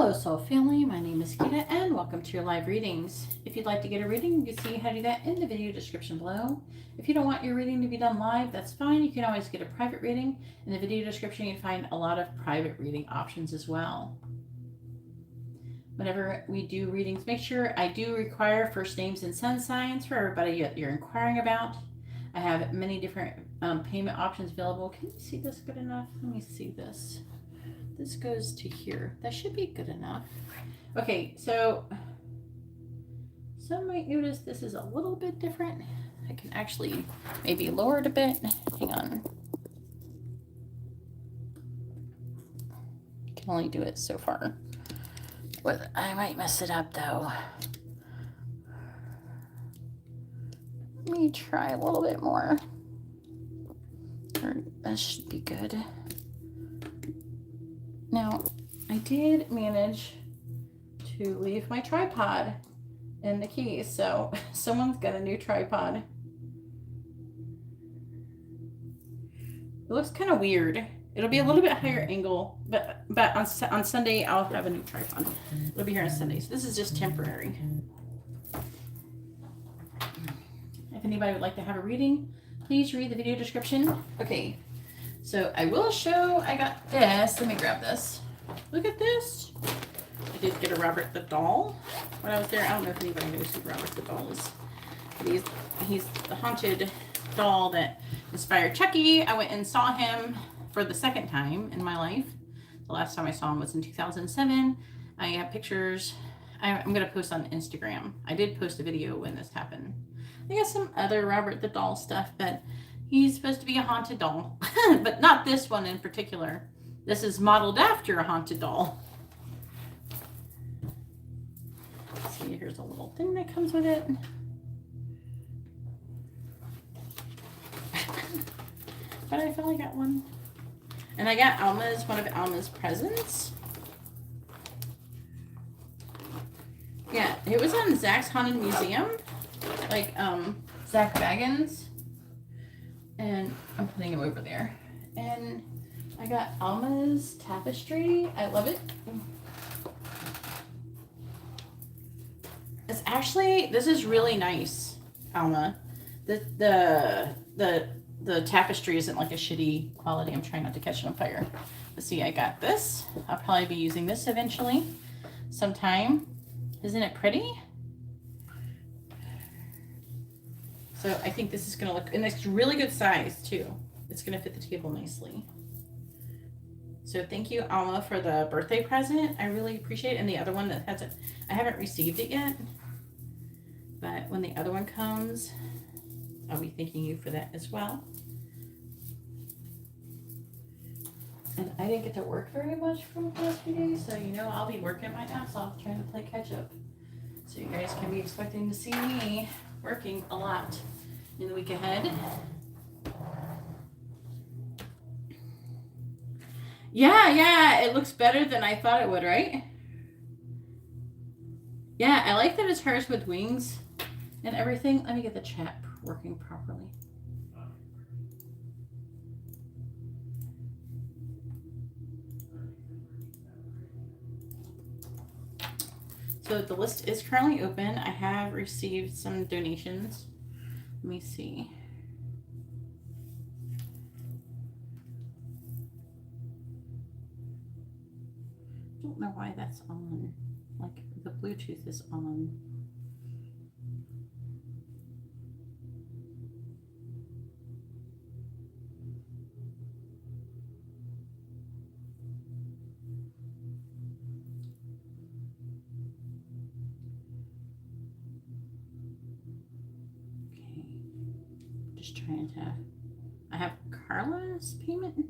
Hello Soul Family, my name is Geeta and welcome to your live readings. If you'd like to get a reading, you can see how to do that in the video description below. If you don't want your reading to be done live, that's fine. You can always get a private reading. In the video description, you can find a lot of private reading options as well. Whenever we do readings, make sure I do require first names and sun signs for everybody you're inquiring about. I have many different payment options available. Can you see this good enough? Let me see this. This goes to here. That should be good enough. Okay, so some might notice this is a little bit different. I can actually maybe lower it a bit. Hang on. I can only do it so far. But I might mess it up though. Let me try a little bit more. That should be good. Now, I did manage to leave my tripod in the keys, so someone's got a new tripod. It looks kind of weird. It'll be a little bit higher angle, but on Sunday I'll have a new tripod. It'll be here on Sundays. This is just temporary. If anybody would like to have a reading, please read the video description. Okay. So I will show, I got this. Let me grab this. Look at this. I did get a Robert the Doll when I was there. I don't know if anybody knows who Robert the Doll is. But he's the haunted doll that inspired Chucky. I went and saw him for the second time in my life. The last time I saw him was in 2007. I have pictures. I'm going to post on Instagram. I did post a video when this happened. I got some other Robert the Doll stuff, but he's supposed to be a haunted doll, but not this one in particular. This is modeled after a haunted doll. Let's see, here's a little thing that comes with it. But I finally got one. And I got one of Alma's presents. Yeah, it was on Zach's Haunted Museum. Like, Zach Baggins. And I'm putting him over there. And I got Alma's tapestry. I love it. It's actually, this is really nice, Alma. The tapestry isn't like a shitty quality. I'm trying not to catch it on fire. Let's see, I got this. I'll probably be using this eventually sometime. Isn't it pretty? So I think this is going to look, and it's really good size too. It's going to fit the table nicely. So thank you, Alma, for the birthday present. I really appreciate it. And the other one that hasn't, I haven't received it yet. But when the other one comes, I'll be thanking you for that as well. And I didn't get to work very much for the past few days. So, you know, I'll be working my ass off trying to play catch up. So you guys can be expecting to see me working a lot in the week ahead. Yeah, it looks better than I thought it would, right? Yeah, I like that it's hers with wings and everything. Let me get the chat working properly. So the list is currently open. I have received some donations. Let me see. I don't know why that's on. Like the Bluetooth is on. Just trying to, I have Carla's payment.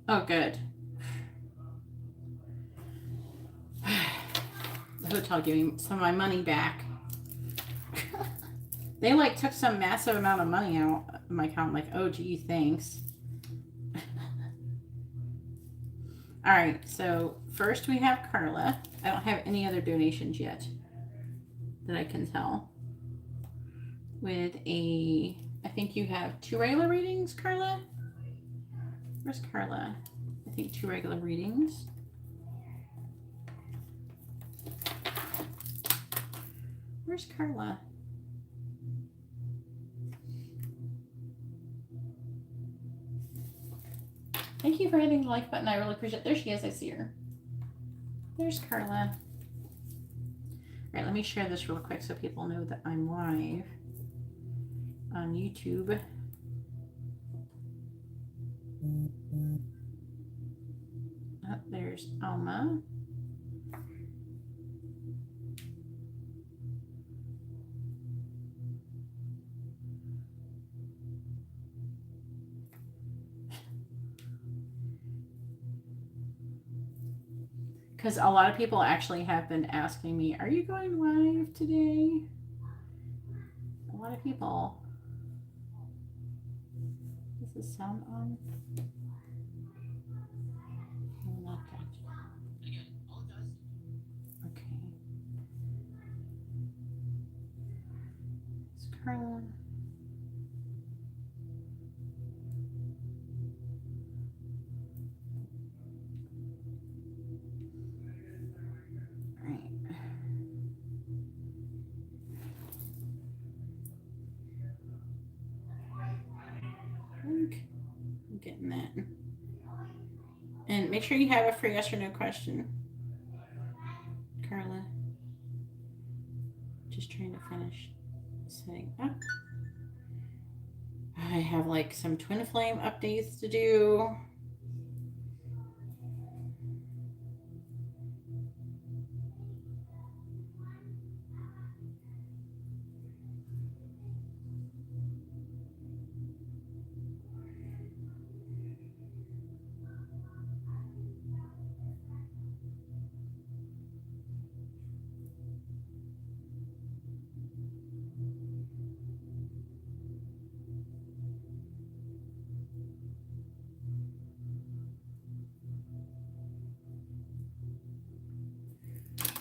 Oh, good. The hotel gave me some of my money back. They like took some massive amount of money out of my account. I'm like, oh gee, thanks. All right, so first we have Carla. I don't have any other donations yet that I can tell. With a, I think you have 2 regular readings, Carla? Where's Carla? I think 2 regular readings. Where's Carla? Thank you for hitting the like button. I really appreciate it. There she is. I see her. There's Carla. All right, let me share this real quick so people know that I'm live on YouTube. Oh, there's Alma. Because a lot of people actually have been asking me, are you going live today? A lot of people. Is the sound on? No, not that. Okay. It's Carla. All right. I'm getting that. And make sure you have a free yes or no question. Carla. Just trying to finish setting up. I have like some twin flame updates to do.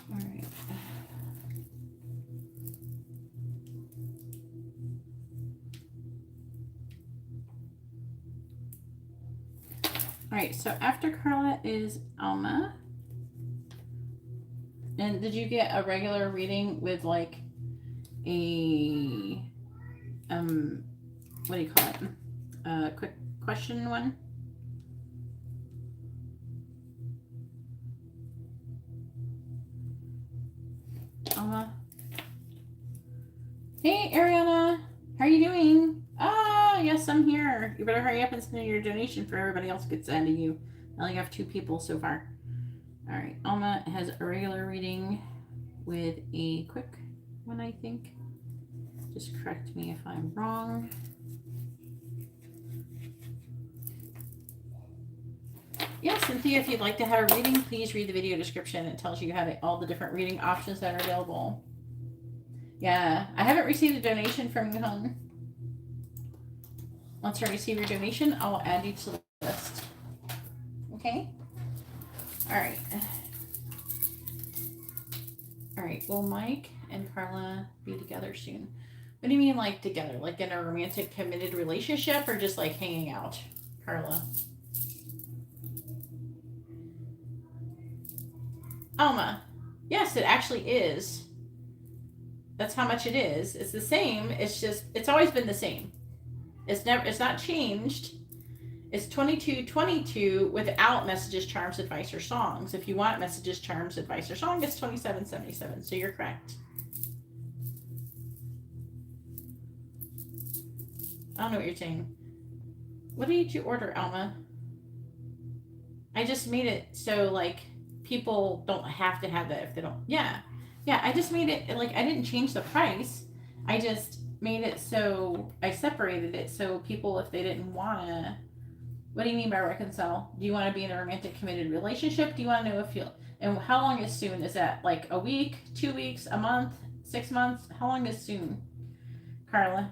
All right. All right, so after Carla is Alma. And did you get a regular reading with like a what do you call it? A quick question one? Alma. Hey Ariana, how are you doing? Ah, yes, I'm here. You better hurry up and send in your donation for everybody else gets into you. I only have 2 people so far. All right, Alma has a regular reading with a quick one, I think. Just correct me if I'm wrong. Yeah, Cynthia, if you'd like to have a reading, please read the video description. It tells you how to all the different reading options that are available. Yeah, I haven't received a donation from you, hon. Once I receive your donation, I will add you to the list. Okay? All right. All right, will Mike and Carla be together soon? What do you mean, like together? Like in a romantic, committed relationship, or just like hanging out, Carla? Alma. Yes, it actually is. That's how much it is. It's the same. It's just, it's always been the same. It's not changed. It's 22.22 without messages, charms, advice, or songs. If you want messages, charms, advice, or song, it's 27.77. So you're correct. I don't know what you're saying. What did you order, Alma? I just made it so like people don't have to have that if they don't. Yeah. I just made it like I didn't change the price. I just made it so I separated it so people if they didn't wanna What do you mean by reconcile? Do you want to be in a romantic committed relationship? Do you want to know if you, and how long is soon? Is that like a week, 2 weeks, a month, 6 months? How long is soon, Carla?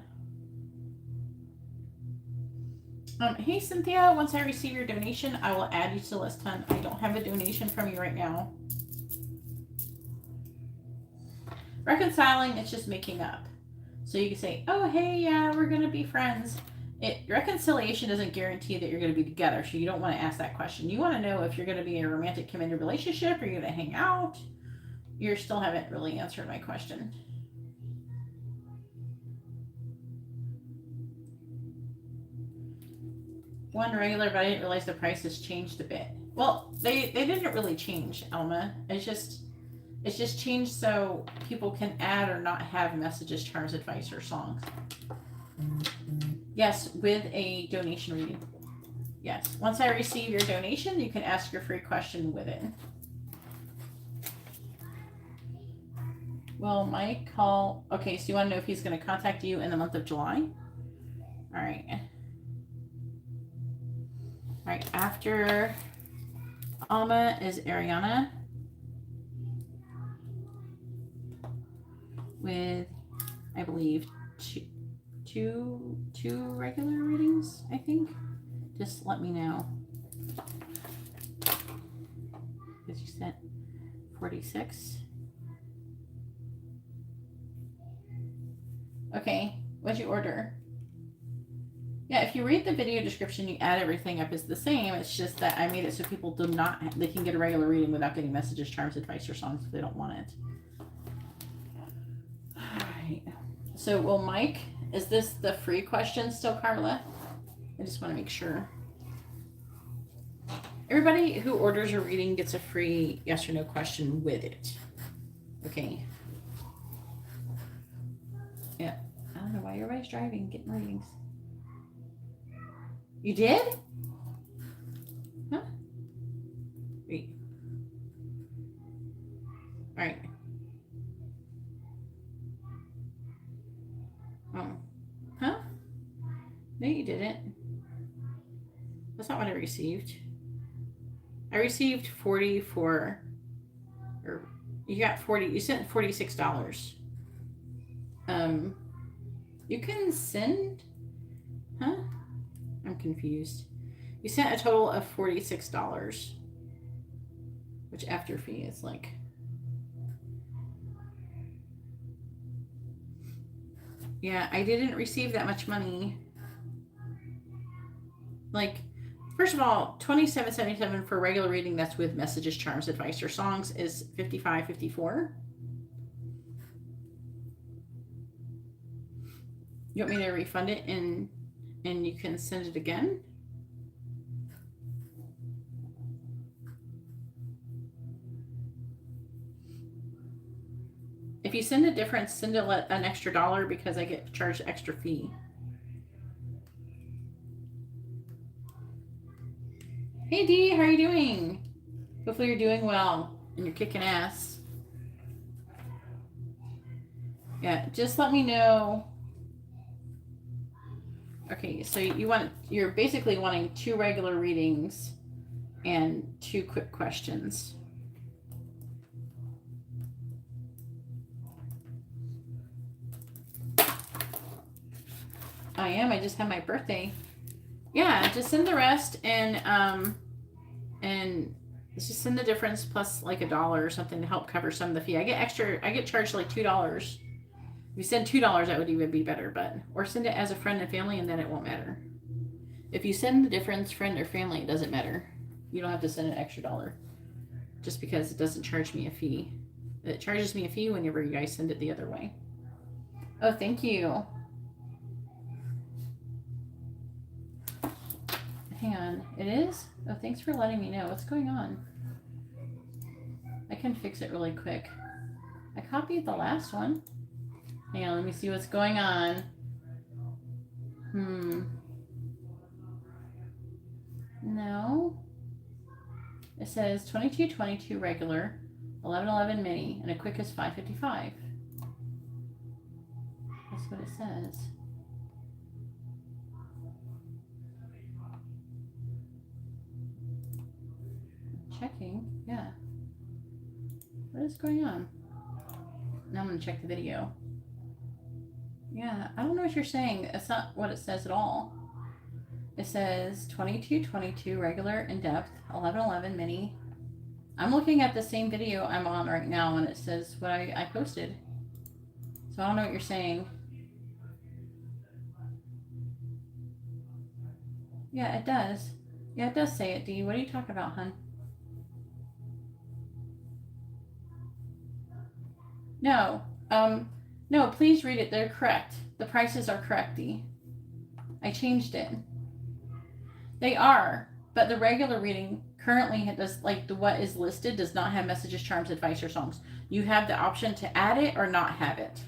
Hey Cynthia, once I receive your donation, I will add you to the list, hon. I don't have a donation from you right now. Reconciling, it's just making up. So you can say, oh, hey, yeah, we're going to be friends. Reconciliation doesn't guarantee that you're going to be together, so you don't want to ask that question. You want to know if you're going to be in a romantic committed relationship, or you're going to hang out. You still haven't really answered my question. One regular, but I didn't realize the price has changed a bit. Well, they didn't really change, Elma. It's just changed so people can add or not have messages, charms, advice, or songs. Yes, with a donation reading. Yes. Once I receive your donation, you can ask your free question with it. Will Mike call? Okay, so you want to know if he's going to contact you in the month of July? All right. All right, after Alma is Ariana with, I believe, two regular readings, I think. Just let me know. Because you said 46. Okay, what'd you order? Yeah, if you read the video description, you add everything up as the same. It's just that I made it so people they can get a regular reading without getting messages, charms, advice, or songs if they don't want it. All right. So, will Mike, is this the free question still, Carla? I just want to make sure. Everybody who orders a reading gets a free yes or no question with it. Okay. Yeah. I don't know why everybody's driving, getting readings. You did? Huh? Wait. All right. Oh. Huh? No, you didn't. That's not what I received. I received 44, or you got 40, you sent $46. You can send, huh? I'm confused. You sent a total of $46, which after fee is like, yeah, I didn't receive that much money. Like, first of all, $27.77 for regular reading that's with messages, charms, advice, or songs is $55.54. You want me to refund it and you can send it again? If you send a difference, send an extra $1 because I get charged extra fee. Hey Dee, how are you doing? Hopefully you're doing well and you're kicking ass. Yeah, just let me know. Okay, so you're basically wanting 2 regular readings and 2 quick questions. I am. I just had my birthday. Yeah, just send the rest and just send the difference plus like $1 or something to help cover some of the fee. I get charged like $2. If you send $2, that would even be better, or send it as a friend and family and then it won't matter. If you send the difference friend or family, it doesn't matter. You don't have to send an extra $1 just because it doesn't charge me a fee. It charges me a fee whenever you guys send it the other way. Oh, thank you. Hang on, it is? Oh, thanks for letting me know. What's going on? I can fix it really quick. I copied the last one. Hang on, let me see what's going on. No. It says 2222 regular, 1111 mini, and a quick is 555. That's what it says. checking. Yeah. What is going on? Now I'm going to check the video. Yeah, I don't know what you're saying. It's not what it says at all. It says 2222 regular in depth, 1111 mini. I'm looking at the same video I'm on right now and it says what I posted. So I don't know what you're saying. Yeah, it does. Yeah, it does say it, Dee. What are you talking about, hun? No. No, please read it. They're correct. The prices are correct, Dee. I changed it. They are, but the regular reading currently does, like the what is listed does not have messages, charms, advice, or songs. You have the option to add it or not have it.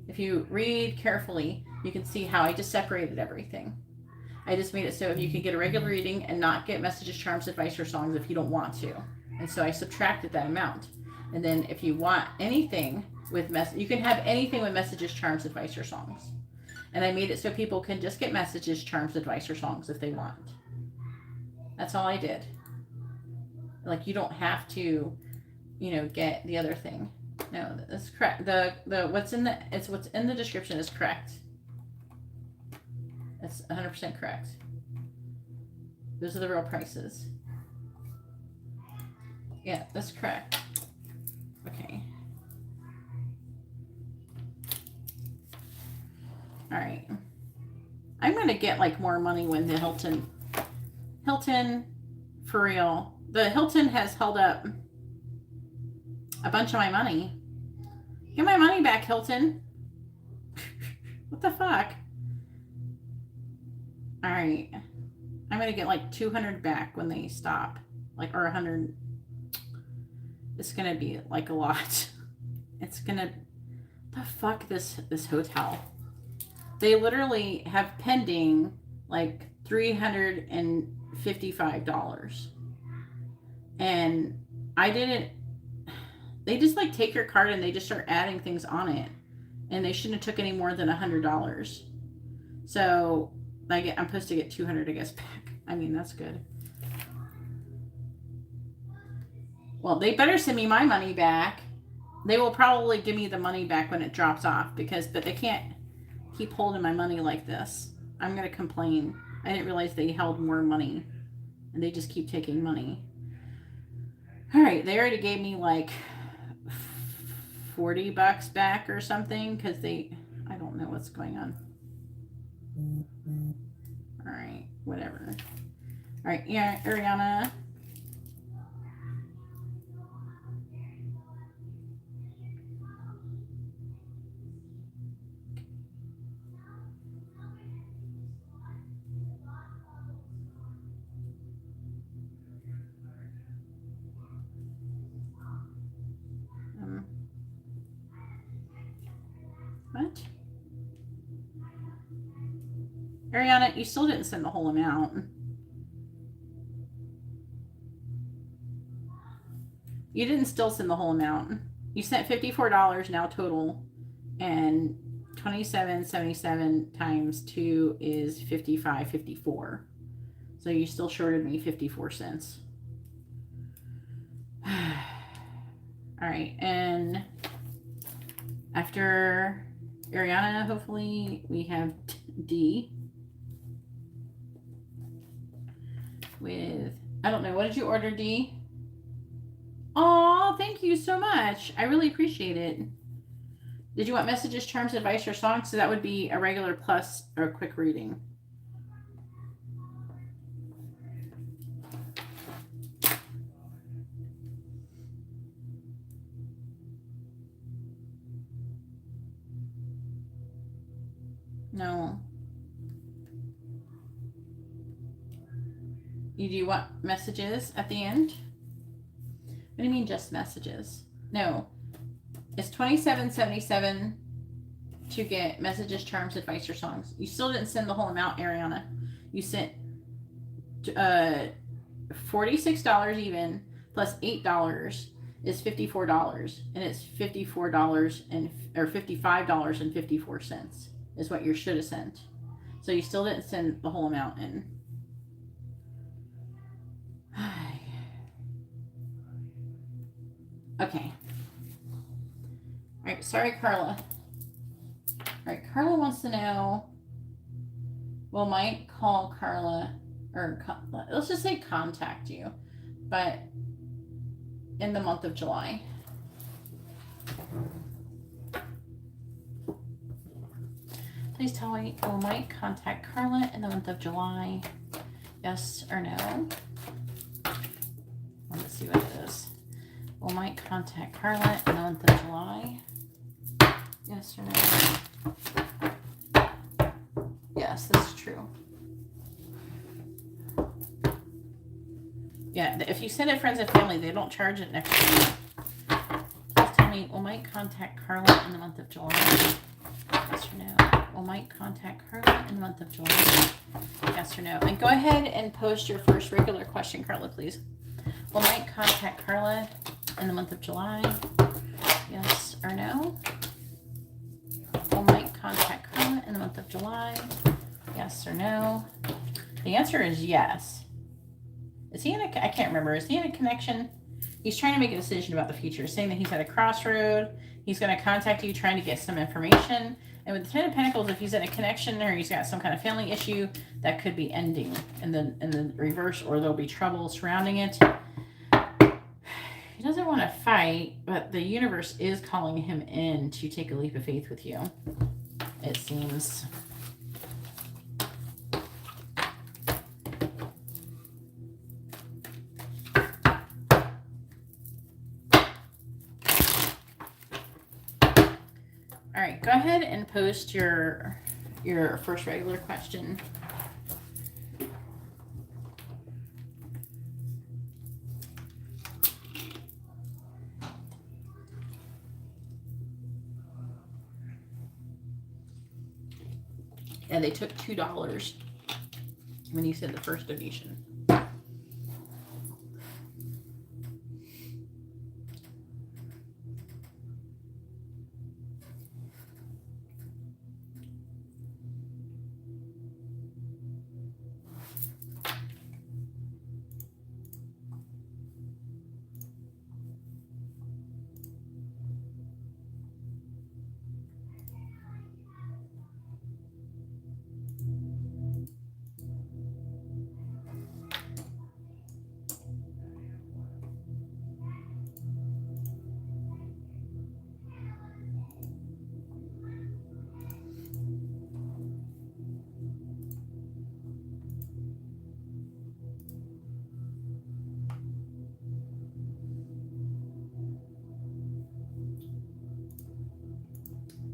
If you read carefully, you can see how I just separated everything. I just made it so you can get a regular reading and not get messages, charms, advice, or songs if you don't want to. And so I subtracted that amount. And then if you want anything with you can have anything with messages, charms, advice, or songs. And I made it so people can just get messages, charms, advice, or songs if they want. That's all I did. Like, you don't have to, get the other thing. No, that's correct. The what's in the description is correct. That's 100% correct. Those are the real prices. Yeah, that's correct. Okay. All right. I'm going to get like more money when the Hilton, for real. The Hilton has held up a bunch of my money. Get my money back, Hilton. What the fuck? All right. I'm going to get like 200 back when they stop. Like, or 100. It's going to be like a lot. It's going to, the fuck, this hotel. They literally have pending like $355. And I didn't, they just like take your card and they just start adding things on it. And they shouldn't have took any more than $100. So I'm supposed to get 200, I guess, back. I mean, that's good. Well, they better send me my money back. They will probably give me the money back when it drops off but they can't keep holding my money like this. I'm going to complain. I didn't realize they held more money and they just keep taking money. All right. They already gave me like $40 back or something because I don't know what's going on. All right. Whatever. All right. Yeah, Ariana. What? Ariana, you still didn't send the whole amount. You didn't still send the whole amount. You sent $54 now total, and $27.77 times 2 is $55.54. So you still shorted me 54 cents. All right, and after Ariana, hopefully we have D with, I don't know, what did you order, D? Oh, thank you so much. I really appreciate it. Did you want messages, charms, advice, or songs? So that would be a regular plus or a quick reading. No. Do you want messages at the end? What do you mean just messages? No. It's $27.77 to get messages, charms, advice, or songs. You still didn't send the whole amount, Ariana. You sent $46 even plus $8 is $54, and it's $55.54 is what you should have sent. So you still didn't send the whole amount in. Okay. All right, sorry, Carla. All right, Carla wants to know, will Mike call Carla, or let's just say contact you, but in the month of July? Please tell me, will Mike contact Carla in the month of July? Yes or no? Let's see what it is. Will Mike contact Carla in the month of July? Yes or no? Yes, this is true. Yeah, if you send it friends and family, they don't charge it next year. Please tell me, will Mike contact Carla in the month of July? Yes or no? Will Mike contact Carla in the month of July? Yes or no? And go ahead and post your first regular question, Carla, please. Will Mike contact Carla in the month of July? Yes or no? Will Mike contact Carla in the month of July? Yes or no? The answer is yes. Is he in a, I can't remember, is he in a connection? He's trying to make a decision about the future, saying that he's at a crossroad. He's going to contact you, trying to get some information. And with the Ten of Pentacles, if he's in a connection or he's got some kind of family issue, that could be ending in the reverse, or there'll be trouble surrounding it. He doesn't want to fight, but the universe is calling him in to take a leap of faith with you, it seems. All right, go ahead and post your first regular question. Yeah, they took $2 when you said the first donation.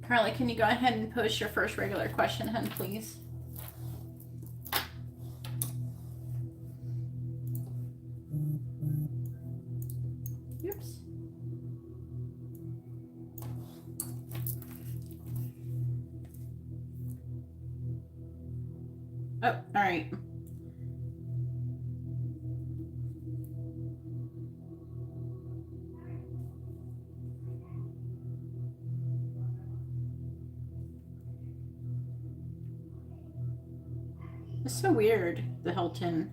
Carly, can you go ahead and post your first regular question, hun, please? Oops. Oh, all right. It's so weird, the Hilton.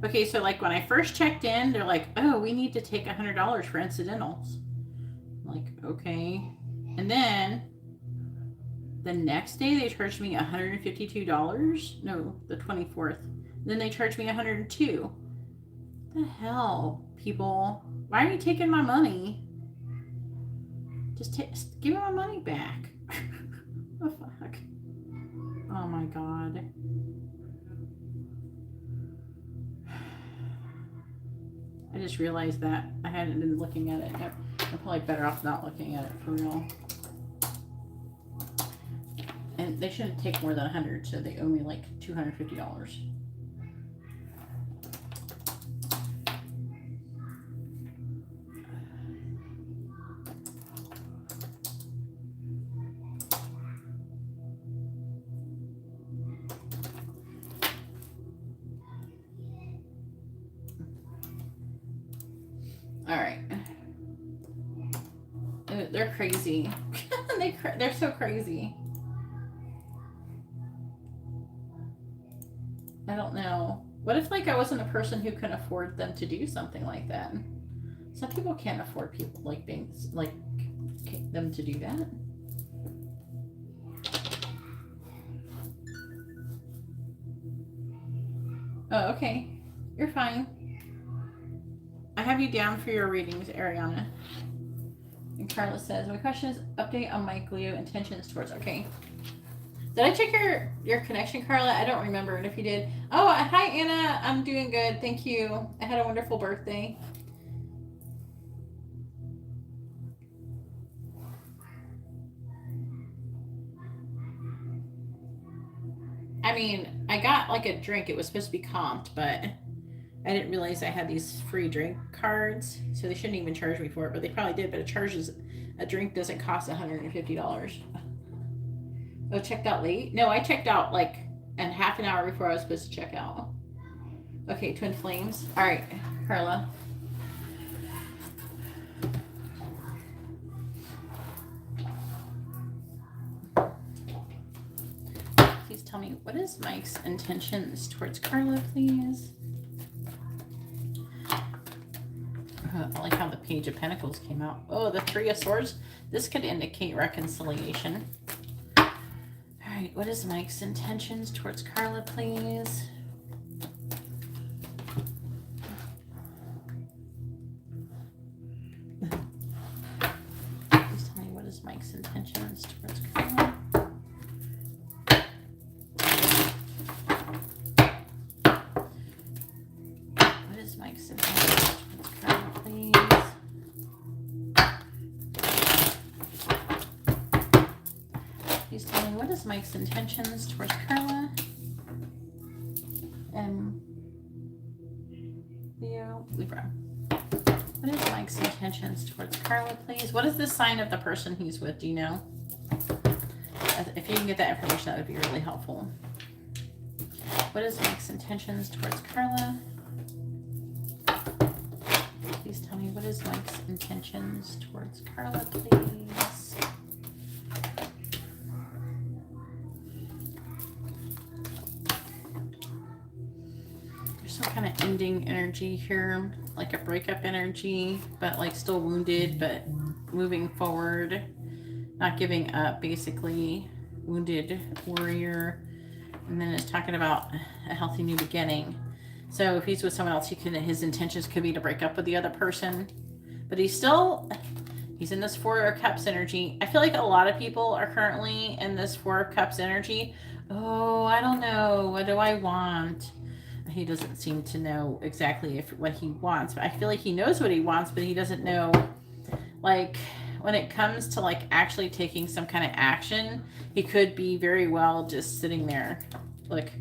Okay, so like when I first checked in, they're like, oh, we need to take $100 for incidentals. I'm like, okay. And then the next day they charged me $152. No, the 24th. Then they charged me $102. What the hell, people? Why are you taking my money? Just give me my money back. What the fuck? Oh my god. I just realized that I hadn't been looking at it. I'm probably better off not looking at it for real. And they shouldn't take more than 100, so they owe me like $250. All right. They're crazy. They're so crazy. I don't know. What if like I wasn't a person who can afford them to do something like that? Some people can't afford people like banks, like them to do that. Oh, okay. You're fine. I have you down for your readings, Ariana. And Carla says, my question is update on Mike Leo intentions towards. Okay. Did I check your connection, Carla? I don't remember. And if you did, oh, hi Anna. I'm doing good. Thank you. I had a wonderful birthday. I mean, I got like a drink. It was supposed to be comped, but I didn't realize I had these free drink cards, so they shouldn't even charge me for it, but they probably did. But a drink doesn't cost $150. Oh, checked out late? No, I checked out like in half an hour before I was supposed to check out. Okay, twin flames. All right, Carla. Please tell me, what is Mike's intentions towards Carla, please? I like how the Page of Pentacles came out. Oh, the Three of Swords. This could indicate reconciliation. All right, what is Mike's intentions towards Carla, please? Please tell me, what is Mike's intentions towards Carla? What is Mike's intentions towards Carla, please? Please tell me, what is Mike's intentions towards Carla? Leo, Libra. What is Mike's intentions towards Carla, please? What is the sign of the person he's with? Do you know? If you can get that information, that would be really helpful. What is Mike's intentions towards Carla? Please tell me, what is Mike's intentions towards Carla, please? There's some kind of ending energy here, like a breakup energy, but like still wounded, but moving forward, not giving up, basically. Wounded warrior. And then it's talking about a healthy new beginning. So if he's with someone else, his intentions could be to break up with the other person. But he's in this Four of Cups energy. I feel like a lot of people are currently in this Four of Cups energy. Oh, I don't know. What do I want? He doesn't seem to know exactly what he wants. But I feel like he knows what he wants, but he doesn't know, like, when it comes to like actually taking some kind of action, he could be very well just sitting there, like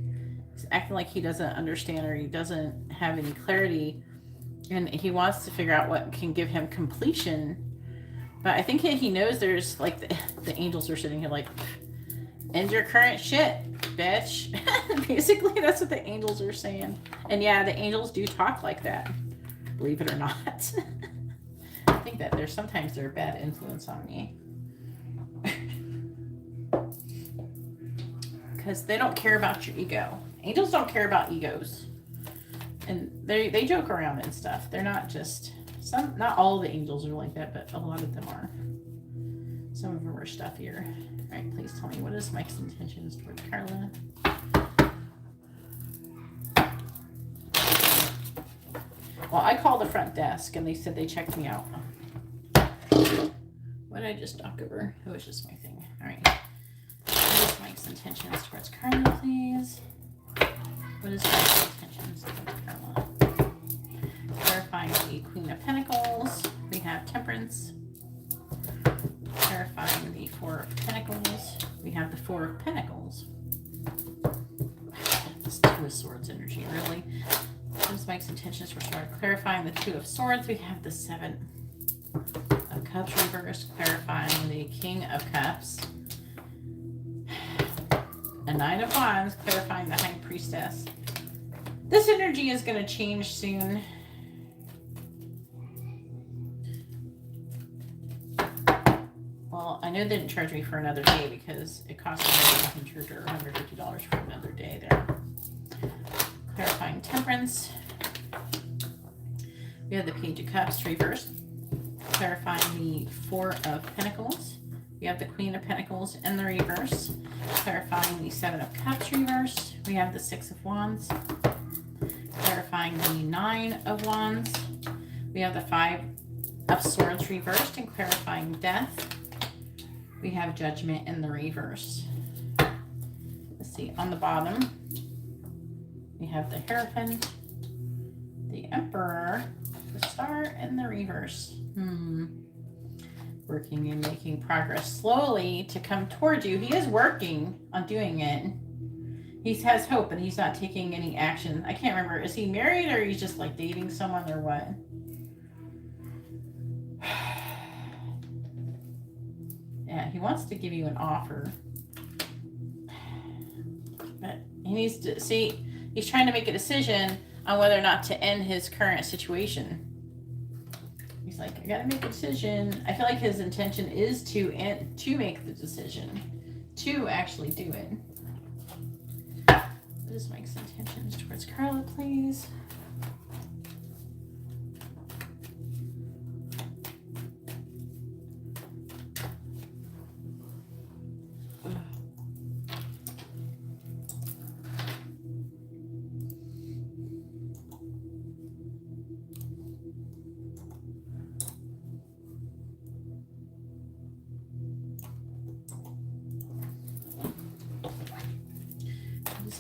acting like he doesn't understand or he doesn't have any clarity, and he wants to figure out what can give him completion. But I think he knows there's like the angels are sitting here like, end your current shit, bitch. Basically, that's what the angels are saying. And yeah, the angels do talk like that, believe it or not. I think that sometimes they're a bad influence on me. Because they don't care about your ego. Angels don't care about egos. And they joke around and stuff. They're not just, not all the angels are like that, but a lot of them are. Some of them are stuffier. All right, please tell me, what is Mike's intentions towards Carla? Well, I called the front desk and they said they checked me out. What did I just knock over? It was just my thing. All right. What is Mike's intentions towards Carla, please? What is Mike's intentions towards Carla? Clarifying the Queen of Pentacles. We have Temperance. Clarifying the Four of Pentacles. We have the Four of Pentacles. This Two of Swords energy, really. What is Mike's intentions for clarifying the Two of Swords? We have the Seven of Cups reversed, clarifying the King of Cups. A Nine of Wands, clarifying the High Priestess. This energy is going to change soon. Well, I know they didn't charge me for another day because it cost me $100 or $150 for another day there. Clarifying Temperance. We have the Page of Cups reversed, clarifying the Four of Pentacles. We have the Queen of Pentacles in the reverse, clarifying the Seven of Cups reversed. We have the Six of Wands, clarifying the Nine of Wands. We have the Five of Swords reversed and clarifying Death. We have Judgment in the reverse. Let's see, on the bottom, we have the Hierophant, the Emperor, the Star, and the reverse. Working and making progress slowly to come towards you. He is working on doing it. He has hope, and he's not taking any action. I can't remember. Is he married, or he's just like dating someone, or what? Yeah, he wants to give you an offer. But he needs to see, he's trying to make a decision on whether or not to end his current situation. He's like, I gotta make a decision. I feel like his intention is to make the decision, to actually do it. What is Mike's intentions towards Carla, please?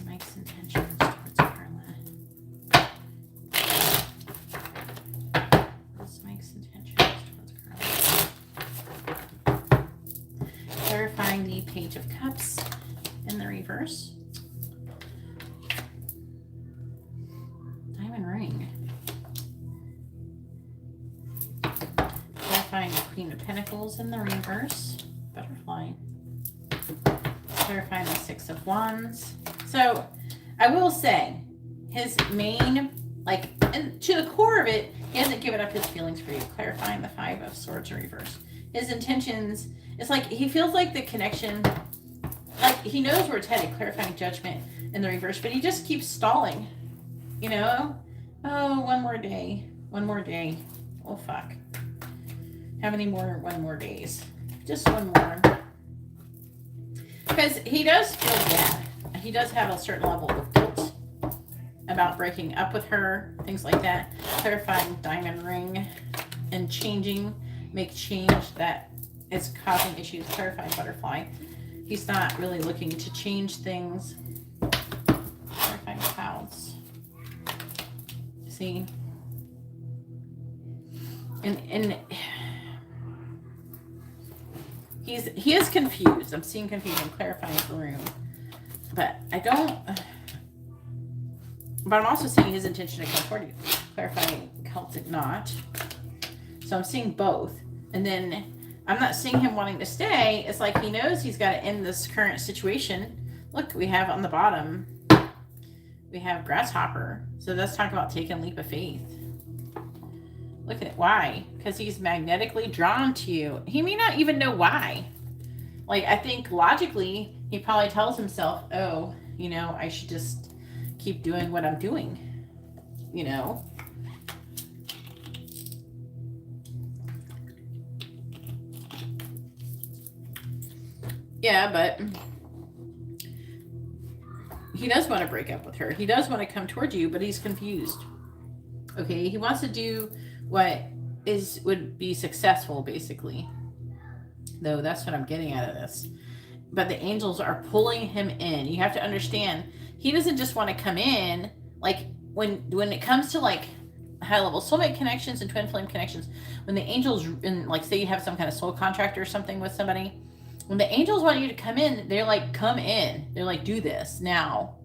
Mike's intentions towards Carla. What's Mike's intentions towards Carla? Clarifying the Page of Cups in the reverse. Diamond ring. Clarifying the Queen of Pentacles in the reverse. Butterfly. Clarifying the Six of Wands. So I will say his main, like, and to the core of it, he hasn't given up his feelings for you. Clarifying the Five of Swords in reverse. His intentions, it's like he feels like the connection, like he knows where it's headed. Clarifying Judgment in the reverse, but he just keeps stalling. You know? Oh, one more day. One more day. Oh, fuck. How many more? One more days. Just one more. Because he does feel bad. He does have a certain level of guilt about breaking up with her, things like that. Clarifying Diamond ring and make change that is causing issues. Clarifying Butterfly. He's not really looking to change things. Clarifying Clouds. See? And he is confused. I'm seeing confusion. Clarifying Broom. But I'm also seeing his intention to come toward you. Clarifying Celtic Knot. So I'm seeing both. And then I'm not seeing him wanting to stay. It's like he knows he's got to end this current situation. Look, we have on the bottom, we have Grasshopper. So let's talk about taking a leap of faith. Look at it. Why? Because he's magnetically drawn to you. He may not even know why. Like, I think logically, he probably tells himself, oh, you know, I should just keep doing what I'm doing. You know? Yeah, but he does want to break up with her. He does want to come towards you, but he's confused. Okay, he wants to do what would be successful, basically. Though that's what I'm getting out of this. But the angels are pulling him in. You have to understand, he doesn't just want to come in. Like, when it comes to, like, high-level soulmate connections and twin flame connections, when the angels, like, say you have some kind of soul contract or something with somebody, when the angels want you to come in, they're like, come in. They're like, do this now.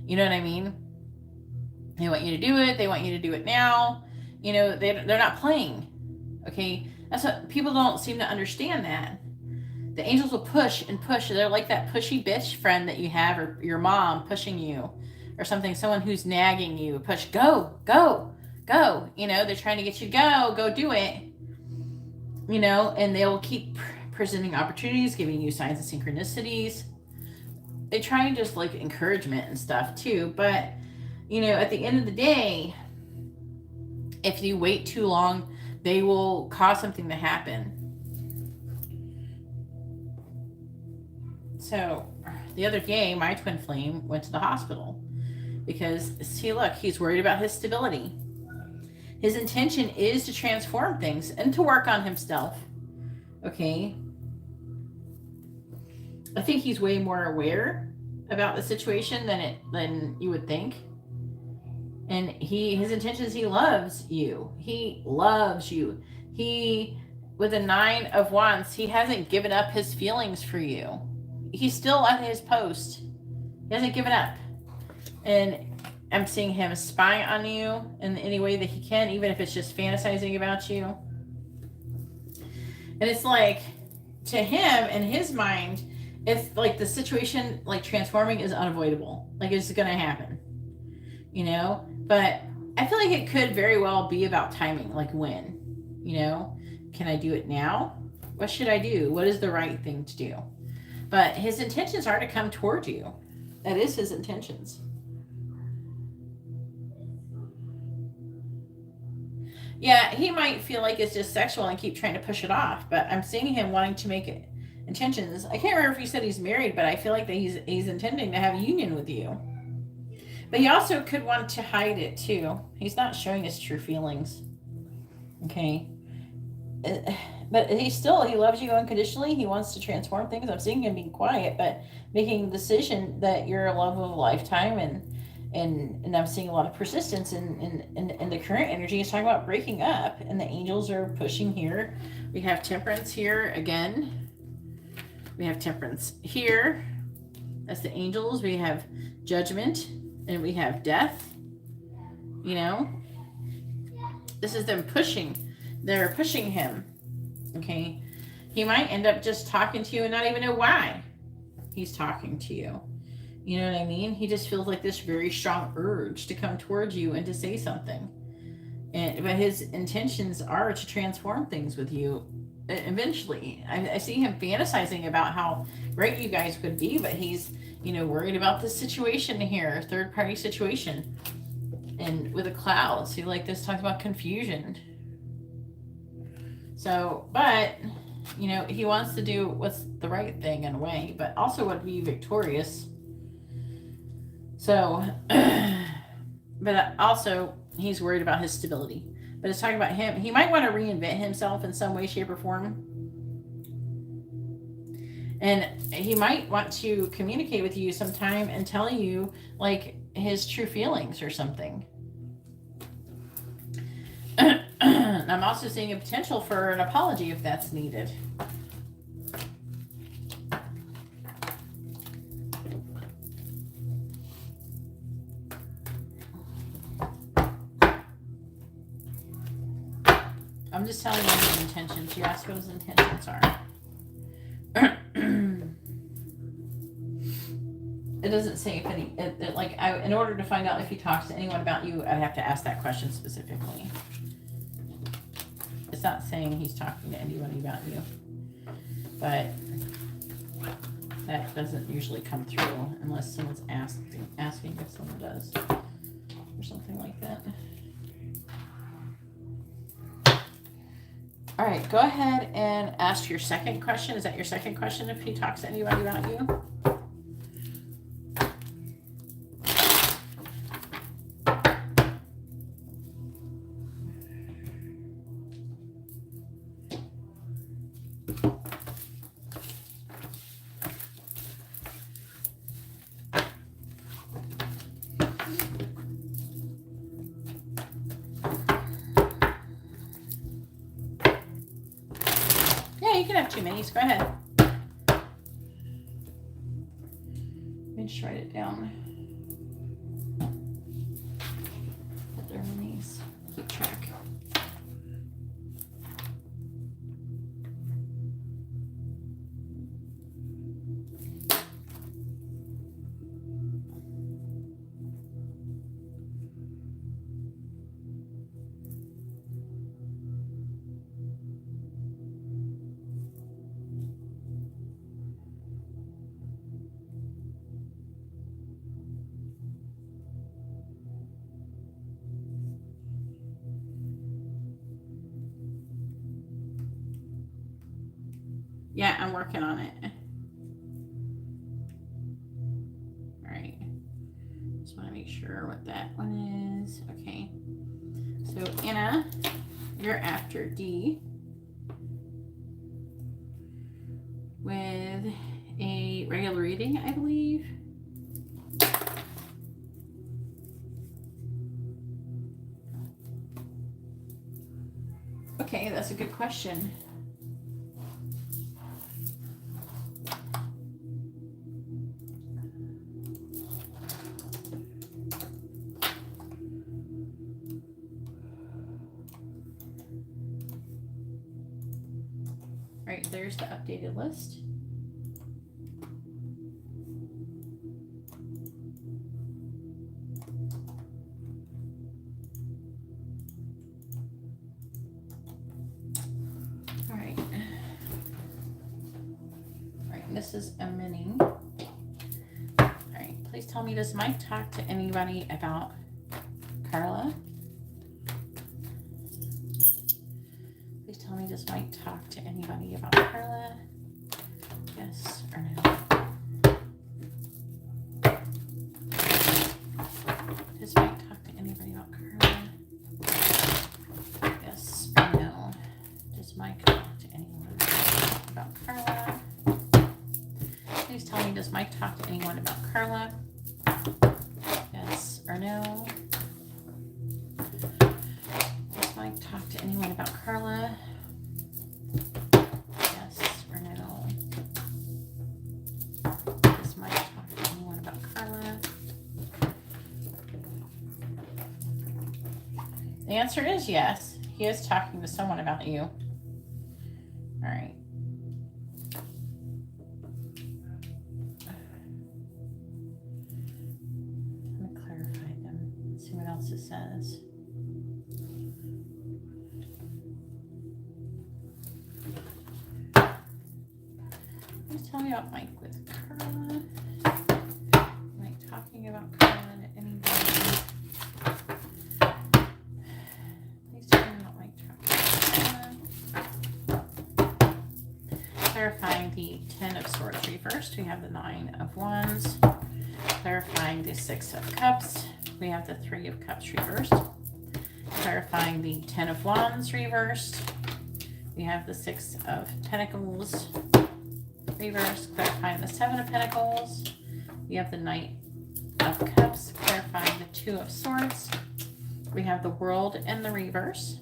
You know what I mean? They want you to do it. They want you to do it now. You know, they're not playing. Okay? That's what people don't seem to understand that. The angels will push and push. They're like that pushy bitch friend that you have, or your mom pushing you or something, someone who's nagging you. Push, go, go, go. You know, they're trying to get you to go do it. You know, and they'll keep presenting opportunities, giving you signs and synchronicities. They try and just like encouragement and stuff too. But, you know, at the end of the day, If you wait too long, they will cause something to happen. So the other day, my twin flame went to the hospital because, see, look, he's worried about his stability. His intention is to transform things and to work on himself. Okay. I think he's way more aware about the situation than you would think. And his intentions, he loves you. He loves you. He, with a 9 of Wands, he hasn't given up his feelings for you. He's still at his post. He hasn't given up. And I'm seeing him spying on you in any way that he can, even if it's just fantasizing about you. And it's like, to him, in his mind, it's like the situation, like transforming, is unavoidable. Like it's going to happen, you know? But I feel like it could very well be about timing, like when, you know? Can I do it now? What should I do? What is the right thing to do? But his intentions are to come toward you. That is his intentions. Yeah, he might feel like it's just sexual and keep trying to push it off, but I'm seeing him wanting to make it intentions. I can't remember if he said he's married, but I feel like that he's intending to have a union with you. But he also could want to hide it too. He's not showing his true feelings. Okay. But he loves you unconditionally. He wants to transform things. I'm seeing him being quiet, but making the decision that you're a love of a lifetime, and I'm seeing a lot of persistence in the current energy. He's talking about breaking up, and the angels are pushing here. We have Temperance here again. We have Temperance here. That's the angels. We have Judgment, and we have Death. You know, this is them pushing. They're pushing him. Okay, he might end up just talking to you and not even know why he's talking to you. You know what I mean? He just feels like this very strong urge to come towards you and to say something. But his intentions are to transform things with you eventually. I see him fantasizing about how great you guys could be, but he's, you know, worried about this situation here, third party situation. And with a cloud, see, like this talks about confusion. So, but, you know, he wants to do what's the right thing in a way, but also would be victorious. So, but also he's worried about his stability. But it's talking about him. He might want to reinvent himself in some way, shape, or form. And he might want to communicate with you sometime and tell you, like, his true feelings or something. I'm also seeing a potential for an apology if that's needed. I'm just telling you his intentions. You ask what his intentions are. It doesn't say if any, in order to find out if he talks to anyone about you, I'd have to ask that question specifically. It's not saying he's talking to anybody about you, but that doesn't usually come through unless someone's asking if someone does, or something like that. All right, go ahead and ask your second question. Is that your second question, if he talks to anybody about you? You can have 2 minis. Go ahead. Let me just write it down. Put their minis. Keep track. Yeah, I'm working on it. All right. Just want to make sure what that one is. Okay. So Anna, you're after D with a regular reading, I believe. Okay, that's a good question. All right, there's the updated list. All right. All right, this is a mini. All right, please tell me, does Mike talk to anybody about Carla? Please tell me, does Mike talk to anybody about Carla? Yes or no? Does Mike talk to anybody about Carla? Yes or no? Does Mike talk to anyone about Carla? Please tell me, does Mike talk to anyone about Carla? Yes or no? Does Mike talk to anyone about Carla? Yes or no? Does Mike talk to anyone about Carla? The answer is yes. He is talking to someone about you. All right. I'm going to clarify them. Let's see what else it says. Please tell me about Mike with Carla. Mike talking about Carla to anybody. Please tell me about Mike talking about Carla. Clarifying the 10 of Swords reversed, we have the 9 of Wands. Clarifying the 6 of Cups, we have the 3 of Cups reversed. Clarifying the 10 of Wands reversed, we have the 6 of Pentacles reversed. Clarifying the 7 of Pentacles, we have the Knight of Cups. Clarifying the 2 of Swords, we have the World in the reverse.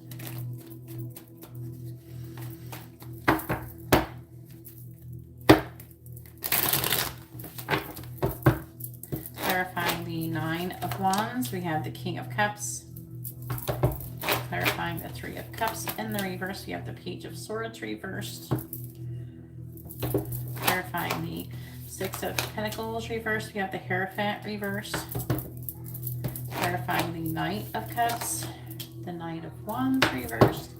Clarifying the 9 of Wands, we have the King of Cups. Clarifying the 3 of Cups in the reverse, we have the Page of Swords reversed. Clarifying the 6 of Pentacles reversed, we have the Hierophant reversed. Clarifying the Knight of Cups, the Knight of Wands reversed.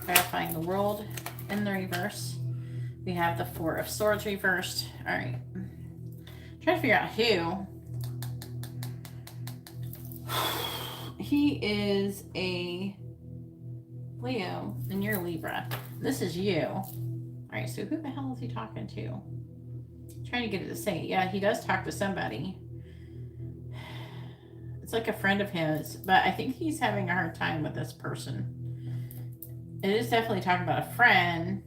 Clarifying the World in the reverse, we have the 4 of Swords reversed. All right, trying to figure out who. He is a Leo and you're Libra. This is you. All right, so who the hell is he talking to? I'm trying to get it to say. Yeah, he does talk to somebody. It's like a friend of his, but I think he's having a hard time with this person. It is definitely talking about a friend.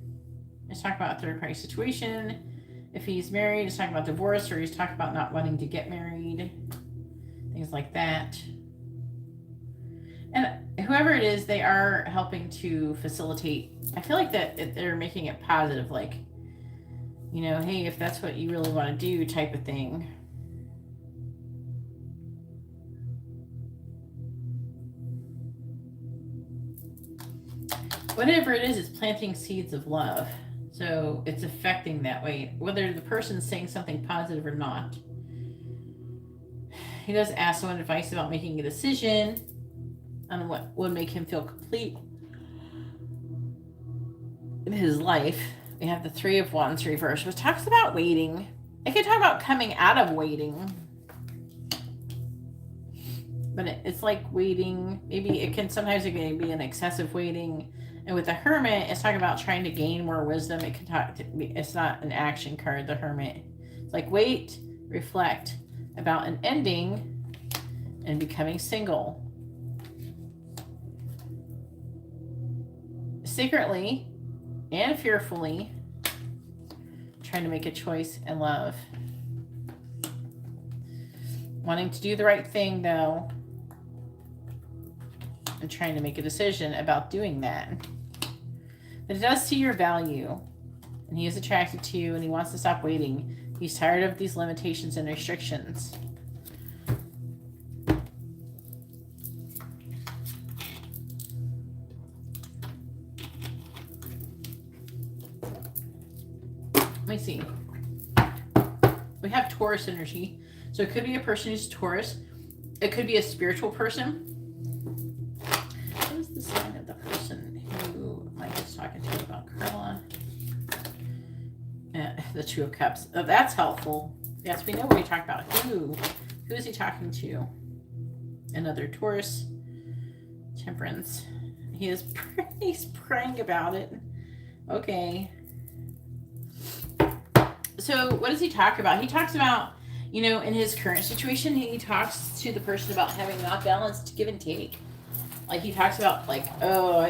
It's talking about a third-party situation. If he's married, it's talking about divorce, or he's talking about not wanting to get married. Things like that. And whoever it is, they are helping to facilitate. I feel like that they're making it positive, like, you know, hey, if that's what you really want to do type of thing. Whatever it is, it's planting seeds of love. So it's affecting that way, whether the person's saying something positive or not. He does ask someone advice about making a decision on what would make him feel complete in his life. We have the 3 of Wands reversed, which talks about waiting. It could talk about coming out of waiting. But it's like waiting. Maybe it can sometimes be an excessive waiting, And with the Hermit, it's talking about trying to gain more wisdom. It can talk. It's not an action card. The Hermit. It's like wait, reflect about an ending, and becoming single. Secretly and fearfully trying to make a choice in love. Wanting to do the right thing, though, and trying to make a decision about doing that. But it does see your value, and he is attracted to you, and he wants to stop waiting. He's tired of these limitations and restrictions. Let me see. We have Taurus energy. So it could be a person who's Taurus. It could be a spiritual person. What is the sign of the person who Mike is talking to about Carla? The Two of Cups. Oh, that's helpful. Yes, we know what we talk about. Who is he talking to? Another Taurus. Temperance. He's praying about it. Okay. So what does he talk about? He talks about, you know, in his current situation, he talks to the person about having not balanced give and take. Like he talks about like, oh,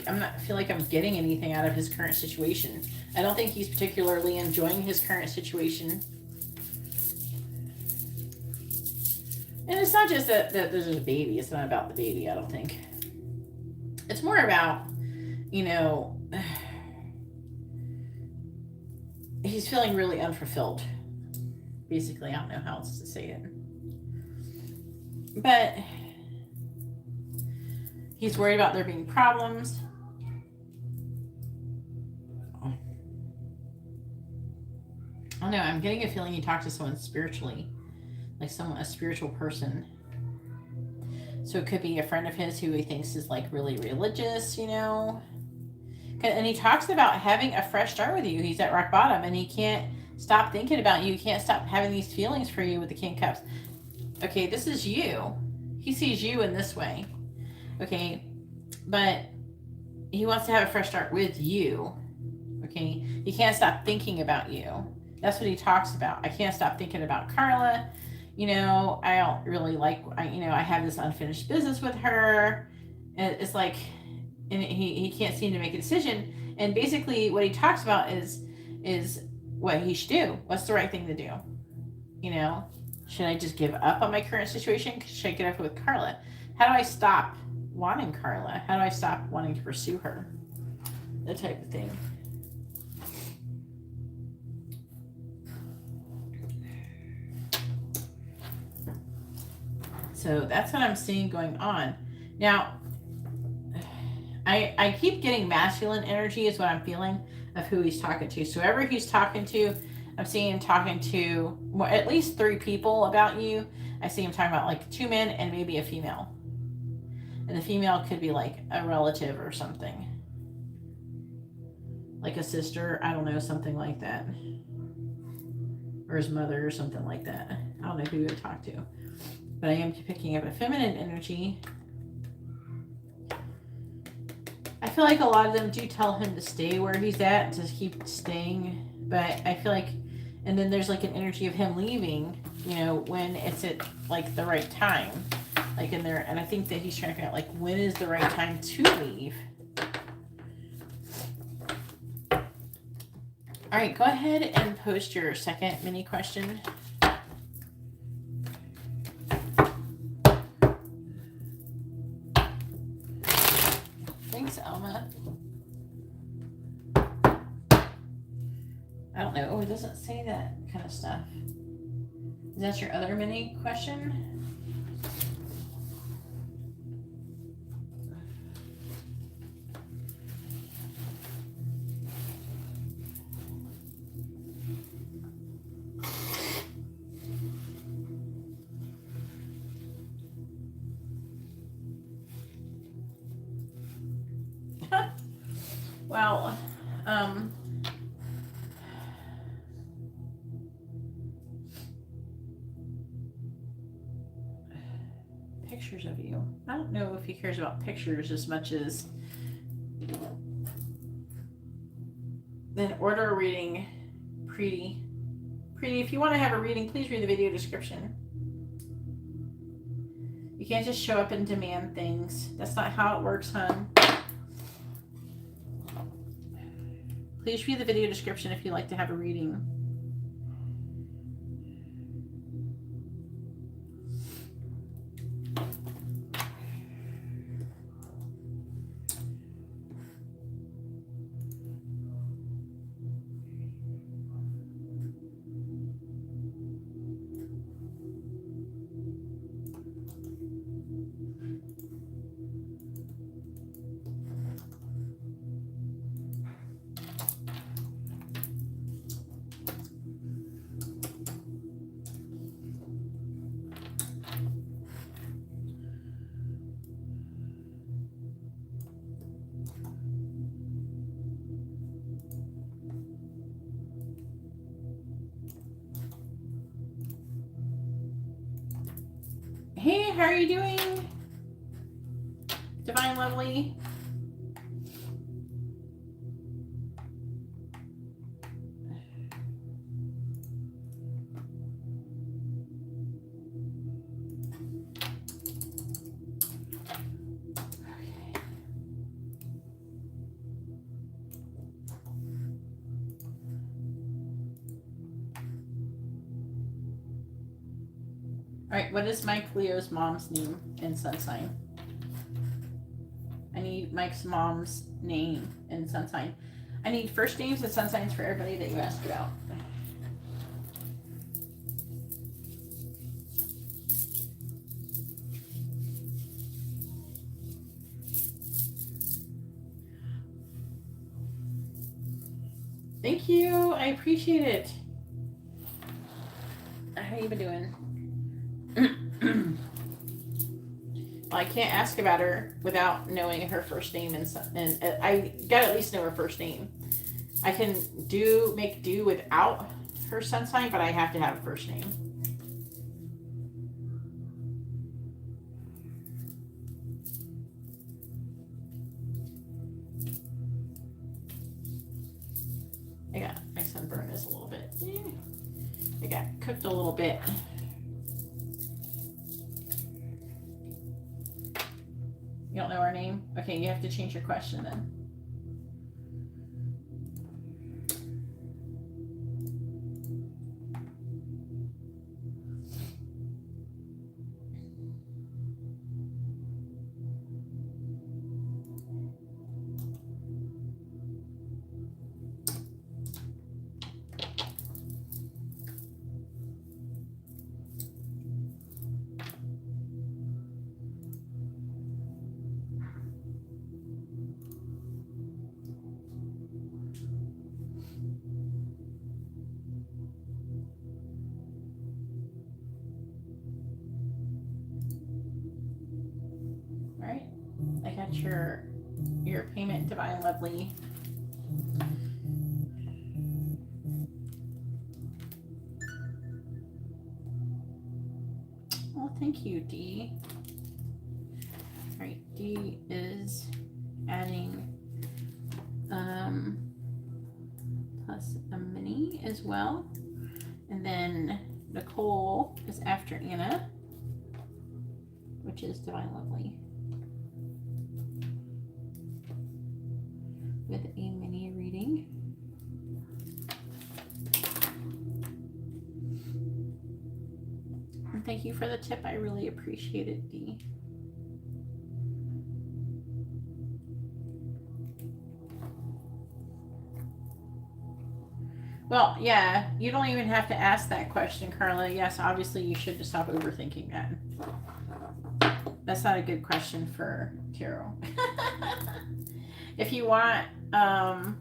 I'm not feel like I'm getting anything out of his current situation. I don't think he's particularly enjoying his current situation. And it's not just that there's a baby. It's not about the baby, I don't think. It's more about, you know, he's feeling really unfulfilled. Basically, I don't know how else to say it. But he's worried about there being problems. I don't know. I'm getting a feeling he talked to someone spiritually. Like a spiritual person. So it could be a friend of his who he thinks is like really religious, you know. And he talks about having a fresh start with you. He's at rock bottom and he can't stop thinking about you. He can't stop having these feelings for you with the King of Cups. Okay, this is you. He sees you in this way. Okay, but he wants to have a fresh start with you. Okay, he can't stop thinking about you. That's what he talks about. I can't stop thinking about Carla. You know, I don't really like, I have this unfinished business with her. And it's like, and he can't seem to make a decision. And basically what he talks about is what he should do. What's the right thing to do? You know, should I just give up on my current situation? Should I get up with Carla? How do I stop wanting Carla? How do I stop wanting to pursue her? That type of thing. So that's what I'm seeing going on. Now, I keep getting masculine energy is what I'm feeling of who he's talking to. So whoever he's talking to, I'm seeing him talking to at least 3 people about you. I see him talking about like 2 men and maybe a female. And the female could be like a relative or something. Like a sister, I don't know, something like that. Or his mother or something like that. I don't know who he would talk to. But I am picking up a feminine energy. I feel like a lot of them do tell him to stay where he's at, to keep staying. But I feel like, and then there's like an energy of him leaving, you know, when it's at like the right time. Like in there, and I think that he's trying to figure out like when is the right time to leave. All right, go ahead and post your second mini question. Thanks, Alma. I don't know. Oh, it doesn't say that kind of stuff. Is that your other mini question? Well, pictures of you. I don't know if he cares about pictures as much as Then order a reading. Pretty, if you want to have a reading, please read the video description. You can't just show up and demand things. That's not how it works, hon. Please read the video description if you'd like to have a reading. Hey, how are you doing? Divine Lovely. All right, what is Mike Leo's mom's name and sun sign? I need Mike's mom's name and sun sign. I need first names and sun signs for everybody that you asked about. Thank you. I appreciate it. How you been doing? Well, I can't ask about her without knowing her first name, and I gotta at least know her first name. I can make do without her sun sign, but I have to have a first name. I got my sunburn is a little bit. I got cooked a little bit. You don't know our name? Okay, you have to change your question then. I got your payment, Divine Lovely. Well, thank you, Dee. All right, Dee is adding plus a mini as well. And then Nicole is after Anna, which is Divine Lovely, with a mini reading. And thank you for the tip. I really appreciate it, Dee. Well, yeah, you don't even have to ask that question, Carla. Yes, obviously you should just stop overthinking that. That's not a good question for tarot. If you want, I'm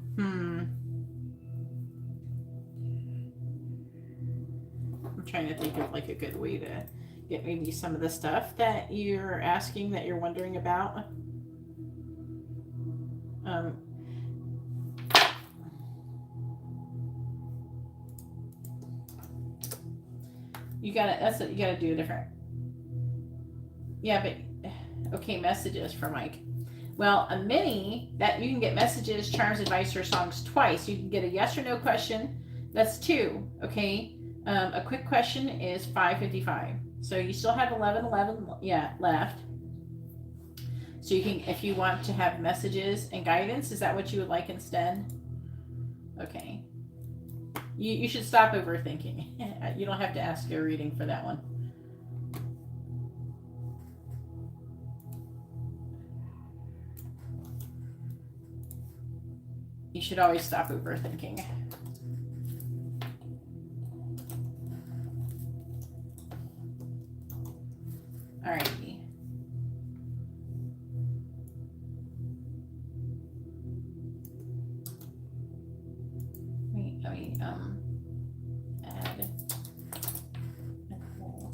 trying to think of like a good way to get maybe some of the stuff that you're asking, that you're wondering about. That's what you gotta do different. Yeah, but okay, messages for Mike. Well, a mini, that you can get messages, charms, advice, or songs twice. You can get a yes or no question. That's 2, okay? A quick question is $5.55. So you still have $11.11 left. So you can, if you want to have messages and guidance, is that what you would like instead? Okay. You should stop overthinking. You don't have to ask a reading for that one. You should always stop overthinking. Alrighty. Let me add Nicole.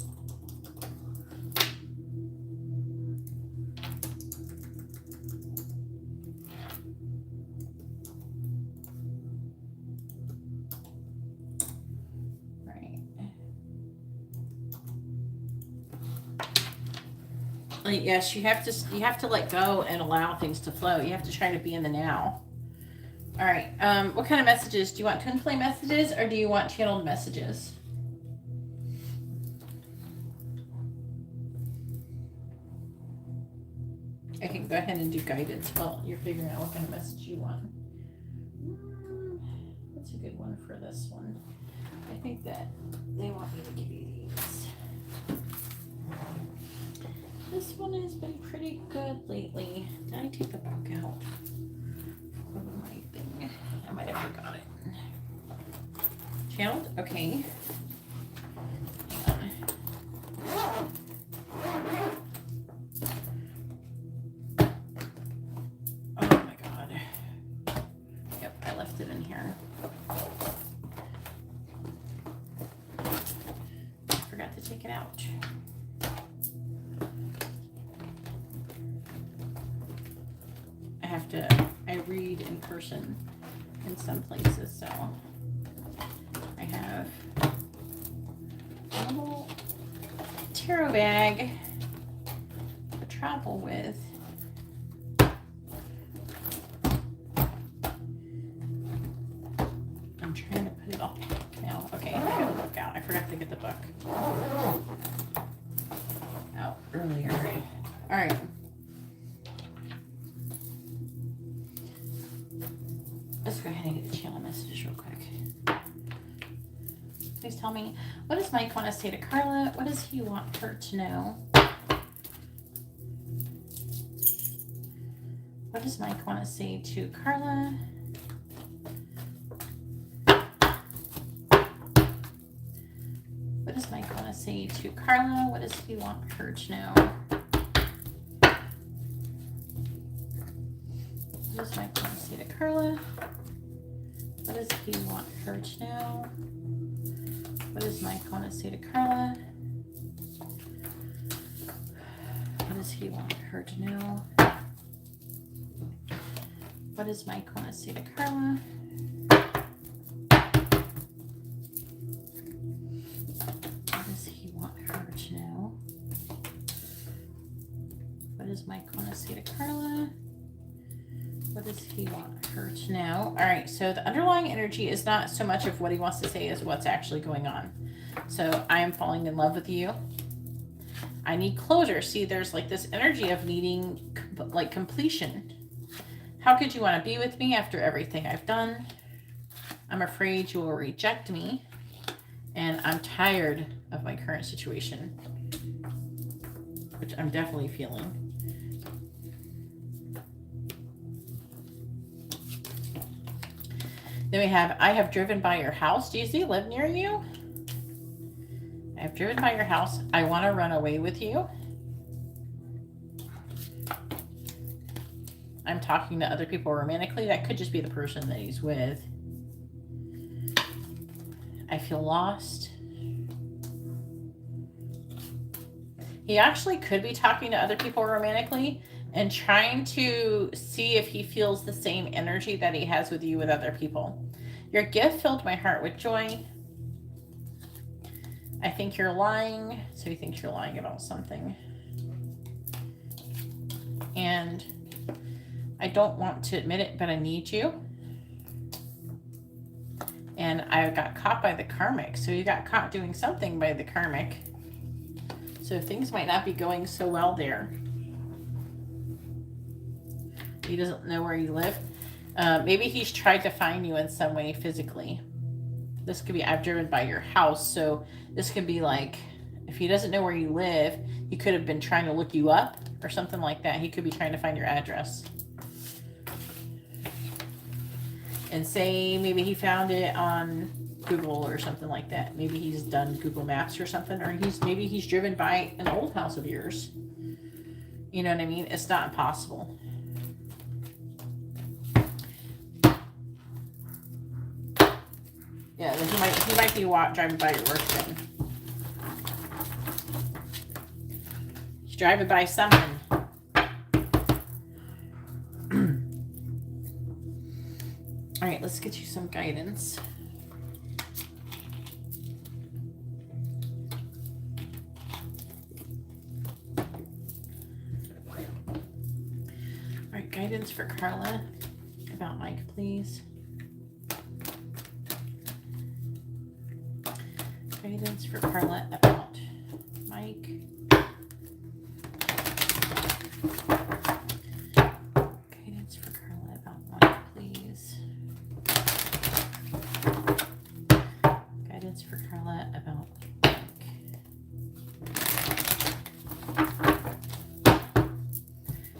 Yes, you have to let go and allow things to flow. You have to try to be in the now. All right. What kind of messages? Do you want twin flame messages or do you want channeled messages? I can go ahead and do guidance while you're figuring out what kind of message you want. What's a good one for this one? I think that they want me to give you these. This one has been pretty good lately. Did I take the book out of my thing? I might have forgot it. Channeled? Okay. Hang on. Oh my god. Yep, I left it in here. I forgot to take it out. I read in person in some places, so I have a little tarot bag to travel with. I'm trying to put it all back now. Okay, I got the book out. I forgot to get the book out earlier. All right. Let's go ahead and get the channel messages real quick. Please tell me, what does Mike want to say to Carla? What does he want her to know? What does Mike want to say to Carla? What does Mike want to say to Carla? What does he want her to know? What does Mike want to say to Carla? What does he want her to know? What does Mike want to say to Carla? What does he want her to know? What does Mike want to say to Carla? What does he want her to know? What does Mike want to say to Carla? What does he want her to know? All right, so the underlying energy is not so much of what he wants to say as what's actually going on. So I am falling in love with you. I need closure. See, there's like this energy of needing like completion. How could you want to be with me after everything I've done? I'm afraid you will reject me. And I'm tired of my current situation, which I'm definitely feeling. Then we have, I have driven by your house. Do you see live near you? I have driven by your house. I want to run away with you. I'm talking to other people romantically. That could just be the person that he's with. I feel lost. He actually could be talking to other people romantically and trying to see if he feels the same energy that he has with you with other people. Your gift filled my heart with joy. I think you're lying. So he thinks you're lying about something. And I don't want to admit it, but I need you. And I got caught by the karmic. So you got caught doing something by the karmic. So things might not be going so well there. He doesn't know where you live. Maybe he's tried to find you in some way physically. This could be, I've driven by your house. So this could be like, if he doesn't know where you live, he could have been trying to look you up or something like that. He could be trying to find your address. And say maybe he found it on Google or something like that. Maybe he's done Google Maps or something, or maybe he's driven by an old house of yours. You know what I mean? It's not impossible. Yeah, he might be driving by your work then. He's driving by something. All right, let's get you some guidance. All right, guidance for Carla about Mike, please. Guidance for Carla about Mike. Guidance for Carla about Mike, please. Guidance for Carla about Mike.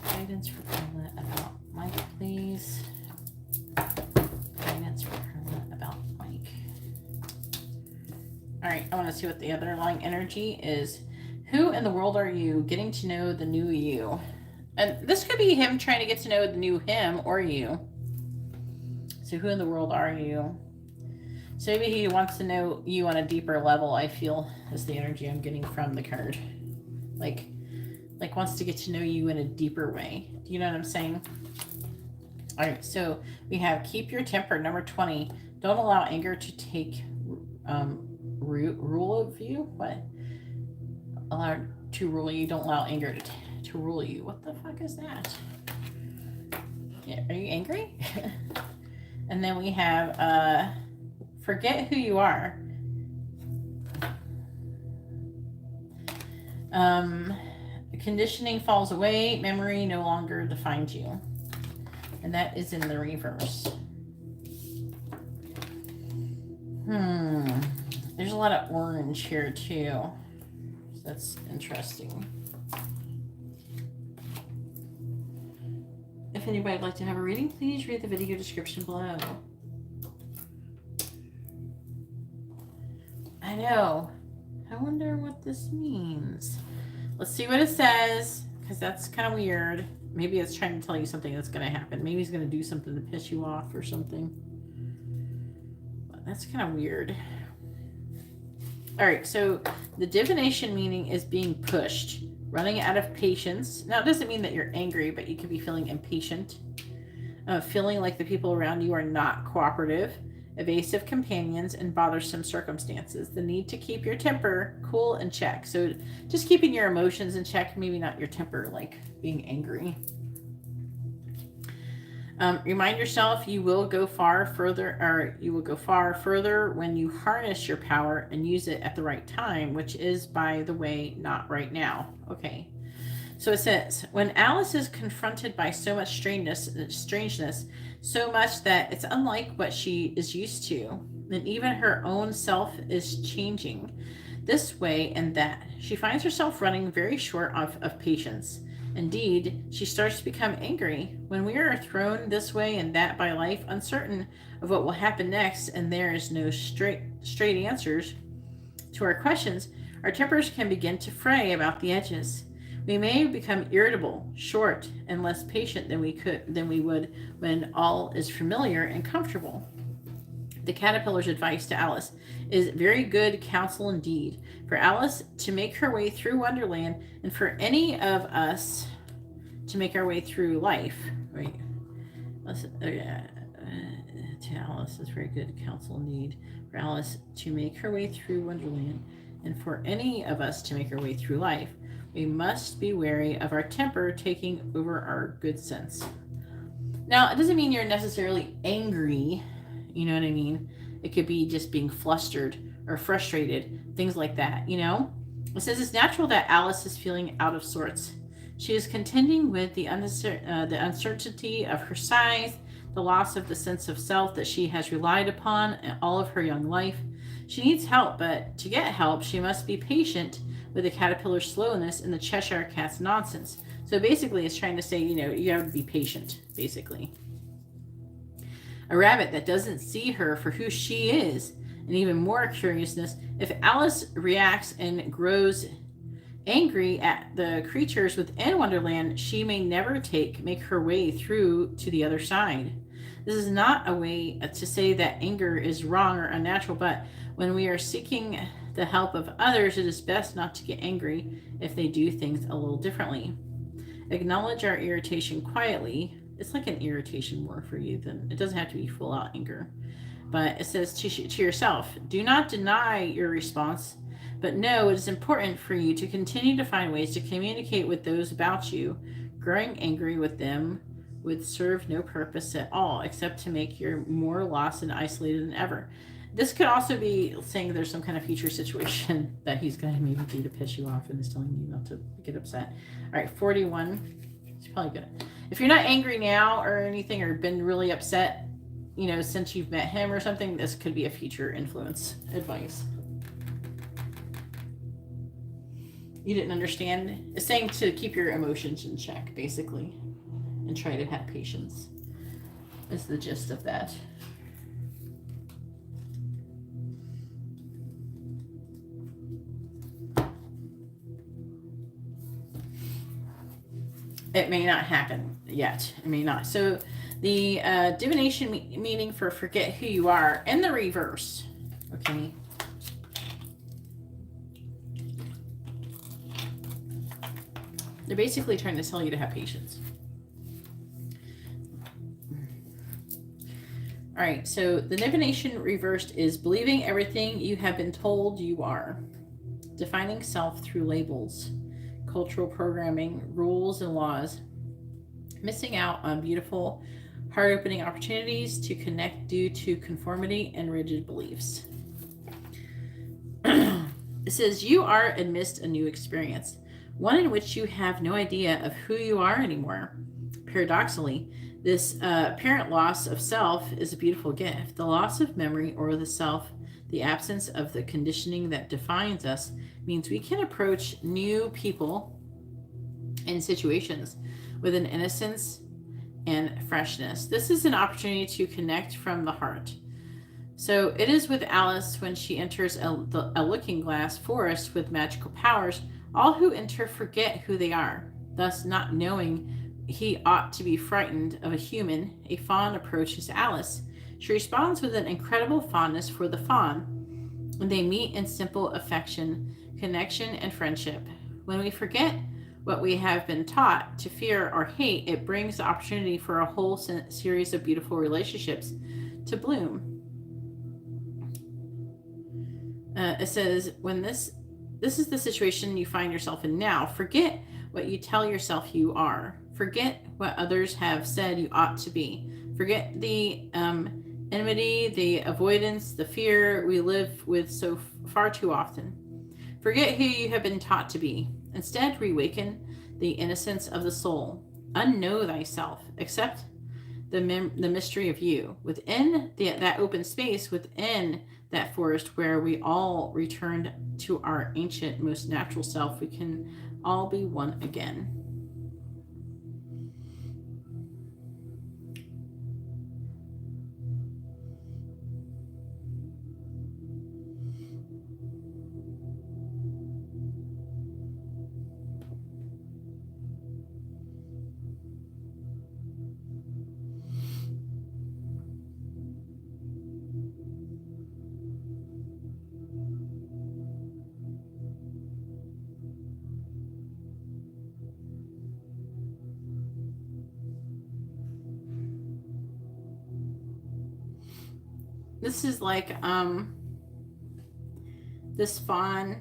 Guidance for Carla about Mike, please. Guidance for Carla about Mike. All right, I want to see what the underlying energy is. Who in the world are you? Getting to know the new you. And this could be him trying to get to know the new him or you. So who in the world are you? So maybe he wants to know you on a deeper level, I feel, is the energy I'm getting from the card. Like wants to get to know you in a deeper way. Do you know what I'm saying? All right, so we have keep your temper, number 20. Don't allow anger to take rule of you. What? Allow to rule you. Don't allow anger to rule you. What the fuck is that? Yeah, are you angry? And then we have forget who you are. Conditioning falls away. Memory no longer defines you. And that is in the reverse. There's a lot of orange here too. So that's interesting. If anybody would like to have a reading, please read the video description below. I know. I wonder what this means. Let's see what it says, because that's kind of weird. Maybe it's trying to tell you something that's going to happen. Maybe he's going to do something to piss you off or something. But that's kind of weird. All right, so the divination meaning is being pushed, running out of patience. Now, it doesn't mean that you're angry, but you could be feeling impatient, feeling like the people around you are not cooperative, evasive companions, and bothersome circumstances. The need to keep your temper cool and check. So just keeping your emotions in check, maybe not your temper, like being angry. Remind yourself you will go far further, or you will go far further when you harness your power and use it at the right time, which is, by the way, not right now. Okay. So it says, when Alice is confronted by so much strangeness, so much that it's unlike what she is used to, and even her own self is changing this way and that. She finds herself running very short of patience. Indeed, she starts to become angry. When we are thrown this way and that by life, uncertain of what will happen next, and there is no straight answers to our questions, our tempers can begin to fray about the edges. We may become irritable, short, and less patient than we would when all is familiar and comfortable. The caterpillar's advice to Alice is very good counsel indeed. For Alice to make her way through Wonderland, and for any of us to make our way through life. Right. To Alice is very good counsel indeed. For Alice to make her way through Wonderland, and for any of us to make our way through life, we must be wary of our temper taking over our good sense. Now, it doesn't mean you're necessarily angry. You know what I mean? It could be just being flustered or frustrated, things like that, you know? It says it's natural that Alice is feeling out of sorts. She is contending with the uncertainty of her size, the loss of the sense of self that she has relied upon all of her young life. She needs help, but to get help, she must be patient with the caterpillar's slowness and the Cheshire cat's nonsense. So basically, it's trying to say, you know, you have to be patient, basically. A rabbit that doesn't see her for who she is, and even more curiousness, if Alice reacts and grows angry at the creatures within Wonderland, she may never make her way through to the other side. This is not a way to say that anger is wrong or unnatural, but when we are seeking the help of others, it is best not to get angry if they do things a little differently. Acknowledge our irritation quietly. It's like an irritation more for you than it doesn't have to be full out anger. But it says to yourself, do not deny your response, but know it is important for you to continue to find ways to communicate with those about you. Growing angry with them would serve no purpose at all except to make you more lost and isolated than ever. This could also be saying there's some kind of future situation that he's going to maybe do to piss you off and is telling you not to get upset. All right, 41. It's probably good. If you're not angry now or anything or been really upset, you know, since you've met him or something, this could be a future influence advice. You didn't understand? It's saying to keep your emotions in check, basically, and try to have patience. Is the gist of that. It may not happen yet. It may not. So the divination meaning for forget who you are in the reverse. Okay. They're basically trying to tell you to have patience. All right. So the divination reversed is believing everything you have been told you are. Defining self through labels. Cultural programming, rules, and laws, missing out on beautiful, heart-opening opportunities to connect due to conformity and rigid beliefs. It says you are amidst a new experience, one in which you have no idea of who you are anymore. Paradoxically, this apparent loss of self is a beautiful gift. The loss of memory or the self, the absence of the conditioning that defines us, means we can approach new people and situations with an innocence and freshness. This is an opportunity to connect from the heart. So it is with Alice when she enters a looking glass forest with magical powers. All who enter forget who they are, thus not knowing he ought to be frightened of a human. A fawn approaches Alice. She responds with an incredible fondness for the fawn, and they meet in simple affection, connection, and friendship. When we forget what we have been taught to fear or hate, it brings the opportunity for a whole series of beautiful relationships to bloom. It says, when this is the situation you find yourself in now, forget what you tell yourself you are. Forget what others have said you ought to be. Forget the enmity, the avoidance, the fear we live with so far too often. Forget who you have been taught to be. Instead, reawaken the innocence of the soul. Unknow thyself. Accept the mystery of you. Within that open space, within that forest where we all returned to our ancient, most natural self, we can all be one again. This is like this fawn.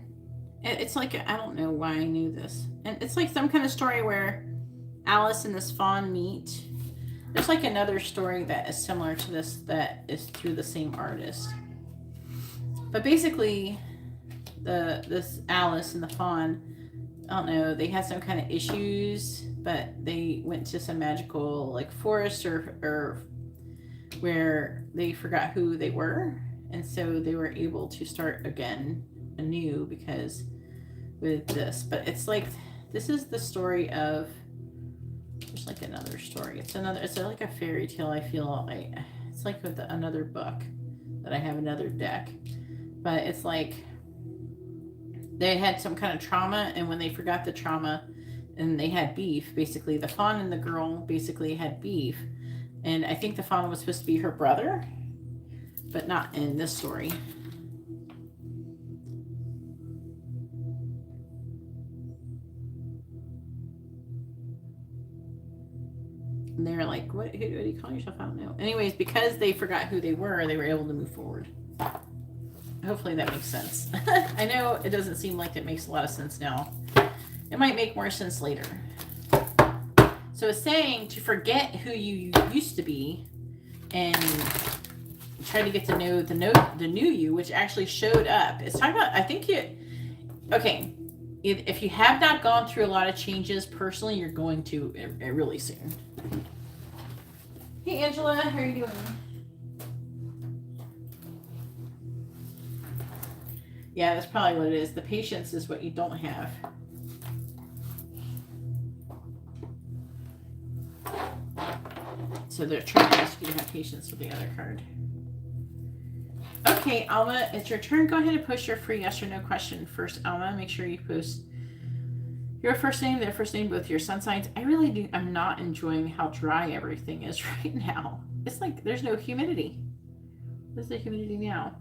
It's like, I don't know why I knew this. And it's like some kind of story where Alice and this fawn meet. There's like another story that is similar to this that is through the same artist. But basically, this Alice and the fawn, I don't know, they had some kind of issues, but they went to some magical like forest or where they forgot who they were, and so they were able to start again anew because with this. But it's like this is the story of, there's like another story. It's like a fairy tale. I feel like it's like with another book that I have another deck, but it's like they had some kind of trauma, and when they forgot the trauma and they had beef, basically the fawn and the girl basically had beef, and I think the fawn was supposed to be her brother, but not in this story. And they're like, what do you call yourself? I don't know. Anyways, because they forgot who they were able to move forward. Hopefully that makes sense. I know it doesn't seem like it makes a lot of sense now. It might make more sense later. So it's saying to forget who you used to be and try to get to know the new you, which actually showed up. It's talking about, I think okay, if you have not gone through a lot of changes personally, you're going to really soon. Hey Angela, how are you doing? Yeah, that's probably what it is. The patience is what you don't have. So they're trying to ask you to have patience with the other card. Okay, Alma, it's your turn. Go ahead and post your free yes or no question first, Alma. Make sure you post your first name, their first name, both your sun signs. I really do. I'm not enjoying how dry everything is right now. It's like there's no humidity. What's the humidity now?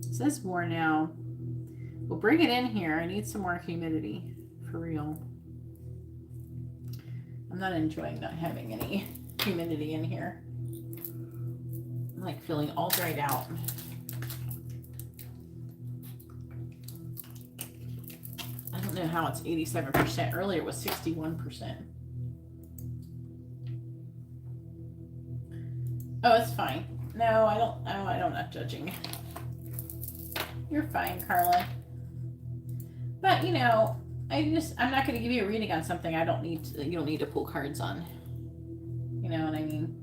It says more now. We'll bring it in here. I need some more humidity for real. I'm not enjoying not having any humidity in here. I'm like feeling all dried out. I don't know how it's 87%. Earlier it was 61%. Oh, it's fine. No, I don't. Oh, I'm not judging. You're fine, Carla. But you know, I'm not going to give you a reading on something I don't need to, you don't need to pull cards on. You know what I mean?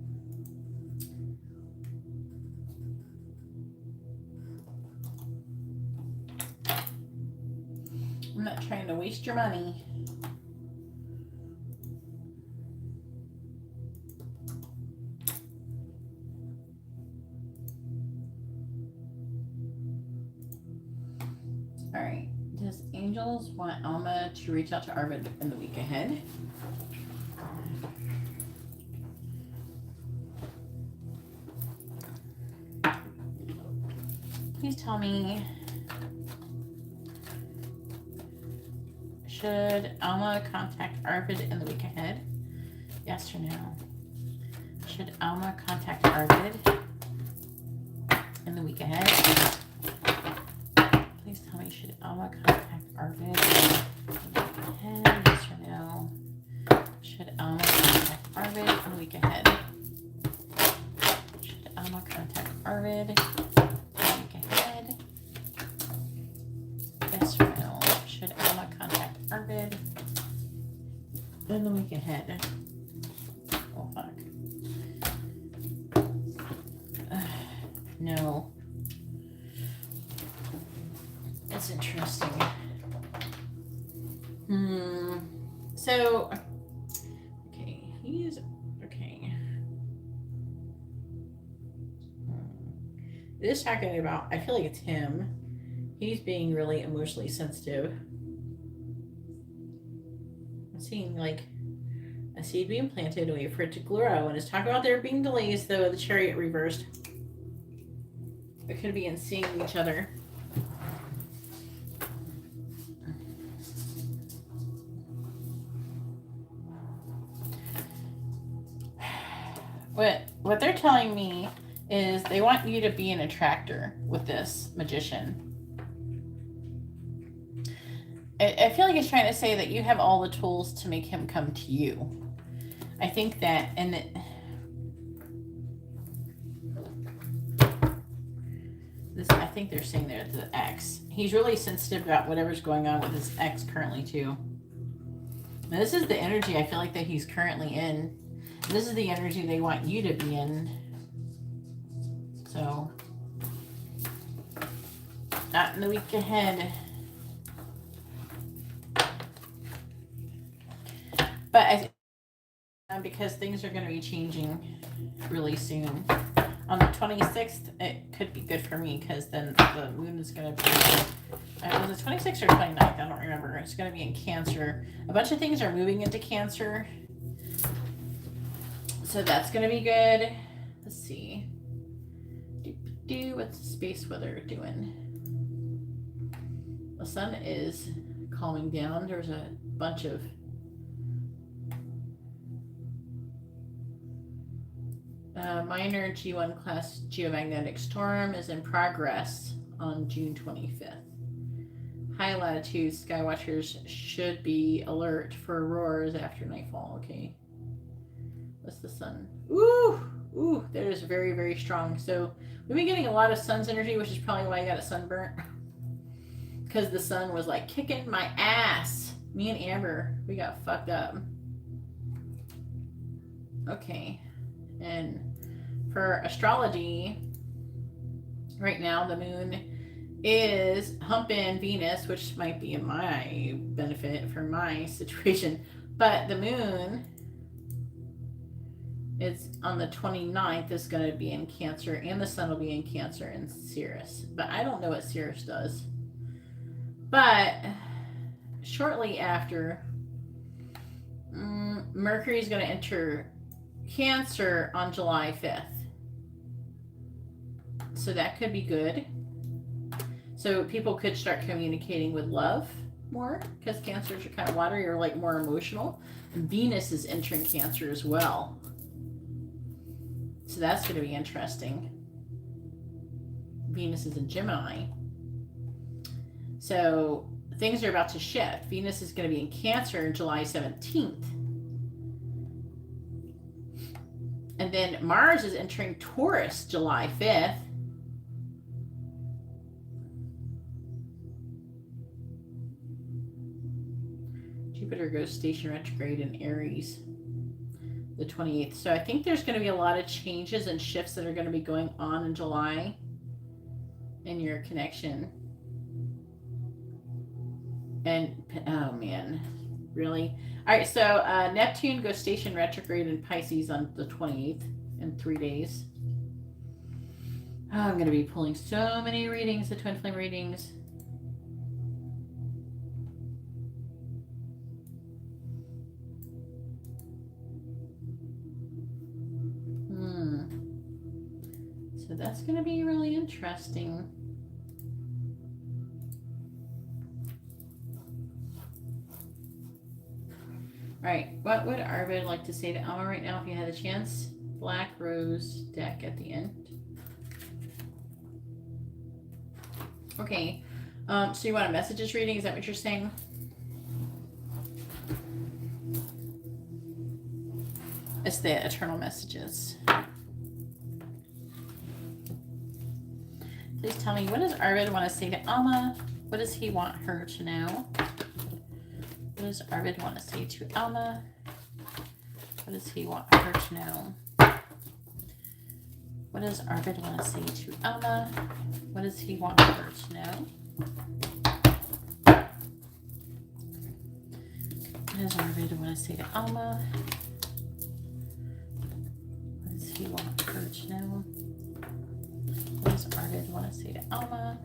I'm not trying to waste your money. All right. Does Angels want Alma to reach out to Arvid in the week ahead? Please tell me, should Alma contact Arvid in the week ahead? Yes or no? Should Alma contact Arvid in the week ahead? Please tell me, should Alma contact Arvid in the week ahead? Yes or no? Should Alma contact Arvid in the week ahead? Should Alma contact Arvid in the week ahead? Yes or no? Should Alma contact Arvid in the week ahead? Oh, fuck. No. That's interesting. So, okay, he's okay. This talking about, I feel like it's him. He's being really emotionally sensitive. I'm seeing like a seed being planted, wait for it to grow, and it's talking about there being delays though. The Chariot reversed. It could be in seeing each other. What they're telling me is they want you to be an attractor with this magician. I feel like it's trying to say that you have all the tools to make him come to you. I think that, and this, I think they're saying there the ex. He's really sensitive about whatever's going on with his ex currently too. Now, this is the energy I feel like that he's currently in. This is the energy they want you to be in. So, not in the week ahead. But I think because things are going to be changing really soon. On the 26th, it could be good for me because then the moon is going to be, was it 26th or 29th? I don't remember. It's going to be in Cancer. A bunch of things are moving into Cancer. So that's going to be good. Let's see. What's the space weather doing? The sun is calming down. There's a bunch of minor G1 class geomagnetic storm is in progress on June 25th. High latitude sky watchers should be alert for auroras after nightfall. Okay. What's the sun? Ooh, that is very, very strong. So we've been getting a lot of sun's energy, which is probably why I got a sunburnt. Because the sun was like kicking my ass. Me and Amber, we got fucked up. Okay. And for astrology, right now the moon is humping Venus, which might be in my benefit for my situation. But the moon is on the 29th is going to be in Cancer, and the sun will be in Cancer and Sirius. But I don't know what Sirius does. But shortly after, Mercury is going to enter Cancer on July 5th. So that could be good. So people could start communicating with love more because Cancers are kind of watery or like more emotional. And Venus is entering Cancer as well. So that's going to be interesting. Venus is in Gemini. So things are about to shift. Venus is going to be in Cancer on July 17th. And then Mars is entering Taurus July 5th. Jupiter goes station retrograde in Aries the 28th. So I think there's going to be a lot of changes and shifts that are going to be going on in July in your connection. And, oh man, really? All right, so Neptune goes station retrograde in Pisces on the 28th in 3 days. Oh, I'm going to be pulling so many readings, the twin flame readings. So that's going to be really interesting. All right, what would Arvid like to say to Alma right now if you had a chance? Black Rose deck at the end. Okay, so you want a messages reading? Is that what you're saying? It's the eternal messages. Please tell me, what does Arvid want to say to Alma? What does he want her to know? What does Arvid want to say to Alma? What does he want her to know? What does Arvid want to say to Alma? What does he want her to know? What does Arvid want to say to Alma? What does he want her to know? What does Arvid want to say to Alma?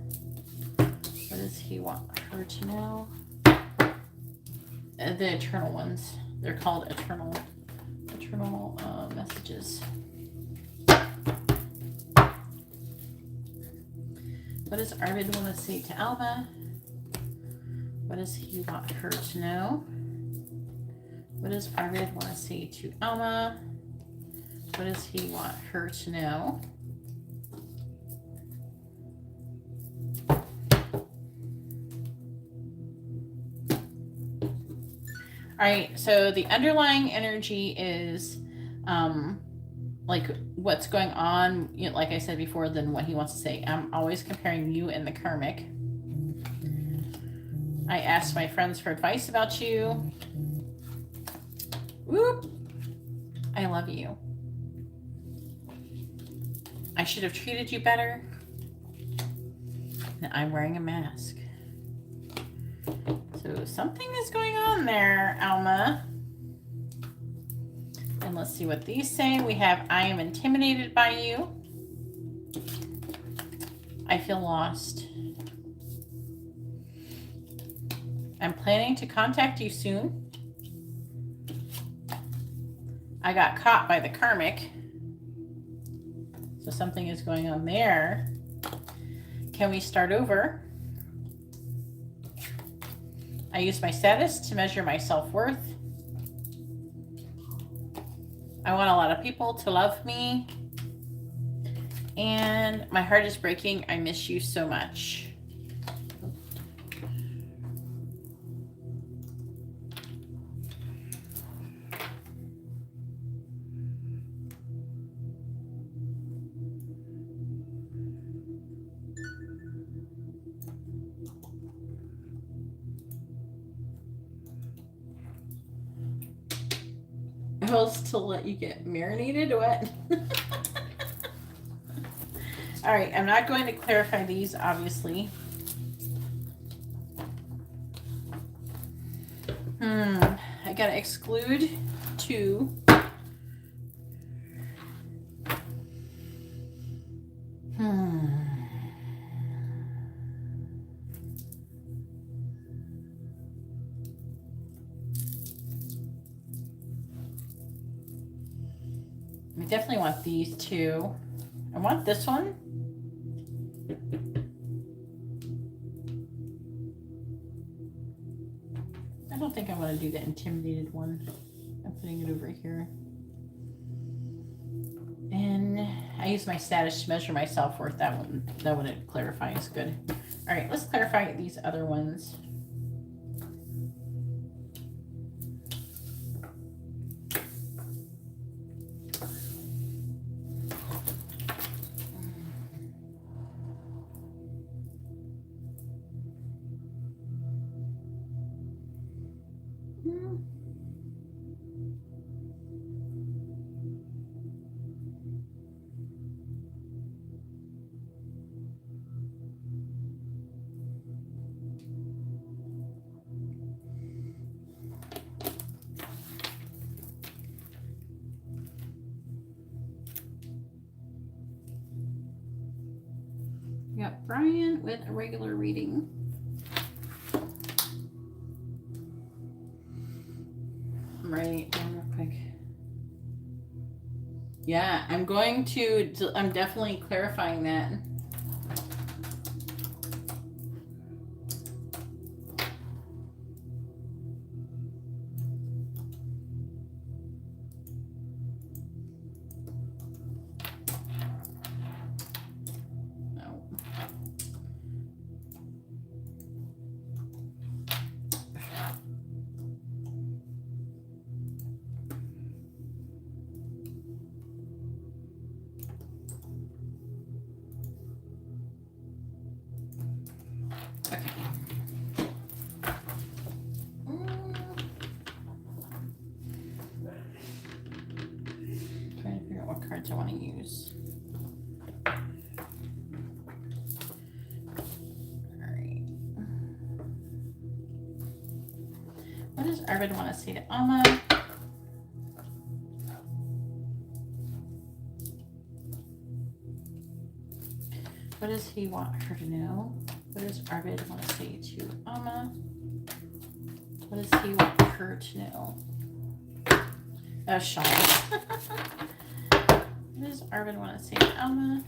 What does he want her to know? The eternal ones. They're called eternal messages. What does Arvid want to say to Alma? What does he want her to know? What does Arvid want to say to Alma? What does he want her to know? All right, so the underlying energy is like what's going on, you know, like I said before, than what he wants to say. I'm always comparing you and the karmic. I asked my friends for advice about you. Whoop. I love you. I should have treated you better. And I'm wearing a mask. So something is going on there, Alma. And let's see what these say. We have, I am intimidated by you. I feel lost. I'm planning to contact you soon. I got caught by the karmic. So something is going on there. Can we start over? I use my status to measure my self-worth. I want a lot of people to love me. And my heart is breaking. I miss you so much. Supposed to let you get marinated? What? All right, I'm not going to clarify these, obviously. I gotta exclude 2. I definitely want these 2. I want this one. I don't think I want to do the intimidated one. I'm putting it over here. And I use my status to measure my self-worth. That one clarify is good. All right, let's clarify these other ones. We got Brian with a regular reading. I'm writing it down real quick. Yeah, I'm definitely clarifying that. I want to use. All right. What does Arvid want to say to Alma? What does he want her to know? What does Arvid want to say to Alma? What does he want her to know? Oh, Sean. What does Arvid want to say to Alma?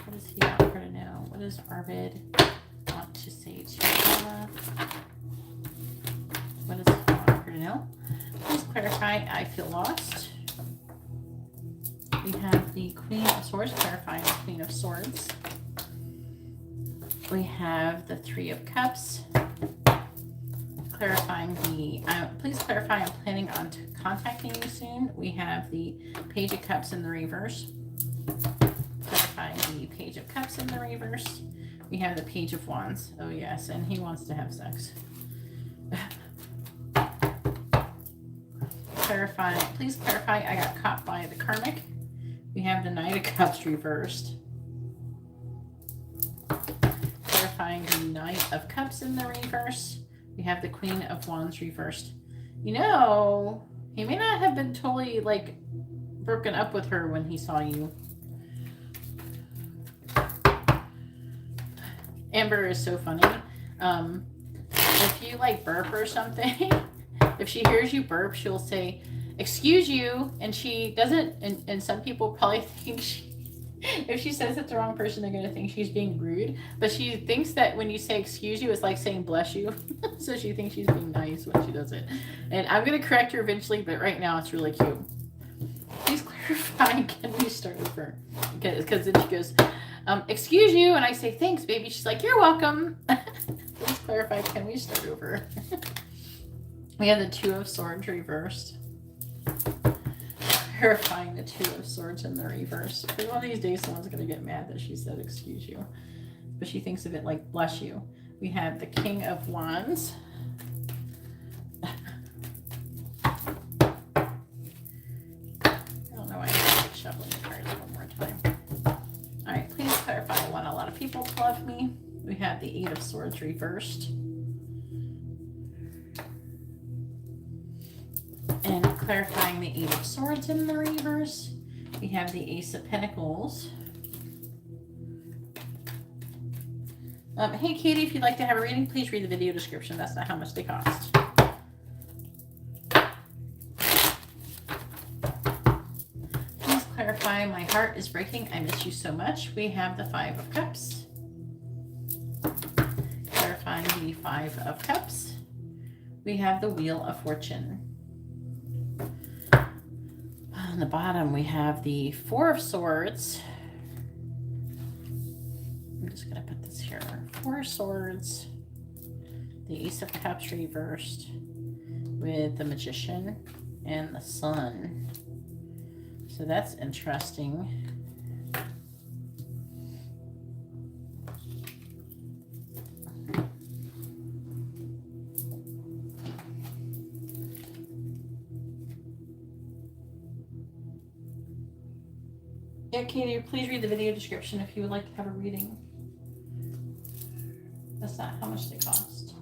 What does he want her to know? What does Arvid want to say to Alma? What does he want her to know? Please clarify, I feel lost. We have the Queen of Swords, clarifying the Queen of Swords. We have the Three of Cups, clarifying the, please clarify, I'm planning on contacting you soon. We have the Page of Cups in the reverse. Clarifying the Page of Cups in the reverse. We have the Page of Wands. Oh yes, and he wants to have sex. Clarify, please clarify, I got caught by the karmic. We have the Knight of Cups reversed. Clarifying the Knight of Cups in the reverse. We have the Queen of Wands reversed. You know, he may not have been totally like broken up with her when he saw you. Amber is so funny. If you like burp or something, if she hears you burp, she'll say, "Excuse you," and she doesn't, and some people probably think if she says it to the wrong person, they're going to think she's being rude, but she thinks that when you say "excuse you," it's like saying "bless you." So she thinks she's being nice when she does it. And I'm going to correct her eventually, but right now it's really cute. Please clarify, can we start over? Because then she goes, "Excuse you," and I say, "Thanks, baby." She's like, "You're welcome." Please clarify, can we start over? We have the Two of Swords reversed. Clarifying the Two of Swords in the reverse. Because one of these days someone's going to get mad that she said "excuse you," but she thinks of it like "bless you." We have the King of Wands. I don't know why I have to shuffle the cards one more time. All right, please clarify. I want a lot of people to love me. We have the Eight of Swords reversed. And clarifying the Eight of Swords in the reverse. We have the Ace of Pentacles. Hey Katie, if you'd like to have a reading, please read the video description. That's not how much they cost. Please clarify, my heart is breaking. I miss you so much. We have the Five of Cups. Clarifying the Five of Cups. We have the Wheel of Fortune. On the bottom, we have the Four of Swords. I'm just going to put this here. Four of Swords. The Ace of Cups reversed with the Magician and the Sun. So that's interesting. Yeah, Katie, please read the video description if you would like to have a reading. That's not how much they cost.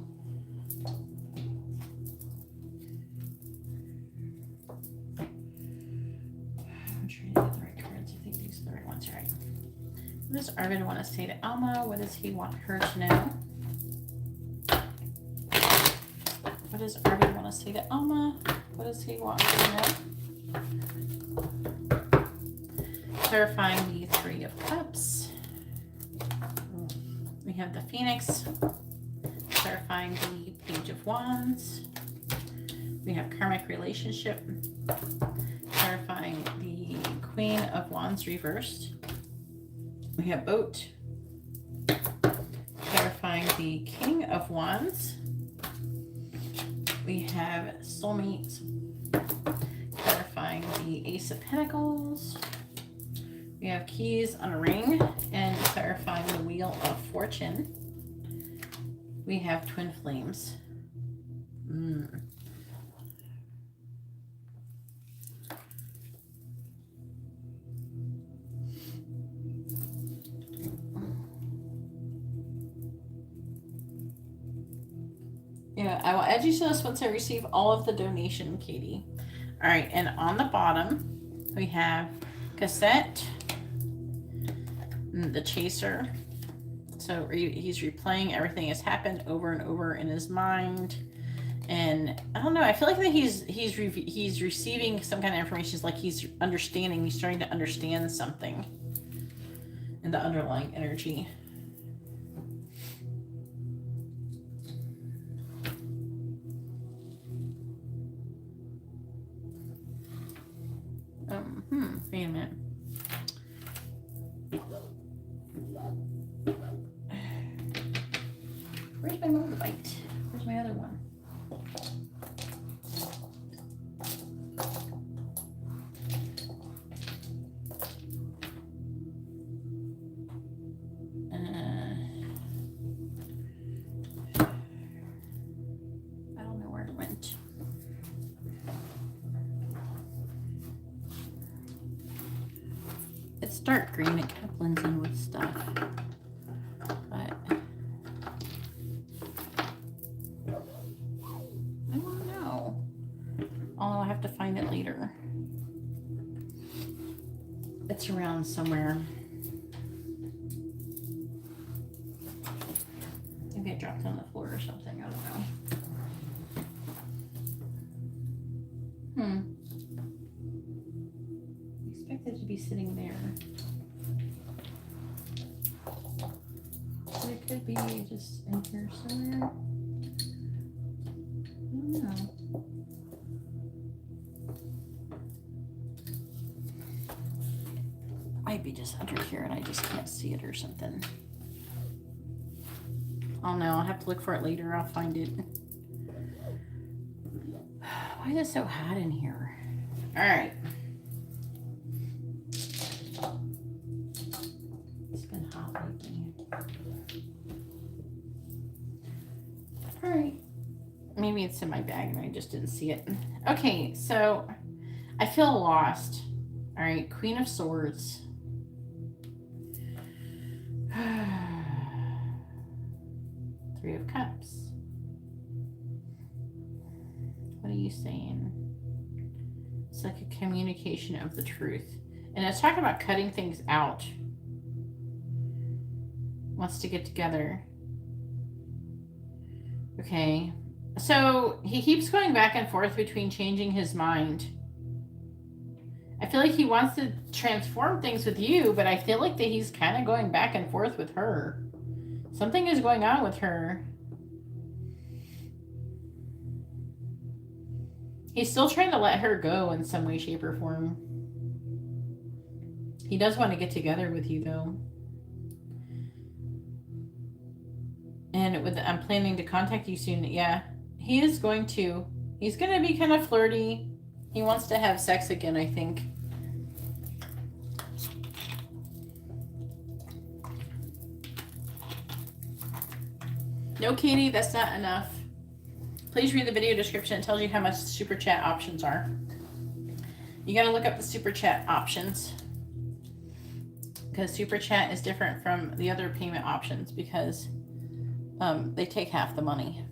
I'm trying to get the right cards. I think these are the right ones, right? What does Arvid want to say to Alma? What does he want her to know? What does Arvid want to say to Alma? What does he want her to know? Clarifying the Three of Cups. We have the Phoenix. Clarifying the Page of Wands. We have karmic relationship. Clarifying the Queen of Wands reversed. We have boat. Clarifying the King of Wands. We have soulmate. Clarifying the Ace of Pentacles. We have keys on a ring, and clarifying the Wheel of Fortune. We have twin flames. Yeah, I will add you to this once I receive all of the donation, Katie. All right, and on the bottom, we have cassette. The Chaser. So he's replaying everything that's happened over and over in his mind, and I don't know, I feel like that he's receiving some kind of information. It's like he's understanding, he's starting to understand something in the underlying energy. Wait a minute. Where's my motorbike? Where's my other one? It's dark green. It kind of blends in with stuff. But I don't know. I'll have to find it later. It's around somewhere. Maybe I dropped it on the floor or something. I don't know. I expected it to be sitting there. But it could be just in here somewhere. I don't know. Might be just under here and I just can't see it or something. Oh no, I'll have to look for it later. I'll find it. Why is it so hot in here? All right. It's been hot lately. All right. Maybe it's in my bag and I just didn't see it. Okay, so I feel lost. All right, Queen of Swords. Three of Cups. What are you saying? It's like a communication of the truth. And it's talking about cutting things out. Wants to get together. Okay. So he keeps going back and forth between changing his mind. I feel like he wants to transform things with you, but I feel like that he's kind of going back and forth with her. Something is going on with her. He's still trying to let her go in some way, shape, or form. He does want to get together with you, though. And I'm planning to contact you soon. Yeah, he is going to. He's going to be kind of flirty. He wants to have sex again, I think. No, Katie, that's not enough. Please read the video description. It tells you how much super chat options are. You got to look up the super chat options. Because super chat is different from the other payment options because they take half the money.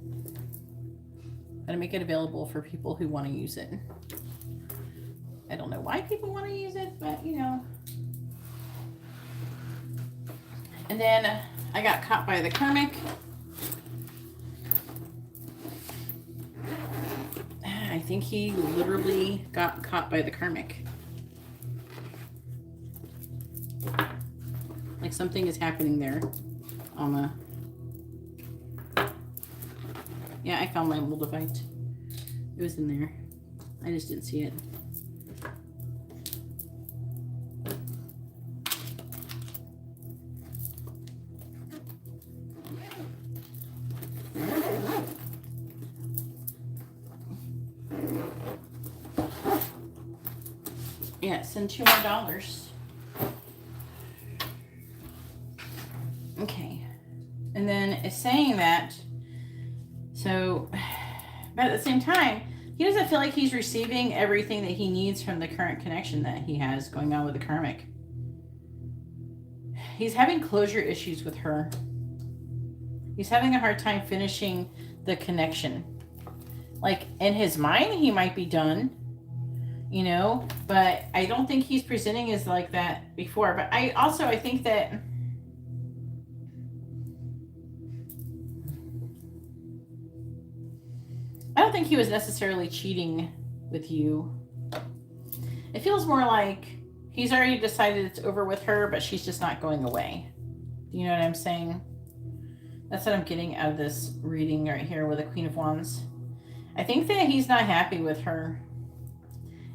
Got to make it available for people who want to use it. I don't know why people want to use it, but you know. And then I got caught by the karmic. I think he literally got caught by the karmic. Like something is happening there. Alma. Yeah, I found my little device. It was in there. I just didn't see it. Yeah, send $2 more. Okay. And then it's saying that, so, but at the same time, he doesn't feel like he's receiving everything that he needs from the current connection that he has going on with the karmic. He's having closure issues with her. He's having a hard time finishing the connection. Like, in his mind, he might be done. You know, but I don't think he's presenting as like that before. But I think that I don't think he was necessarily cheating with you. It feels more like he's already decided it's over with her, but she's just not going away. Do you know what I'm saying? That's what I'm getting out of this reading right here with the Queen of Wands. I think that he's not happy with her.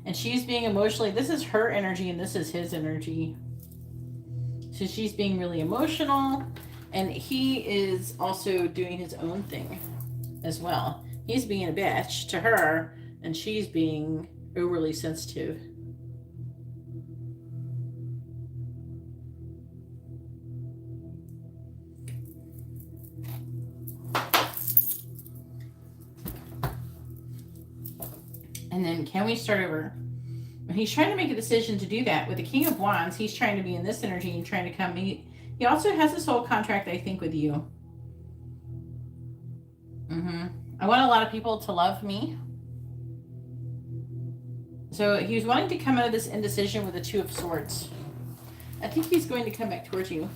And she's being emotionally, this is her energy and this is his energy. So she's being really emotional. And he is also doing his own thing as well. He's being a bitch to her and she's being overly sensitive. And then can we start over? He's trying to make a decision to do that. With the King of Wands, he's trying to be in this energy and trying to come. He also has this whole contract, I think, with you. I want a lot of people to love me. So he was wanting to come out of this indecision with the Two of Swords. I think he's going to come back towards you.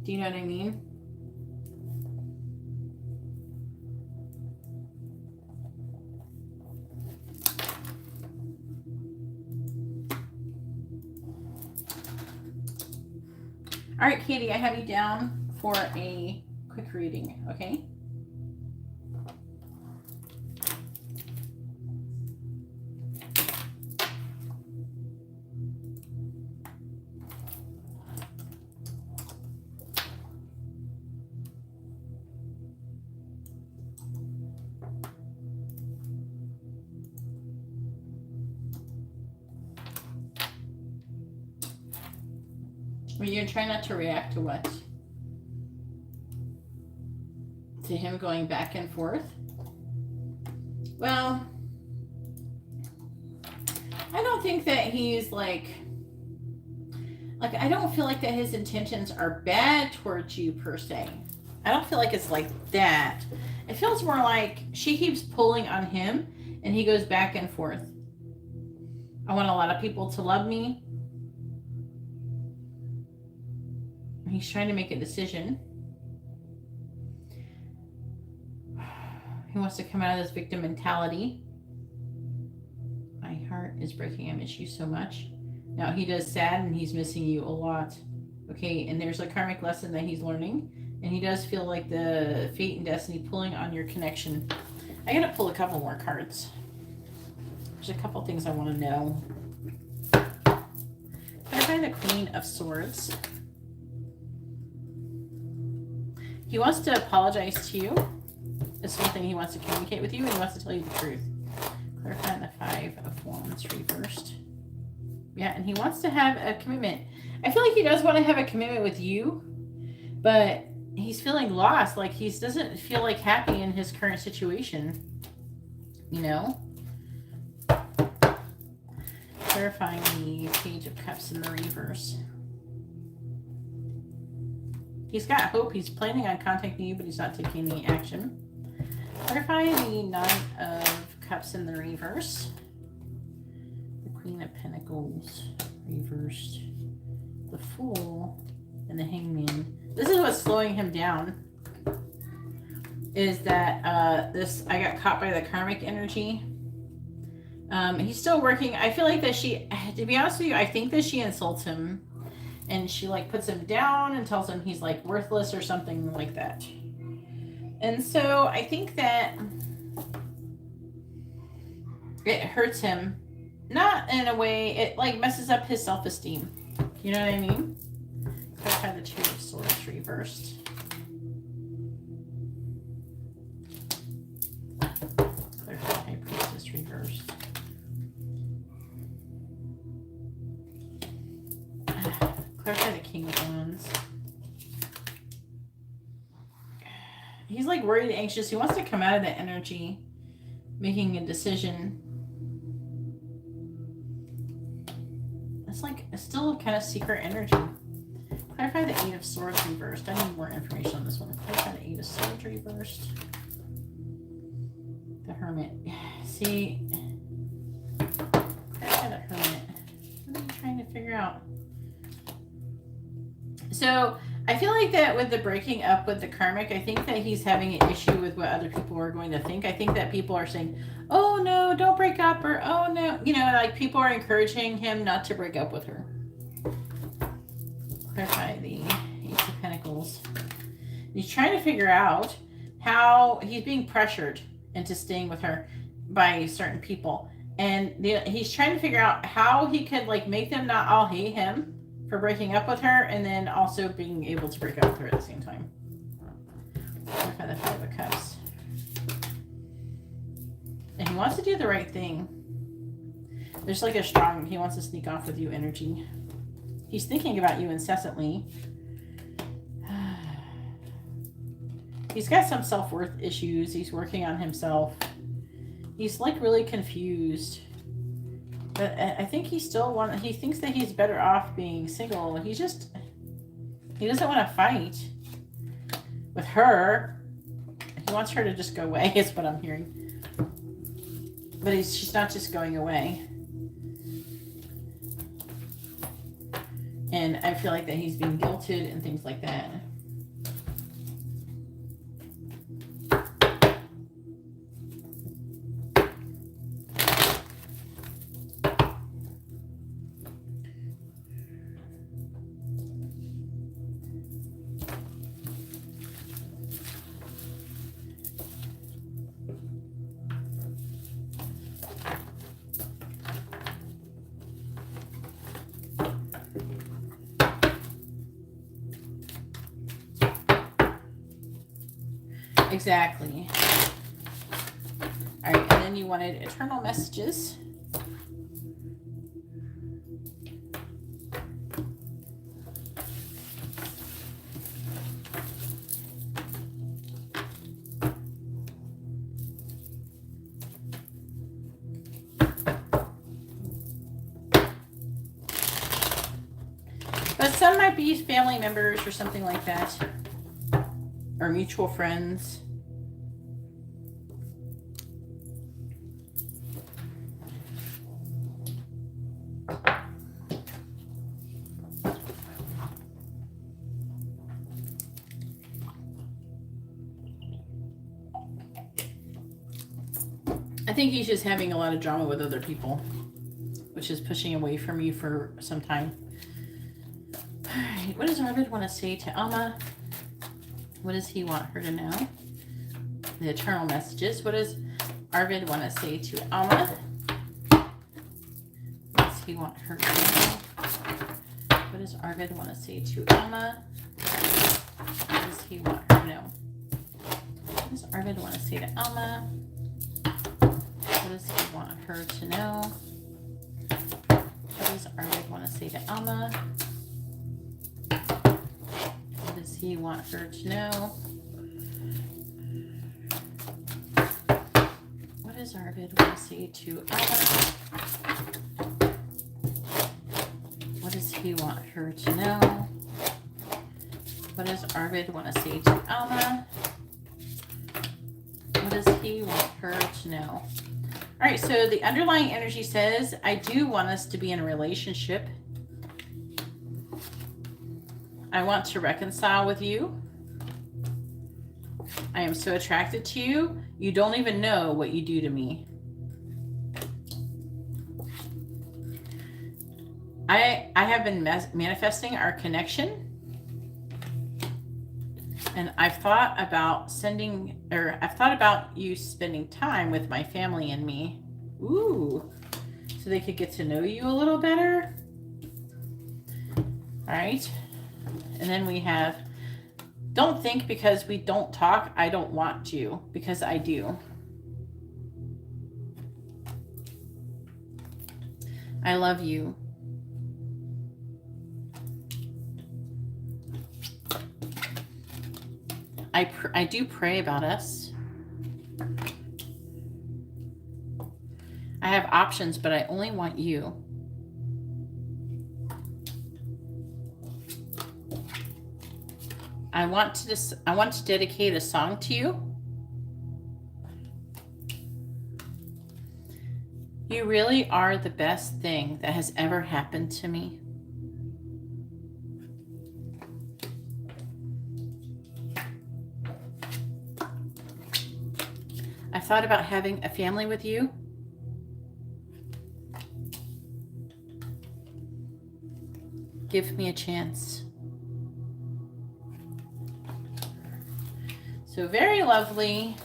Do you know what I mean? All right, Katie, I have you down for a quick reading, okay? Well, you're trying not to react to what? To him going back and forth? Well, I don't think that he's like I don't feel like that his intentions are bad towards you per se. I don't feel like it's like that. It feels more like she keeps pulling on him and he goes back and forth. I want a lot of people to love me. He's trying to make a decision. He wants to come out of this victim mentality. My heart is breaking. I miss you so much. Now, he does sad and he's missing you a lot. Okay, and there's a karmic lesson that he's learning. And he does feel like the fate and destiny pulling on your connection. I gotta pull a couple more cards. There's a couple things I want to know. Can I find the Queen of Swords? He wants to apologize to you. It's something he wants to communicate with you, and he wants to tell you the truth. Clarifying the Five of Wands reversed. Yeah, and he wants to have a commitment. I feel like he does want to have a commitment with you, but he's feeling lost. Like he doesn't feel like happy in his current situation. You know? Clarifying the Page of Cups in the reverse. He's got hope. He's planning on contacting you, but he's not taking any action. Clarify the Nine of Cups in the reverse. The Queen of Pentacles reversed. The Fool and the Hangman. This is what's slowing him down. Is that I got caught by the karmic energy. He's still working. I feel like that to be honest with you, I think that she insults him. And she like puts him down and tells him he's like worthless or something like that. And so I think that it hurts him. Not in a way, it like messes up his self-esteem. You know what I mean? Clarify the Two of Swords reversed. Clarify High Priestess reversed. Clarify the King of Wands. He's like worried, anxious. He wants to come out of that energy, making a decision. It's like it's still kind of secret energy. Clarify the Eight of Swords reversed. I need more information on this one. Clarify the Eight of Swords reversed. The Hermit. See, clarify the Hermit. What are you trying to figure out? So I feel like that with the breaking up with the karmic, I think that he's having an issue with what other people are going to think. I think that people are saying, oh no, don't break up, or oh no, you know, like people are encouraging him not to break up with her. Clarify the Ace of Pentacles. He's trying to figure out how he's being pressured into staying with her by certain people. And he's trying to figure out how he could like make them not all hate him for breaking up with her, and then also being able to break up with her at the same time. Clarify the Five of Cups. And he wants to do the right thing. There's like a strong, he wants to sneak off with you energy. He's thinking about you incessantly. He's got some self-worth issues. He's working on himself. He's like really confused. But I think he thinks that he's better off being single. He doesn't want to fight with her. He wants her to just go away, is what I'm hearing. But she's not just going away. And I feel like that he's being guilted and things like that. Exactly. All right, and then you wanted eternal messages. But some might be family members or something like that, or mutual friends. I think he's just having a lot of drama with other people, which is pushing away from you for some time. All right, what does Arvid want to say to Alma? What does he want her to know? The eternal messages. What does Arvid want to say to Alma? What does he want her to know? What does Arvid want to say to Alma? What does he want her to know? What does Arvid want to say to Alma? What does he want her to know? What does Arvid want to say to Alma? What does he want her to know? What does Arvid want to say to Alma? What does he want her to know? What does Arvid want to say to Alma? What does he want her to know? All right, so the underlying energy says, I do want us to be in a relationship. I want to reconcile with you. I am so attracted to you. You don't even know what you do to me. I have been manifesting our connection. And I've thought about you spending time with my family and me. Ooh, so they could get to know you a little better. All right. And then we have, don't think because we don't talk, I don't want to, because I do. I love you. I do pray about us. I have options, but I only want you. I want to dedicate a song to you. You really are the best thing that has ever happened to me. I thought about having a family with you. Give me a chance. So very lovely.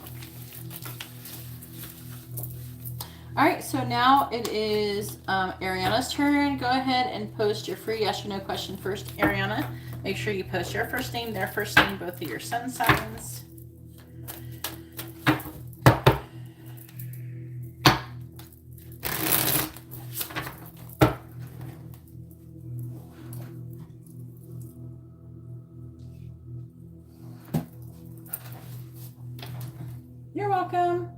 All right, so now it is Ariana's turn. Go ahead and post your free yes or no question first, Ariana. Make sure you post your first name, their first name, both of your sun signs. welcome.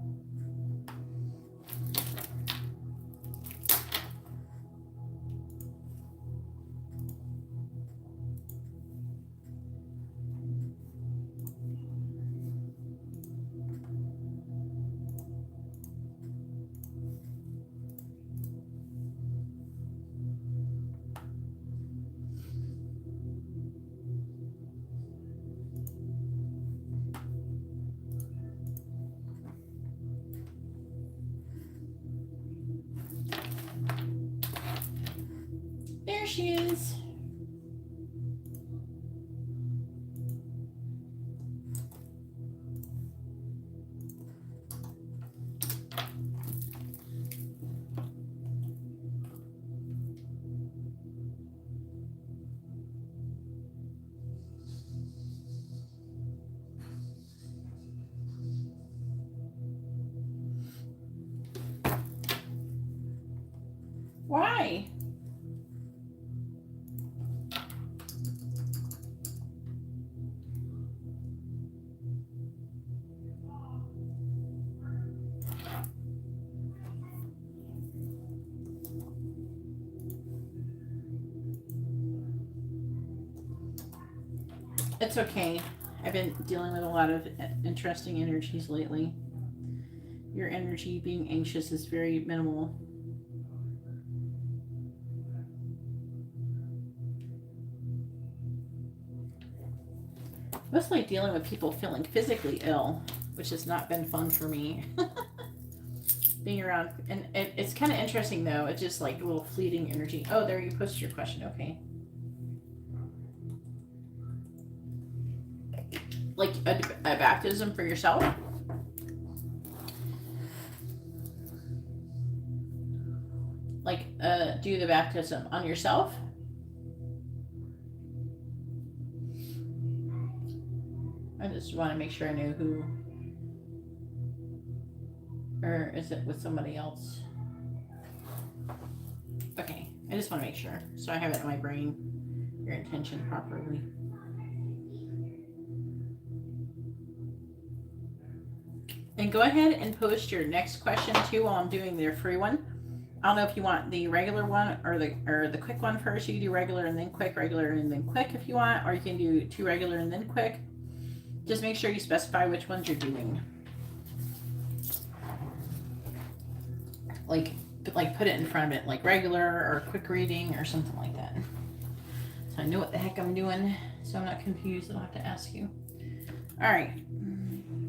There she is. Why? It's okay. I've been dealing with a lot of interesting energies lately. Your energy being anxious is very minimal. Mostly dealing with people feeling physically ill, which has not been fun for me. Being around, and it's kind of interesting though. It's just like a little fleeting energy. Oh, there you posted your question. Okay. Like a baptism for yourself? Like do the baptism on yourself? I just want to make sure I know who. Or is it with somebody else? Okay, I just want to make sure. So I have it in my brain, your intention properly. And go ahead and post your next question too while I'm doing their free one. I don't know if you want the regular one or the quick one first. You can do regular and then quick, regular and then quick if you want, or you can do 2 regular and then quick. Just make sure you specify which ones you're doing. Like put it in front of it, like regular or quick reading or something like that. So I know what the heck I'm doing, so I'm not confused. I'll have to ask you. All right,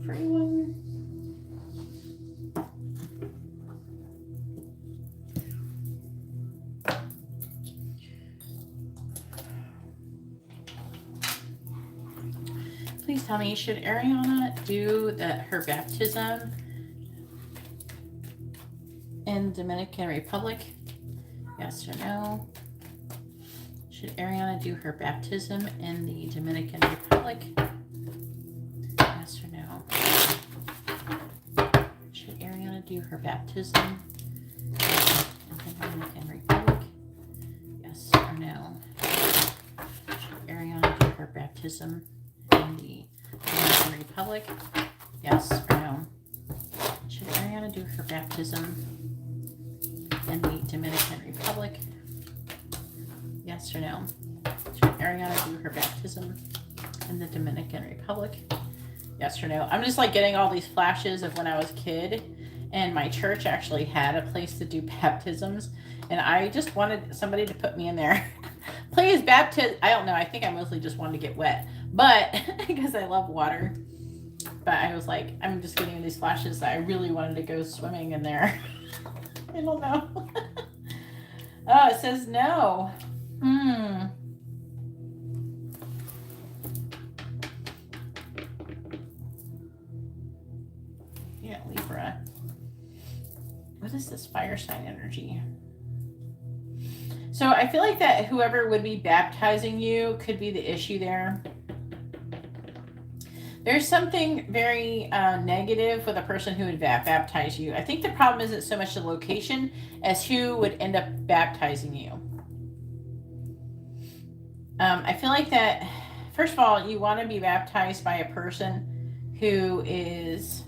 free one. Please tell me, should Ariana do her baptism in Dominican Republic? Yes or no? Should Ariana do her baptism in the Dominican Republic? Yes or no? Should Ariana do her baptism in the Dominican Republic? Yes or no? Should Ariana do her baptism in the Dominican Republic? Yes or no? Should Ariana do her baptism in the Dominican Republic? Yes or no? Should Ariana do her baptism in the Dominican Republic? Yes or no? I'm just like getting all these flashes of when I was a kid, and my church actually had a place to do baptisms, and I just wanted somebody to put me in there. Please baptize. I don't know. I think I mostly just wanted to get wet, but because I love water. But I was like, I'm just getting these flashes that I really wanted to go swimming in there. I don't know. Oh, it says no. Yeah, Libra. What is this fire sign energy? So I feel like that whoever would be baptizing you could be the issue there. There's something very negative with a person who would baptize you. I think the problem isn't so much the location as who would end up baptizing you. I feel like that, first of all, you want to be baptized by a person who is,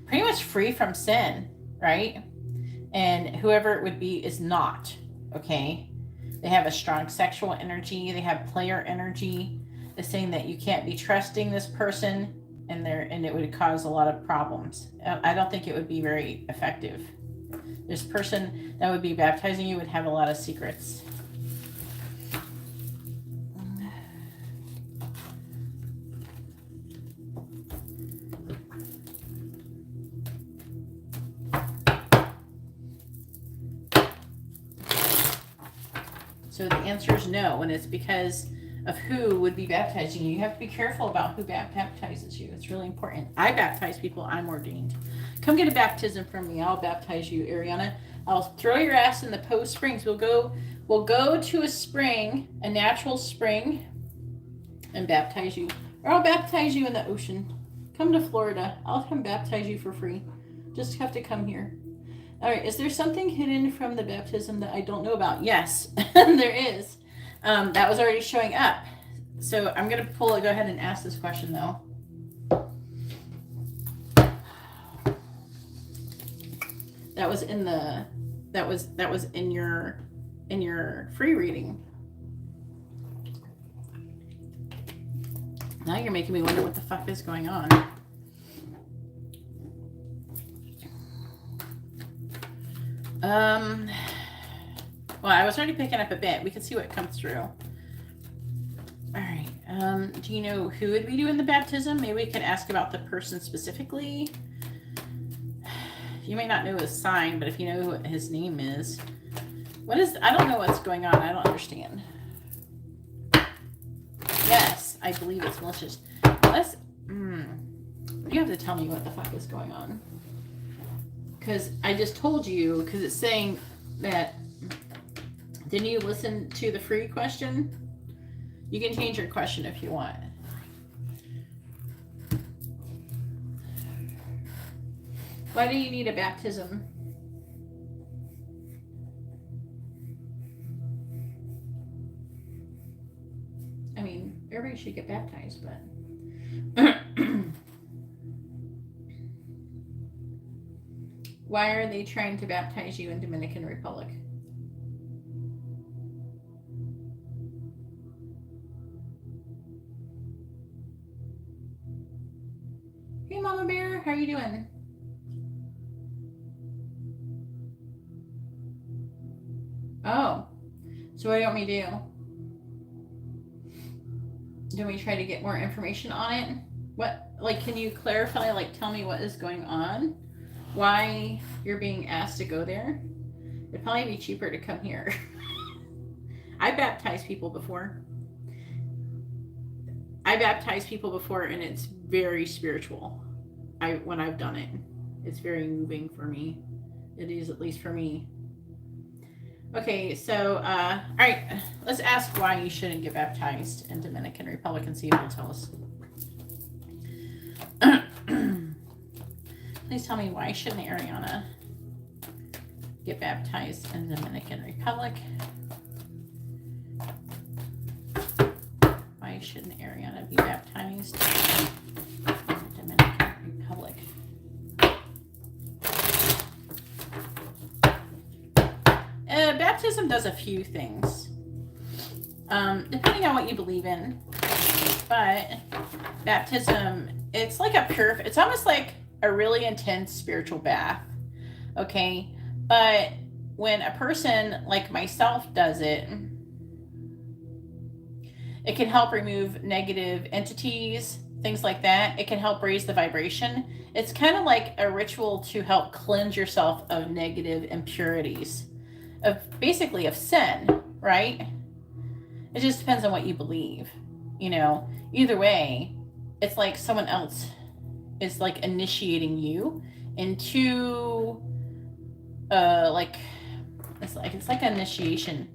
pretty much free from sin, right? And whoever it would be is not, okay? They have a strong sexual energy. They have player energy. It's saying that you can't be trusting this person, and it would cause a lot of problems. I don't think it would be very effective. This person that would be baptizing you would have a lot of secrets. So the answer is no, and it's because of who would be baptizing you. You have to be careful about who baptizes you. It's really important. I baptize people. I'm ordained. Come get a baptism from me. I'll baptize you, Ariana. I'll throw your ass in the Post Springs. We'll go to a spring, a natural spring, and baptize you. Or I'll baptize you in the ocean. Come to Florida. I'll come baptize you for free. Just have to come here. All right, is there something hidden from the baptism that I don't know about? Yes, there is. That was already showing up. So I'm going to go ahead and ask this question, though. That was in your free reading. Now you're making me wonder what the fuck is going on. Well, I was already picking up a bit. We can see what comes through. All right. Do you know who would be doing the baptism? Maybe we can ask about the person specifically. You may not know his sign, but if you know what his name is. I don't know what's going on. I don't understand. Yes, I believe it's malicious. You have to tell me what the fuck is going on. Because I just told you, because it's saying that, didn't you listen to the free question? You can change your question if you want. Why do you need a baptism? I mean, everybody should get baptized, but... Why are they trying to baptize you in Dominican Republic? Hey, Mama Bear, how are you doing? Oh, so what do you want me to do? Do we try to get more information on it? What, like, can you clarify, like, tell me what is going on? Why you're being asked to go there? It'd probably be cheaper to come here. I baptized people before. And it's very spiritual. When I've done it, it's very moving for me. It is, at least for me. Okay, so all right, let's ask why you shouldn't get baptized in Dominican Republic and see if it'll tell us. Please tell me, why shouldn't Ariana get baptized in the Dominican Republic? Why shouldn't Ariana be baptized in the Dominican Republic? Baptism does a few things, depending on what you believe in. But baptism, it's like it's almost like a really intense spiritual bath, okay? But when a person like myself does it, it can help remove negative entities, things like that. It can help raise the vibration. It's kind of like a ritual to help cleanse yourself of negative impurities, basically of sin, right? It just depends on what you believe, you know. Either way, it's like someone else is like initiating you into it's like initiation.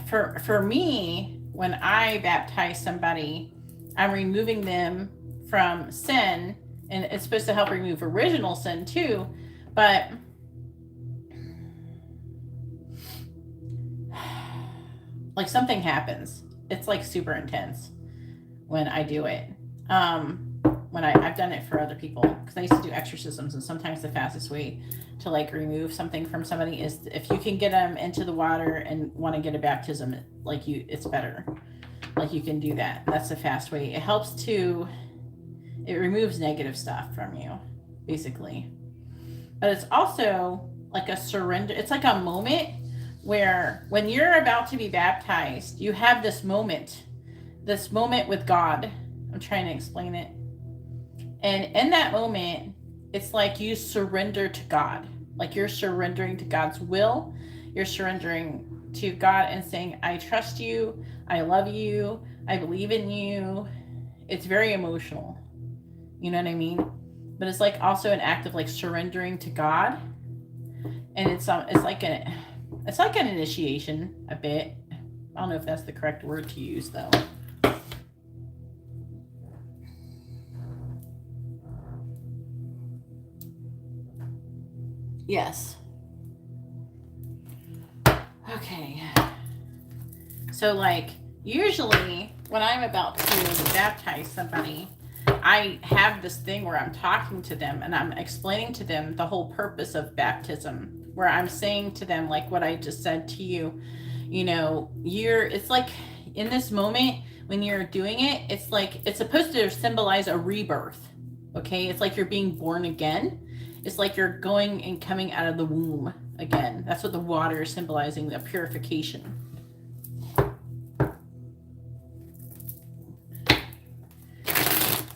For me, when I baptize somebody, I'm removing them from sin, and it's supposed to help remove original sin too, but like something happens. It's like super intense when I do it. when I've done it for other people, because I used to do exorcisms, and sometimes the fastest way to like remove something from somebody is if you can get them into the water and want to get a baptism, like it's better. Like you can do that. That's the fast way. It helps to, it removes negative stuff from you, basically. But it's also like a surrender. It's like a moment where when you're about to be baptized, you have this moment with God. I'm trying to explain it. And in that moment, it's like you surrender to God. Like you're surrendering to God's will. You're surrendering to God and saying, I trust you. I love you. I believe in you. It's very emotional. You know what I mean? But it's like also an act of like surrendering to God. And it's like an initiation a bit. I don't know if that's the correct word to use though. Yes. Okay. So like usually when I'm about to baptize somebody, I have this thing where I'm talking to them and I'm explaining to them the whole purpose of baptism, where I'm saying to them like what I just said to you, you know, it's like in this moment when you're doing it, it's like it's supposed to symbolize a rebirth. Okay, it's like you're being born again. It's like you're going and coming out of the womb again. That's what the water is symbolizing, the purification.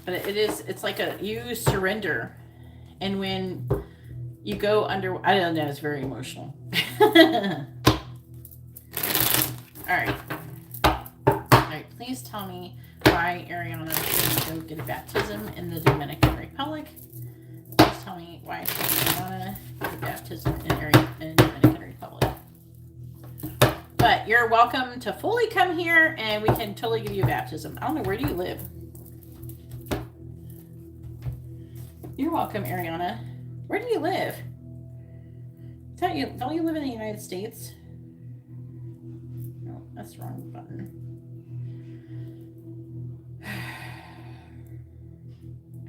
But it's like you surrender. And when you go under, I don't know, it's very emotional. All right. All right, please tell me why Ariana should go get a baptism in the Dominican Republic. Please tell me why Ariana get a baptism in the Dominican Republic. But you're welcome to fully come here and we can totally give you a baptism. I don't know, where do you live? You're welcome, Ariana. Where do you live? Don't you live in the United States? No, that's the wrong button.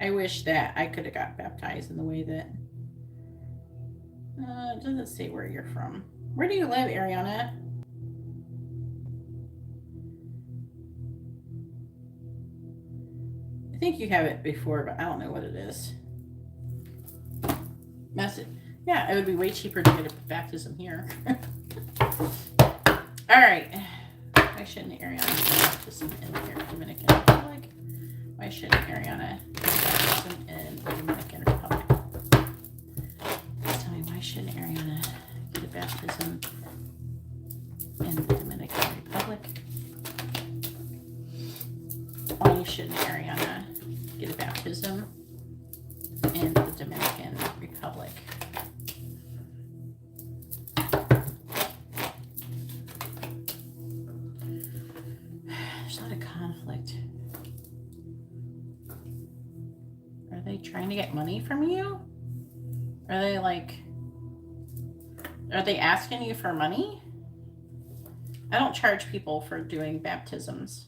I wish that I could have got baptized in the way that... it doesn't say where you're from. Where do you live, Ariana? I think you have it before, but I don't know what it is. Message. Yeah, it would be way cheaper to get a baptism here. All right. Why shouldn't Ariana get a baptism in the Dominican Republic? Why shouldn't Ariana get a baptism in the Dominican Republic? Please tell me, why shouldn't Ariana get a baptism in the Dominican Republic? Why shouldn't Ariana get a baptism in the Dominican Republic? There's not a conflict. Are they trying to get money from you? Are they asking you for money? I don't charge people for doing baptisms.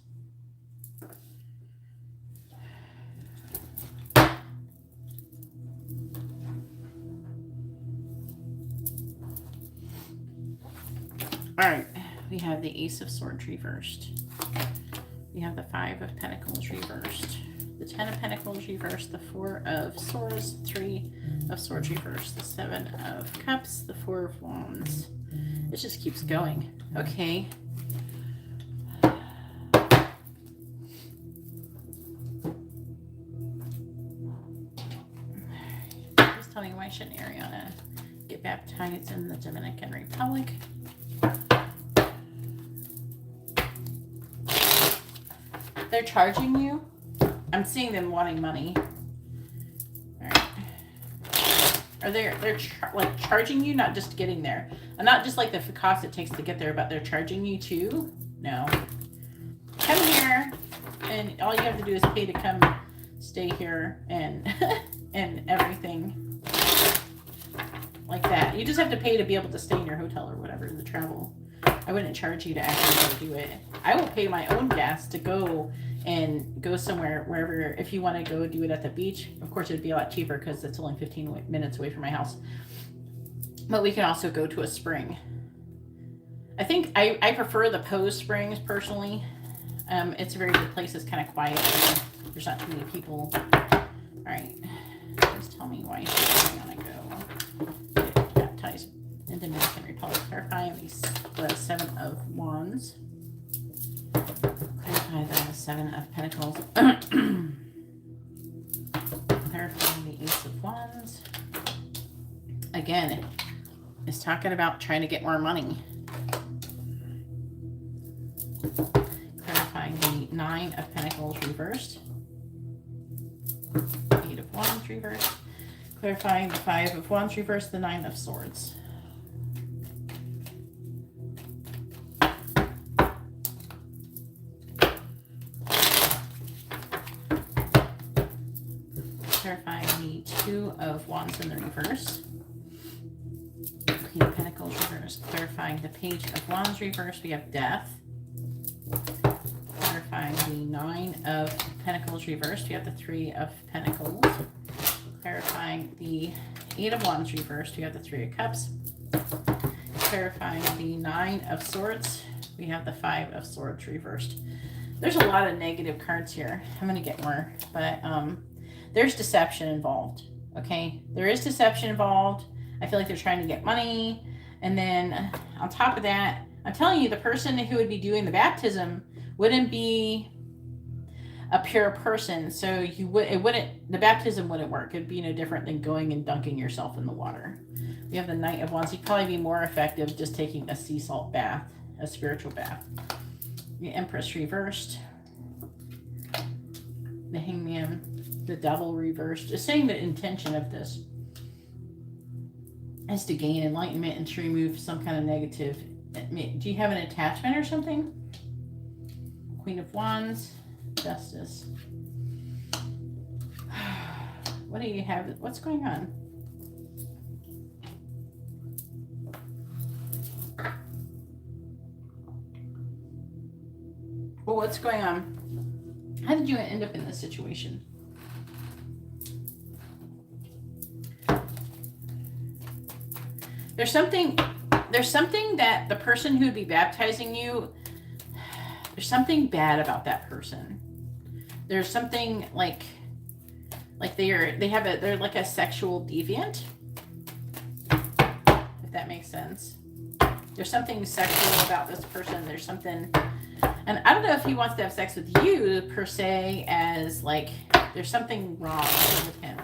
All right, we have the Ace of Swords reversed. We have the Five of Pentacles reversed. The Ten of Pentacles reversed. The Four of Swords. Three of Swords reversed. The Seven of Cups. The Four of Wands. It just keeps going. Okay. Please tell me, why shouldn't Ariana get baptized in the Dominican Republic? They're charging you? I'm seeing them wanting money. All right. Are they're like charging you, not just getting there? And not just like the cost it takes to get there, but they're charging you too? No. Come here, and all you have to do is pay to come stay here and and everything like that. You just have to pay to be able to stay in your hotel or whatever, the travel. I wouldn't charge you to actually go do it. I will pay my own gas to go and go somewhere, wherever, if you want to go do it at the beach, of course it'd be a lot cheaper because it's only 15 minutes away from my house. But we can also go to a spring. I think I prefer the Pose Springs personally. It's a very good place. It's kind of quiet. There's not too many people. All right. Please tell me why I want to go get baptized in Dominican Republic. Clarify the Seven of Wands. Clarify the Seven of Pentacles. Clarify the Ace of Wands. Again, it's talking about trying to get more money. Clarifying the Nine of Pentacles reversed. Eight of Wands reversed. Clarifying the Five of Wands reversed, the Nine of Swords. Clarifying the Two of Wands in the reverse. Queen of Pentacles reversed. Clarifying the Page of Wands reversed, we have Death. Clarifying the Nine of Pentacles reversed, we have the Three of Pentacles. Clarifying the Eight of Wands reversed, we have the Three of Cups. Clarifying the Nine of Swords, we have the Five of Swords reversed. There's a lot of negative cards here. I'm going to get more, but there's deception involved, okay? There is deception involved. I feel like they're trying to get money. And then on top of that, I'm telling you, the person who would be doing the baptism wouldn't be a pure person. So the baptism wouldn't work. It'd be no different than going and dunking yourself in the water. We have the Knight of Wands. You'd probably be more effective just taking a sea salt bath, a spiritual bath. The Empress reversed. The Hangman, the Devil reversed. Just saying the intention of this is to gain enlightenment and to remove some kind of negative. Do you have an attachment or something? Queen of Wands, Justice. What do you have? What's going on? Well, what's going on? How did you end up in this situation? There's something that the person who would be baptizing you, there's something bad about that person. There's something like they're like a sexual deviant, if that makes sense. There's something sexual about this person. There's something, and I don't know if he wants to have sex with you per se, as like there's something wrong with him.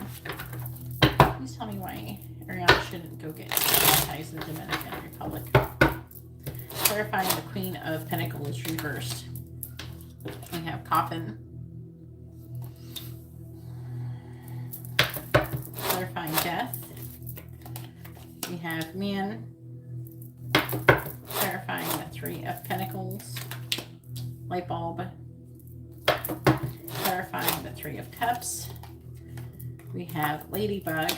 Please tell me why Ariana shouldn't go get baptized in the Dominican Republic. Clarifying the Queen of Pentacles reversed. We have Coffin. Clarifying Death. We have Man. Clarifying the Three of Pentacles. Light Bulb. Clarifying the Three of Cups. We have Ladybug.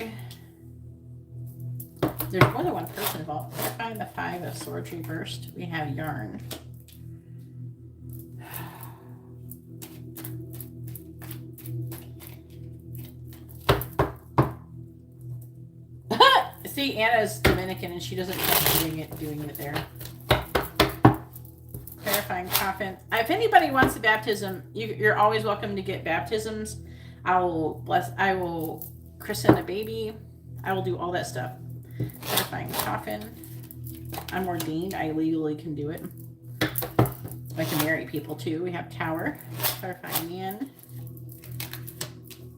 There's more than one person involved. Clarifying the Five of Swords reversed. We have Yarn. See, Anna's Dominican and she doesn't trust doing it there. Clarifying Coffin. If anybody wants a baptism, you're always welcome to get baptisms. I will christen a baby. I will do all that stuff. Clarifying Coffin. I'm ordained. I legally can do it. I can marry people too. We have Tower. Clarifying Man.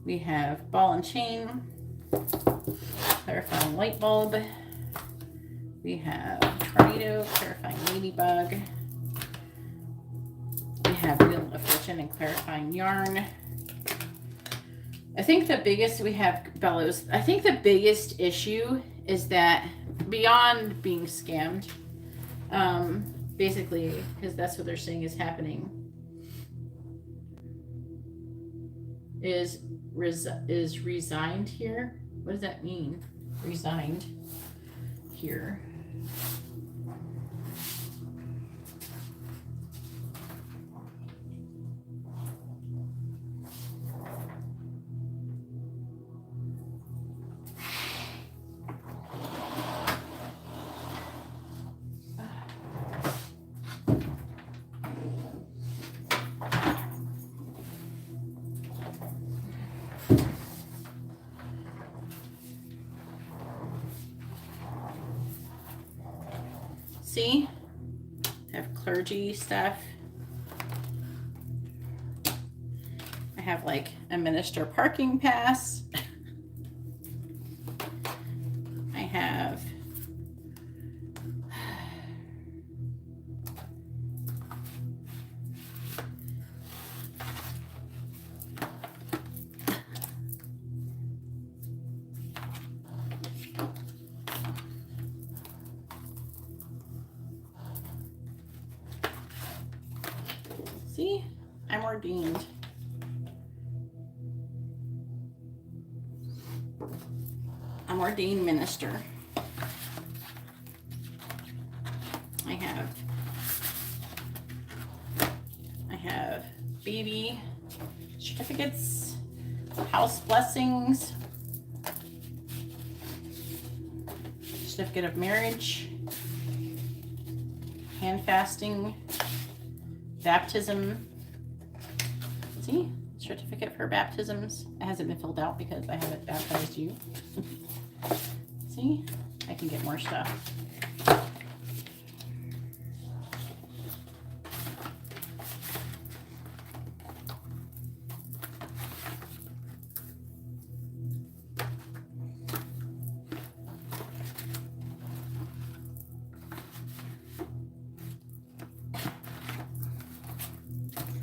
We have Ball and Chain. Clarifying Light Bulb. We have Tornado. Clarifying Ladybug. We have Wheel of Fortune and Clarifying Yarn. I think the biggest, we have Bellows. I think the biggest issue is that beyond being scammed, basically, because that's what they're saying is happening, is resigned here. What does that mean? Resigned here. See? I have clergy stuff. I have like a minister parking pass. I have see, I'm ordained. I'm ordained minister. I have baby certificates, house blessings, certificate of marriage, hand fasting, baptism. See, certificate for baptisms. It hasn't been filled out because I haven't baptized you. See, I can get more stuff.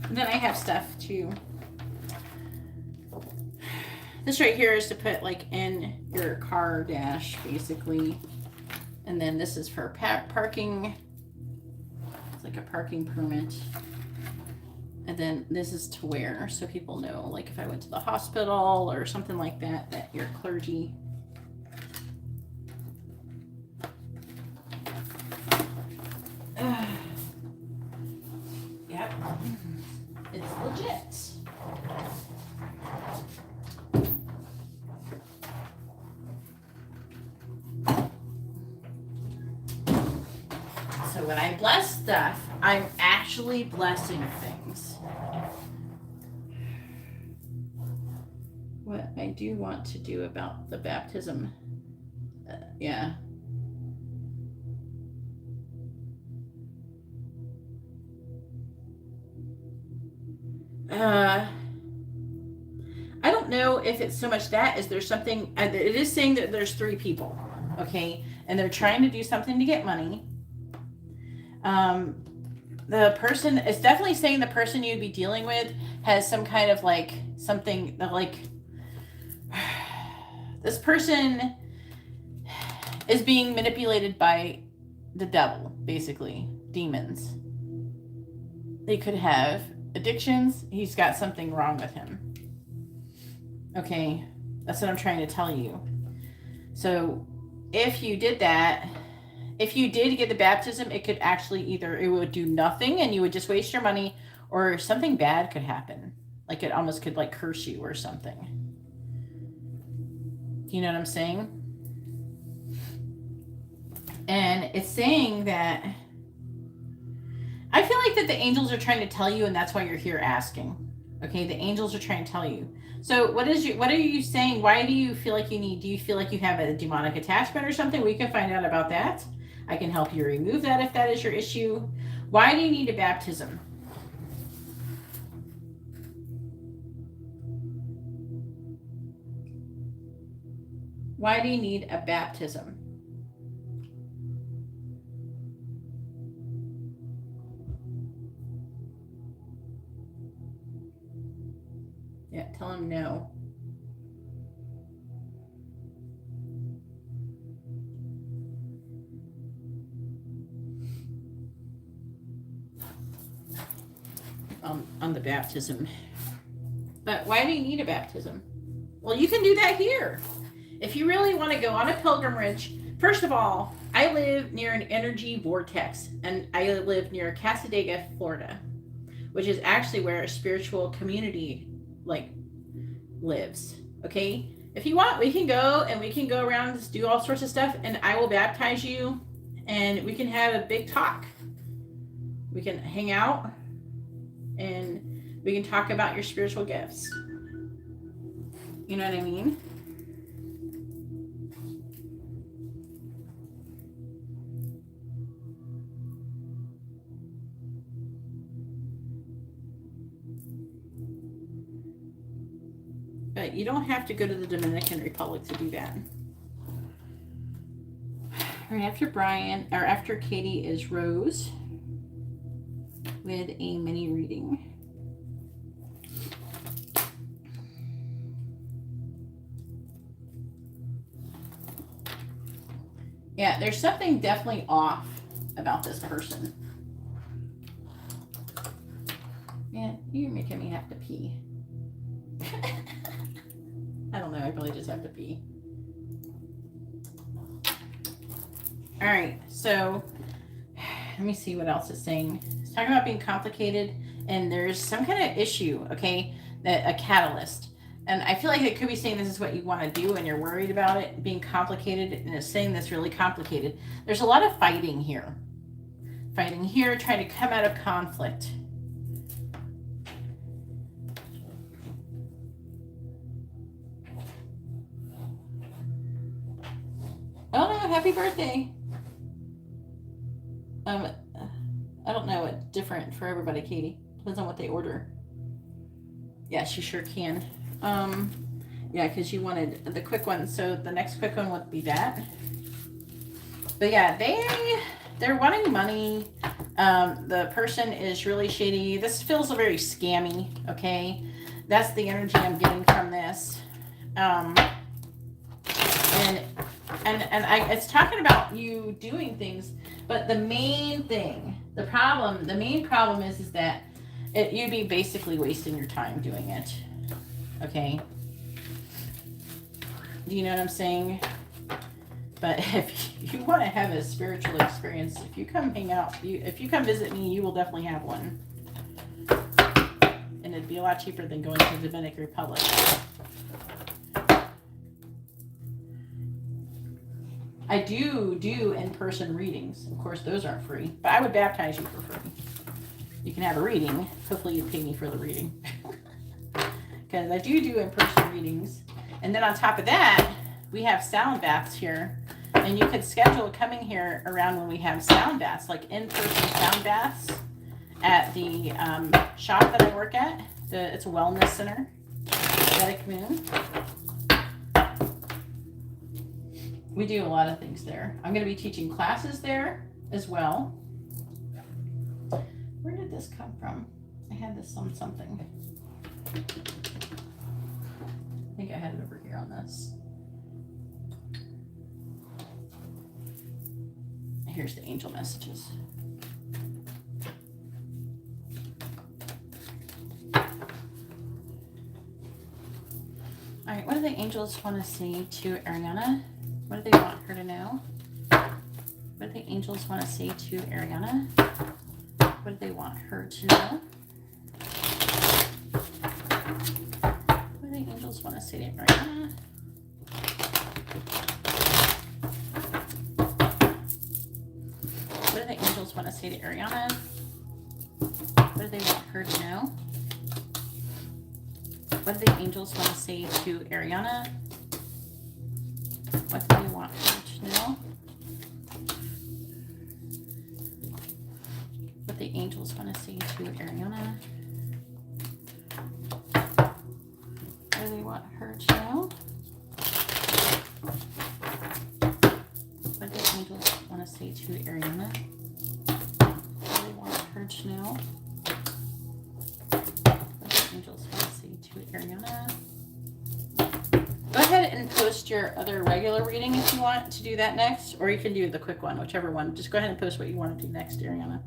And then I have stuff too. This right here is to put like in your car dash, basically. And then this is for parking. It's like a parking permit. And then this is to wear, so people know, like if I went to the hospital or something like that, that you're clergy. Yep. It's legit. So when I bless stuff, I'm actually blessing things. What I do want to do about the baptism, yeah. I don't know if it's so much that as there's something, it is saying that there's 3 people, okay, and they're trying to do something to get money. The person, it's definitely saying the person you'd be dealing with has some kind of like something that like this person is being manipulated by the devil, basically demons. They could have addictions. He's got something wrong with him. Okay, that's what I'm trying to tell you. So if you did that, if you did get the baptism, it could actually either, it would do nothing and you would just waste your money, or something bad could happen. Like it almost could like curse you or something. You know what I'm saying? And it's saying that, I feel like that the angels are trying to tell you, and that's why you're here asking. Okay, the angels are trying to tell you. So what are you saying? Why do you feel like do you feel like you have a demonic attachment or something? We can find out about that. I can help you remove that if that is your issue. Why do you need a baptism? Why do you need a baptism? Yeah, tell him no. On the baptism. But why do you need a baptism? Well, you can do that here. If you really want to go on a pilgrimage, first of all, I live near an energy vortex, and I live near Casadega, Florida, which is actually where a spiritual community like lives. Okay, if you want, we can go and we can go around and do all sorts of stuff, and I will baptize you, and we can have a big talk. We can hang out, and we can talk about your spiritual gifts. You know what I mean? But you don't have to go to the Dominican Republic to do that. Right after Brian, or after Katie, is Rose with a mini reading. Yeah, there's something definitely off about this person. Man, you're making me have to pee. I don't know, I probably just have to pee. All right, so let me see what else it's saying. It's talking about being complicated, and there's some kind of issue, okay, that a catalyst. And I feel like it could be saying this is what you want to do and you're worried about it being complicated, and it's saying that's really complicated. There's a lot of fighting here. Fighting here, trying to come out of conflict. Oh no, happy birthday. I don't know, it's different for everybody, Katie. Depends on what they order. Yeah, she sure can. Yeah, because you wanted the quick one, so the next quick one would be that. But yeah, they're wanting money. The person is really shady. This feels very scammy, okay? That's the energy I'm getting from this. It's talking about you doing things, but the main problem is that you'd be basically wasting your time doing it. Okay. Do you know what I'm saying? But if you want to have a spiritual experience, if you come hang out, if you come visit me, you will definitely have one. And it'd be a lot cheaper than going to the Dominican Republic. I do in-person readings. Of course, those aren't free, but I would baptize you for free. You can have a reading. Hopefully you pay me for the reading. Because I do in-person readings. And then on top of that, we have sound baths here. And you could schedule coming here around when we have sound baths, like in-person sound baths at the shop that I work at. It's a wellness center, Aesthetic Moon. We do a lot of things there. I'm going to be teaching classes there as well. Where did this come from? I had this on something. I think I had it over here on this. Here's the angel messages. All right, what do the angels want to say to Ariana? What do they want her to know? What do the angels want to say to Ariana? What do they want her to know? What do the angels want to say to Ariana? What do the angels want to say to Ariana? What do they want her to know? What do the angels want to say to Ariana? What do they want her to know? What the angels want to say to Ariana? What do they want her to know? What do the angels want to say to Ariana? What do they want her to know? What do the angels want to say to Ariana? Go ahead and post your other regular reading if you want to do that next, or you can do the quick one, whichever one. Just go ahead and post what you want to do next, Ariana.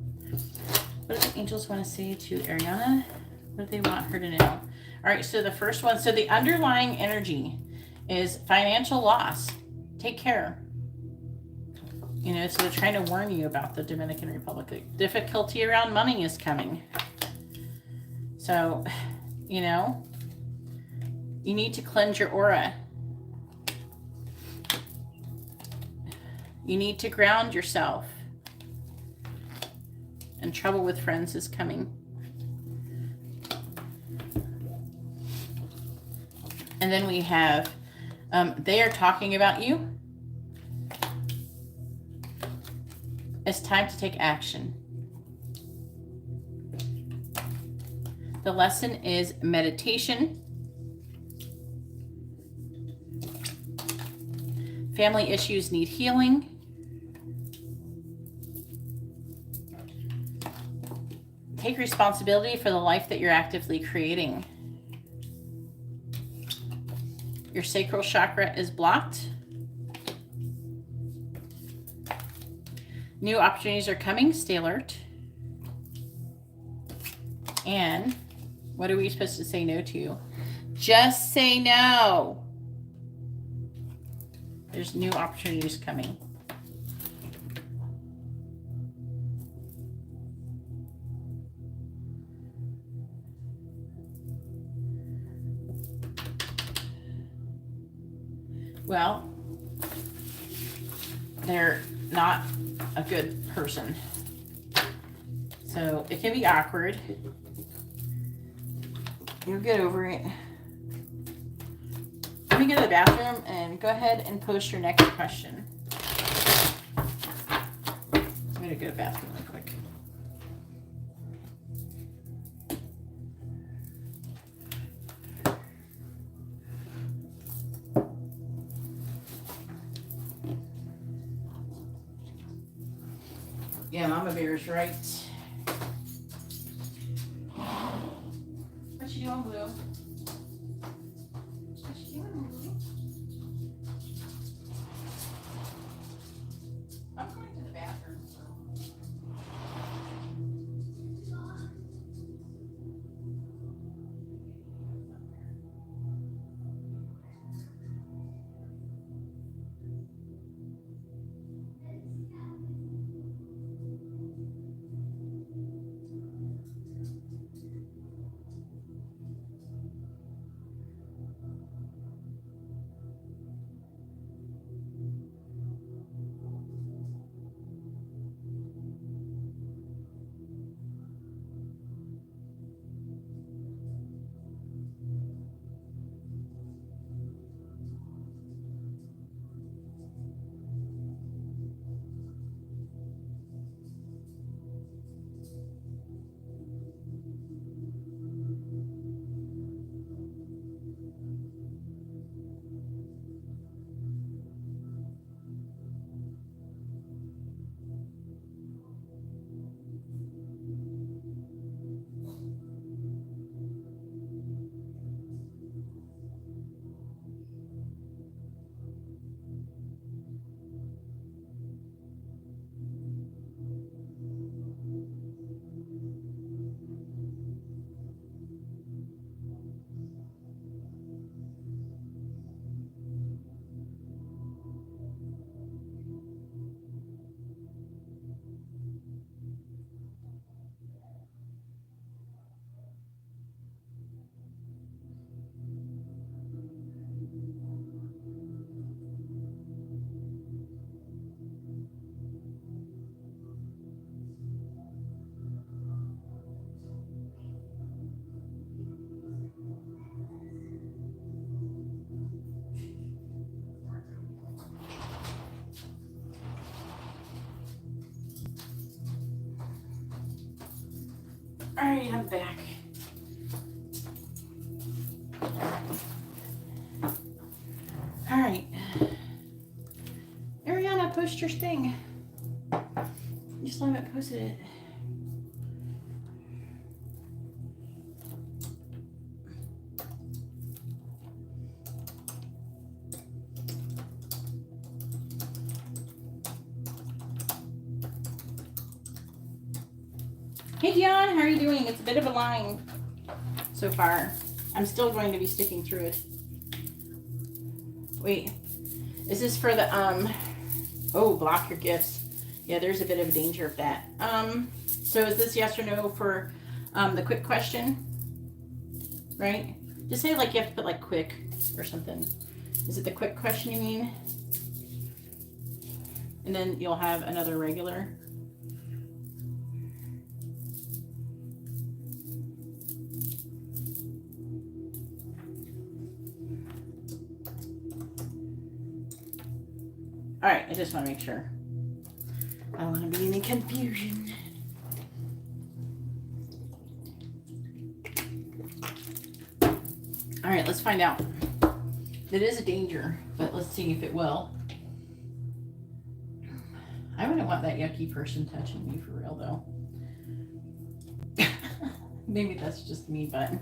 What do the angels want to say to Ariana? What do they want her to know? All right, so the first one, so the underlying energy is financial loss. Take care. You know, so they're trying to warn you about the Dominican Republic. Difficulty around money is coming. So, you know, you need to cleanse your aura. You need to ground yourself. And trouble with friends is coming. And then we have, they are talking about you. It's time to take action. The lesson is meditation. Family issues need healing. Take responsibility for the life that you're actively creating. Your sacral chakra is blocked. New opportunities are coming. Stay alert. And what are we supposed to say no to? Just say no. There's new opportunities coming. Well, they're not a good person. So it can be awkward. You'll get over it. Let me go to the bathroom and go ahead and post your next question. I'm going to go to the bathroom real quick. Yeah, Mama Bear's right. What you doing, Blue? What you doing, Blue? I'm going to the bathroom. All right, I'm back. All right. Ariana, post your thing. You still haven't posted it. Hey Dion, how are you doing? It's a bit of a line so far. I'm still going to be sticking through it. Wait, is this for the, oh, block your gifts. Yeah, there's a bit of a danger of that. So is this yes or no for the quick question? Right? Just say like you have to put like quick or something. Is it the quick question you mean? And then you'll have another regular. All right, I just want to make sure. I don't want to be any confusion. All right, let's find out. It is a danger, but let's see if it will. want that yucky person touching me for real, though. Maybe that's just me, but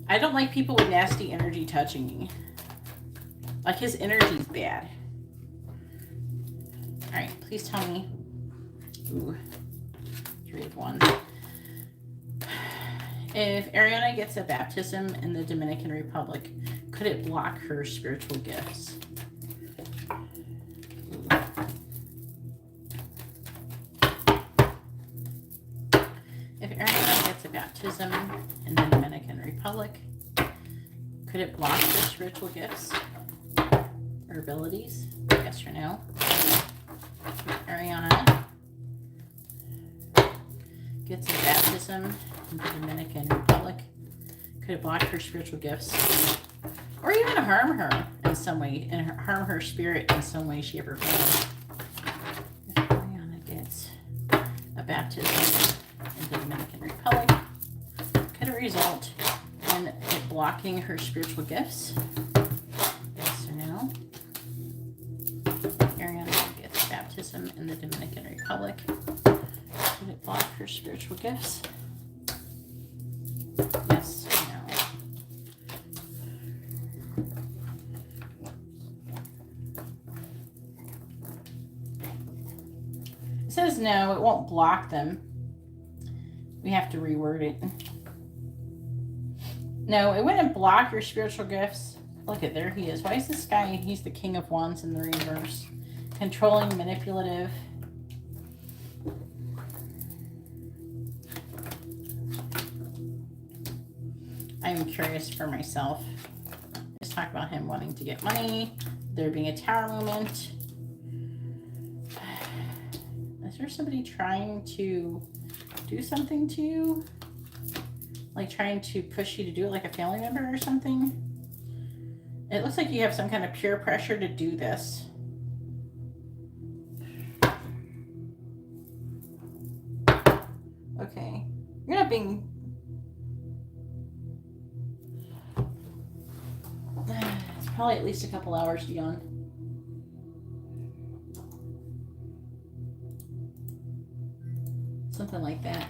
I don't like people with nasty energy touching me. Like, his energy's bad. Alright, please tell me. Ooh, 3 of Wands. If Ariana gets a baptism in the Dominican Republic, could it block her spiritual gifts? Ooh. If Ariana gets a baptism in the Dominican Republic, could it block her spiritual gifts or abilities? Yes or no? If Ariana gets a baptism in the Dominican Republic, could it block her spiritual gifts or even harm her in some way, and harm her spirit in some way, shape, or form? If Ariana gets a baptism in the Dominican Republic, could it result in it blocking her spiritual gifts? Yes or no? If Ariana gets a baptism in the Dominican Republic, could it block her spiritual gifts? Yes or no? It says no, it won't block them. We have to reword it. No, it wouldn't block your spiritual gifts. Look at, there he is. Why is this guy? He's the King of Wands in the reverse. Controlling, manipulative. I'm curious for myself. Let's talk about him wanting to get money. There being a tower moment. Is there somebody trying to do something to you? Like trying to push you to do it, like a family member or something? It looks like you have some kind of peer pressure to do this. Okay. You're not being... It's probably at least a couple hours, Dion. Something like that.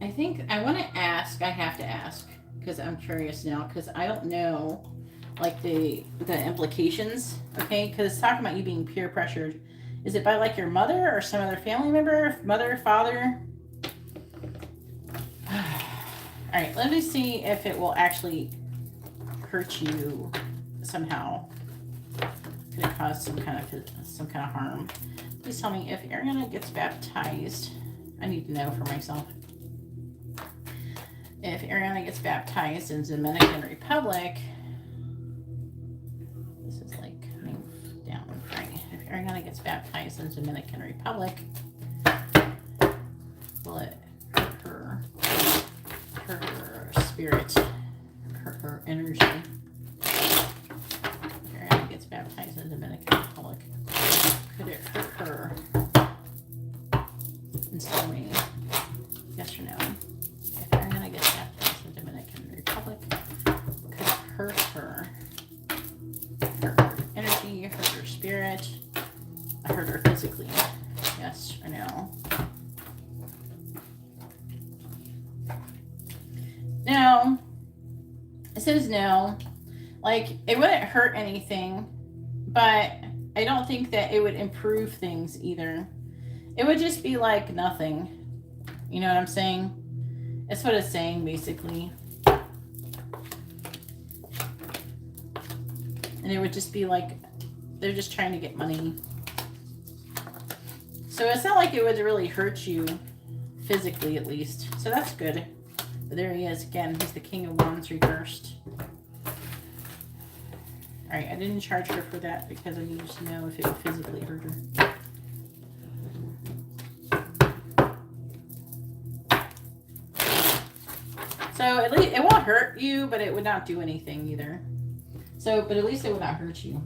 I think I want to ask, I have to ask, because I'm curious now, because I don't know, like, the implications, okay? Because it's talking about you being peer pressured. Is it by, like, your mother or some other family member? Mother, father? All right, let me see if it will actually hurt you somehow. Could it cause some kind of harm? Please tell me if Ariana gets baptized. I need to know for myself. If Ariana gets baptized in Dominican Republic, this is like coming down, right? If Ariana gets baptized in Dominican Republic, will it hurt her spirit, hurt her energy? If Ariana gets baptized in Dominican Republic, could it hurt her in some way? Yes or no? If Ariana gets baptized in Dominican Republic, could it hurt her? Hurt her energy, hurt her spirit, hurt her physically? Yes or no? No. It says no. Like, it wouldn't hurt anything, but I don't think that it would improve things either. It would just be like nothing. You know what I'm saying? That's what it's saying, basically. And it would just be like, they're just trying to get money. So it's not like it would really hurt you, physically at least. So that's good. But there he is again. He's the King of Wands reversed. Alright, I didn't charge her for that because I needed to know if it would physically hurt her. So at least it won't hurt you, but it would not do anything either. So, but at least it would not hurt you.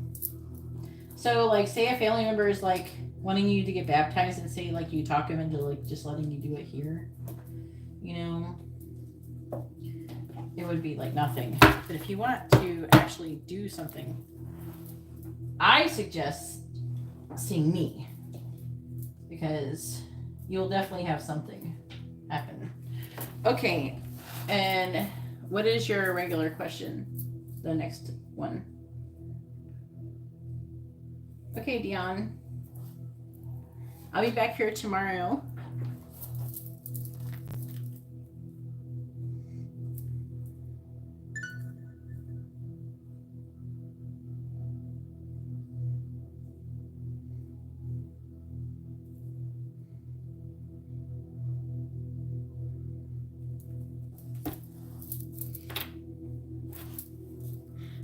So, like, say a family member is like wanting you to get baptized, and say like you talk them into like just letting you do it here, you know, it would be like nothing. But if you want to actually do something, I suggest seeing me, because you'll definitely have something happen. Okay, and what is your regular question? The next one. Okay, Dion. I'll be back here tomorrow.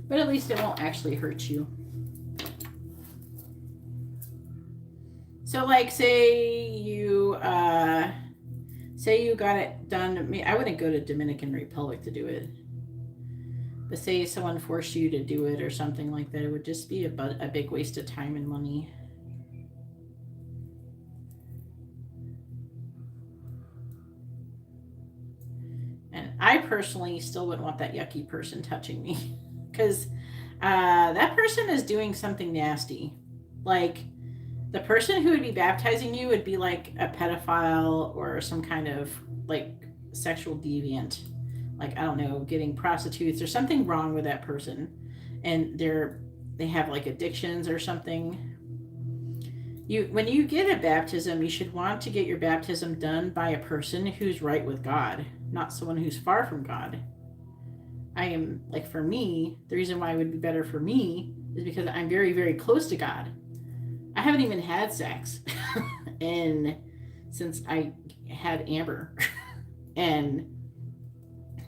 But at least it won't actually hurt you. So like say you got it done. I wouldn't go to Dominican Republic to do it. But say someone forced you to do it or something like that, it would just be a big waste of time and money. And I personally still wouldn't want that yucky person touching me. Because that person is doing something nasty. Like, the person who would be baptizing you would be like a pedophile or some kind of like sexual deviant. Like, I don't know, getting prostitutes. There's something wrong with that person. And they have like addictions or something. When you get a baptism, you should want to get your baptism done by a person who's right with God, not someone who's far from God. For me, the reason why it would be better for me is because I'm very, very close to God. I haven't even had sex since I had Amber. And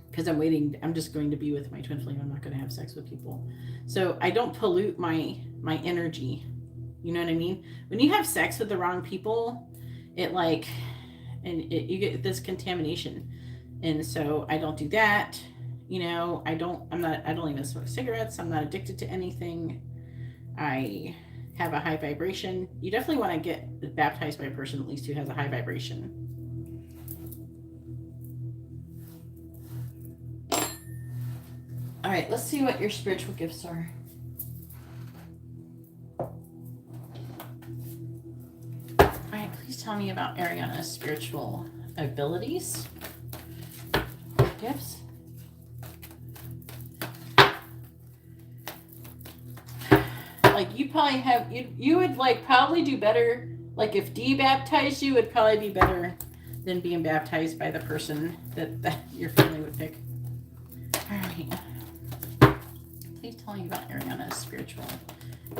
because I'm just going to be with my twin flame. I'm not going to have sex with people. So I don't pollute my energy. You know what I mean? When you have sex with the wrong people, you get this contamination. And so I don't do that. I don't even smoke cigarettes. I'm not addicted to anything. I have a high vibration. You definitely want to get baptized by a person at least who has a high vibration. All right, let's see what your spiritual gifts are. All right, please tell me about Ariana's spiritual abilities, gifts. Like, you probably have, you would like probably do better. Like, if debaptized you would probably be better than being baptized by the person that your family would pick. All right. Please tell me about Ariana's spiritual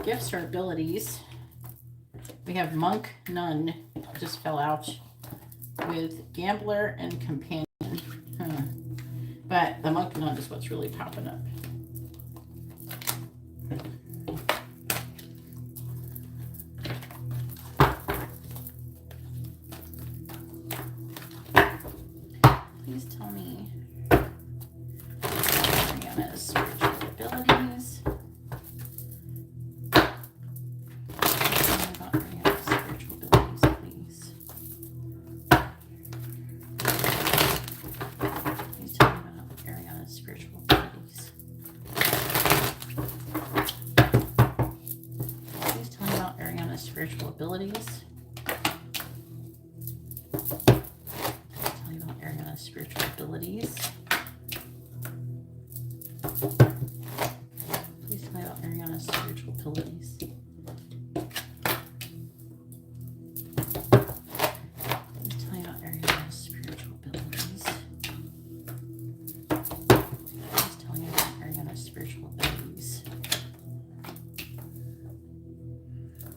gifts or abilities. We have monk, nun, just fell out, with gambler and companion. But the monk, nun is what's really popping up. Please tell me Ariana's spiritual abilities. About Ariana's spiritual abilities, please. Please tell me about Ariana's spiritual abilities. Please tell me about Ariana's spiritual abilities. Spiritual abilities. Please tell me about Ariana's spiritual abilities. Please tell me about Ariana's spiritual abilities. Please tell me about Ariana's spiritual abilities.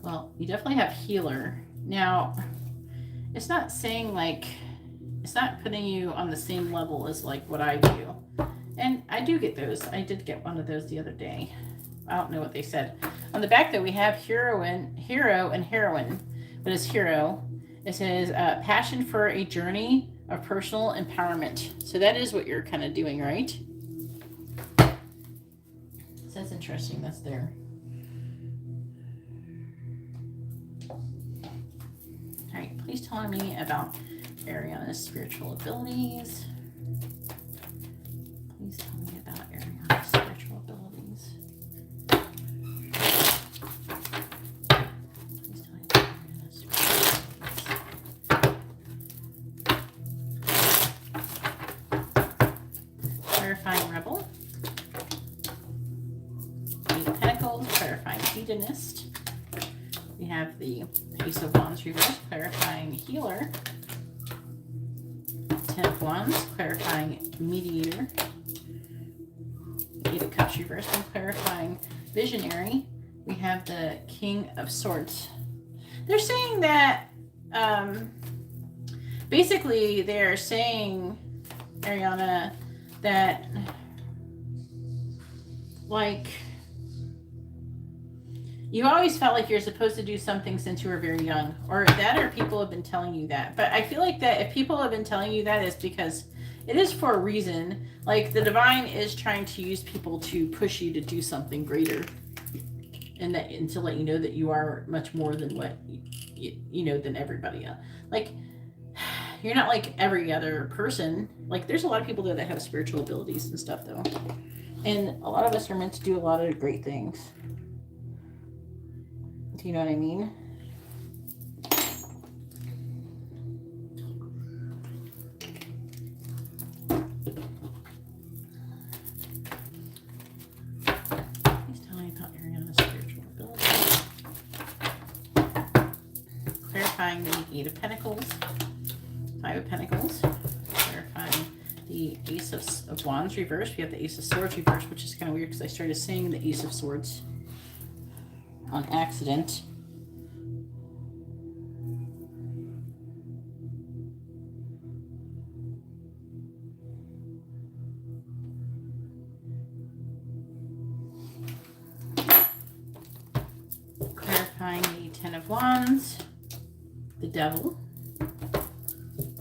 Well, you definitely have healer. Now, it's not saying like, it's not putting you on the same level as like what I do. And I do get those. I did get one of those the other day. I don't know what they said. On the back though, we have hero and heroine. But it's hero. It says passion for a journey of personal empowerment. So that is what you're kind of doing, right? So that's interesting. That's there. All right. Please tell me about Ariana's spiritual abilities. Please tell me about Ariana's spiritual abilities. hedonist. We have the Ace of Wands reversed, clarifying healer. 10 of Wands, clarifying mediator. 8 of Cups reversed, and clarifying visionary. We have the King of Swords. They're saying that, basically they're saying, Ariana, that, like, you always felt like you're supposed to do something since you were very young, or that, or people have been telling you that. But I feel like that if people have been telling you that, it's because it is for a reason. Like, the divine is trying to use people to push you to do something greater, and to let you know that you are much more than what you know, than everybody else. Like, you're not like every other person. Like, there's a lot of people there that have spiritual abilities and stuff, though, and a lot of us are meant to do a lot of great things. Do you know what I mean? Please tell me about Ariana's spiritual ability. Clarifying the 8 of Pentacles, 5 of Pentacles, clarifying the Ace of Wands reversed. We have the Ace of Swords reversed, which is kind of weird because I started saying the Ace of Swords on accident. Clarifying the 10 of Wands, the Devil.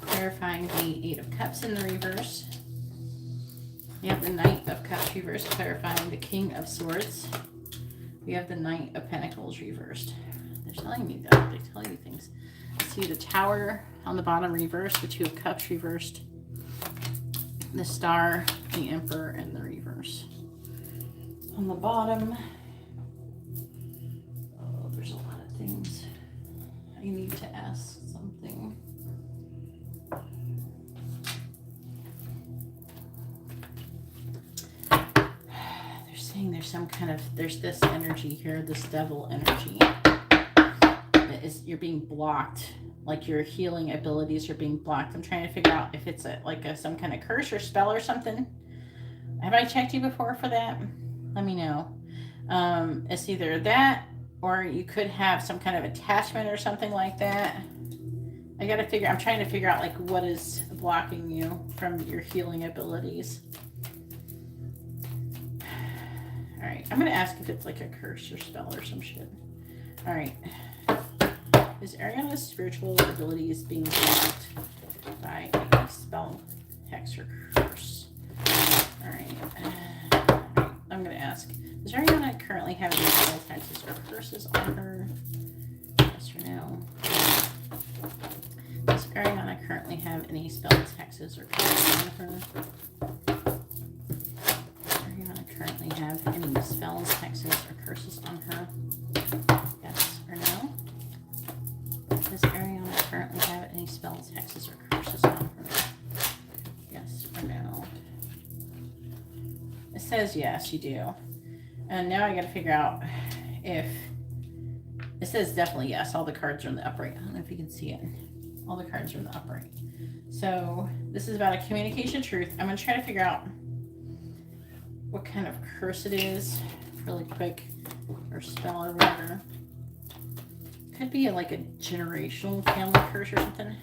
Clarifying the 8 of Cups in the reverse. We have the Knight of Cups reversed, clarifying the King of Swords. We have the Knight of Pentacles reversed. They're telling me that. They tell you things. See the Tower on the bottom reversed, the 2 of Cups reversed, the Star, the Emperor, and the reverse. On the bottom, oh, there's a lot of things. I need to ask something. There's some kind of, there's this energy here, this devil energy that is, you're being blocked, like your healing abilities are being blocked. I'm trying to figure out if it's some kind of curse or spell or something. Have I checked you before for that? Let me know. It's either that, or you could have some kind of attachment or something like that. I'm trying to figure out like what is blocking you from your healing abilities. All right, I'm gonna ask if it's like a curse or spell or some shit. All right, is Ariana's spiritual abilities being blocked by a spell, hex, or curse? All right, I'm gonna ask, does Ariana currently have any spells, hexes, or curses on her? Yes or no? Does Ariana currently have any spells, hexes, or curses on her? Currently have any spells, hexes, or curses on her? Yes or no? Does Ariana currently have any spells, hexes, or curses on her? Yes or no? It says yes, you do. And now I got to figure out if it says definitely yes. All the cards are in the upright. I don't know if you can see it. All the cards are in the upright. So this is about a communication truth. I'm going to try to figure out what kind of curse it is really quick, or spell or whatever. Could be like a generational family curse or something.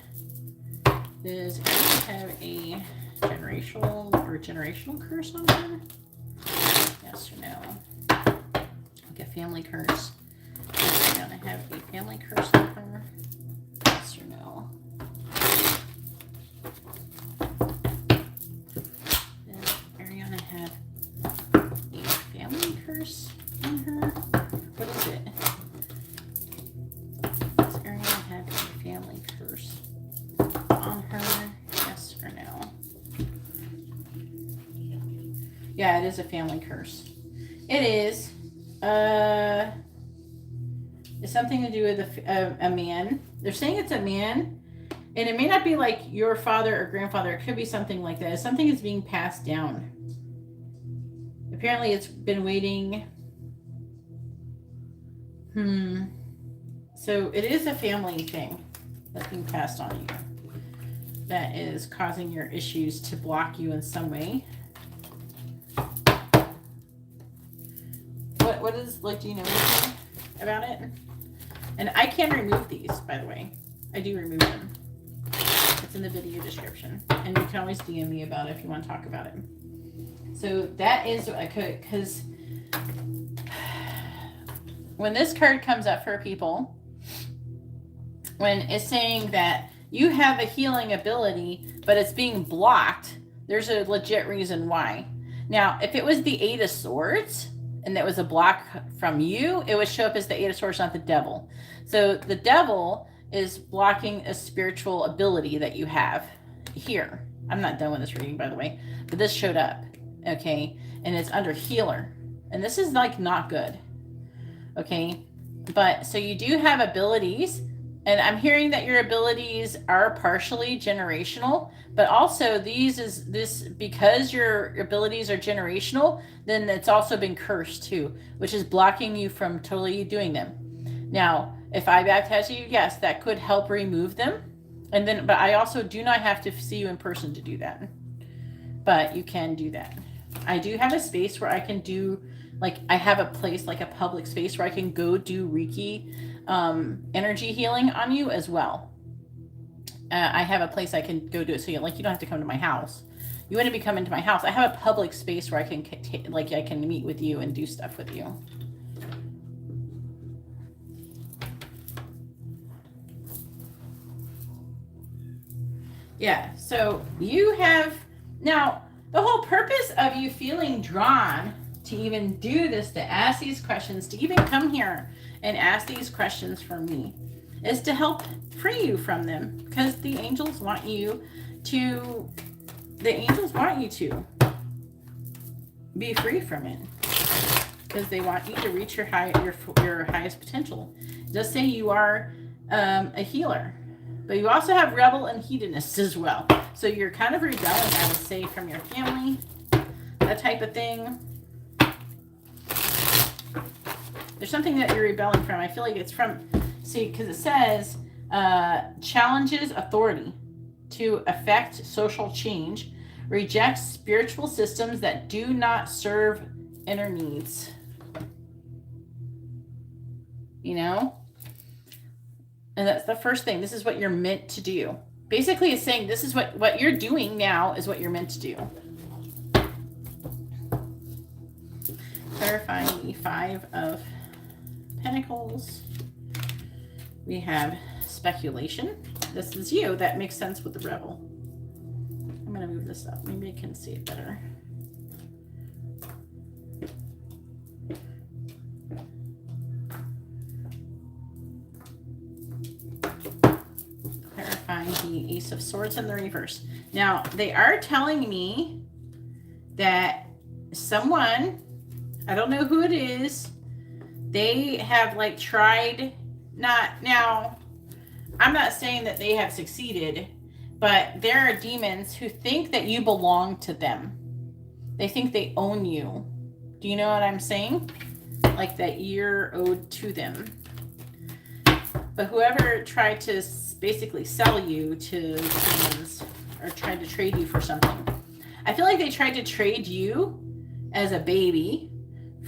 Does it have a generational curse on her? Yes or no? Like a family curse. Does Ariana have a family curse on her? Yes or no? Does Ariana have curse on her? What is it? Does Ariana have a family curse on her? Yes or no? Yeah, it is a family curse. It is. It's something to do with a man. They're saying it's a man, and it may not be like your father or grandfather. It could be something like that. It's something that's being passed down. Apparently it's been waiting So it is a family thing that's being passed on to you that is causing your issues to block you in some way. What is, like, do you know anything about it? And I can remove these, by the way. I do remove them. It's in the video description. And you can always DM me about it if you want to talk about it. So that is what I could, because when this card comes up for people, when it's saying that you have a healing ability, but it's being blocked, there's a legit reason why. Now, if it was the Eight of Swords, and that was a block from you, it would show up as the Eight of Swords, not the Devil. So the Devil is blocking a spiritual ability that you have here. I'm not done with this reading, by the way, but this showed up, okay? And it's under healer. And this is, like, not good, okay? But so you do have abilities, and I'm hearing that your abilities are partially generational, but also because your abilities are generational, then it's also been cursed too, which is blocking you from totally doing them. Now, if I baptize you, yes, that could help remove them. But I also do not have to see you in person to do that. But you can do that. I do have a space where I can do, like, I have a place, like a public space where I can go do Reiki energy healing on you as well. I have a place I can go do it. So you don't have to come to my house. You wouldn't be coming to my house. I have a public space where I can I can meet with you and do stuff with you. Yeah, so you have, now the whole purpose of you feeling drawn to even do this, to ask these questions, to even come here and ask these questions from me, is to help free you from them, because the angels want you to be free from it, because they want you to reach your highest potential. It does say you are a healer, but you also have rebel and hedonist as well. So you're kind of rebelling, I would say, from your family, that type of thing. There's something that you're rebelling from. I feel like it's from, see, because it says challenges authority to affect social change, rejects spiritual systems that do not serve inner needs. You know? And that's the first thing. This is what you're meant to do. Basically, it's saying this is what you're doing now is what you're meant to do. Clarifying the Five of Pentacles. We have speculation. This is you. That makes sense with the Rebel. I'm going to move this up. Maybe I can see it better. Clarifying the Ace of Swords in the reverse. Now, they are telling me that someone, I don't know who it is, they have like tried, now, I'm not saying that they have succeeded, but there are demons who think that you belong to them. They think they own you. Do you know what I'm saying? Like that you're owed to them. But whoever tried to basically sell you to demons or tried to trade you for something, I feel like they tried to trade you as a baby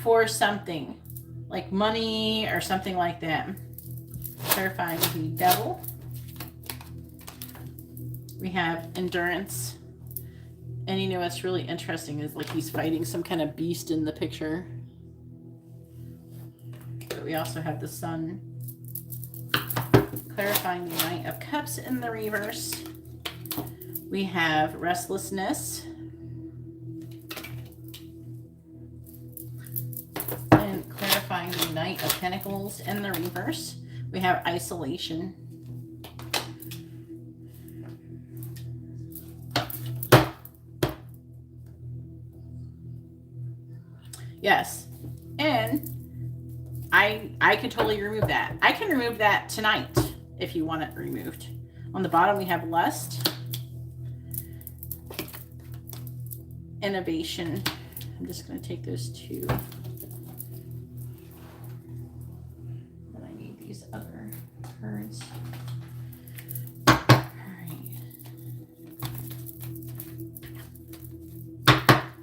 for something like money or something like that. Clarifying the Devil. We have endurance. And you know what's really interesting is like he's fighting some kind of beast in the picture. But we also have the Sun. Clarifying the Knight of Cups in the reverse. We have restlessness. And clarifying the Knight of Pentacles in the reverse. We have isolation. Yes. And I could totally remove that. I can remove that tonight if you want it removed. On the bottom we have lust. Innovation. I'm just going to take those two. these other cards. Alright.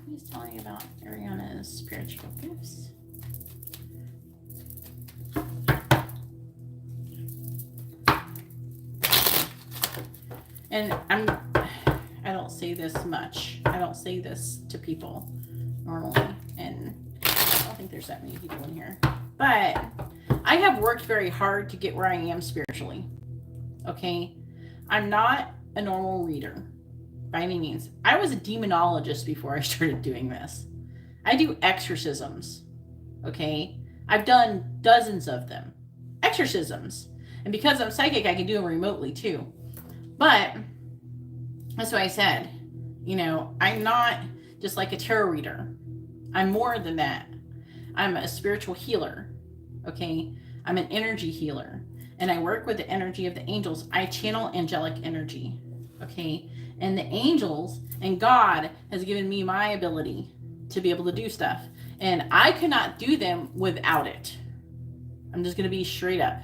Please tell me about Ariana's spiritual gifts. And I don't say this much. I don't say this to people normally. And I don't think there's that many people in here. But I have worked very hard to get where I am spiritually. Okay? I'm not a normal reader by any means. I was a demonologist before I started doing this. I do exorcisms. Okay? I've done dozens of them. Exorcisms. And because I'm psychic, I can do them remotely too. But that's what I said. You know, I'm not just like a tarot reader. I'm more than that. I'm a spiritual healer. Okay? I'm an energy healer. And I work with the energy of the angels. I channel angelic energy. Okay? And the angels and God has given me my ability to be able to do stuff. And I could not do them without it. I'm just going to be straight up.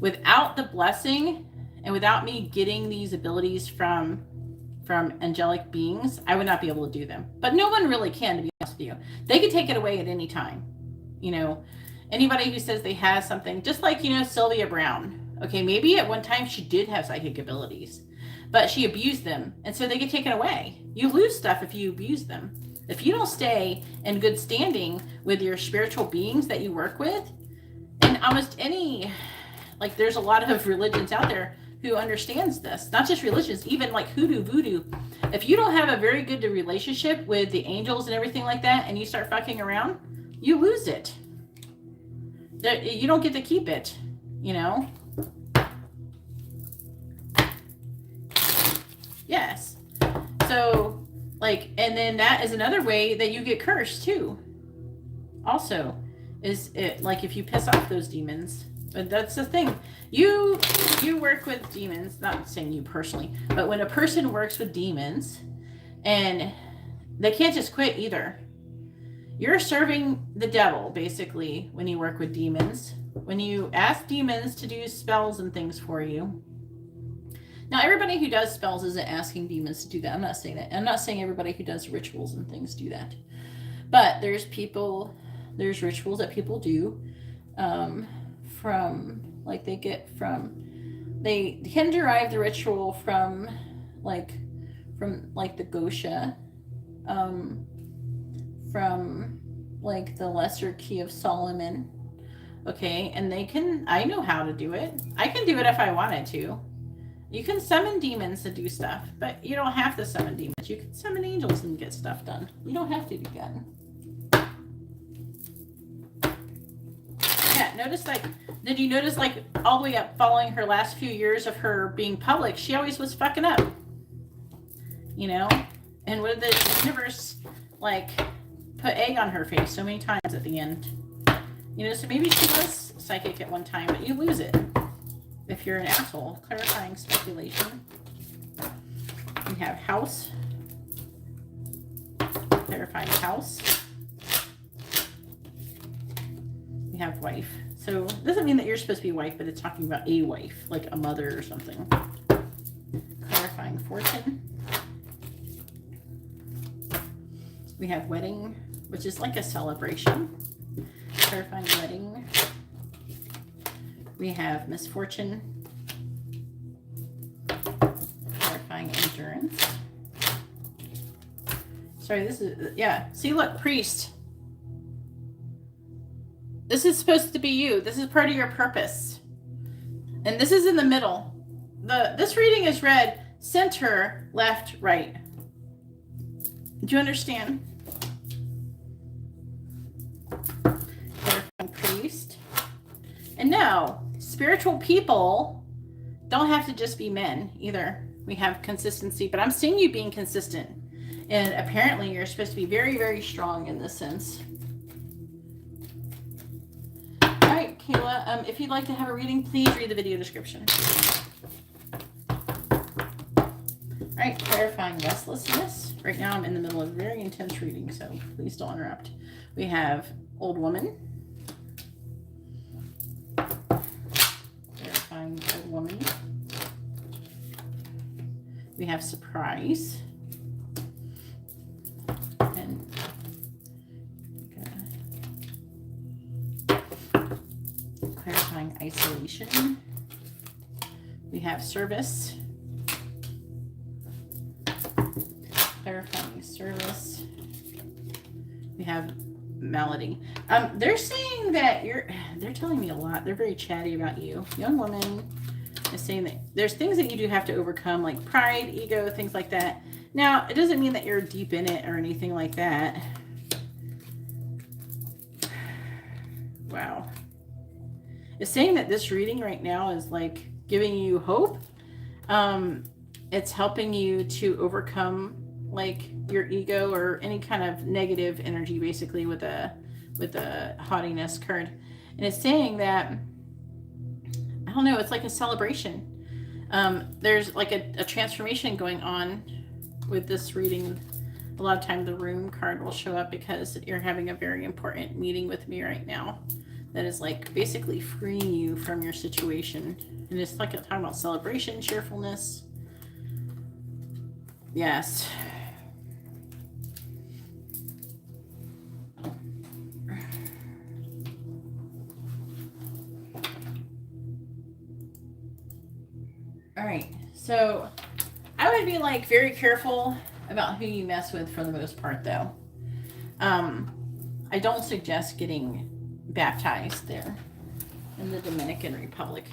Without the blessing and without me getting these abilities from angelic beings, I would not be able to do them. But no one really can, to be honest with you. They could take it away at any time. You know, anybody who says they have something, just like, you know, Sylvia Brown. Okay, maybe at one time she did have psychic abilities, but she abused them. And so they get taken away. You lose stuff if you abuse them. If you don't stay in good standing with your spiritual beings that you work with, and almost any, like there's a lot of religions out there who understands this, not just religions, even like hoodoo, voodoo. If you don't have a very good relationship with the angels and everything like that, and you start fucking around, you lose it. You don't get to keep it, you know? Yes. So, like, and then that is another way that you get cursed too. Also, is it like if you piss off those demons. But that's the thing. You work with demons, not saying you personally, but when a person works with demons, and they can't just quit either. You're serving the devil, basically, when you work with demons. When you ask demons to do spells and things for you. Now, everybody who does spells isn't asking demons to do that. I'm not saying that. I'm not saying everybody who does rituals and things do that. But there's rituals that people do. They can derive the ritual from the Gosha, from like the Lesser Key of Solomon. Okay, and I know how to do it. I can do it if I wanted to. You can summon demons to do stuff, but you don't have to summon demons. You can summon angels and get stuff done. You don't have to do that. Yeah, did you notice like all the way up following her last few years of her being public, she always was fucking up. You know? And what did the universe like put egg on her face so many times at the end? You know, so maybe she was psychic at one time, but you lose it if you're an asshole. Clarifying speculation. We have house. Clarifying house. We have wife. So it doesn't mean that you're supposed to be a wife, but it's talking about a wife, like a mother or something. Clarifying fortune. We have wedding, which is like a celebration. Clarifying wedding. We have misfortune. Clarifying endurance. Sorry, this is, yeah. See, look, priest. This is supposed to be you. This is part of your purpose. And this is in the middle. This reading is read center, left, right. Do you understand? Clarifying priest. And no, spiritual people don't have to just be men either. We have consistency, but I'm seeing you being consistent. And apparently you're supposed to be very, very strong in this sense. All right, Kayla, if you'd like to have a reading, please read the video description. All right, clarifying restlessness. Right now I'm in the middle of a very intense reading, so please don't interrupt. We have old woman. We have surprise. And clarifying isolation. We have service. Clarifying service. We have melody. They're saying that they're telling me a lot. They're very chatty about you. Young woman is saying that there's things that you do have to overcome, like pride, ego, things like that. Now, it doesn't mean that you're deep in it or anything like that. Wow. It's saying that this reading right now is like giving you hope. It's helping you to overcome like your ego or any kind of negative energy, basically, with a haughtiness card. And it's saying that, I don't know, it's like a celebration. There's like a transformation going on with this reading. A lot of time the room card will show up because you're having a very important meeting with me right now that is like basically freeing you from your situation. And it's like talking about celebration, cheerfulness. Yes. All right, so I would be like very careful about who you mess with for the most part, though. I don't suggest getting baptized there in the Dominican Republic.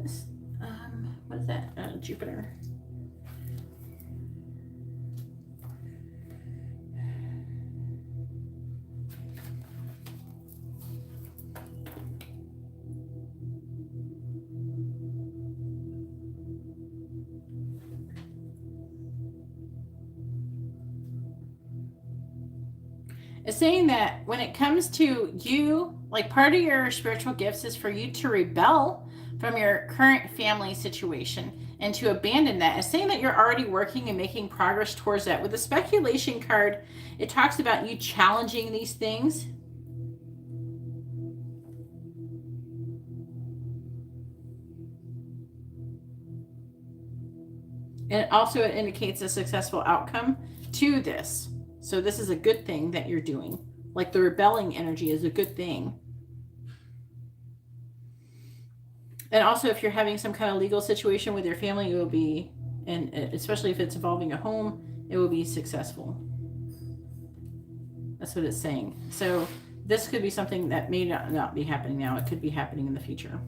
This, what is that? Jupiter. It's saying that when it comes to you, like part of your spiritual gifts is for you to rebel from your current family situation and to abandon that. It's saying that you're already working and making progress towards that. With the speculation card, it talks about you challenging these things. And also it indicates a successful outcome to this. So this is a good thing that you're doing. Like the rebelling energy is a good thing. And also if you're having some kind of legal situation with your family, it will be, and especially if it's involving a home, it will be successful. That's what it's saying. So this could be something that may not be happening now. It could be happening in the future.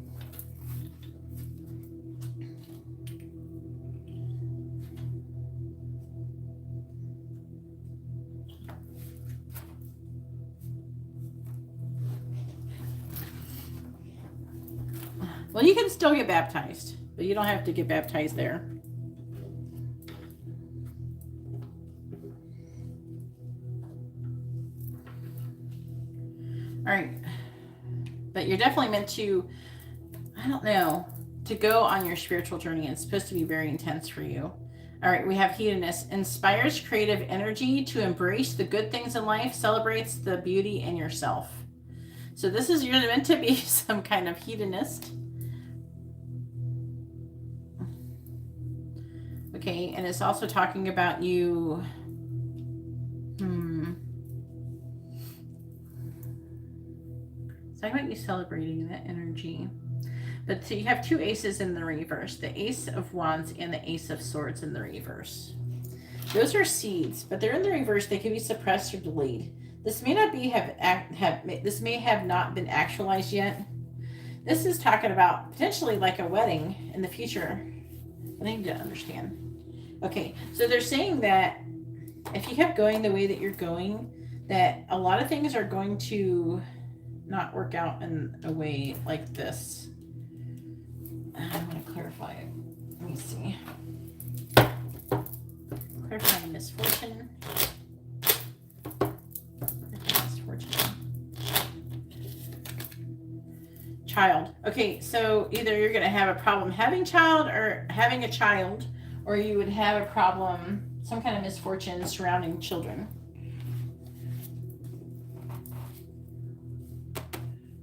Well, you can still get baptized, but you don't have to get baptized there. All right. But you're definitely meant to, I don't know, to go on your spiritual journey. It's supposed to be very intense for you. All right, we have hedonist. Inspires creative energy to embrace the good things in life, celebrates the beauty in yourself. So this is, you're meant to be some kind of hedonist. Okay, and it's also talking about you. It's talking about you celebrating that energy. But so you have two aces in the reverse, the Ace of Wands and the Ace of Swords in the reverse. Those are seeds, but they're in the reverse. They can be suppressed or delayed. This may not be this may have not been actualized yet. This is talking about potentially like a wedding in the future. I need to understand. Okay, so they're saying that if you kept going the way that you're going, that a lot of things are going to not work out in a way like this. I'm going to clarify it. Let me see. Clarifying misfortune. Child. Okay, so either you're going to have a problem having a child, or you would have a problem, some kind of misfortune surrounding children.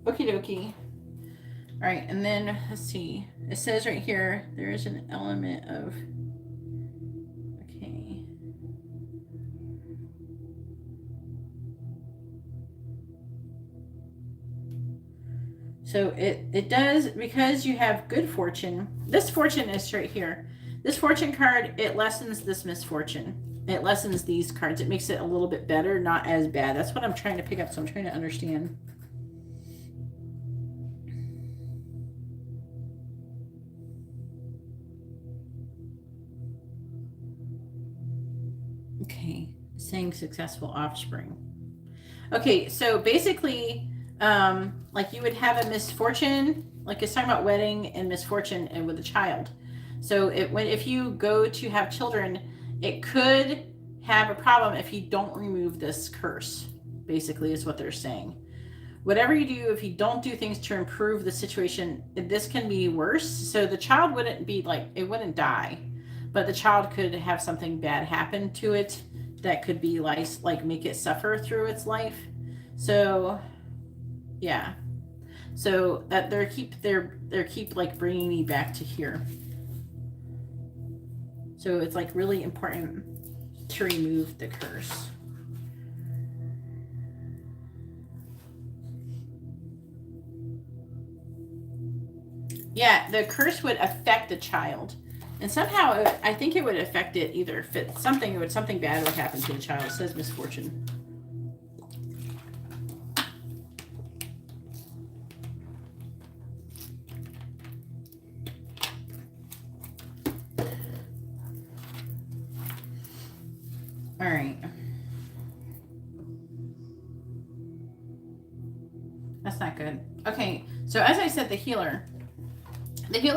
Okie dokie. All right, and then let's see. It says right here, there is an element of So it does, because you have good fortune. This fortune is right here. This fortune card, it lessens this misfortune. It lessens these cards. It makes it a little bit better, not as bad. That's what I'm trying to pick up, so I'm trying to understand. Okay, saying successful offspring. Okay, so basically, like you would have a misfortune, like it's talking about wedding and misfortune and with a child. So if you go to have children, it could have a problem if you don't remove this curse, basically is what they're saying. Whatever you do, if you don't do things to improve the situation, this can be worse. So the child wouldn't be like, it wouldn't die, but the child could have something bad happen to it that could be like make it suffer through its life. So yeah, so that they're keep like bringing me back to here. So it's like really important to remove the curse. Yeah, the curse would affect the child, and somehow I think it would affect it either. If something bad would happen to the child. It says misfortune. All right. That's not good. Okay, so as I said, the healer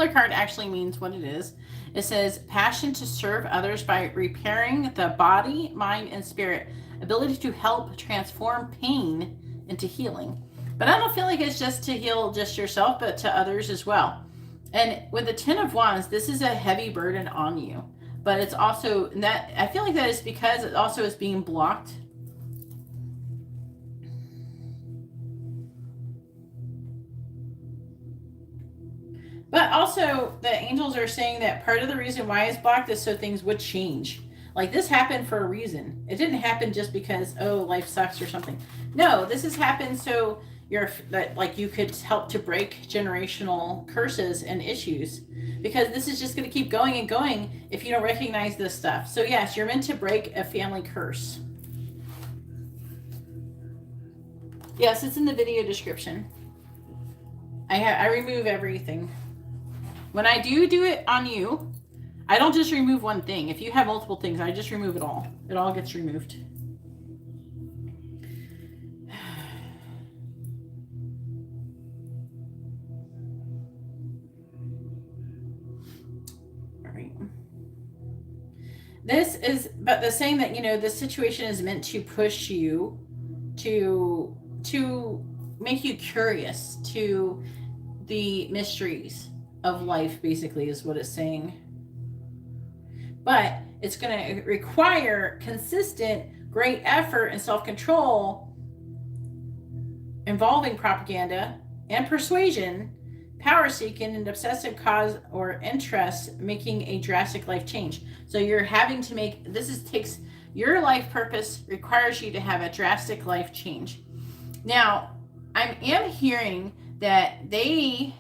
card actually means what it is. It says passion to serve others by repairing the body, mind, and spirit. Ability to help transform pain into healing. But I don't feel like it's just to heal just yourself, but to others as well. And with the 10 of Wands, this is a heavy burden on you. But it's also that I feel like that is because it also is being blocked. But also the angels are saying that part of the reason why it's blocked is so things would change. Like this happened for a reason. It didn't happen just because, oh, life sucks or something. No, this has happened so you could help to break generational curses and issues, because this is just going to keep going and going if you don't recognize this stuff. So yes, you're meant to break a family curse. Yes, it's in the video description. I remove everything. When I do it on you, I don't just remove one thing. If you have multiple things, I just remove it all. It all gets removed. All right. This is, but the saying that, this situation is meant to push you to make you curious to the mysteries of life, basically, is what it's saying. But it's going to require consistent, great effort and self-control involving propaganda and persuasion, power-seeking, and obsessive cause or interest, making a drastic life change. So you're having to make, takes your life purpose, requires you to have a drastic life change. Now, I am hearing that they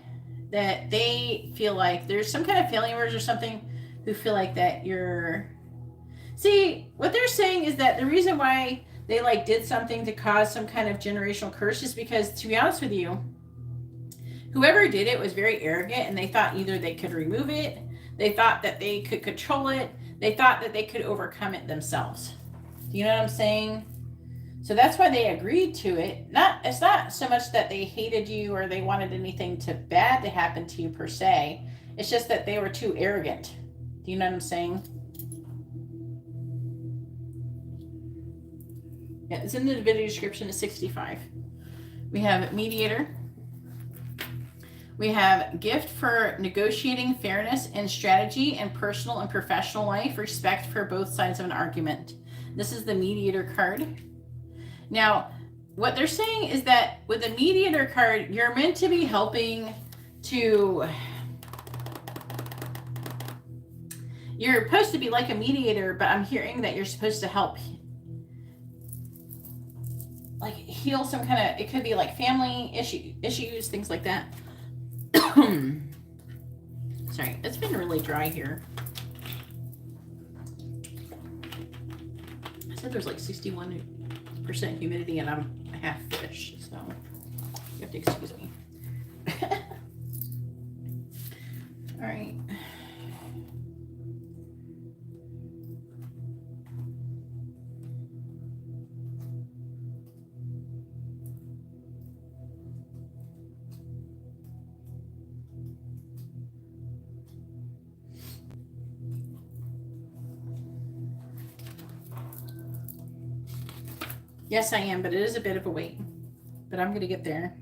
feel like there's some kind of family members or something who feel like that what they're saying is that the reason why they did something to cause some kind of generational curse is because, to be honest with you, whoever did it was very arrogant, and they thought either they could remove it, they thought that they could control it, they thought that they could overcome it themselves. Do you know what I'm saying? So that's why they agreed to it. It's not so much that they hated you or they wanted anything bad to happen to you per se. It's just that they were too arrogant. Do you know what I'm saying? Yeah, it's in the video description. It's 65. We have mediator. We have gift for negotiating fairness and strategy in personal and professional life, respect for both sides of an argument. This is the mediator card. Now, what they're saying is that with the mediator card, you're meant to be helping to, you're supposed to be like a mediator, but I'm hearing that you're supposed to help like heal some kind of, it could be like family issues, things like that. Sorry, it's been really dry here. I said there's like 61% humidity and I'm half fish, so you have to excuse me. All right. Yes, I am, but it is a bit of a wait. But I'm going to get there.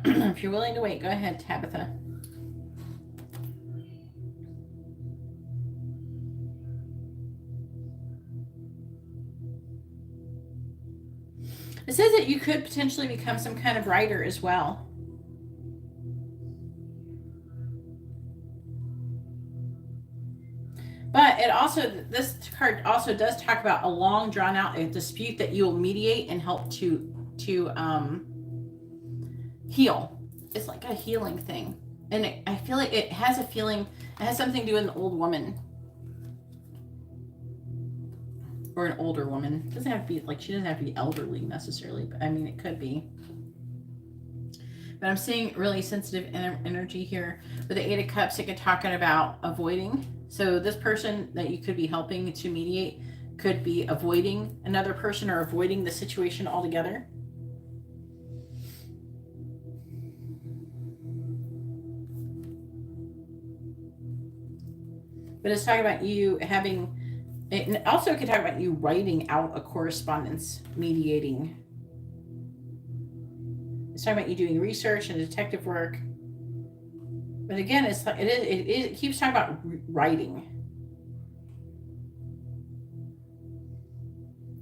If you're willing to wait, go ahead, Tabitha. It says that you could potentially become some kind of writer as well. But it also, this card also does talk about a long drawn out dispute that you will mediate and help to heal. It's like a healing thing. And I feel like it has a feeling, it has something to do with an old woman. Or an older woman. It doesn't have to be, like, she doesn't have to be elderly necessarily, but I mean, it could be. But I'm seeing really sensitive energy here. With the Eight of Cups, it could talking about avoiding. So this person that you could be helping to mediate could be avoiding another person or avoiding the situation altogether. But it's talking about you having, it also could talk about you writing out a correspondence, mediating. It's talking about you doing research and detective work. But again, it's like it keeps talking about writing.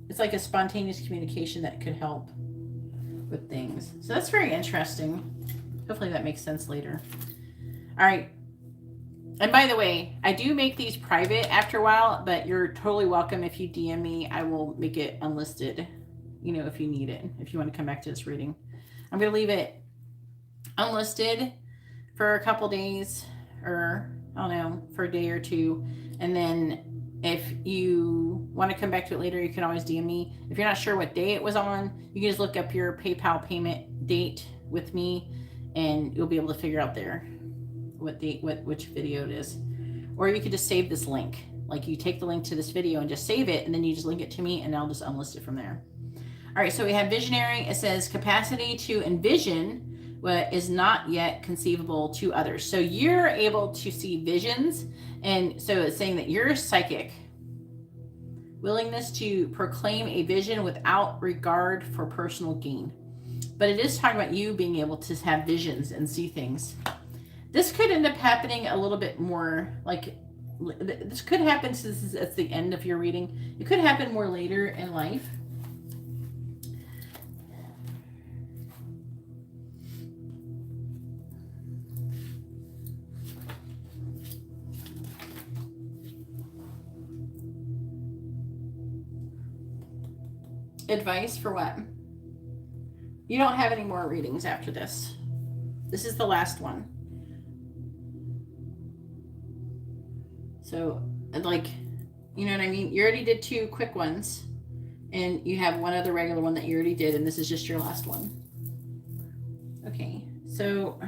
It's like a spontaneous communication that could help with things. So that's very interesting. Hopefully that makes sense later. All right. And by the way, I do make these private after a while, but you're totally welcome if you DM me. I will make it unlisted, you know, if you need it, if you want to come back to this reading. I'm going to leave it unlisted for a couple days, or I don't know, for a day or two. And then if you want to come back to it later, you can always DM me. If you're not sure what day it was on, you can just look up your PayPal payment date with me and you'll be able to figure out there what date, which video it is. Or you could just save this link. Like you take the link to this video and just save it, and then you just link it to me and I'll just unlist it from there. All right, so we have visionary. It says capacity to envision what is not yet conceivable to others. So you're able to see visions, and so it's saying that you're psychic. Willingness to proclaim a vision without regard for personal gain. But it is talking about you being able to have visions and see things. This could end up happening a little bit more, like, this could happen since it's the end of your reading. It could happen more later in life. Advice for what? You don't have any more readings after this. This is the last one. So, like, you know what I mean? You already did 2 quick ones, and you have one other regular one that you already did, and this is just your last one. Okay, so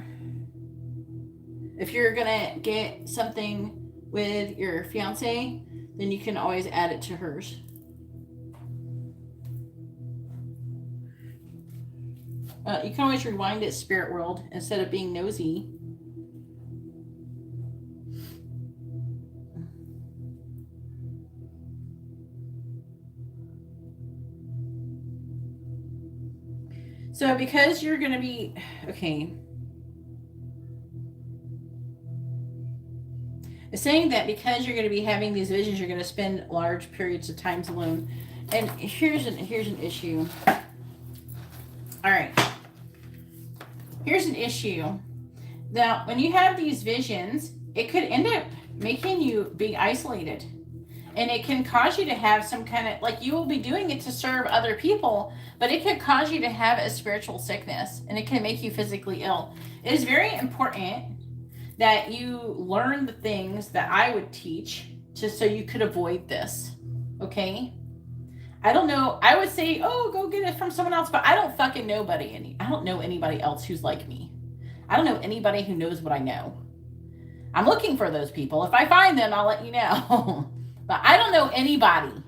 if you're gonna get something with your fiance, then you can always add it to hers. You can always rewind it, spirit world, instead of being nosy. So because you're going to be, okay. It's saying that because you're going to be having these visions, you're going to spend large periods of time alone. And here's an issue. All right. Here's an issue. Now, when you have these visions, it could end up making you be isolated. And it can cause you to have some kind of, like, you will be doing it to serve other people, but it could cause you to have a spiritual sickness, and it can make you physically ill. It is very important that you learn the things that I would teach just so you could avoid this. Okay? I don't know. I would say, oh, go get it from someone else, but I don't fucking I don't know anybody else who's like me. I don't know anybody who knows what I know. I'm looking for those people. If I find them, I'll let you know. But I don't know anybody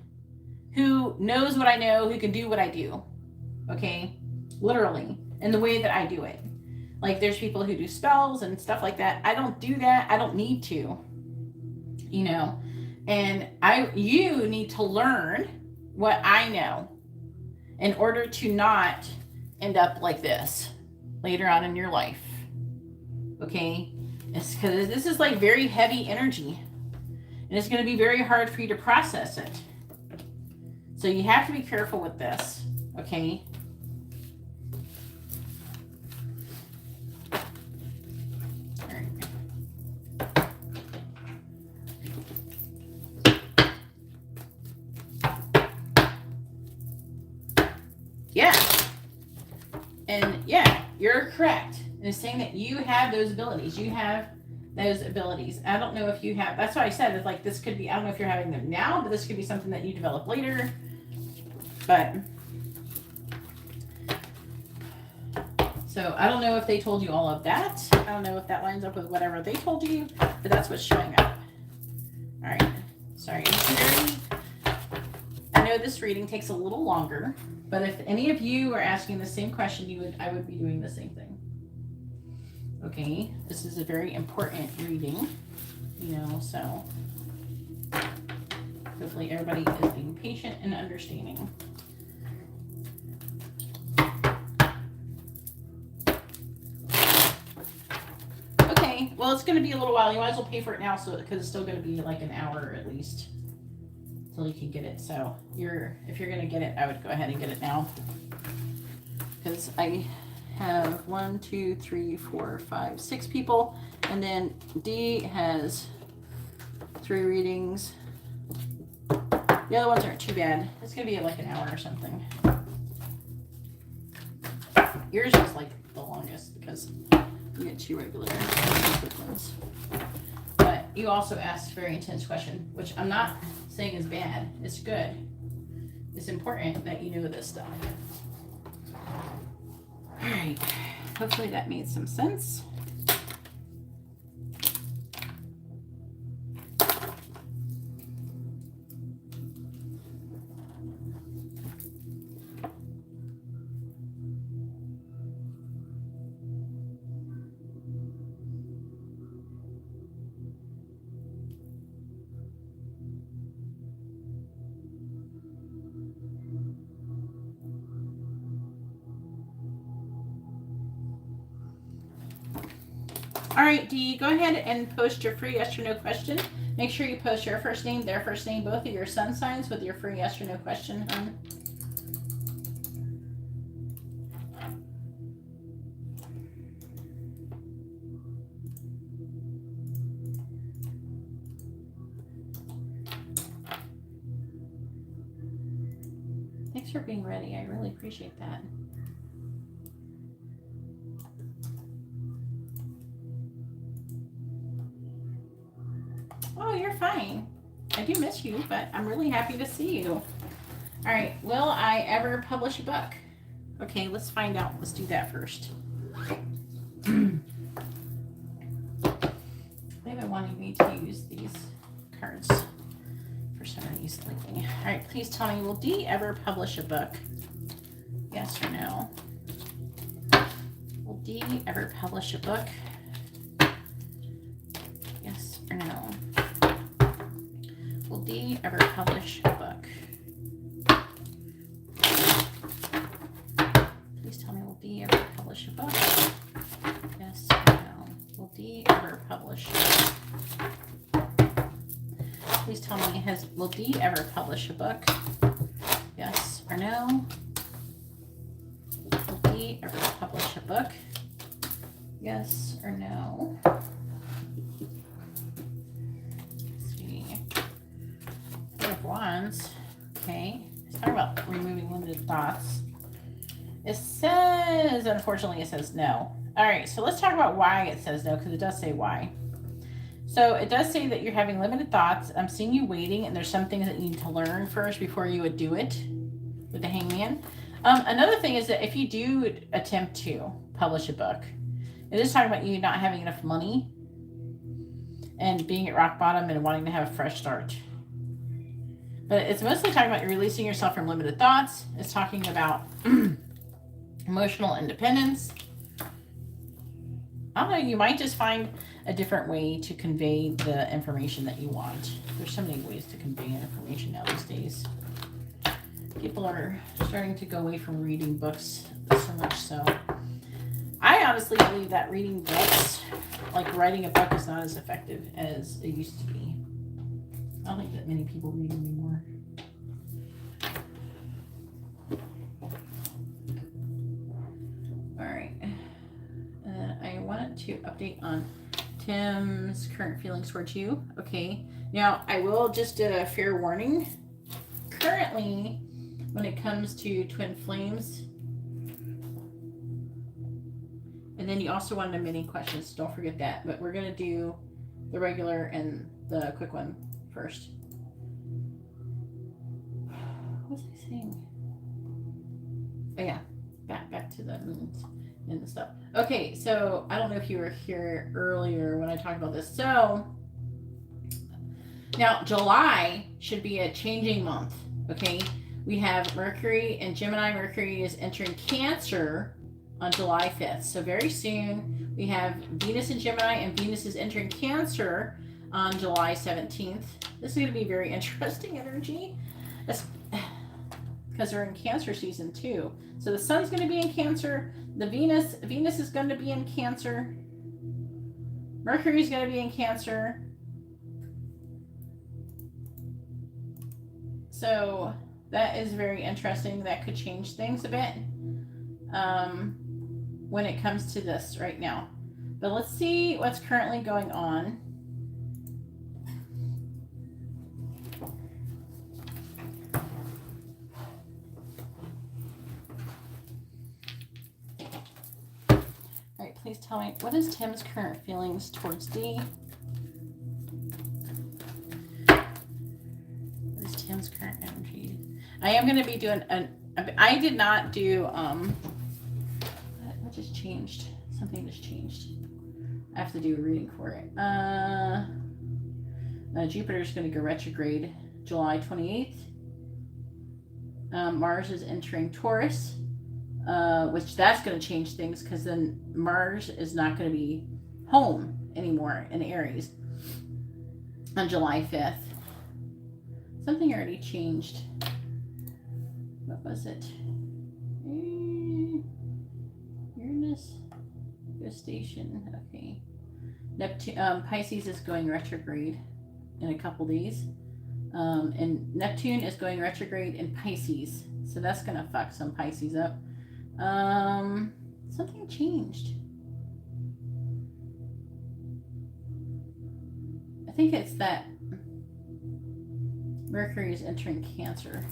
who knows what I know, who can do what I do. Okay? Literally. In the way that I do it. Like, there's people who do spells and stuff like that. I don't do that. I don't need to. You know? And you need to learn what I know in order to not end up like this later on in your life. Okay? It's because this is like very heavy energy. And it's going to be very hard for you to process it. So you have to be careful with this. Okay? Yeah. And yeah, you're correct. And it's saying that you have those abilities. You have those abilities. I don't know if you have, that's why I said it's like this could be, I don't know if you're having them now, but this could be something that you develop later. But so I don't know if they told you all of that. I don't know if that lines up with whatever they told you, but that's what's showing up. All right. Sorry. I know this reading takes a little longer. But if any of you are asking the same question, I would be doing the same thing. Okay, this is a very important reading, you know, so hopefully everybody is being patient and understanding. Okay, well, it's going to be a little while. You might as well pay for it now, because it's still going to be like an hour at least till you can get it. So if you're gonna get it, I would go ahead and get it now, because I have 1, 2, 3, 4, 5, 6 people, and then D has 3 readings. The other ones aren't too bad. It's gonna be like an hour or something. Yours is like the longest because you get 2 regular quick ones. But you also asked a very intense question, which I'm not saying is bad. It's good. It's important that you know this stuff. All right. Hopefully that made some sense. All right, D, go ahead and post your free yes or no question. Make sure you post your first name, their first name, both of your sun signs with your free yes or no question. Thanks for being ready. I really appreciate that. Oh, you're fine. I do miss you, but I'm really happy to see you. All right, will I ever publish a book? Okay, let's find out. Let's do that first. They've been wanting me to use these cards for some reason lately. All right, please tell me, will D ever publish a book? Yes or no? Will D ever publish a book? Yes or no? Will D ever publish a book? Please tell me, will D ever publish a book? Yes or no? Will D ever publish? Please tell me, will D ever publish a book? Yes or no? Will D ever publish a book? Yes or no? Let's see. limited thoughts? It says, unfortunately, it says no. All right, so let's talk about why it says no, because it does say why. So it does say that you're having limited thoughts. I'm seeing you waiting, and there's some things that you need to learn first before you would do it with the Hangman. Another thing is that if you do attempt to publish a book, it is talking about you not having enough money and being at rock bottom and wanting to have a fresh start. But it's mostly talking about releasing yourself from limited thoughts. It's talking about emotional independence. I don't know, you might just find a different way to convey the information that you want. There's so many ways to convey information now these days. People are starting to go away from reading books so much so. I honestly believe that reading books, like writing a book, is not as effective as it used to be. I don't think that many people read anymore. All right. I wanted to update on Tim's current feelings towards you. Okay. Now, I will just do a fair warning. Currently, when it comes to twin flames, and then you also wanted a mini question, so don't forget that. But we're going to do the regular and the quick one first. What was I saying? Oh, yeah. Back to the moons and the stuff. Okay, so I don't know if you were here earlier when I talked about this. So now July should be a changing month. Okay, we have Mercury and Gemini. Mercury is entering Cancer on July 5th. So very soon we have Venus in Gemini, and Venus is entering Cancer on July 17th. This is going to be very interesting energy. Because we're in Cancer season too. So the sun's going to be in Cancer. The Venus is going to be in Cancer. Mercury's going to be in Cancer. So that is very interesting. That could change things a bit when it comes to this right now. But let's see what's currently going on. Please tell me, what is Tim's current feelings towards D? What is Tim's current energy? I am going to be doing I did not do, what just changed? Something just changed. I have to do a reading for it. Jupiter's going to go retrograde July 28th. Mars is entering Taurus. Which that's going to change things, because then Mars is not going to be home anymore in Aries on July 5th. Something already changed. What was it? Uranus station. Okay. Neptune, Pisces is going retrograde in a couple days. And Neptune is going retrograde in Pisces. So that's going to fuck some Pisces up. Something changed. I think it's that Mercury is entering Cancer.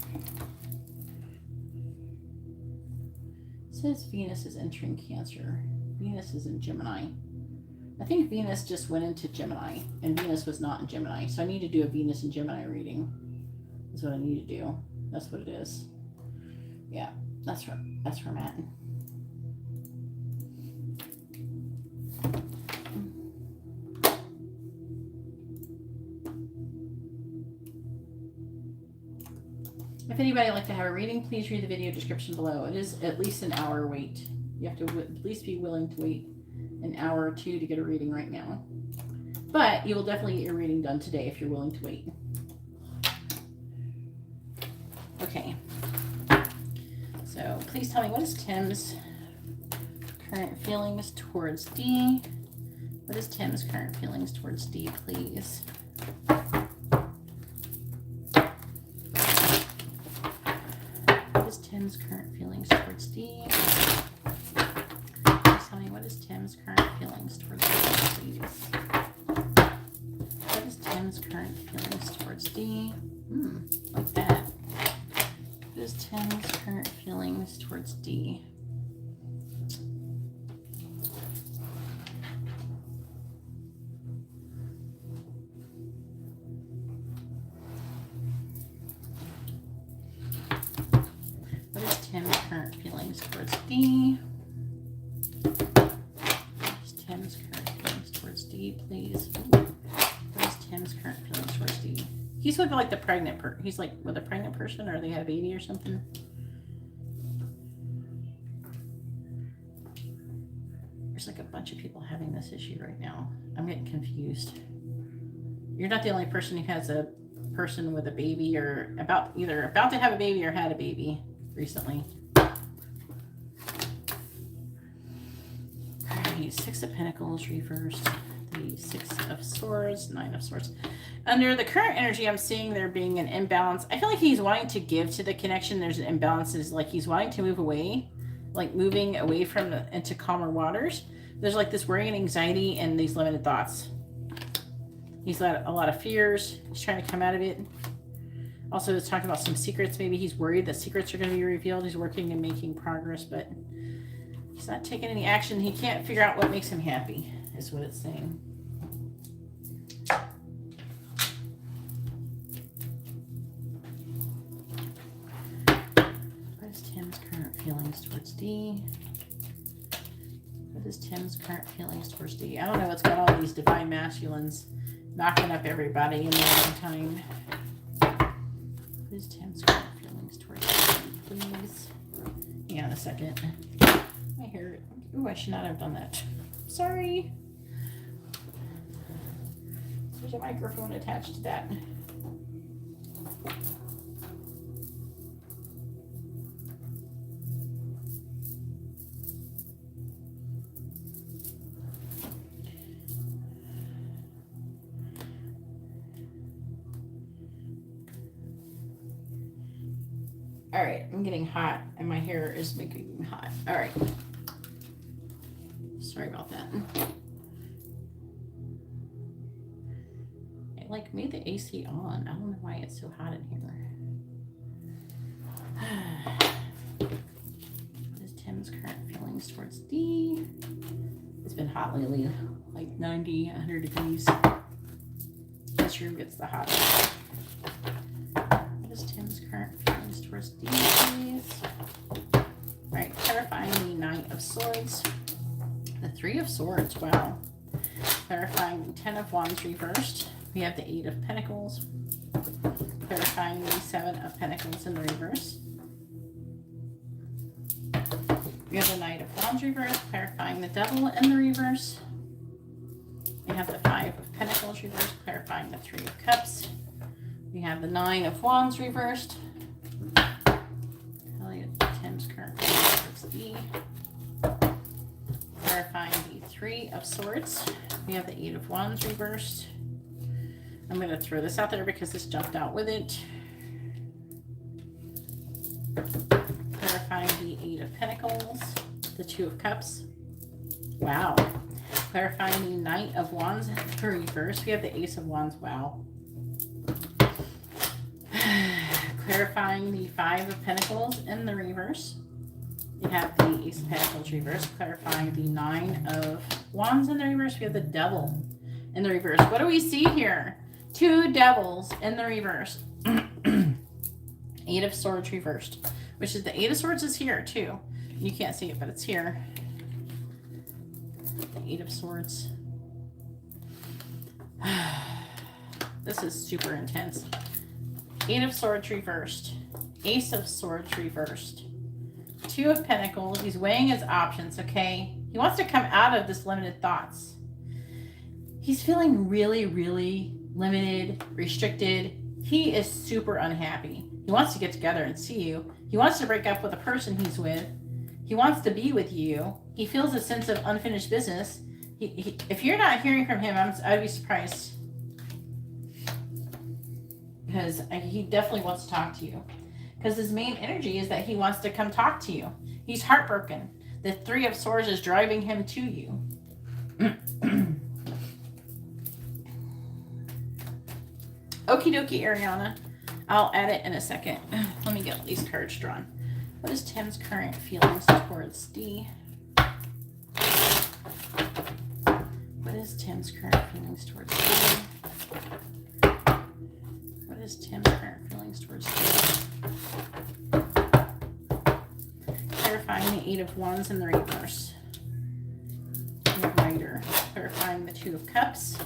It says Venus is entering Cancer. Venus is in Gemini. I think Venus just went into Gemini, and Venus was not in Gemini. So I need to do a Venus and Gemini reading. That's what I need to do. That's what it is. Yeah. That's where I'm at. If anybody would like to have a reading, please read the video description below. It is at least an hour wait. You have to at least be willing to wait an hour or two to get a reading right now. But you will definitely get your reading done today if you're willing to wait. Okay. So please tell me, what is Tim's current feelings towards D? What is Tim's current feelings towards D, please? What is Tim's current feelings towards D? Please tell me, what is Tim's current feelings towards D, please? What is Tim's current feelings towards D? Like that. is Tim's current feelings towards D? What is Tim's current feelings towards D? What is Tim's current feelings towards D, please? What is Tim's current feelings towards D? He's with like the pregnant he's like with a pregnant person, or they had a baby or something. There's like a bunch of people having this issue right now. I'm getting confused. You're not the only person who has a person with a baby, or either about to have a baby or had a baby recently. Alright, 6 of Pentacles reversed. The 6 of Swords, 9 of Swords. Under the current energy, I'm seeing there being an imbalance. I feel like he's wanting to give to the connection. There's an imbalance. Is like he's wanting to move away, like moving away from into calmer waters. There's like this worry and anxiety and these limited thoughts. He's got a lot of fears. He's trying to come out of it. Also, it's talking about some secrets. Maybe he's worried that secrets are going to be revealed. He's working and making progress, but he's not taking any action. He can't figure out what makes him happy, is what it's saying. What is Tim's current feelings towards D? What is Tim's current feelings towards D? I don't know what's got all these divine masculines knocking up everybody in their own time. What is Tim's current feelings towards D, please? Hang on a second. My hair. Ooh, I should not have done that. Sorry. There's a microphone attached to that. All right, I'm getting hot and my hair is making me hot. All right. Sorry about that. I like made the AC on. I don't know why it's so hot in here. What is Tim's current feelings towards D? It's been hot lately, like 90, 100 degrees. This room gets the hottest. What is Tim's current feelings towards D, please? All right, clarifying the 9 of Swords. The 3 of Swords, wow. Clarifying the 10 of Wands reversed. We have the 8 of Pentacles. Clarifying the 7 of Pentacles in the reverse. We have the Knight of Wands reversed. Clarifying the Devil in the reverse. We have the 5 of Pentacles reversed. Clarifying the 3 of Cups. We have the 9 of Wands reversed. Tim's current towards D. Clarifying the 3 of Swords. We have the 8 of Wands reversed. I'm going to throw this out there because this jumped out with it. Clarifying the 8 of Pentacles. The 2 of Cups. Wow. Clarifying the Knight of Wands reversed. We have the Ace of Wands. Wow. Clarifying the 5 of Pentacles in the reverse. We have the Ace of Pentacles reverse. Clarifying the 9 of Wands in the reverse. We have the Devil in the reverse. What do we see here? 2 devils in the reverse. 8 of Swords reversed. Which is the 8 of Swords is here too. You can't see it, but it's here. The 8 of Swords. This is super intense. 8 of Swords reversed. Ace of Swords reversed. 2 of Pentacles. He's weighing his options, okay? He wants to come out of this limited thoughts. He's feeling really, really limited, restricted. He is super unhappy. He wants to get together and see you. He wants to break up with the person he's with. He wants to be with you. He feels a sense of unfinished business. If you're not hearing from him, I'd be surprised. Because he definitely wants to talk to you. Because his main energy is that he wants to come talk to you. He's heartbroken. The 3 of Swords is driving him to you. Okie dokie, Ariana. I'll add it in a second. Let me me get these cards drawn. What is Tim's current feelings towards D? What is Tim's current feelings towards D? What is Tim's current feelings towards D? Clarifying the Eight of Wands in the reverse. The Rider. Clarifying the Two of Cups.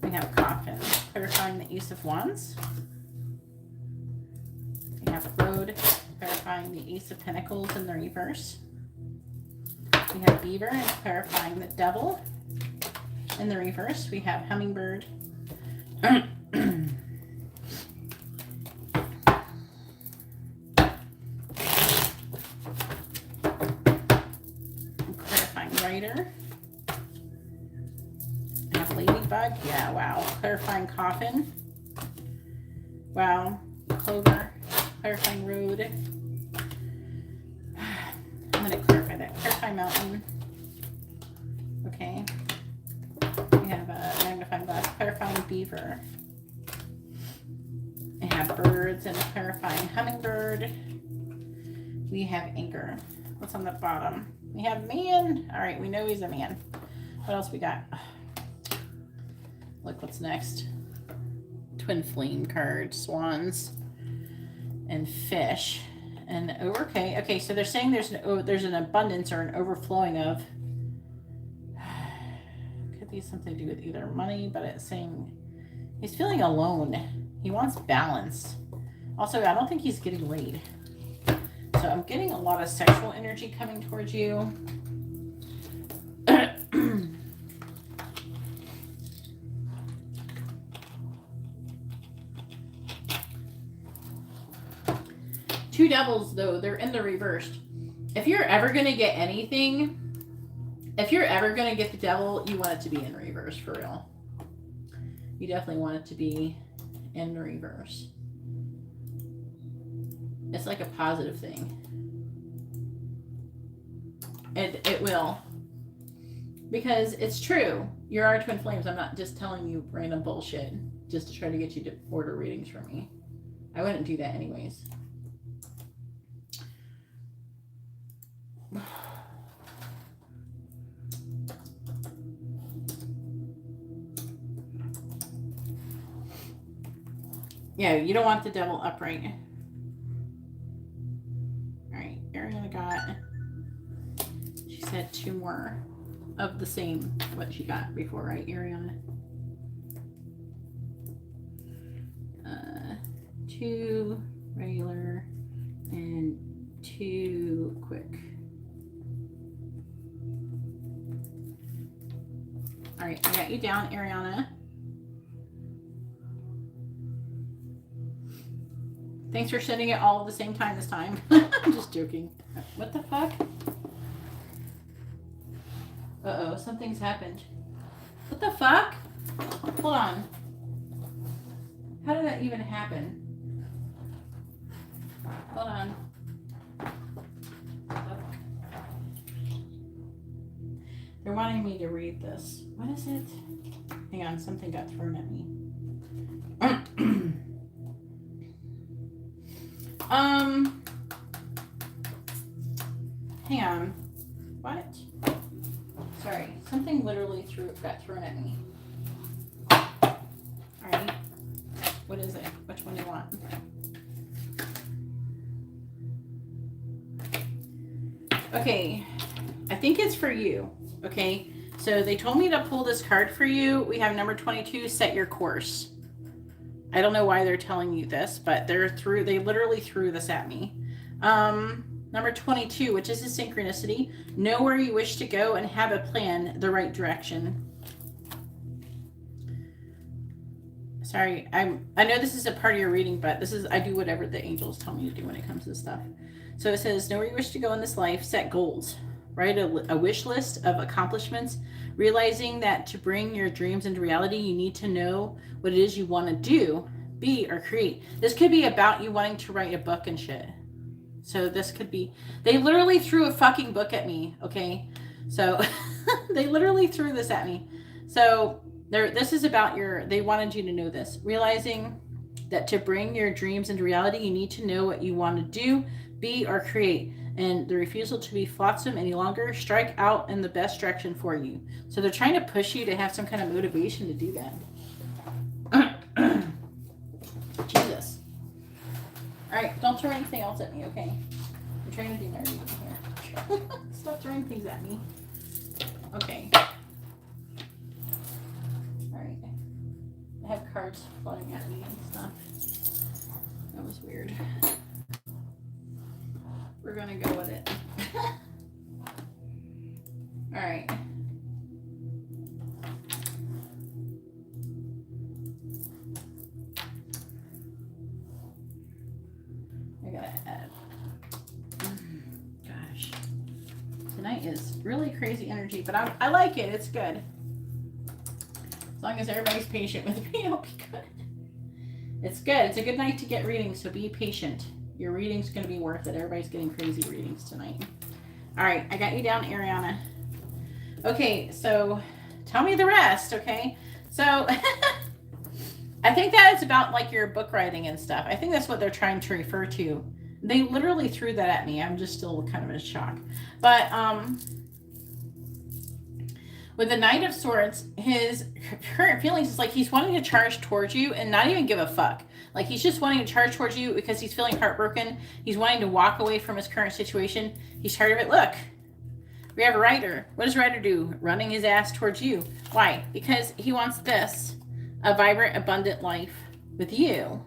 We have Coffin. Clarifying the Ace of Wands. We have Road. Clarifying the Ace of Pentacles in the reverse. We have Beaver and clarifying the Devil in the reverse. We have Hummingbird. Clarifying Rider. I have Ladybug. Yeah, wow. Clarifying Coffin. Wow. Clover. Clarifying Road. I'm going to clarify that. Clarify Mountain. Okay. We have a magnifying glass. Clarifying Beaver. I have Birds and clarifying Hummingbird. We have Anchor. What's on the bottom? We have Man. All right, we know he's a man. What else we got? Look, what's next? Twin Flame card, Swans, and Fish. And okay, so they're saying there's an abundance or an overflowing of. Could be something to do with either money, but it's saying he's feeling alone. He wants balance. Also, I don't think he's getting laid. So I'm getting a lot of sexual energy coming towards you. Two Devils, though, they're in the reverse. If you're ever going to get anything, if you're ever going to get the Devil, you want it to be in reverse, for real. You definitely want it to be in reverse. It's like a positive thing. It will. Because it's true. You are twin flames. I'm not just telling you random bullshit just to try to get you to order readings from me. I wouldn't do that anyways. Yeah, you don't want the Devil upright. Alright, Ariana got, she said 2 more of the same, what she got before, right, Ariana? 2 regular and 2 quick. Alright, I got you down, Ariana. Thanks for sending it all at the same time this time. I'm just joking. What the fuck? Uh-oh, something's happened. What the fuck? Hold on. How did that even happen? Hold on. They're wanting me to read this. What is it? Hang on, something got thrown at me. Hang on. What? Sorry, something literally got thrown at me. Alright. What is it? Which one do you want? Okay. I think it's for you. Okay. So they told me to pull this card for you. We have number 22, set your course. I don't know why they're telling you this, but they literally threw this at me. Number 22, which is a synchronicity. Know where you wish to go and have a plan the right direction. Sorry, I know this is a part of your reading, but I do whatever the angels tell me to do when it comes to this stuff. So it says, know where you wish to go in this life, set goals. Write a wish list of accomplishments, realizing that to bring your dreams into reality, you need to know what it is you want to do, be, or create. This could be about you wanting to write a book and shit. So this could be, they literally threw a fucking book at me, okay? So they literally threw this at me. So this is about they wanted you to know this. Realizing that to bring your dreams into reality, you need to know what you want to do, be, or create. And the refusal to be flotsam any longer, strike out in the best direction for you. So they're trying to push you to have some kind of motivation to do that. Jesus. All right, don't throw anything else at me, okay? I'm trying to do my reading here. Stop throwing things at me. Okay. All right. I have cards floating at me and stuff. That was weird. We're gonna go with it. All right. I gotta add. Gosh, tonight is really crazy energy, but I like it. It's good. As long as everybody's patient with me, it'll be good. It's good. It's a good night to get readings, so be patient. Your reading's going to be worth it. Everybody's getting crazy readings tonight. All right, I got you down, Ariana. Okay, so tell me the rest, okay? So I think that it's about like your book writing and stuff. I think that's what they're trying to refer to. They literally threw that at me. I'm just still kind of in shock. But with the Knight of Swords, his current feelings is like he's wanting to charge towards you and not even give a fuck. Like he's just wanting to charge towards you because he's feeling heartbroken. He's wanting to walk away from his current situation. He's tired of it. Look, we have a Rider. What does Rider do? Running his ass towards you. Why? Because he wants this, a vibrant, abundant life with you.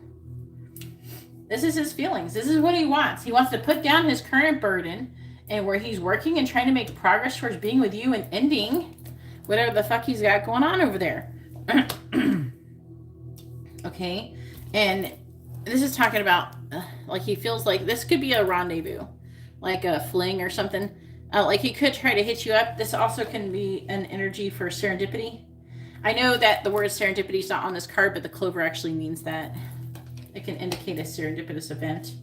This is his feelings. This is what he wants. He wants to put down his current burden and where he's working and trying to make progress towards being with you and ending whatever the fuck he's got going on over there. Okay. And this is talking about like he feels like this could be a rendezvous, like a fling or something. Like he could try to hit you up. This also can be an energy for serendipity. I know that the word serendipity is not on this card, but the clover actually means that. It can indicate a serendipitous event.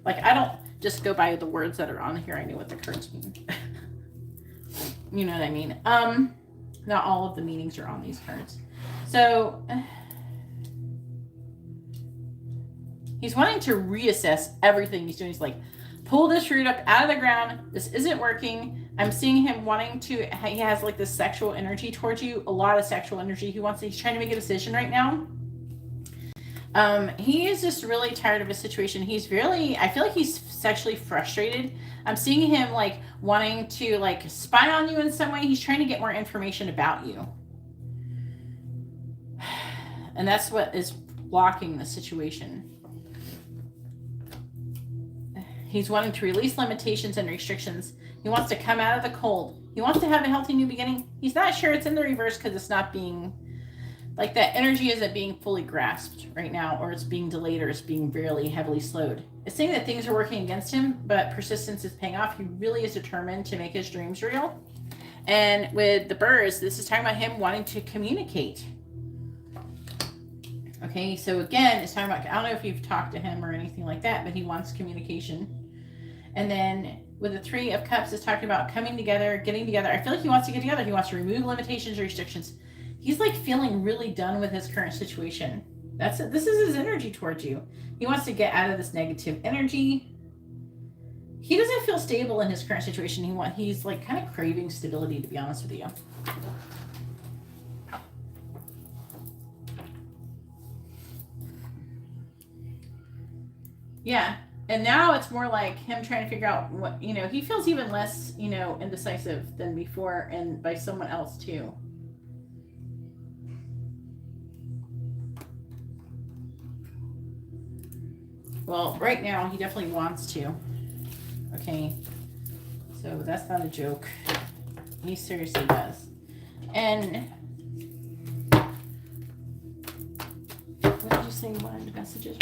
Like I don't just go by the words that are on here. I know what the cards mean. You know what I mean? Not all of the meanings are on these cards. So he's wanting to reassess everything he's doing. He's like, pull this root up out of the ground. This isn't working. I'm seeing him wanting to, he has like this sexual energy towards you, a lot of sexual energy. He's trying to make a decision right now. He is just really tired of his situation. He's really, I feel like he's sexually frustrated. I'm seeing him like wanting to like spy on you in some way. He's trying to get more information about you. And that's what is blocking the situation. He's wanting to release limitations and restrictions. He wants to come out of the cold. He wants to have a healthy new beginning. He's not sure it's in the reverse because it's not being, like that energy isn't being fully grasped right now, or it's being delayed, or it's being really heavily slowed. It's saying that things are working against him, but persistence is paying off. He really is determined to make his dreams real. And with the birds, this is talking about him wanting to communicate. Okay, so again, it's talking about, I don't know if you've talked to him or anything like that, but he wants communication. And then with the Three of Cups, it's talking about coming together, getting together. I feel like he wants to get together. He wants to remove limitations, restrictions. He's like feeling really done with his current situation. That's it. This is his energy towards you. He wants to get out of this negative energy. He doesn't feel stable in his current situation. He's like kind of craving stability, to be honest with you. Yeah. And now it's more like him trying to figure out what, he feels even less, indecisive than before, and by someone else too. Well, right now he definitely wants to. Okay. So that's not a joke. He seriously does. And what did you say you wanted messages?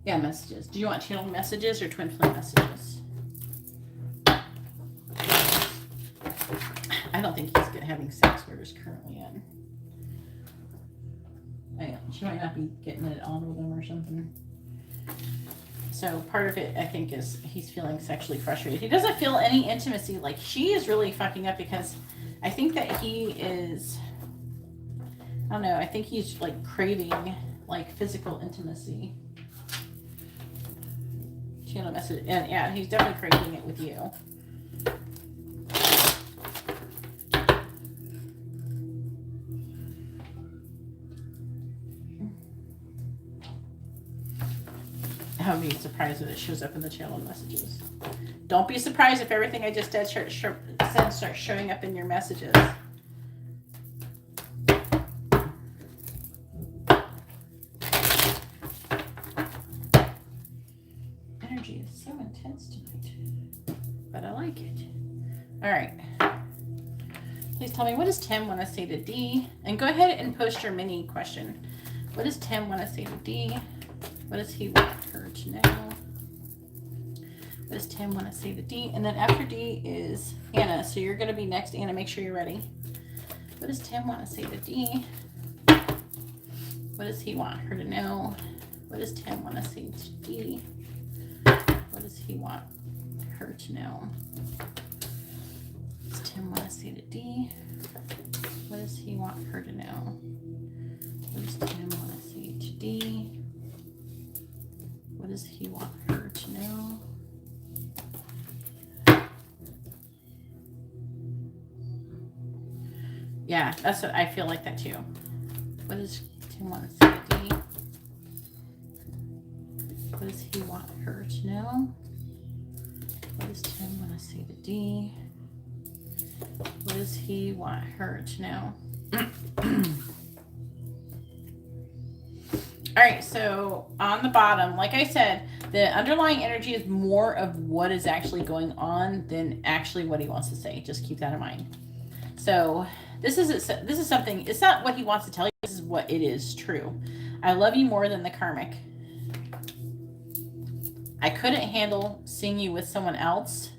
Yeah, messages. Do you want channel messages or twin flame messages? I don't think he's good having sex where he's currently in. She might not be getting it on with him or something. So part of it, I think, is he's feeling sexually frustrated. He doesn't feel any intimacy. Like, she is really fucking up because I think that he is I don't know. I think he's like craving like physical intimacy. Channel message. And yeah, he's definitely craving it with you. I would be surprised if it shows up in the channel messages. Don't be surprised if everything I just said starts showing up in your messages. Energy is so intense tonight, but I like it. All right. Please tell me, what does Tim want to say to D? And go ahead and post your mini question. What does Tim want to say to D? What does he want her to know? What does Tim want to say to D? And then after D is Anna. So you're going to be next, Anna. Make sure you're ready. What does Tim want to say to D? What does he want her to know? What does Tim want to say to D? What does he want her to know? What does Tim want to say to D? What does he want her to know? What does Tim want to say to D? What does he want her to know? Yeah, that's what I feel like that too. What does Tim want to say to D? What does he want her to know? What does Tim want to say to D? What does he want her to know? All right, so on the bottom, like I said, the underlying energy is more of what is actually going on than actually what he wants to say. Just keep that in mind. So this is something, it's not what he wants to tell you, this is what it is true. I love you more than the karmic. I couldn't handle seeing you with someone else.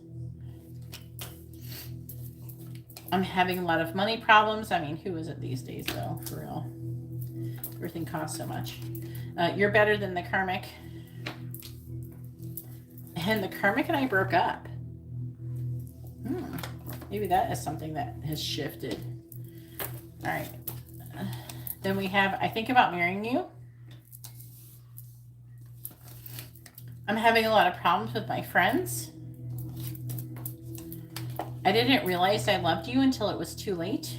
I'm having a lot of money problems. I mean, who is it these days though, for real? Everything costs so much. You're better than the karmic. And the karmic and I broke up. Maybe that is something that has shifted. All right. Then we have, I think about marrying you. I'm having a lot of problems with my friends. I didn't realize I loved you until it was too late.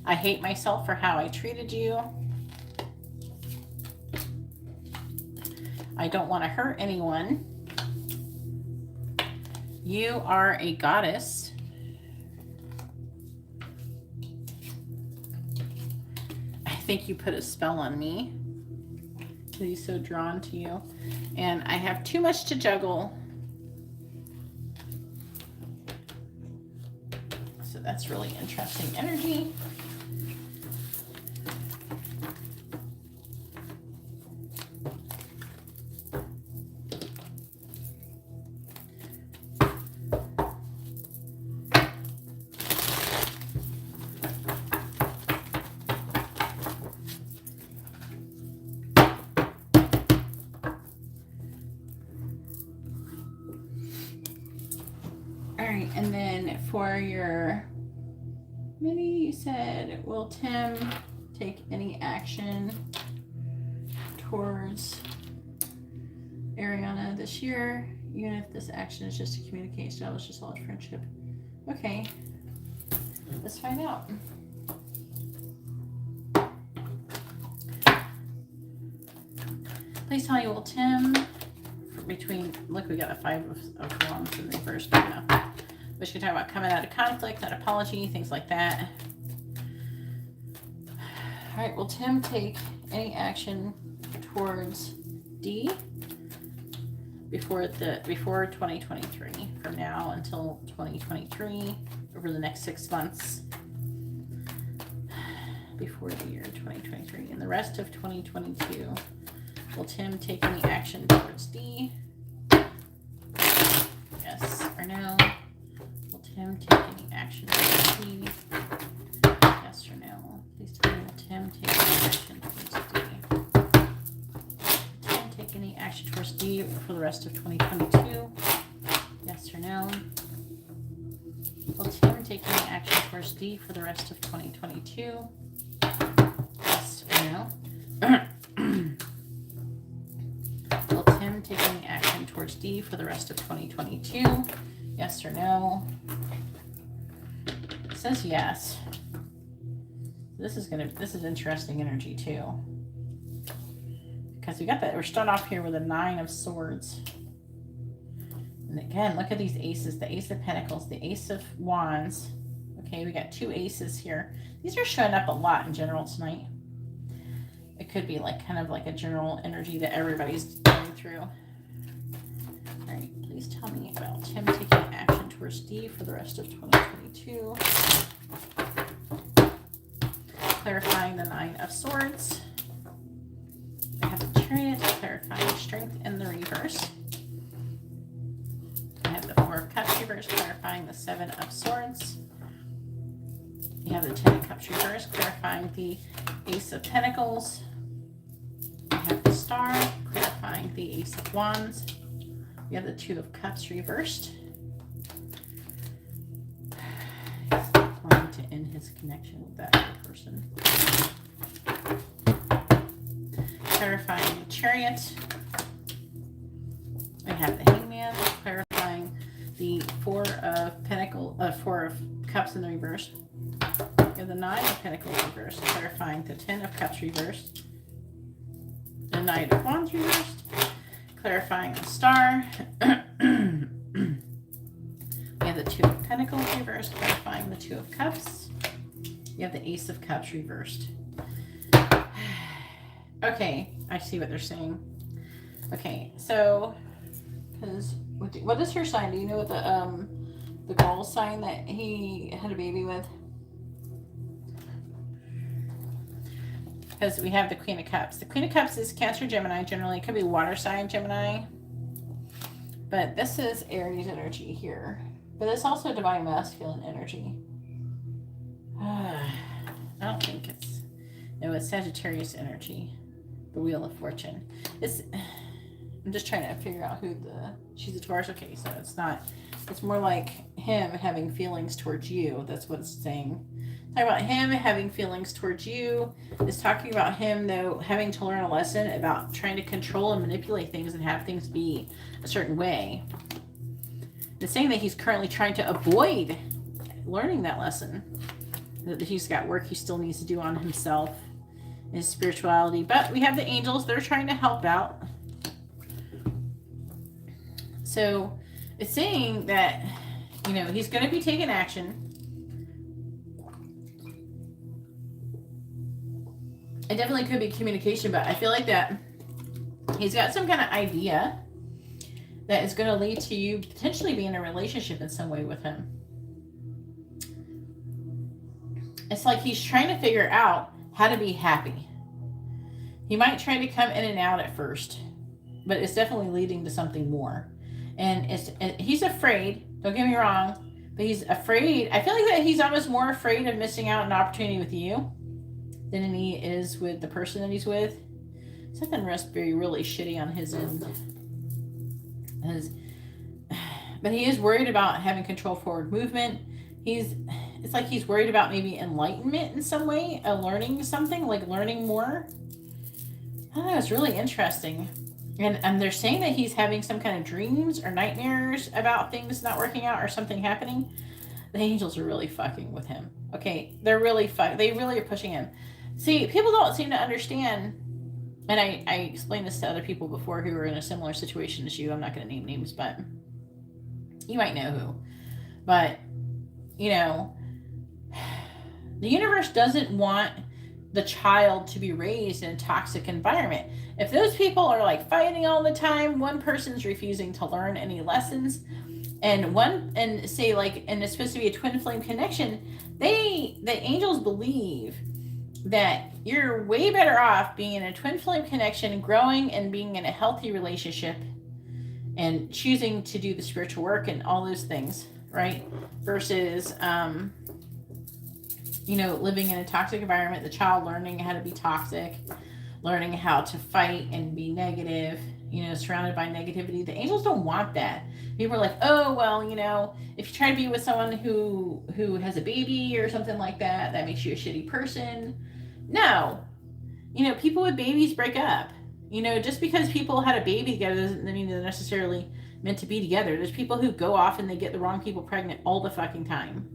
I hate myself for how I treated you. I don't want to hurt anyone. You are a goddess. I think you put a spell on me. He's so drawn to you. And I have too much to juggle. So that's really interesting energy. And then for your mini, you said, will Tim take any action towards Ariana this year, even if this action is just to communicate, establish a solid friendship? Okay, let's find out. Please tell me, will Tim, between, look, we got a 5 of wands in reverse right now. We should talk about coming out of conflict, not apology, things like that. All right, will Tim take any action towards D before 2023, from now until 2023, over the next 6 months, before the year 2023, and the rest of 2022? Will Tim take any action towards D? Yes or no? Will Tim take any action towards D? Yes or no? Please tell me, will Tim take any action towards D? Will Tim take any action towards D for the rest of 2022? Yes or no? Will Tim take any action towards D for the rest of 2022? Will Tim taking action towards D for the rest of 2022? Yes or no? It says yes. This is interesting energy too. Because we're starting off here with a 9 of Swords. And again, look at these aces. The Ace of Pentacles, the Ace of Wands. Okay, we got 2 aces here. These are showing up a lot in general tonight. It could be like kind of like a general energy that everybody's going through. All right, please tell me about Tim taking action towards D for the rest of 2022. Clarifying the 9 of Swords. I have the Chariot, clarifying strength in the reverse. I have the 4 of Cups reverse, clarifying the 7 of Swords. You have the 10 of Cups reverse, clarifying the Ace of Pentacles. You have the Star, clarifying the Ace of Wands. You have the 2 of Cups reversed. He's wanting to end his connection with that other person. Clarifying the Chariot. I have the Hangman, clarifying the 4 of Cups in the reverse. You have the 9 of Pentacles reversed, clarifying the 10 of Cups reversed. The Knight of Wands reversed, clarifying the Star. We have the 2 of Pentacles reversed, clarifying the 2 of Cups. You have the Ace of Cups reversed. Okay, I see what they're saying. Okay, so, because what is her sign? Do you know what the girl sign that he had a baby with? Because we have the Queen of Cups. The Queen of Cups is Cancer, Gemini. Generally, it could be water sign, Gemini. But this is Aries energy here. But it's also divine masculine energy. I don't think it's... No, it's Sagittarius energy. The Wheel of Fortune. I'm just trying to figure out who she's a Taurus. Okay, so it's not... It's more like him having feelings towards you. That's what it's saying. Talking about him having feelings towards you. It's talking about him, though, having to learn a lesson about trying to control and manipulate things and have things be a certain way. It's saying that he's currently trying to avoid learning that lesson. That he's got work he still needs to do on himself, his spirituality. But we have the angels. They're trying to help out. So it's saying that, he's going to be taking action. It definitely could be communication, but I feel like that he's got some kind of idea that is going to lead to you potentially being in a relationship in some way with him. It's like he's trying to figure out how to be happy. He might try to come in and out at first, but it's definitely leading to something more. And he's afraid, don't get me wrong, but he's afraid. I feel like that he's almost more afraid of missing out on an opportunity with you than he is with the person that he's with. Something must be really shitty on his end. But he is worried about having control forward movement. It's like he's worried about maybe enlightenment in some way, learning something, like learning more. I don't know, it's really interesting. And they're saying that he's having some kind of dreams or nightmares about things not working out or something happening. The angels are really fucking with him. Okay, they really are pushing him. See, people don't seem to understand, and I explained this to other people before who were in a similar situation as you. I'm not going to name names, but you might know who. But, the universe doesn't want the child to be raised in a toxic environment. If those people are like fighting all the time, one person's refusing to learn any lessons, and it's supposed to be a twin flame connection, the angels believe that you're way better off being in a twin flame connection, growing and being in a healthy relationship and choosing to do the spiritual work and all those things, right? Versus, living in a toxic environment, the child learning how to be toxic, learning how to fight and be negative, surrounded by negativity. The angels don't want that. People are like, oh, well, if you try to be with someone who has a baby or something like that, that makes you a shitty person. No, You know, people with babies break up. You know, just because people had a baby together doesn't mean they're necessarily meant to be together. There's people who go off and they get the wrong people pregnant all the fucking time.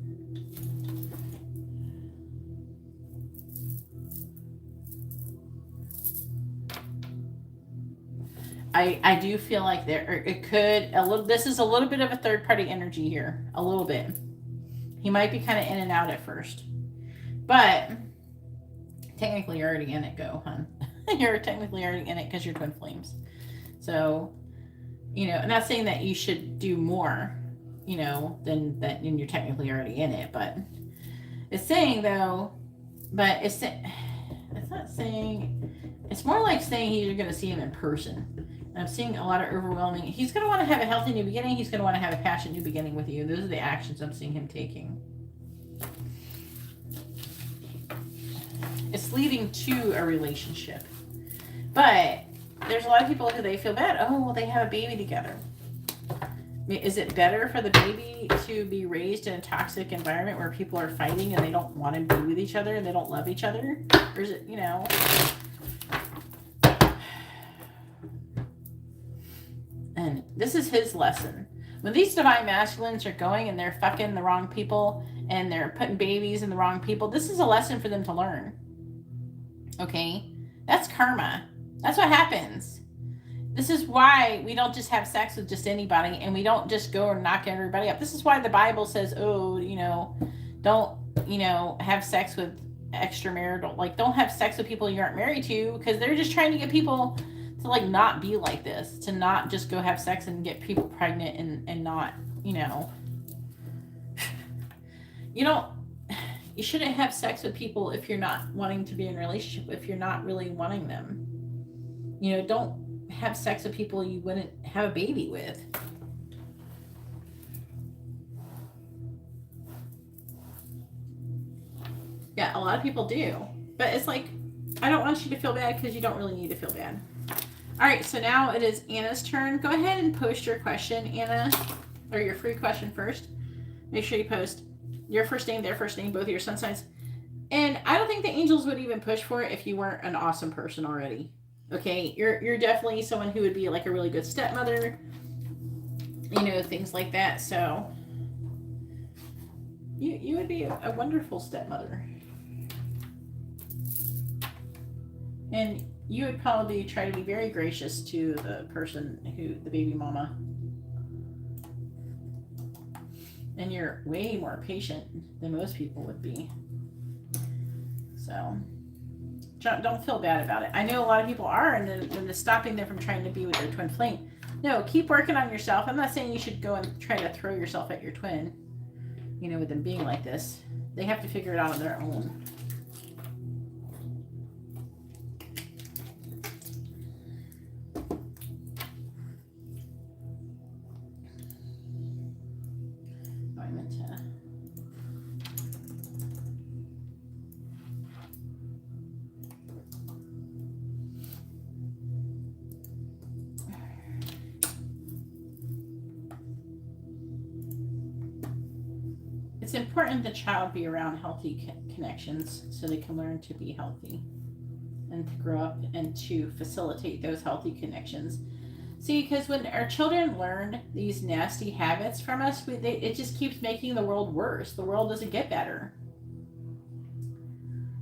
I do feel like it could a little. This is a little bit of a third party energy here, a little bit. He might be kind of in and out at first, but technically you're already in it. Go, hun. You're technically already in it because you're twin flames. So, you know, I'm not saying that you should do more, you know, than that, and you're technically already in it. But it's saying though, but it's not saying. It's more like saying you're going to see him in person. I'm seeing a lot of overwhelming. He's going to want to have a healthy new beginning. He's going to want to have a passionate new beginning with you. Those are the actions I'm seeing him taking. It's leading to a relationship. But there's a lot of people who they feel bad. Oh, well, they have a baby together. Is it better for the baby to be raised in a toxic environment where people are fighting and they don't want to be with each other and they don't love each other? Or is it, you know... And this is his lesson. When these divine masculines are going and they're fucking the wrong people and they're putting babies in the wrong people, this is a lesson for them to learn. Okay? That's karma. That's what happens. This is why we don't just have sex with just anybody and we don't just go and knock everybody up. This is why the Bible says, oh, you know, don't, you know, have sex with extramarital. Like, don't have sex with people you aren't married to, because they're just trying to get people to like not be like this, to not just go have sex and get people pregnant and not, you know, you shouldn't have sex with people if you're not wanting to be in a relationship, if you're not really wanting them. You know, don't have sex with people you wouldn't have a baby with. Yeah, a lot of people do, but it's like, I don't want you to feel bad because you don't really need to feel bad. All right, so now it is Anna's turn. Go ahead and post your question, Anna, or your free question first. Make sure you post your first name, their first name, both of your sun signs. And I don't think the angels would even push for it if you weren't an awesome person already. Okay, you're definitely someone who would be like a really good stepmother, you know, things like that. So you would be a wonderful stepmother. And you would probably try to be very gracious to the person the baby mama. And you're way more patient than most people would be. So don't feel bad about it. I know a lot of people are, and it's stopping them from trying to be with their twin flame. No, keep working on yourself. I'm not saying you should go and try to throw yourself at your twin, you know, with them being like this. They have to figure it out on their own. It's important the child be around healthy connections so they can learn to be healthy and to grow up and to facilitate those healthy connections. See, because when our children learn these nasty habits from us, it just keeps making the world worse. The world doesn't get better.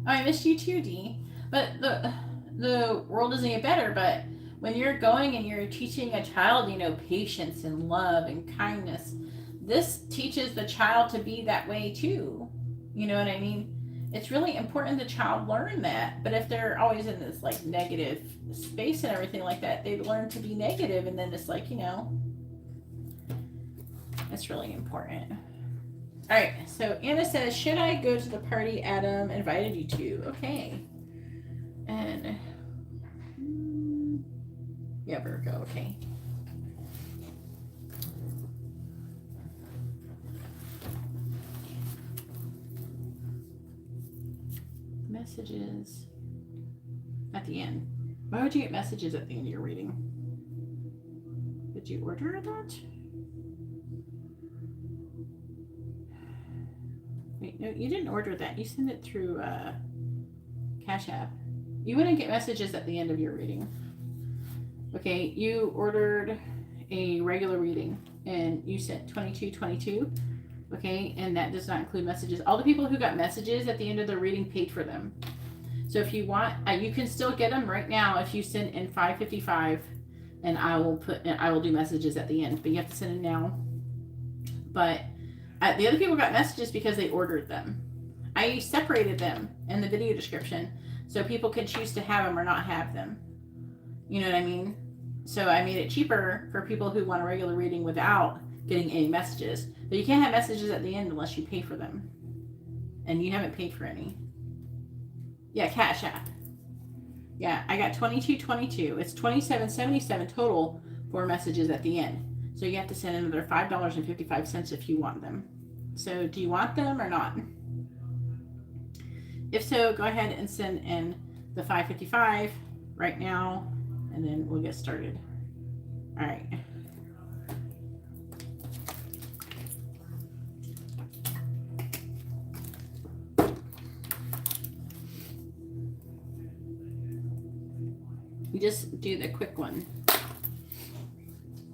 Oh, I missed you too, Dee. But the world doesn't get better. But when you're going and you're teaching a child, you know, patience and love and kindness, this teaches the child to be that way too. You know what I mean? It's really important the child learn that. But if they're always in this like negative space and everything like that, they learn to be negative, and then it's like, you know, it's really important. All right, so Anna says, should I go to the party Adam invited you to? Okay. And yeah, Virgo, okay. Messages at the end. Why would you get messages at the end of your reading? Did you order that? Wait, no, you didn't order that. You sent it through CashApp. you wouldn't get messages at the end of your reading. Okay, you ordered a regular reading and you sent 2222. Okay, and that does not include messages. All the people who got messages at the end of the reading paid for them. So if you want, you can still get them right now if you send in 555, and I will do messages at the end. But you have to send in now. But the other people got messages because they ordered them. I separated them in the video description so people could choose to have them or not have them. You know what I mean? So I made it cheaper for people who want a regular reading without getting any messages. But you can't have messages at the end unless you pay for them. And you haven't paid for any. Yeah, CashApp. Yeah, I got 2222. It's $27.77 total for messages at the end. So you have to send another $5.55 if you want them. So do you want them or not? If so, go ahead and send in the $5.55 right now, and then we'll get started. All right. You just do the quick one.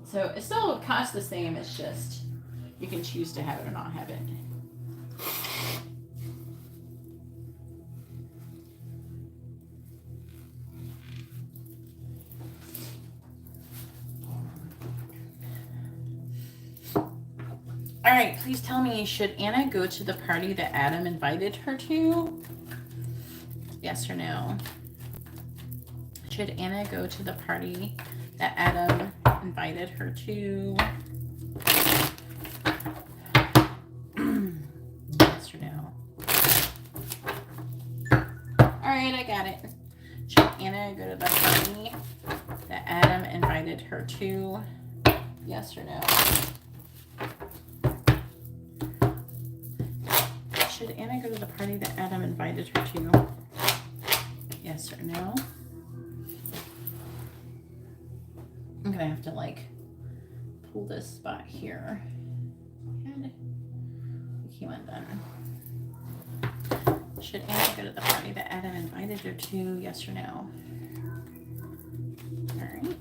So it still costs the same, it's just you can choose to have it or not have it. All right, please tell me, should Anna go to the party that Adam invited her to? Yes or no? Should Anna go to the party that Adam invited her to? Yes or no? All right, I got it. Should Anna go to the party that Adam invited her to? Yes or no? Should Anna go to the party that Adam invited her to? Yes or no? I'm gonna have to like pull this spot here. And it came undone. Should Anna go to the party that Adam invited her to? Yes or no? All right.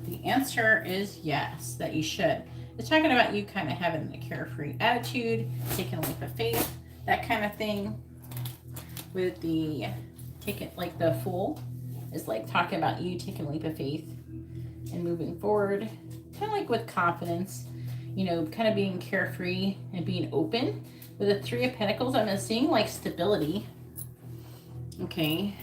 The answer is yes, that you should. It's talking about you kind of having the carefree attitude, taking a leap of faith, that kind of thing. With the like the Fool is like talking about you taking a leap of faith and moving forward, kind of like with confidence, you know, kind of being carefree and being open. With the Three of Pentacles, I'm seeing like stability. Okay.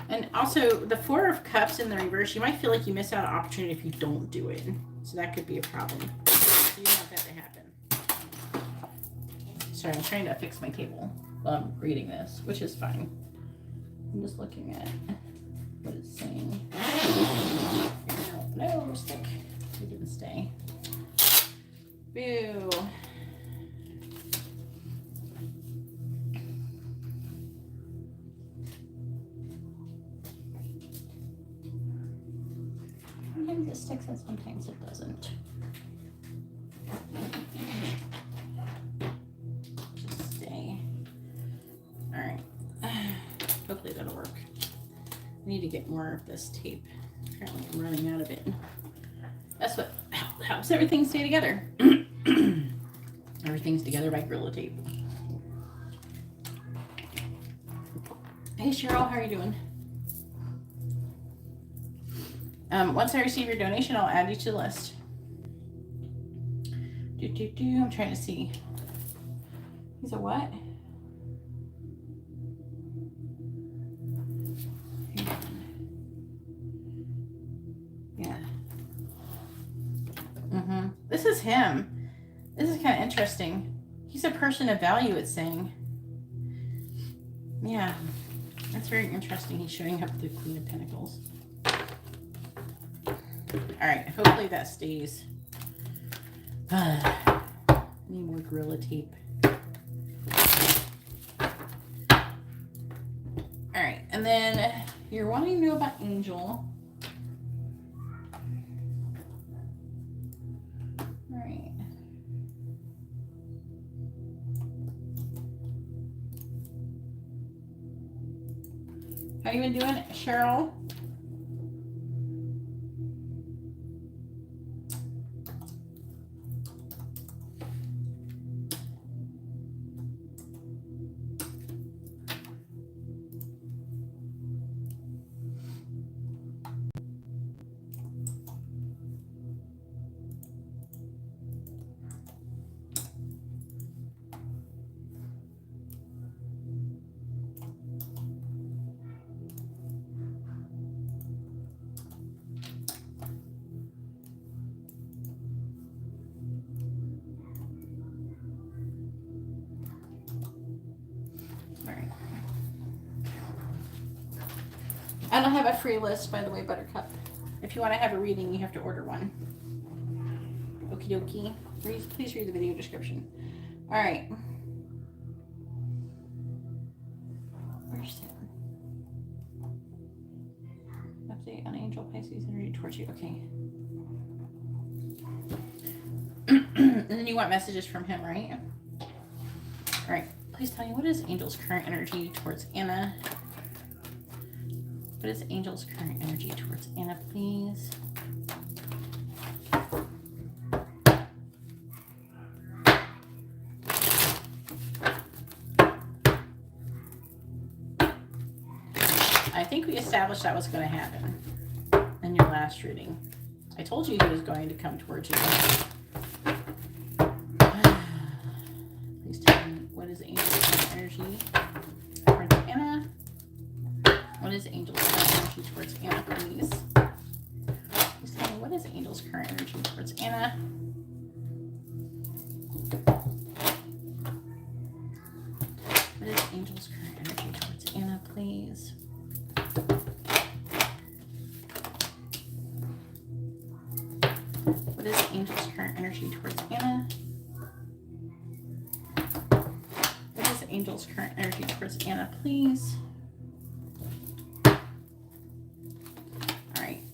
And also the Four of Cups in the reverse, you might feel like you miss out on opportunity if you don't do it. So that could be a problem. You don't want that to happen. Sorry, I'm trying to fix my table while I'm reading this, which is fine. I'm just looking at what it's saying. No, stick. It didn't stay. Boo. Sometimes it sticks and sometimes it doesn't. Just stay. All right. Hopefully that'll work. I need to get more of this tape. Apparently I'm running out of it. That's what helps everything stay together. Everything's together by Gorilla Tape. Hey Cheryl, how are you doing? Once I receive your donation, I'll add you to the list. I'm trying to see. He's a what? Yeah. This is him. This is kind of interesting. He's a person of value, it's saying. Yeah. That's very interesting. He's showing up the Queen of Pentacles. All right, hopefully that stays. Need more Gorilla Tape. All right, and then you're wanting to know about Angel. All right. How you been doing, Cheryl? I don't have a free list, by the way, Buttercup. If you want to have a reading, you have to order one. Okie dokie. Please read the video description. All right. Where's that? Update on Angel Pisces energy towards you. Okay. And then you want messages from him, right? All right. Please tell me, what is Angel's current energy towards Anna? What is Angel's current energy towards Anna, please? I think we established that was going to happen in your last reading. I told you he was going to come towards you. Please tell me, what is Angel's current energy towards Anna? What is Angel's current energy towards Anna, please? Please tell me, what is Angel's current energy towards Anna? What is Angel's current energy towards Anna, please? What is Angel's current energy towards Anna? What is Angel's current energy towards Anna, please?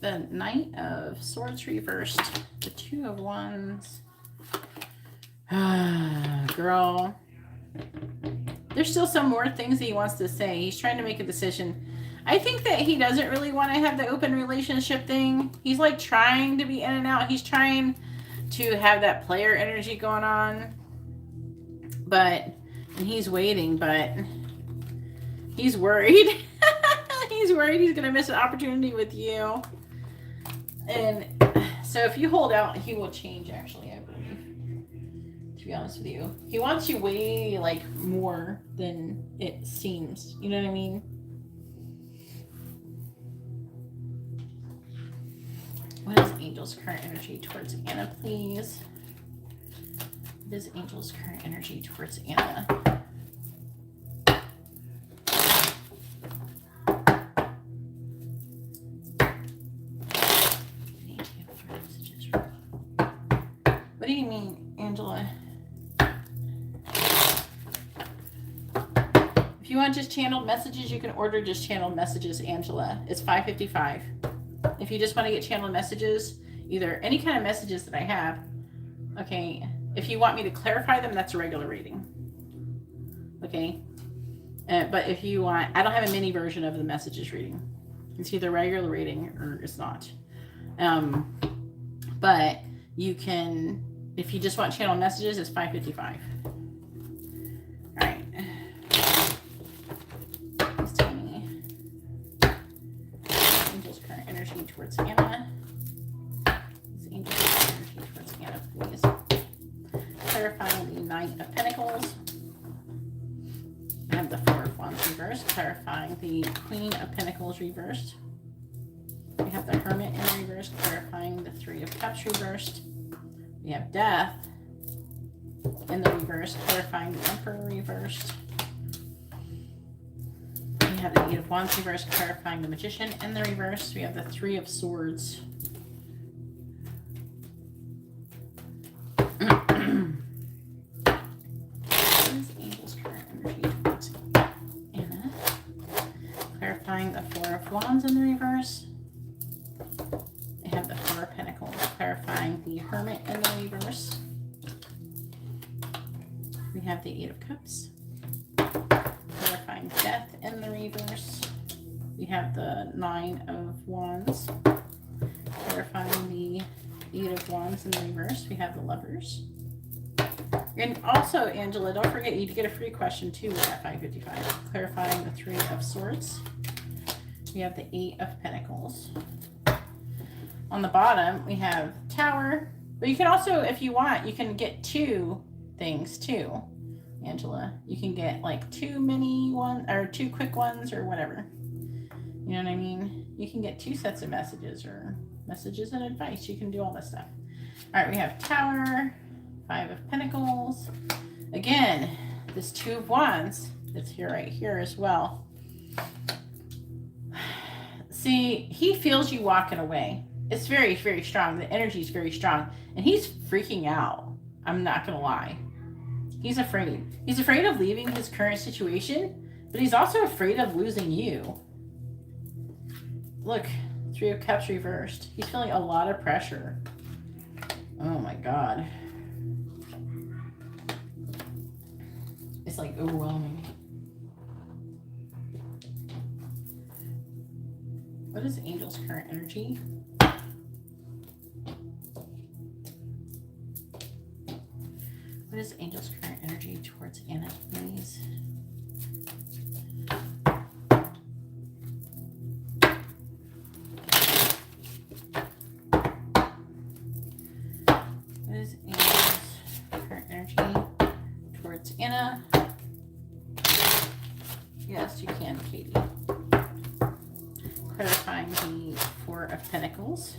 The Knight of Swords reversed, the Two of Wands. Girl. There's still some more things that he wants to say. He's trying to make a decision. I think that he doesn't really want to have the open relationship thing. He's like trying to be in and out. He's trying to have that player energy going on. And he's waiting, but he's worried. He's worried he's going to miss an opportunity with you. And so if you hold out, he will change, actually, I believe. To be honest with you. He wants you way, like, more than it seems. You know what I mean? What is Angel's current energy towards Anna, please? What is Angel's current energy towards Anna? What do you mean, Angela? If you want just channeled messages, you can order just channeled messages, Angela. It's $5.55. If you just want to get channeled messages, either any kind of messages that I have, okay, if you want me to clarify them, that's a regular reading. Okay? But if you want, I don't have a mini version of the messages reading. It's either regular reading or it's not. But you can, if you just want channel messages, it's $5.55. All right. Please tell me Angel's current energy towards Anna. Angel's current energy towards Anna, please. Clarifying the Knight of Pentacles. I have the Four of Wands reversed. Clarifying the Queen of Pentacles reversed. We have the Hermit in reverse, clarifying the Three of Cups reversed. We have Death in the reverse, clarifying the Emperor reversed. We have the Eight of Wands reversed, clarifying the Magician in the reverse. We have the Three of Swords. What is Angel's current energy towards Anna? Clarifying the Four of Wands in the reverse. They have the Four of Pentacles, clarifying the Hermit in the reverse. We have the Eight of Cups, clarifying Death in the reverse. We have the 9 of Wands. Clarifying the 8 of Wands in the reverse. We have the Lovers. And also, Angela, don't forget you get a free question too at 5:55. Clarifying the 3 of Swords. We have the 8 of Pentacles. On the bottom, we have Tower. But you can also, if you want, you can get 2 things too, Angela. You can get like 2 mini ones or 2 quick ones or whatever. You know what I mean? You can get 2 sets of messages or messages and advice. You can do all this stuff. All right, we have Tower, 5 of Pentacles. Again, this 2 of Wands, it's here right here as well. See, he feels you walking away. It's very, very strong. The energy is very strong. And he's freaking out. I'm not going to lie. He's afraid. He's afraid of leaving his current situation, but he's also afraid of losing you. Look, 3 of Cups reversed. He's feeling a lot of pressure. Oh my God. It's like overwhelming. What is Angel's current energy? What is Angel's current energy towards Anna, please? What is Angel's current energy towards Anna? Yes, you can, Katie. Clarifying the 4 of Pentacles.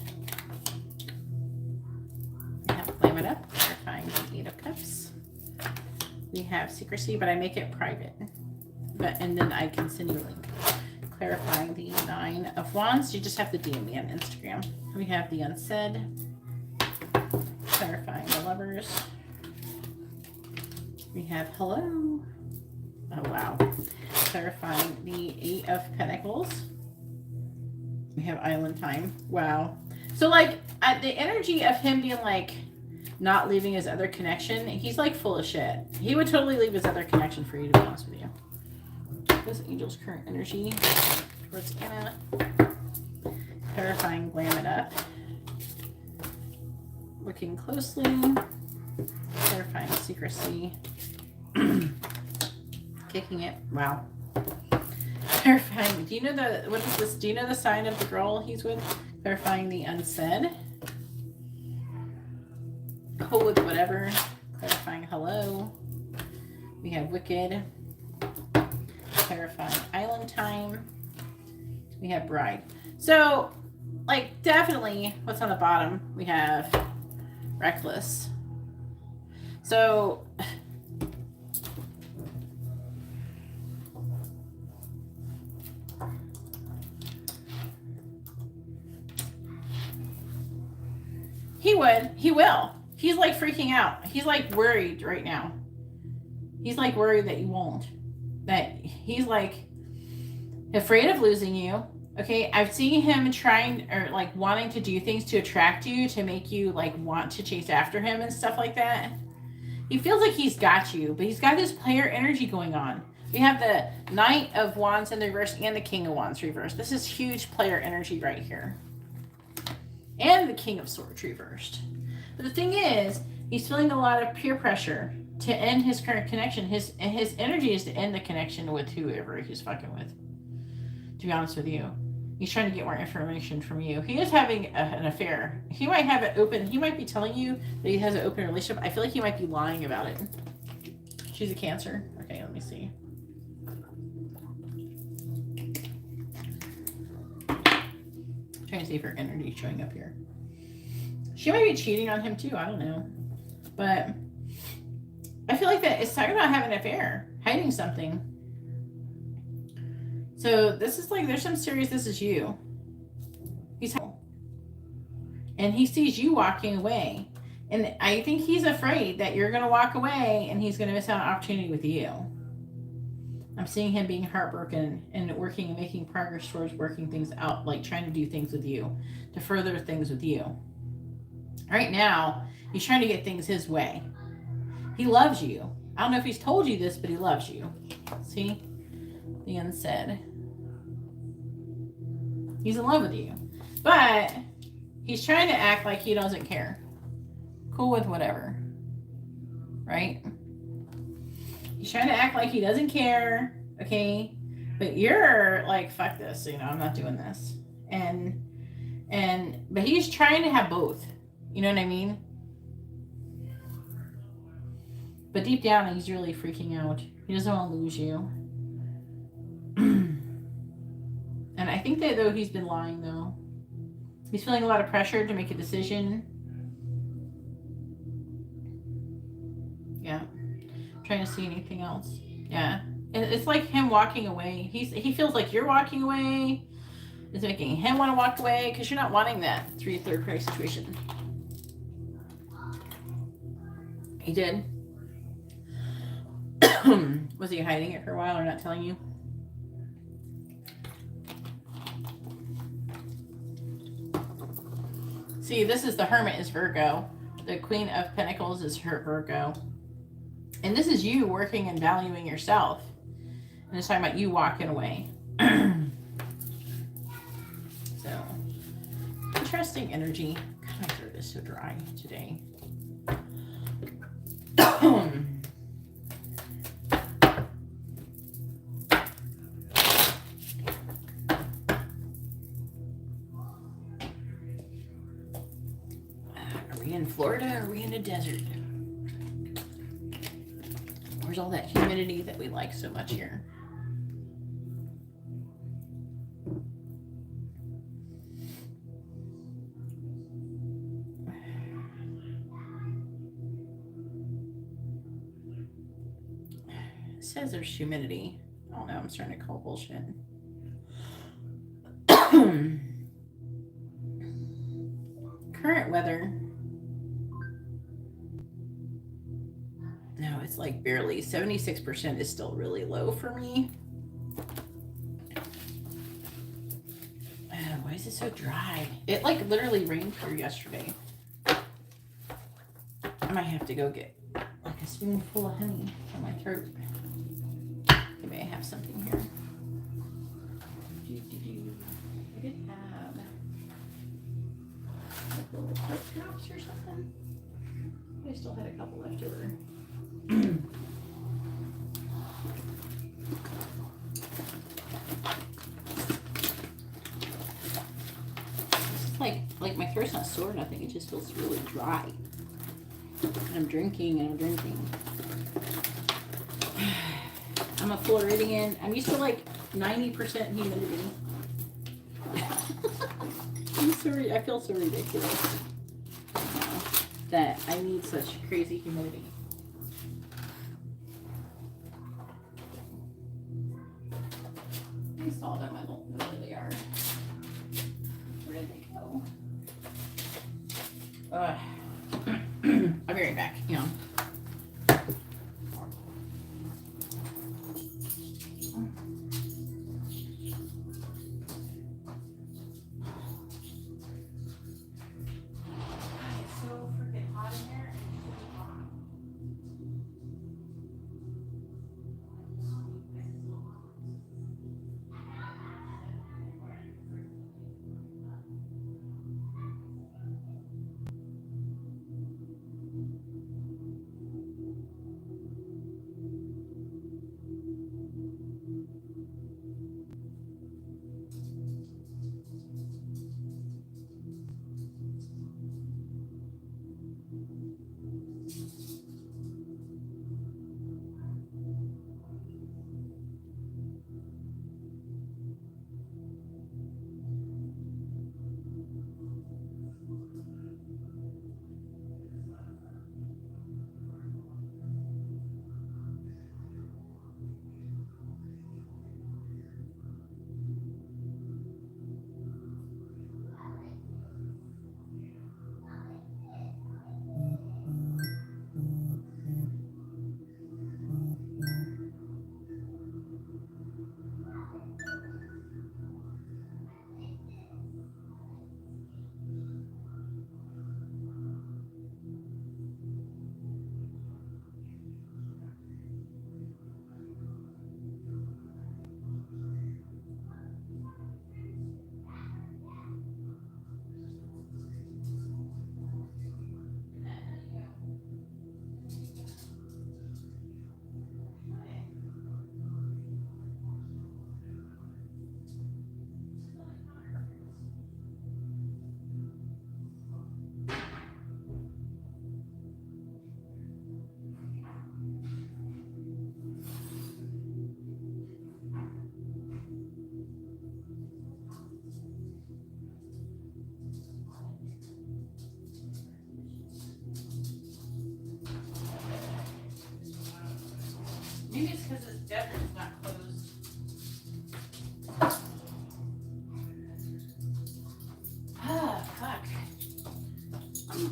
We have Flame It Up. Clarifying the 8 of Cups. We have Secrecy, but I make it private. And then I can send you a link. Clarifying the 9 of Wands. You just have to DM me on Instagram. We have the Unsaid. Clarifying the Lovers. We have Hello. Oh, wow. Clarifying the 8 of Pentacles. We have Island Time. Wow. So, like, the energy of him being, like, not leaving his other connection, he's, like, full of shit. He would totally leave his other connection for you, to be honest with you. What's Angel's current energy towards Anna? Clarifying Glam It Up. Looking closely. Clarifying Secrecy. Kicking it. Wow. Clarifying. Do you know the, what is this? Do you know the sign of the girl he's with? Clarifying the Unsaid. Cool with whatever. Clarifying Hello. We have Wicked. Clarifying Island Time. We have Bride. So, like, definitely what's on the bottom? We have Reckless. So, he would. He will. He's like freaking out. He's like worried right now. He's like worried that you won't. That he's like afraid of losing you. Okay, I've seen him trying or like wanting to do things to attract you, to make you like want to chase after him and stuff like that. He feels like he's got you, but he's got this player energy going on. We have the Knight of Wands in the reverse and the King of Wands reversed. This is huge player energy right here. And the King of Swords reversed. But the thing is, he's feeling a lot of peer pressure to end his current connection. His energy is to end the connection with whoever he's fucking with. To be honest with you. He's trying to get more information from you. He is having an affair. He might have it open. He might be telling you that he has an open relationship. I feel like he might be lying about it. She's a Cancer. Okay, let me see. I'm trying to see if her energy is showing up here. She might be cheating on him too. I don't know. But I feel like that it's talking about having an affair. Hiding something. So this is like, there's some serious, this is you. And he sees you walking away. And I think he's afraid that you're going to walk away and he's going to miss out on an opportunity with you. I'm seeing him being heartbroken and working and making progress towards working things out, like trying to do things with you, to further things with you. Right now, he's trying to get things his way. He loves you. I don't know if he's told you this, but he loves you. See? The Unsaid. He's in love with you. But he's trying to act like he doesn't care. Cool with whatever. Right? He's trying to act like he doesn't care. Okay? But you're like, fuck this. You know, I'm not doing this. But he's trying to have both. You know what I mean? But deep down, he's really freaking out. He doesn't want to lose you. And I think that though he's been lying though. He's feeling a lot of pressure to make a decision. Yeah. I'm trying to see anything else. Yeah. It's like him walking away. He feels like you're walking away. It's making him want to walk away because you're not wanting that third party situation. He did. Was he hiding it for a while or not telling you? See, this is the Hermit is Virgo. The Queen of Pentacles is her Virgo. And this is you working and valuing yourself. And it's talking about you walking away. So, interesting energy. God, my throat is so dry today. Are we in Florida or are we in a desert? Where's all that humidity that we like so much here? It says there's humidity. I don't know, I'm starting to call bullshit. Current weather. No, it's like barely. 76% is still really low for me. Why is it so dry? It like literally rained here yesterday. I might have to go get like a spoonful of honey for my throat. Maybe I have something here. I did have like little throat drops or something. I still had a couple left over. Like my throat's not sore or nothing. It just feels really dry. And I'm drinking and I'm drinking. I'm a Floridian. I'm used to like 90% humidity. I'm sorry. I feel so ridiculous that I need such crazy humidity. I saw them. I don't know where they are. Where did they go? I'll be right back. Hang on. It's so freaking hot in here.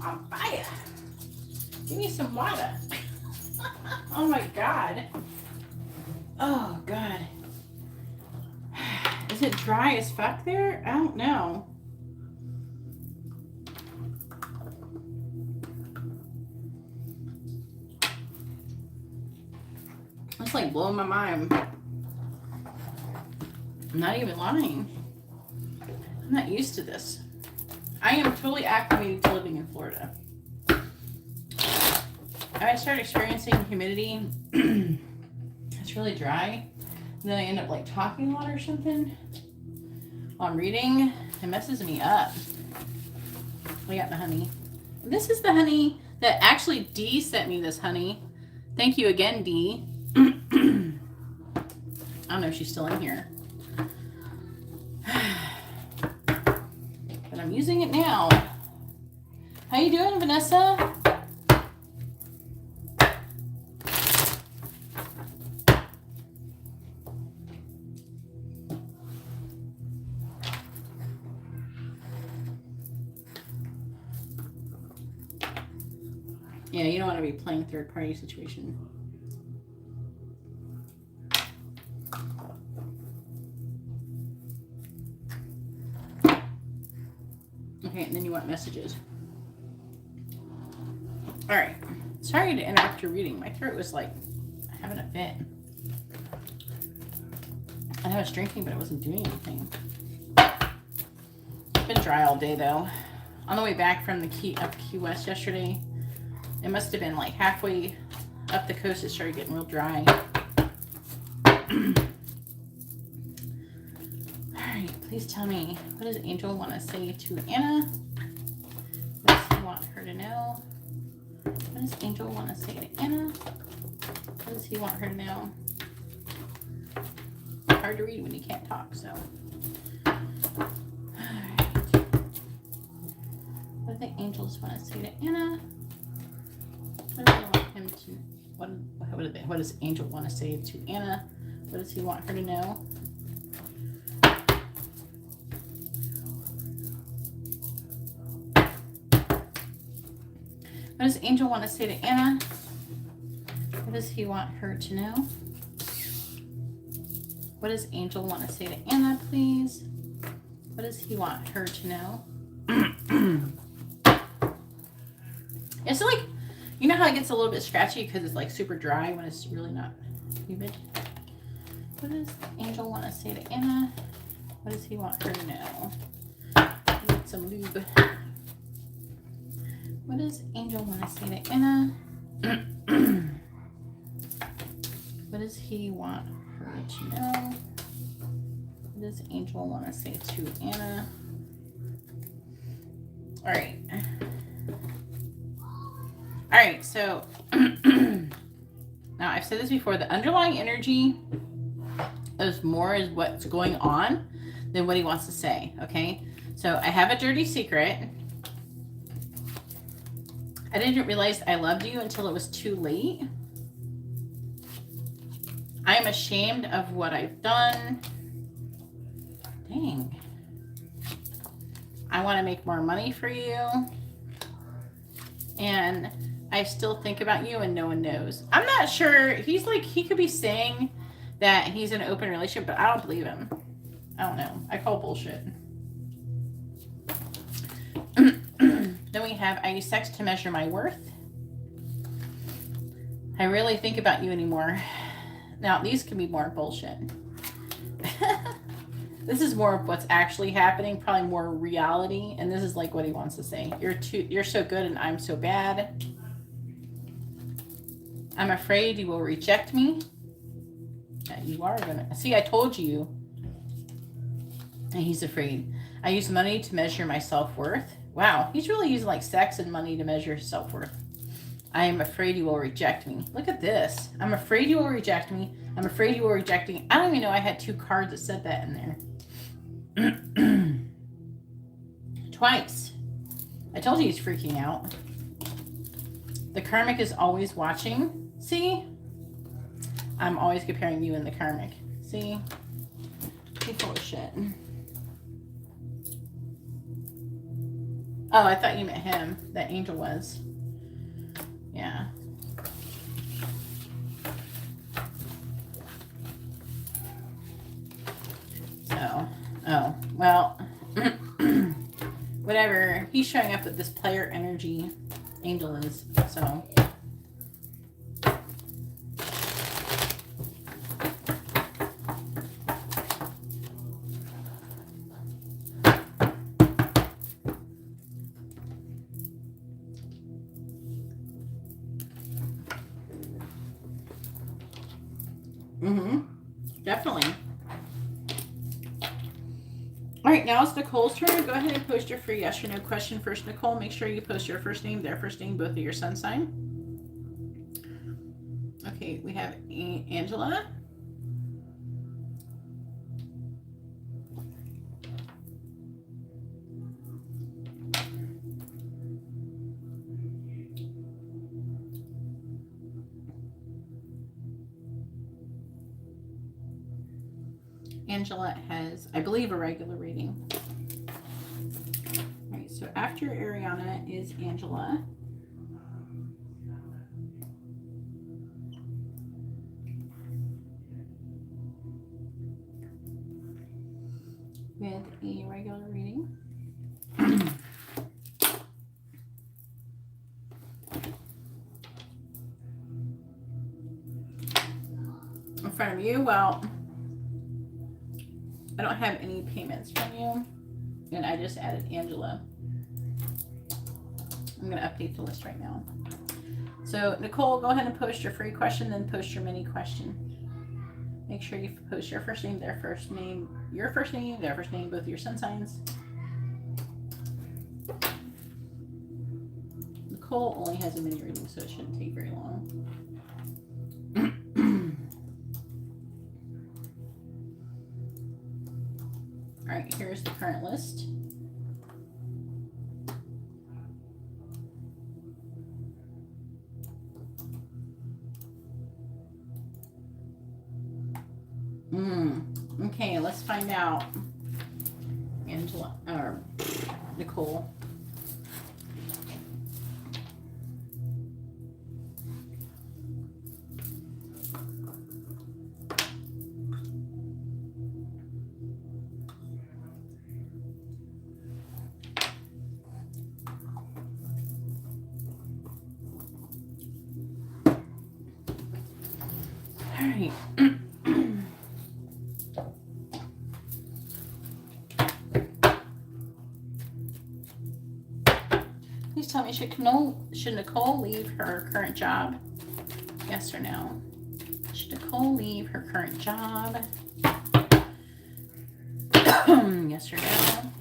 on fire. Give me some water. Oh my God. Oh God. Is it dry as fuck there? I don't know. It's like blowing my mind. I'm not even lying. I'm not used to this. I am totally acclimated to living in Florida. I start experiencing humidity. It's really dry. And then I end up like talking a lot or something while I'm reading. It messes me up. I got the honey. This is the honey that actually Dee sent me this honey. Thank you again, Dee. I don't know if she's still in here. But I'm using it now. How you doing, Vanessa? Yeah, you don't want to be playing third party situation. Okay, and then you want messages. All right. Sorry to interrupt your reading. My throat was like having a fit. And I was drinking, but I wasn't doing anything. It's been dry all day, though. On the way back from the Key West yesterday, it must have been like halfway up the coast. It started getting real dry. Alright, please tell me, what does Angel want to say to Anna? What does he want her to know? What does Angel want to say to Anna? What does he want her to know? Hard to read when you can't talk, so. Alright. What do the angels want to say to Anna? What do they want him to, what does Angel want to say to Anna? What does he want her to know? What does Angel want to say to Anna? What does he want her to know? What does Angel want to say to Anna, please? What does he want her to know? It's like, you know how it gets a little bit scratchy because it's like super dry when it's really not humid? What does Angel want to say to Anna? What does he want her to know? I need some lube. What does Angel want to say to Anna? What does he want her to know? What does Angel want to say to Anna? All right. All right, so now I've said this before, the underlying energy is what's going on than what he wants to say, okay? So I have a dirty secret. I didn't realize I loved you until it was too late. I am ashamed of what I've done. Dang. I want to make more money for you. And I still think about you and no one knows. I'm not sure. He's like, he could be saying that he's in an open relationship, but I don't believe him. I don't know. I call bullshit. Then we have, I use sex to measure my worth. I rarely think about you anymore. Now, these can be more bullshit. This is more of what's actually happening, probably more reality, and this is like what he wants to say. You're so good and I'm so bad. I'm afraid you will reject me. You are gonna. See, I told you. And he's afraid. I use money to measure my self-worth. Wow, he's really using like sex and money to measure his self-worth. I am afraid you will reject me. Look at this. I'm afraid you will reject me. I'm afraid you will reject me. I don't even know I had 2 cards that said that in there. Twice. I told you he's freaking out. The karmic is always watching. See? I'm always comparing you and the karmic. See? You're full of shit. Oh, I thought you meant him. That Angel was. Yeah. So, oh, well, whatever. He's showing up with this player energy. Angel is, so. Definitely. All right, now it's Nicole's turn. Go ahead and post your free yes or no question first, Nicole. Make sure you post your first name, their first name, both of your sun sign. Okay, we have Angela. Angela has, I believe, a regular reading. All right, so after Ariana is Angela. With a regular reading. In front of you, well, I don't have any payments from you, and I just added Angela. I'm going to update the list right now. So, Nicole, go ahead and post your free question, then post your mini question. Make sure you post your first name, their first name, your first name, their first name, both of your sun signs. Nicole only has a mini reading, so it shouldn't take very long. All right, here's the current list. Okay, let's find out. Angela or Nicole. All right. Please tell me, should Nicole leave her current job? Yes or no? Should Nicole leave her current job? Yes or no?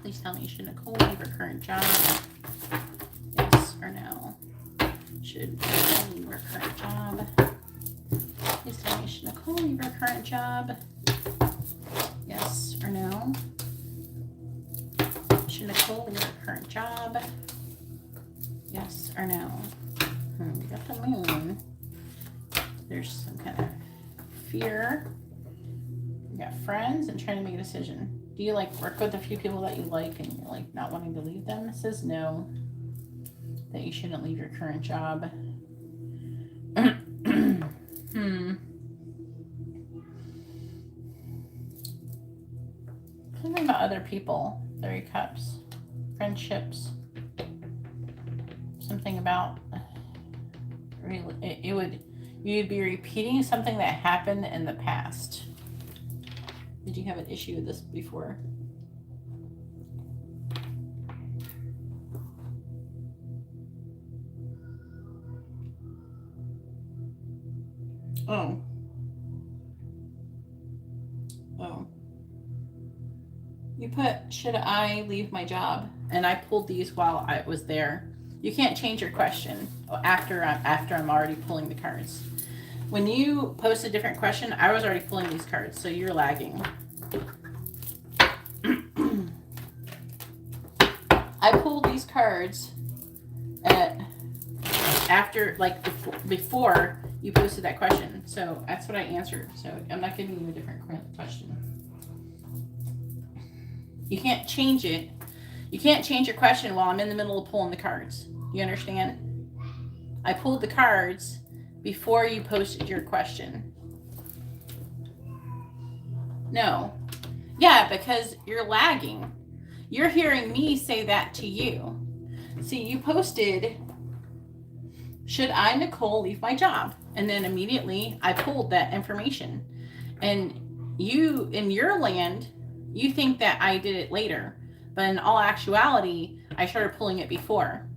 Please tell me, should Nicole leave her current job? Yes or no? Should Nicole leave her current job? Please tell me, should Nicole leave her current job? Yes or no? Should Nicole leave her current job? Yes or no? We got the moon. There's some kind of fear. We got friends and trying to make a decision. Do you like work with a few people that you like and you're like not wanting to leave them? It says no, that you shouldn't leave your current job. Something about other people. 3 cups. Friendships. Something about you'd be repeating something that happened in the past. Did you have an issue with this before? Oh. You put, should I leave my job? And I pulled these while I was there. You can't change your question after I'm already pulling the cards. When you post a different question, I was already pulling these cards, so you're lagging. I pulled these cards before you posted that question, so that's what I answered. So I'm not giving you a different question. You can't change it. You can't change your question while I'm in the middle of pulling the cards. You understand? I pulled the cards before you posted your question. No. Yeah, because you're lagging. You're hearing me say that to you. See, you posted, should I, Nicole, leave my job? And then immediately I pulled that information. And you, in your land, you think that I did it later. But in all actuality, I started pulling it before.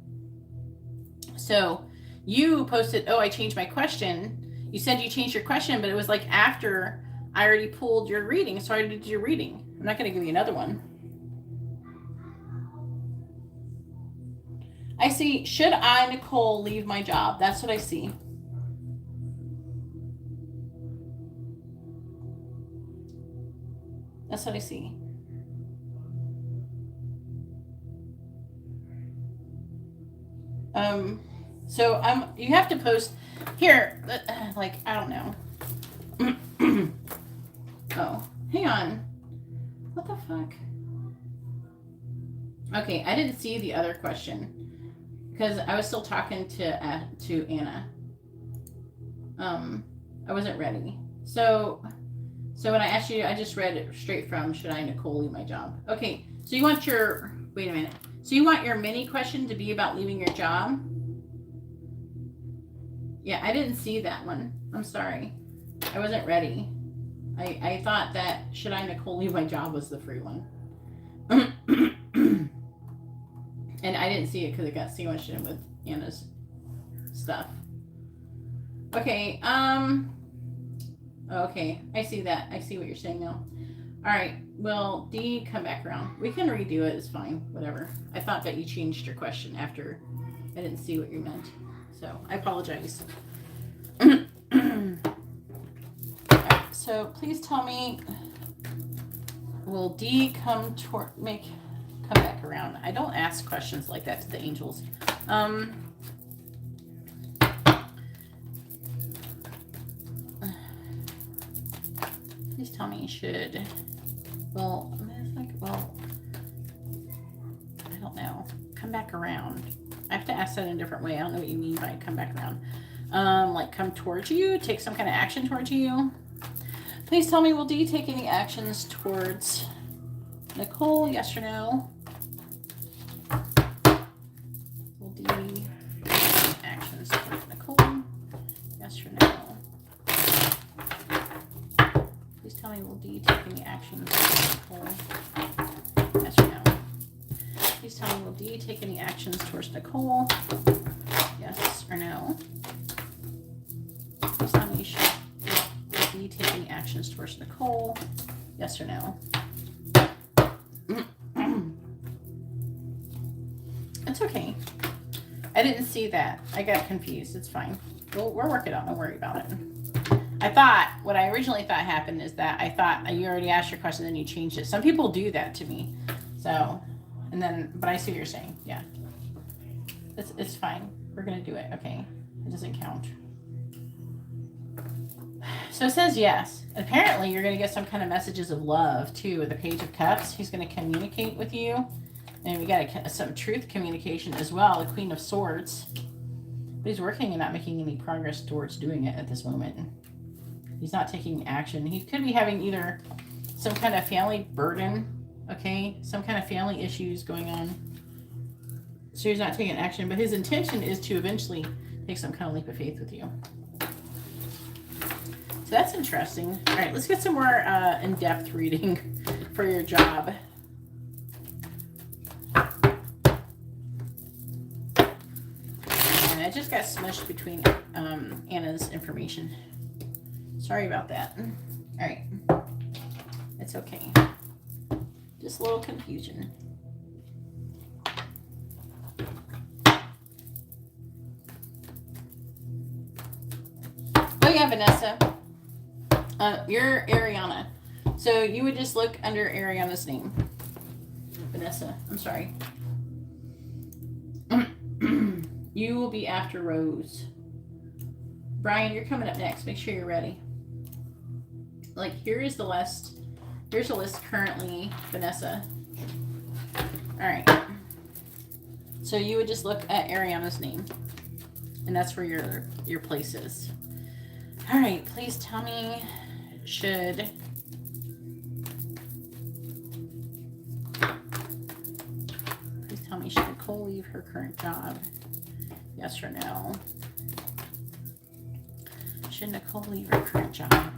So you posted, oh, I changed my question. You said you changed your question, but it was like after I already pulled your reading. So I did your reading. I'm not going to give you another one. I see, should I, Nicole, leave my job? That's what I see. That's what I see. So you have to post here, like, I don't know. Oh, hang on. What the fuck? Okay, I didn't see the other question because I was still talking to Anna. I wasn't ready. So when I asked you, I just read it straight from, should I, Nicole, leave my job? Okay, so you want your, wait a minute. So you want your mini question to be about leaving your job? Yeah, I didn't see that one. I'm sorry. I wasn't ready. I thought that should I, Nicole, leave my job was the free one. And I didn't see it because it got sandwiched in with Anna's stuff. Okay, okay, I see that. I see what you're saying now. All right, well, D, come back around. We can redo it, it's fine, whatever. I thought that you changed your question after I didn't see what you meant. So, I apologize. All right, so please tell me, will D come back around? I don't ask questions like that to the angels. Please tell me should, well, it's like, well, I don't know. Come back around. I have to ask that in a different way. I don't know what you mean by come back around. Like come towards you, take some kind of action towards you. Please tell me, will D take any actions towards Nicole? Yes or no? Will D take any actions towards Nicole? Yes or no? Please tell me, will D take any actions towards Nicole? Yes or no? Please tell me, will D take any actions towards Nicole? Yes or no? Please tell me, will D take any actions towards Nicole? Yes or no? It's okay. I didn't see that. I got confused. It's fine. We're working on it. Don't worry about it. I thought, what I originally thought happened is that I thought you already asked your question, then you changed it. Some people do that to me. So, and then, but I see what you're saying. Yeah. It's fine. We're going to do it. Okay. It doesn't count. So it says yes. Apparently, you're going to get some kind of messages of love, too, with the Page of Cups. He's going to communicate with you. And we got some truth communication as well, the Queen of Swords. But he's working and not making any progress towards doing it at this moment. He's not taking action. He could be having either some kind of family burden, okay? Some kind of family issues going on. So he's not taking action. But his intention is to eventually take some kind of leap of faith with you. So that's interesting. All right, let's get some more in-depth reading for your job. And I just got smushed between Anna's information. Sorry about that. All right. It's okay. Just a little confusion. Oh yeah, Vanessa. You're Ariana. So you would just look under Ariana's name. Vanessa. I'm sorry. You will be after Rose. Brian, you're coming up next. Make sure you're ready. Like, here is the list. Here's the list currently, Vanessa. All right. So you would just look at Ariana's name, and that's where your place is. All right. Please tell me, should Nicole leave her current job? Yes or no? Should Nicole leave her current job?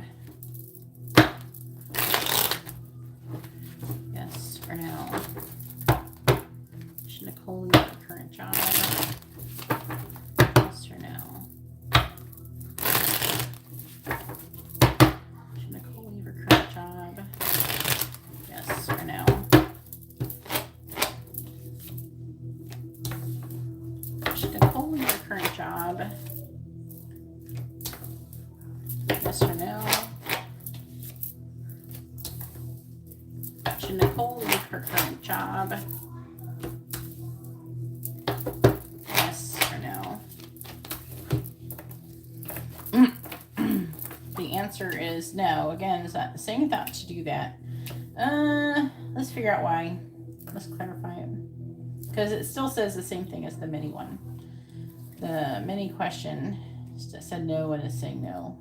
Yes or no? Should Nicole leave her current job? Yes or no? Should Nicole leave her current job? Yes or no? Should Nicole leave her current job? Yes or no? Should Nicole leave her current job? Yes or no? The answer is no. Again, is that saying not to do that? Let's figure out why. Let's clarify it. Because it still says the same thing as the mini one. The mini question said no and is saying no.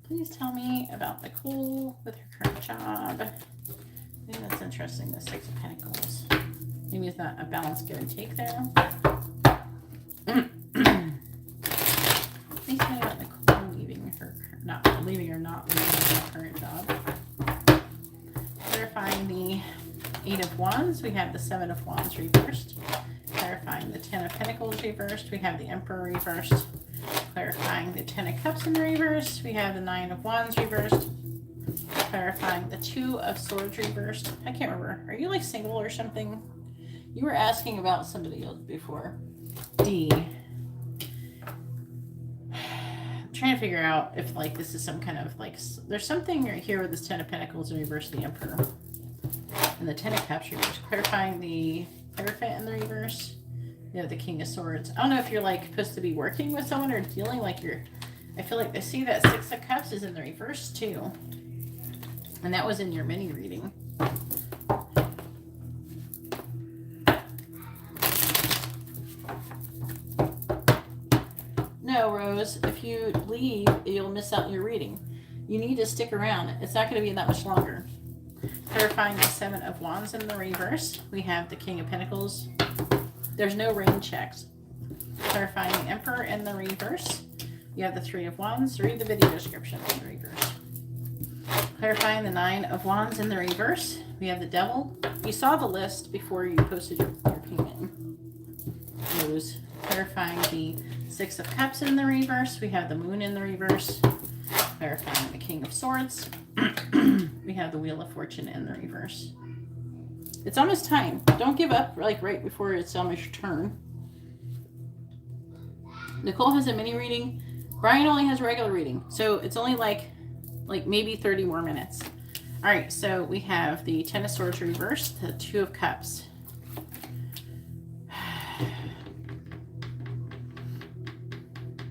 Please tell me about Nicole with her current job. Maybe that's interesting, the Six of Pentacles. Maybe it's not a balanced give and take there. Please tell me about Nicole leaving her, not leaving her current job. Clarifying the Eight of Wands, we have the Seven of Wands reversed. Clarifying the Ten of Pentacles reversed, we have the Emperor reversed. Clarifying the Ten of Cups in the reverse, we have the Nine of Wands reversed. Clarifying the Two of Swords reversed. I can't remember. Are you like single or something? You were asking about somebody else before. D. I'm trying to figure out if like this is some kind of like, there's something right here with this Ten of Pentacles in reverse, the Emperor. And the Ten of Cups reverse. Clarifying the Hierophant in the reverse. You have the King of Swords. I don't know if you're like supposed to be working with someone or dealing like you're, I feel like I see that Six of Cups is in the reverse too. And that was in your mini reading. No, Rose, if you leave, you'll miss out your reading. You need to stick around. It's not going to be that much longer. Clarifying the Seven of Wands in the reverse. We have the King of Pentacles. There's no rain checks. Clarifying the Emperor in the reverse. You have the Three of Wands. Read the video description in the reverse. Clarifying the Nine of Wands in the reverse. We have the Devil. You saw the list before you posted your payment. Rose. Clarifying the Six of Cups in the reverse. We have the Moon in the reverse. Clarifying the King of Swords. We have the Wheel of Fortune in the reverse. It's almost time. Don't give up like right before it's almost your turn. Nicole has a mini reading. Brian only has a regular reading. So it's only like maybe 30 more minutes. All right, so we have the Ten of Swords reversed, the Two of Cups.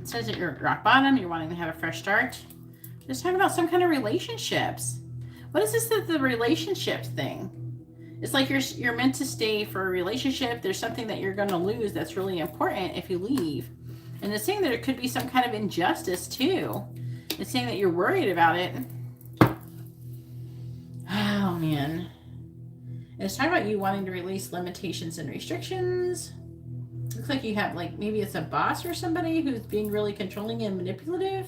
It says that you're at rock bottom, you're wanting to have a fresh start. Just talking about some kind of relationships. What is this, the relationship thing? It's like you're meant to stay for a relationship. There's something that you're going to lose that's really important if you leave. And it's saying that it could be some kind of injustice too. It's saying that you're worried about it. Oh, man. And it's talking about you wanting to release limitations and restrictions. Looks like you have, like, maybe it's a boss or somebody who's being really controlling and manipulative.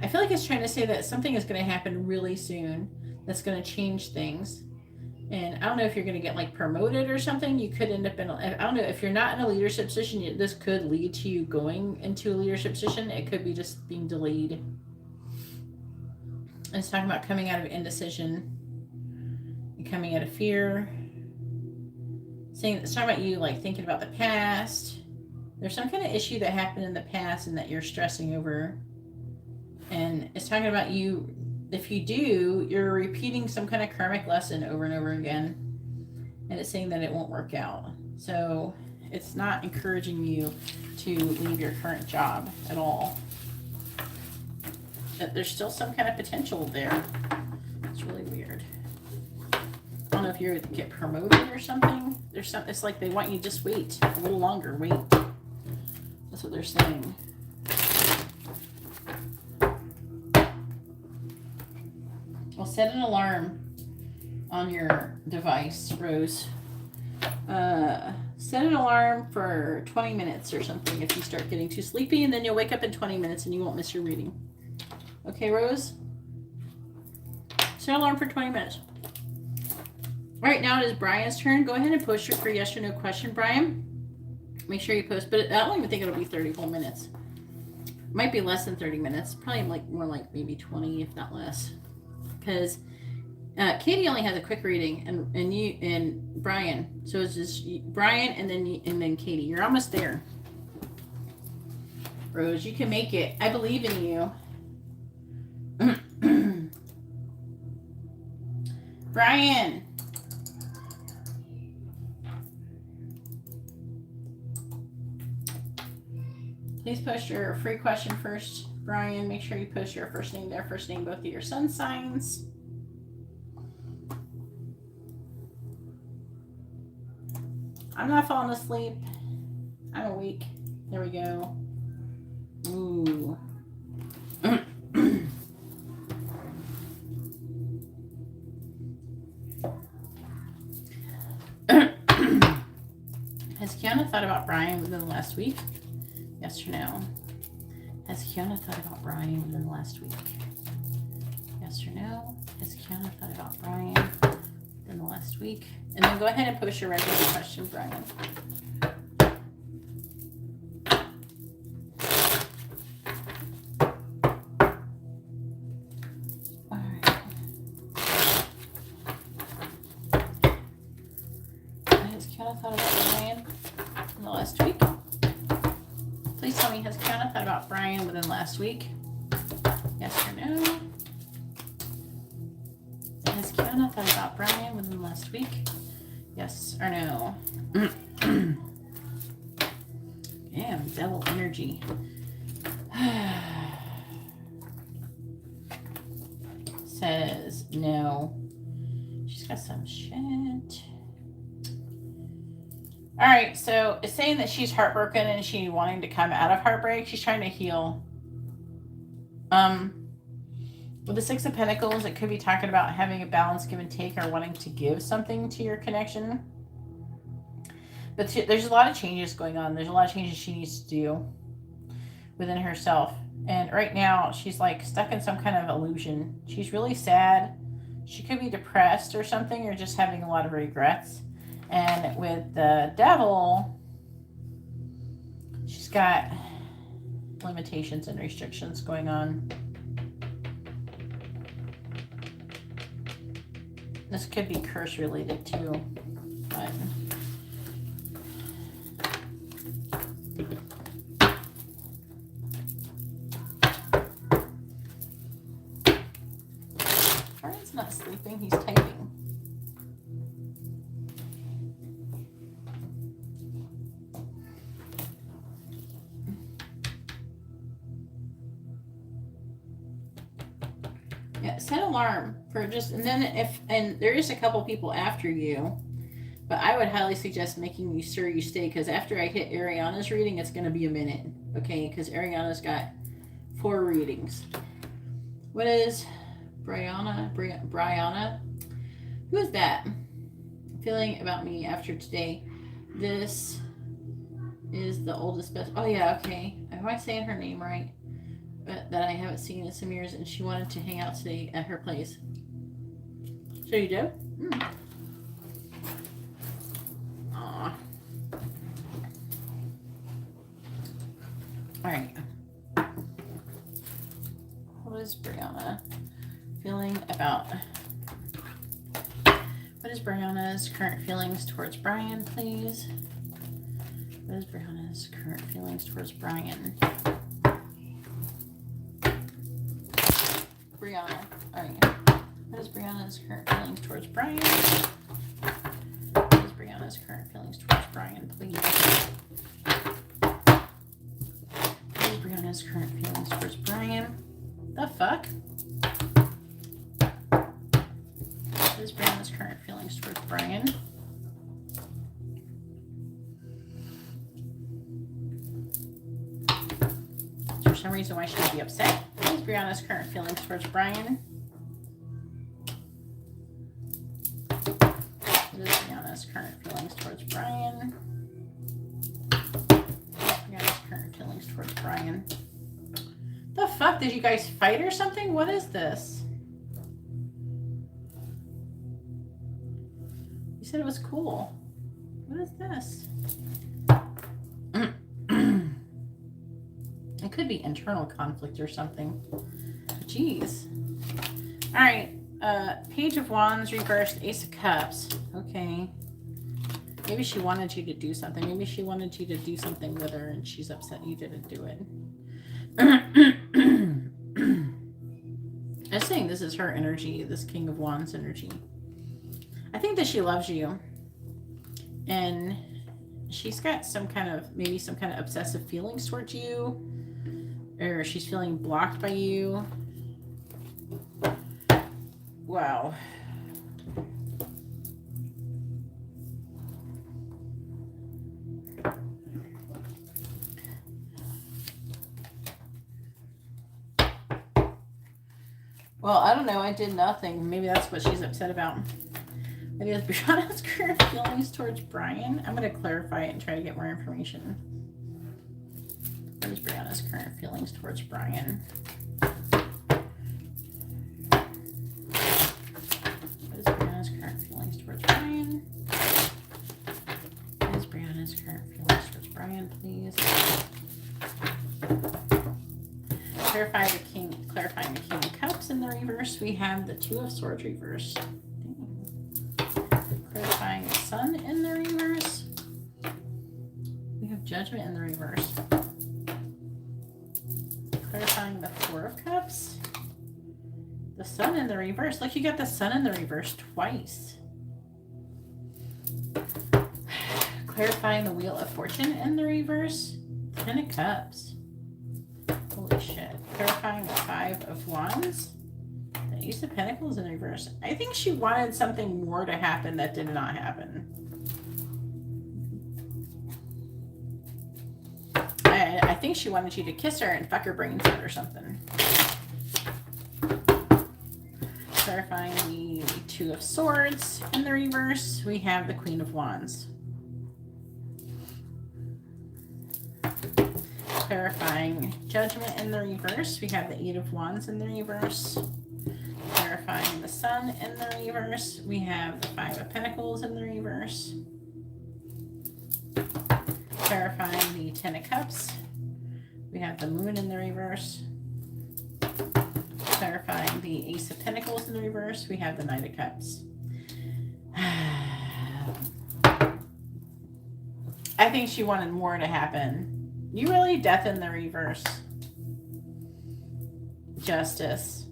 I feel like it's trying to say that something is going to happen really soon that's going to change things. And I don't know if you're going to get like promoted or something. You could end up in, I don't know, if you're not in a leadership position, this could lead to you going into a leadership position. It could be just being delayed. And it's talking about coming out of indecision and coming out of fear. It's talking about you like thinking about the past. There's some kind of issue that happened in the past and that you're stressing over. And it's talking about you, if you do, you're repeating some kind of karmic lesson over and over again. And it's saying that it won't work out. So it's not encouraging you to leave your current job at all. that there's still some kind of potential there. It's really weird. I don't know if you're going to get promoted or something. There's some, it's like they want you to just wait a little longer. Wait. That's what they're saying. Well, set an alarm on your device, Rose. Set an alarm for 20 minutes or something if you start getting too sleepy, and then you'll wake up in 20 minutes and you won't miss your reading. Okay, Rose? Set an alarm for 20 minutes. All right, now it is Brian's turn. Go ahead and post your free yes or no question, Brian. Make sure you post, but I don't even think it'll be 30 full minutes. It might be less than 30 minutes. Probably like more like maybe 20, if not less. Because Katie only has a quick reading, and you and Brian. So it's just Brian and then Katie. You're almost there, Rose. You can make it. I believe in you. Brian. Please post your free question first, Brian. Make sure you post your first name, their first name, both of your sun signs. I'm not falling asleep. I'm awake. There we go. Ooh. Has Kiana thought about Brian within the last week? Yes or no? Has Kiana thought about Brian within the last week? Yes or no? Has Kiana thought about Brian within the last week? And then go ahead and post your regular question, Brian. All right. Has Kiana thought about Brian in the last week? Please tell me, has Kiana thought about Brian within the last week? Yes or no? Has Kiana thought about Brian within the last week? Yes or no? Damn, devil energy. Says no. She's got some shit. All right, so it's saying that she's heartbroken and she's wanting to come out of heartbreak. She's trying to heal. With the Six of Pentacles, it could be talking about having a balance, give and take, or wanting to give something to your connection. But there's a lot of changes going on. There's a lot of changes she needs to do within herself. And right now, she's like stuck in some kind of illusion. She's really sad. She could be depressed or something, or just having a lot of regrets. And with the Devil, she's got limitations and restrictions going on. This could be curse related too, but Brian's not sleeping, he's typing. Yeah, set alarm for just, and then and there is a couple people after you, but I would highly suggest making sure you stay, because after I hit Ariana's reading, it's going to be a minute, okay? Because Ariana's got 4 readings. What is Brianna? Who is that? Feeling about me after today. This is the oldest best. Oh yeah, okay. Am I saying her name right? That I haven't seen in some years, and she wanted to hang out today at her place. So you do? Aw. Alright. What is Brianna feeling about? What is Brianna's current feelings towards Brian, please? What is Brianna's current feelings towards Brian? Brianna. Alright. What is Brianna's current feelings towards Brian? What is Brianna's current feelings towards Brian, please? What is Brianna's current feelings towards Brian? The fuck? What is Brianna's current feelings towards Brian? Is there some reason why she would be upset? What is Brianna's current feelings towards Brian? What is Brianna's current feelings towards Brian? Brianna's current feelings towards Brian. The fuck? Did you guys fight or something? What is this? You said it was cool. What is this? It could be internal conflict or something. Jeez. All right. Page of Wands reversed, Ace of Cups. Okay. Maybe she wanted you to do something. Maybe she wanted you to do something with her and she's upset you didn't do it. I'm saying this is her energy, this King of Wands energy. I think that she loves you. And she's got some kind of, maybe some kind of obsessive feelings towards you. Or she's feeling blocked by you. Wow. Well, I don't know. I did nothing. Maybe that's what she's upset about. Maybe it's Brianna's current feelings towards Brian. I'm going to clarify it and try to get more information. What is Brianna's current feelings towards Brian? What is Brianna's current feelings towards Brian? What is Brianna's current feelings towards Brian, please? Clarifying the King of Cups in the reverse. We have the Two of Swords reverse. Clarifying the Sun in the reverse. We have Judgment in the reverse. Clarifying the Four of Cups. The Sun in the reverse. Look, you got the Sun in the reverse twice. Clarifying the Wheel of Fortune in the reverse. Ten of Cups. Holy shit. Clarifying the Five of Wands. The Ace of Pentacles in reverse. I think she wanted something more to happen that did not happen. I think she wanted you to kiss her and fuck her brains out or something. Clarifying the Two of Swords in the reverse. We have the Queen of Wands. Clarifying Judgment in the reverse. We have the Eight of Wands in the reverse. Clarifying the Sun in the reverse. We have the Five of Pentacles in the reverse. Clarifying the Ten of Cups. We have the Moon in the reverse. Clarifying the Ace of Pentacles in the reverse. We have the Knight of Cups. I think she wanted more to happen. You really Death in the reverse. Justice.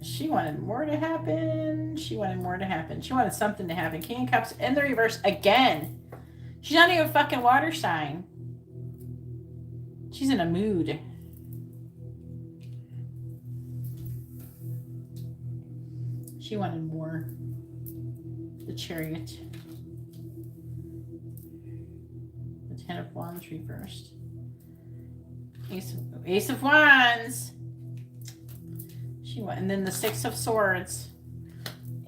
She wanted more to happen. She wanted more to happen. She wanted something to happen. King of Cups in the reverse again. She's not even a fucking water sign. She's in a mood. She wanted more. The Chariot. The Ten of Wands reversed. Ace of Wands. She went, and then the Six of Swords.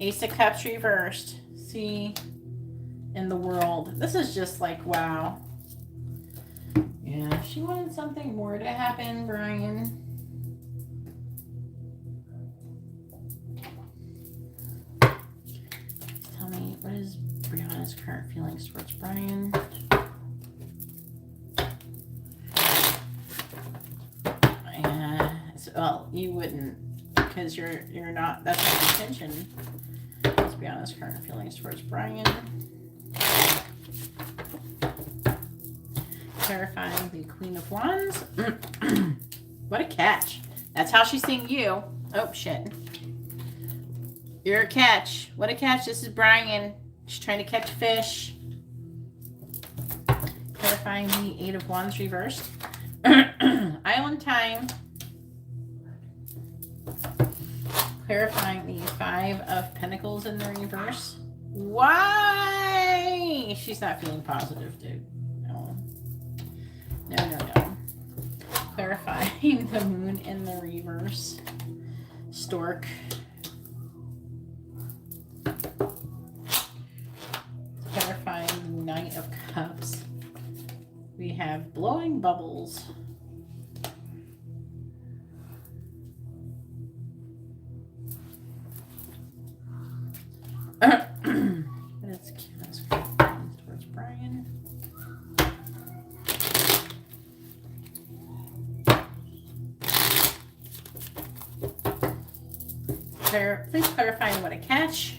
Ace of Cups reversed. See, in the World. This is just like, wow. Yeah, she wanted something more to happen, Brian. Tell me, what is Brianna's current feelings towards Brian? Yeah, well, you wouldn't, because you're not. That's my intention. Let's be honest. Current feelings towards Brian. Clarifying the Queen of Wands. What a catch. That's how she's seeing you. Oh, shit. You're a catch. What a catch. This is Brian. She's trying to catch fish. Clarifying the Eight of Wands reversed. Island time. Clarifying the Five of Pentacles in the reverse. Why? She's not feeling positive, dude. No. No, no, no. Clarifying the Moon in the reverse. Stork. Clarifying Knight of Cups. We have blowing bubbles. That's towards Brian. Please clarify what a catch.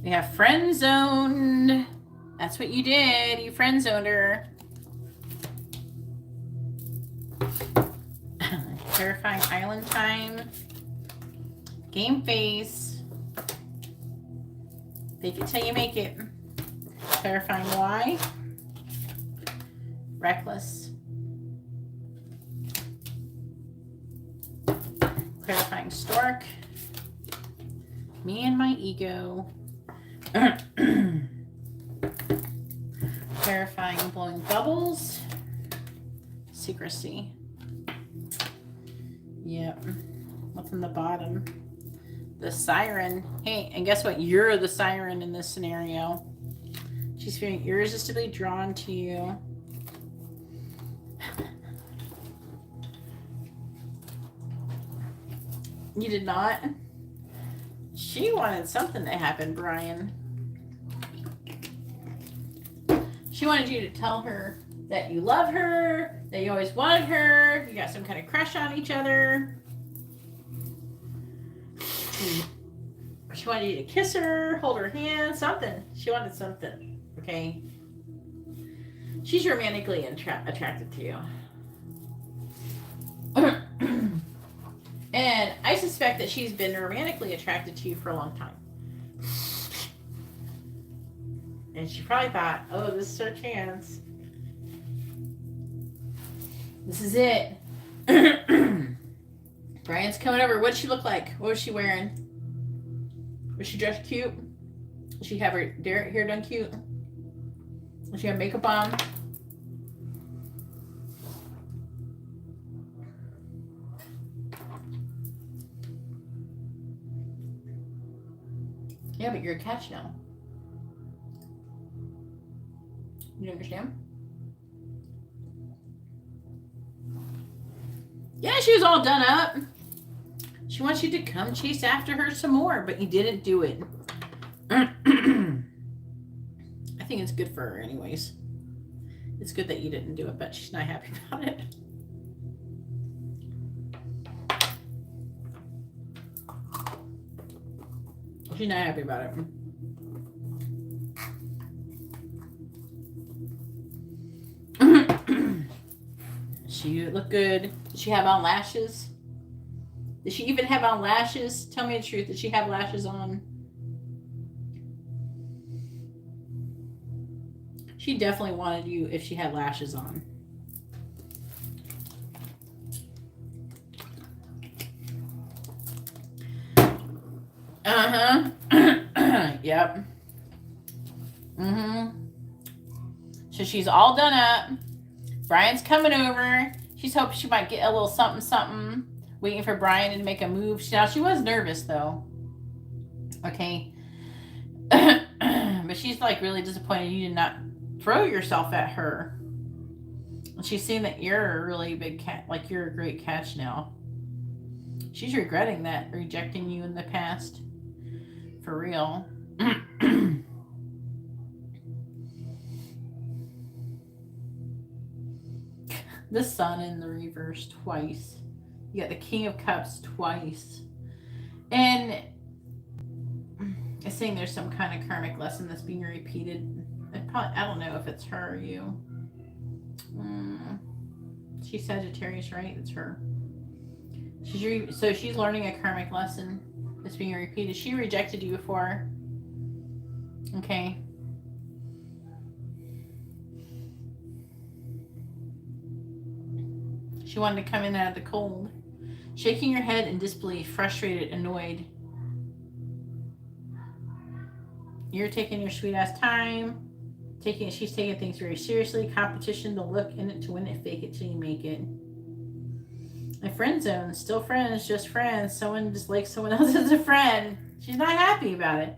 We have friend zoned. That's what you did. You friend zoned her. Clarifying island time. Game face. Fake it till you make it. Clarifying why. Reckless. Clarifying stork. Me and my ego. Clarifying blowing bubbles. Secrecy. Yep. What's in the bottom? The siren. Hey, and guess what? You're the siren in this scenario. She's feeling irresistibly drawn to you. You did not? She wanted something to happen, Brian. She wanted you to tell her that you love her, that you always wanted her, you got some kind of crush on each other. She wanted you to kiss her, hold her hand, something. She wanted something, okay? She's romantically attracted to you. And I suspect that she's been romantically attracted to you for a long time. And she probably thought, oh, this is her chance. This is it. Brian's coming over. What'd she look like? What was she wearing? Was she dressed cute? Did she have her hair done cute? Did she have makeup on? Yeah, but you're a catch now. You understand? Yeah, she was all done up. She wants you to come chase after her some more, but you didn't do it. I think it's good for her anyways. It's good that you didn't do it, but she's not happy about it. She's not happy about it. She looked good. Did she have on lashes? Did she even have on lashes? Tell me the truth. Did she have lashes on? She definitely wanted you if she had lashes on. Uh-huh. Yep. Mm-hmm. So she's all done up. Brian's coming over. She's hoping she might get a little something, something. Waiting for Brian to make a move. Now, she was nervous, though. Okay. But she's, like, really disappointed you did not throw yourself at her. And she's seeing that you're a really big cat. Like, you're a great catch now. She's regretting that, rejecting you in the past. For real. The Sun in the reverse twice. You got the King of Cups twice. And it's saying there's some kind of karmic lesson that's being repeated. I don't know if it's her or you. She's Sagittarius, right? It's her. So she's learning a karmic lesson that's being repeated. She rejected you before. Okay. She wanted to come in out of the cold. Shaking your head in disbelief, frustrated, annoyed. You're taking your sweet ass time. She's taking things very seriously. Competition, the look in it to win it, fake it till you make it. A friend zone, still friends, just friends. Someone just likes someone else as a friend. She's not happy about it.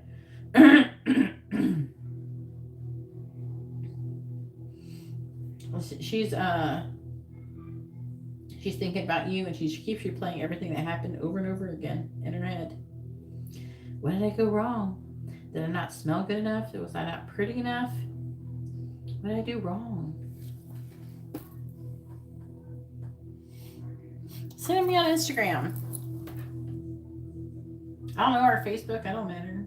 She's thinking about you, and she keeps replaying everything that happened over and over again in her head. What did I go wrong? Did I not smell good enough? Was I not pretty enough? What did I do wrong? Send me on Instagram. I don't know, or Facebook. I don't matter.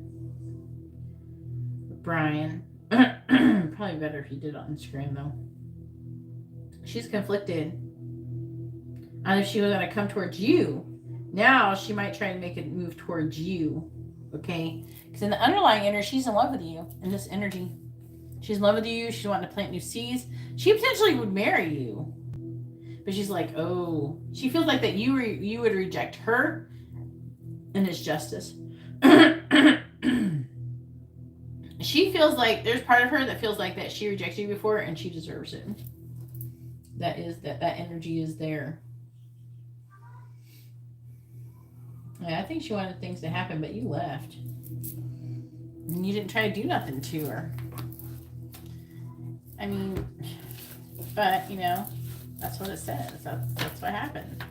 Brian. Probably better if you did it on Instagram, though. She's conflicted. And if she was going to come towards you, now she might try to make it move towards you. Okay? Because in the underlying energy, she's in love with you. In this energy. She's in love with you. She's wanting to plant new seeds. She potentially would marry you. But she's like, oh. She feels like that you would reject her. And it's justice. She feels like there's part of her that feels like that she rejected you before and she deserves it. That energy is there. Yeah, I think she wanted things to happen, but you left. And you didn't try to do nothing to her. I mean, but, you know, that's what it says. That's what happened.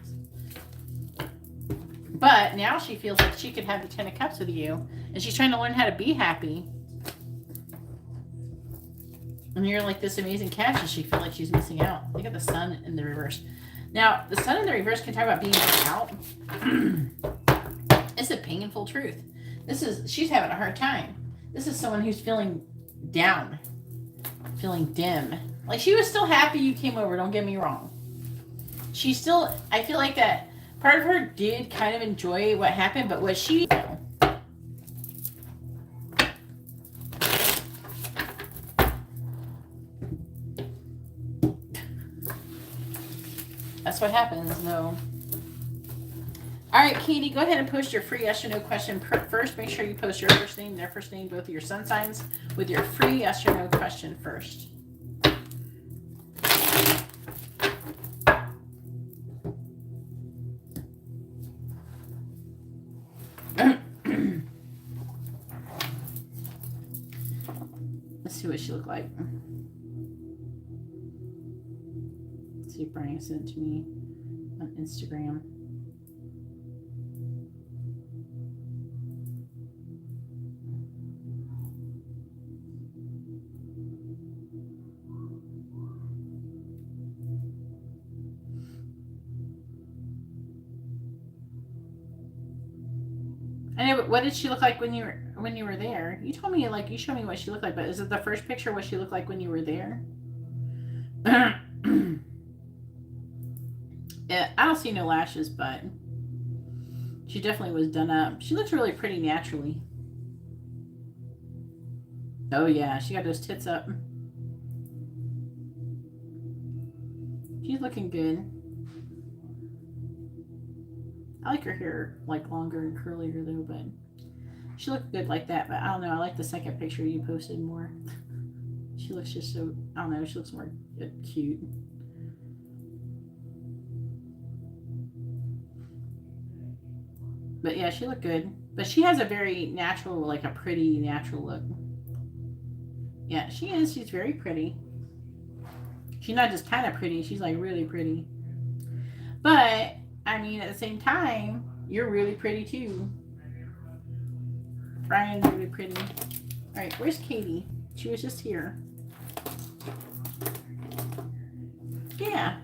But now she feels like she could have the 10 of Cups with you. And she's trying to learn how to be happy. And you're like this amazing catch, and she feels like she's missing out. Look at the sun in the reverse. Now, the sun in the reverse can talk about being out. It's a painful truth. She's having a hard time. This is someone who's feeling down, feeling dim. Like, she was still happy you came over, don't get me wrong. I feel like that part of her did kind of enjoy what happened, but was she... That's what happens, though. All right, Katie, go ahead and post your free yes or no question first. Make sure you post your first name, their first name, both of your sun signs with your free yes or no question first. Let's see what she looked like. Let's see if Brian sent it to me on Instagram. I know, but what did she look like when you were there? You told me, like, you showed me what she looked like, but is it the first picture what she looked like when you were there? Yeah, I don't see no lashes, but she definitely was done up. She looks really pretty naturally. Oh yeah, she got those tits up. She's looking good. I like her hair, like, longer and curlier though, but she looked good like that. But I don't know, I like the second picture you posted more. She looks just so, I don't know, she looks more cute. But yeah, she looked good. But she has a very natural, like a pretty natural look. Yeah, she is. She's very pretty. She's not just kind of pretty. She's like really pretty. But, I mean, at the same time, you're really pretty too. Brian's really pretty. All right, where's Katie? She was just here. Yeah.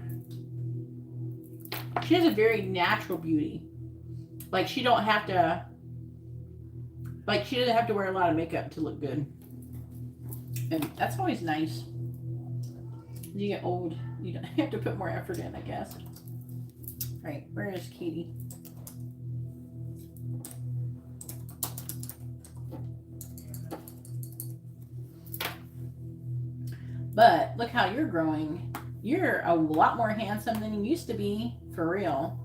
She has a very natural beauty. Like, she don't have to, like, she doesn't have to wear a lot of makeup to look good. And that's always nice. As you get old, you have to put more effort in, I guess. All right, where is Katie? But look how you're growing. You're a lot more handsome than you used to be, for real.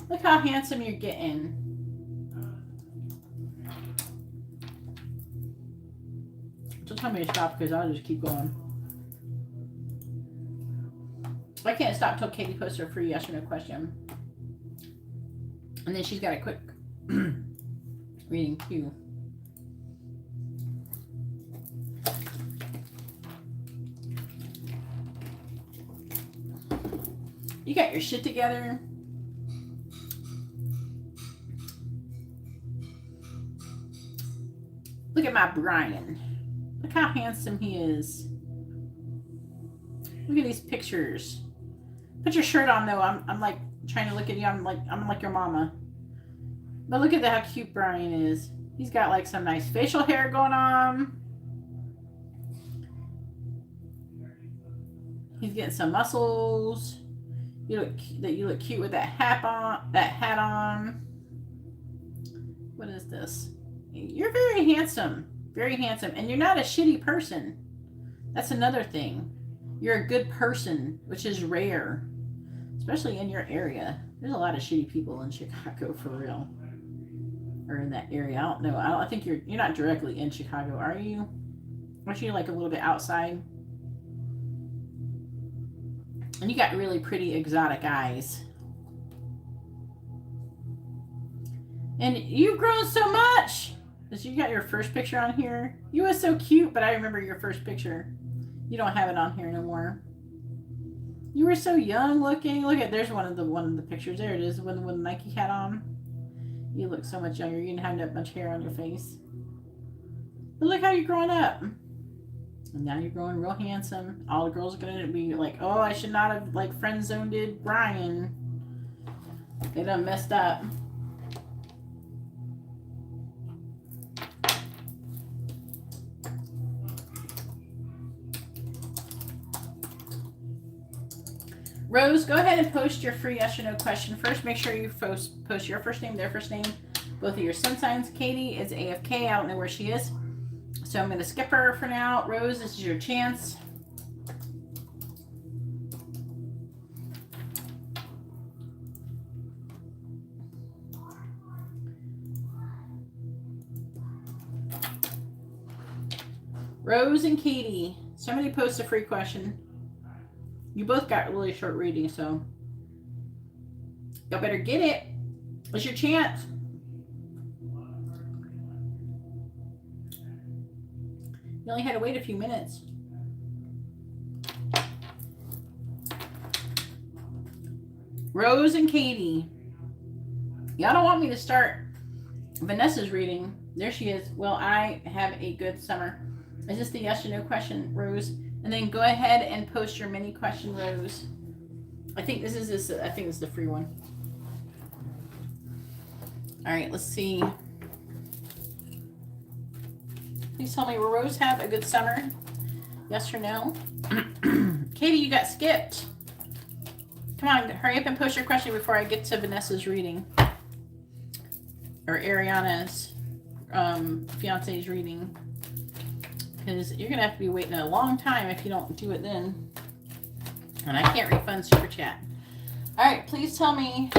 Look how handsome you're getting. Don't tell me to stop because I'll just keep going. I can't stop till Katie posts her free yes or no question. And then she's got a quick reading cue. You got your shit together. Look at my Brian. Look how handsome he is. Look at these pictures. Put your shirt on though. I'm like trying to look at you. I'm like your mama. But look at how cute Brian is. He's got like some nice facial hair going on. He's getting some muscles. You look cute with that hat on. What is this? You're very handsome. Very handsome. And you're not a shitty person. That's another thing. You're a good person, which is rare. Especially in your area. There's a lot of shitty people in Chicago for real. Or in that area. I don't know. I think you're not directly in Chicago, are you? Aren't you like a little bit outside? And you got really pretty exotic eyes. And you've grown so much. Because you got your first picture on here. You were so cute, but I remember your first picture. You don't have it on here no more. You were so young looking. Look at, there's one of the pictures. There it is, with the Nike hat on. You look so much younger. You didn't have that much hair on your face. But look how you're growing up. And now you're growing real handsome. All the girls are gonna be like, oh, I should not have like friend zoned Brian. They done messed up. Rose, go ahead and post your free yes or no question first. Make sure you post your first name, their first name, both of your sun signs. Katie is AFK. I don't know where she is. So I'm going to skip her for now. Rose, this is your chance. Rose and Katie, somebody post a free question. You both got really short reading, so y'all better get it. It's your chance. You only had to wait a few minutes. Rose and Katie. Y'all don't want me to start Vanessa's reading. There she is. Will I have a good summer? Is this the yes or no question, Rose? And then go ahead and post your mini question, Rose. I think this is the free one. All right, let's see. Please tell me, will Rose have a good summer? Yes or no? Katie, you got skipped. Come on, hurry up and post your question before I get to Vanessa's reading. Or Ariana's fiance's reading. Because you're going to have to be waiting a long time if you don't do it then. And I can't refund Super Chat. All right, please tell me,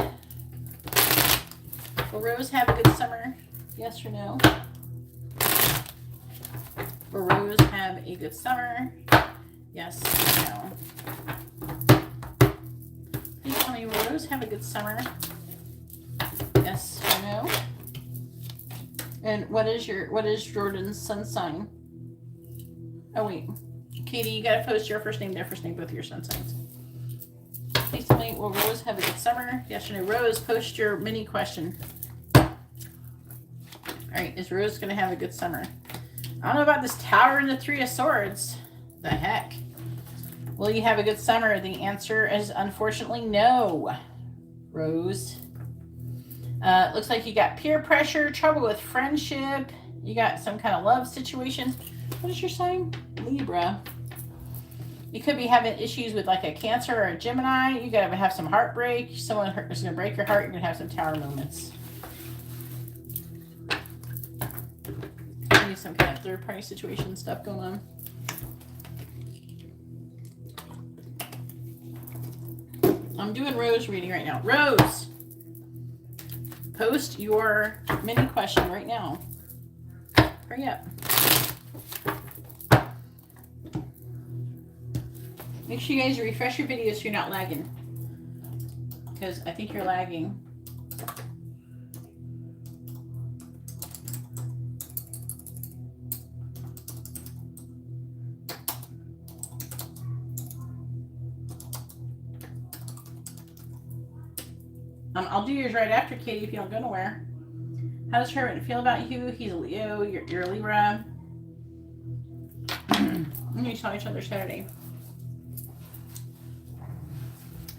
will Rose have a good summer? Yes or no? Will Rose have a good summer? Yes or no? Please tell me, will Rose have a good summer? Yes or no? And what is Jordan's sun sign? Oh wait, Katie, you gotta post your first name, their first name, both of your sun signs. Please tell me, will Rose have a good summer? Yes or no? Rose, post your mini question. All right, is Rose gonna have a good summer? I don't know about this Tower and the Three of Swords. The heck? Will you have a good summer? The answer is unfortunately no, Rose. Looks like you got peer pressure, trouble with friendship. You got some kind of love situation. What is your sign? Libra. You could be having issues with like a Cancer or a Gemini. You gotta have some heartbreak. Someone is gonna break your heart. You're gonna have some Tower moments. Maybe some kind of third-party situation stuff going on. I'm doing Rose reading right now. Rose, post your mini question right now. Hurry up. Make sure you guys refresh your video so you're not lagging. Because I think you're lagging. I'll do yours right after, Katie, if you don't go nowhere. How does Herman feel about you? He's a Leo. You're a Libra. You saw each other Saturday.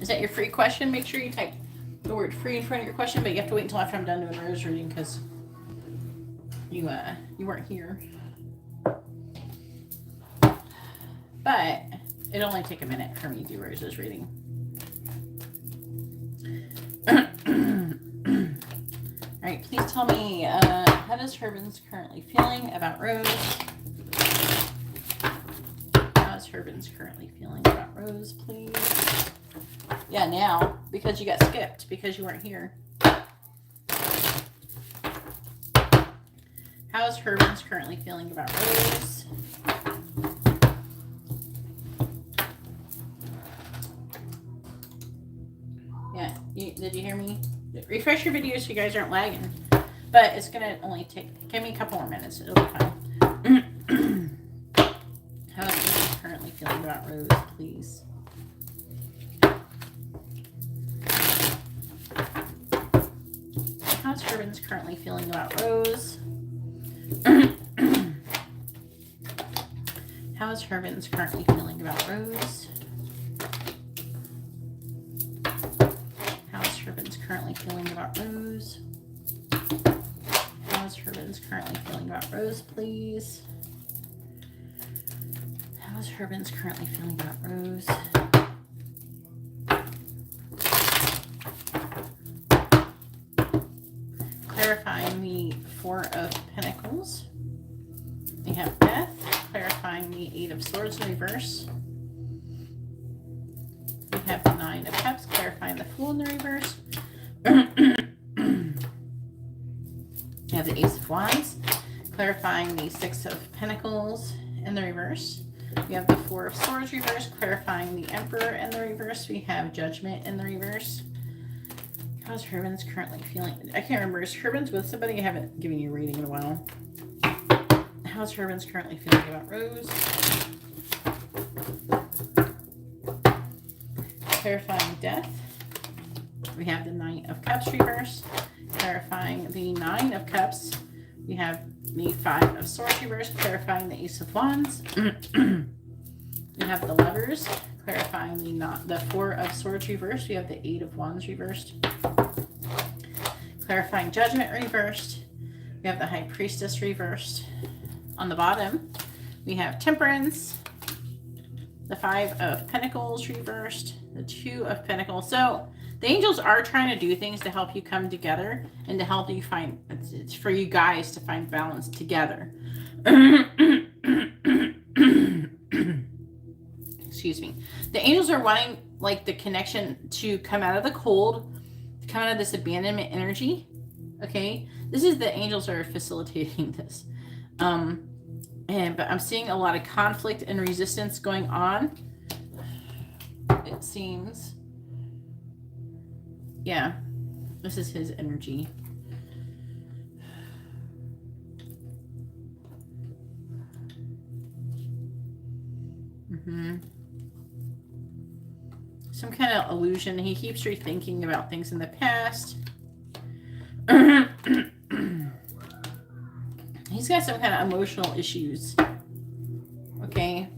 Is that your free question? Make sure you type the word free in front of your question, but you have to wait until after I'm done doing rose reading because you weren't here. But it'll only take a minute for me to do Rose's reading. All right, please tell me, how does Herman's currently feeling about Rose? How's Herman's currently feeling about Rose, please? Yeah, now, because you got skipped, because you weren't here. How's Herman's currently feeling about Rose? Yeah, did you hear me? Refresh your video so you guys aren't lagging. But it's going to only give me a couple more minutes. It'll be fine. How is Herman currently feeling about Rose, please? How's Herman's currently feeling about Rose? How is Herman's currently feeling about Rose? Herman's currently feeling about Rose? How's Herman's currently feeling about Rose, please? How's Herman's currently feeling about Rose? Clarifying the Four of Pentacles. We have Death. Clarifying the Eight of Swords in reverse. We have the Nine of Cups, clarifying the Fool in the reverse. We have the Ace of Wands, clarifying the Six of Pentacles in the reverse. We have the Four of Swords reverse, clarifying the Emperor in the reverse. We have Judgment in the reverse. How's Herman's currently feeling? I can't remember. Is Herman's with somebody? I haven't given you a reading in a while. How's Herman's currently feeling about Rose? Clarifying Death. We have the Knight of Cups reverse. Clarifying the Nine of Cups. We have the Five of Swords reverse. Clarifying the Ace of Wands. We have the Lovers. Clarifying the Four of Swords reversed. We have the Eight of Wands reversed. Clarifying Judgment reversed. We have the High Priestess reversed. On the bottom, we have Temperance. The Five of Pentacles reversed. The Two of Pentacles. So the angels are trying to do things to help you come together and to help you find, it's for you guys to find balance together. Excuse me. The angels are wanting like the connection to come out of the cold, to come out of this abandonment energy. Okay. This is the angels are facilitating this. But I'm seeing a lot of conflict and resistance going on. It seems. Yeah, this is his energy. Some kind of illusion. He keeps rethinking about things in the past. He's got some kind of emotional issues. Okay.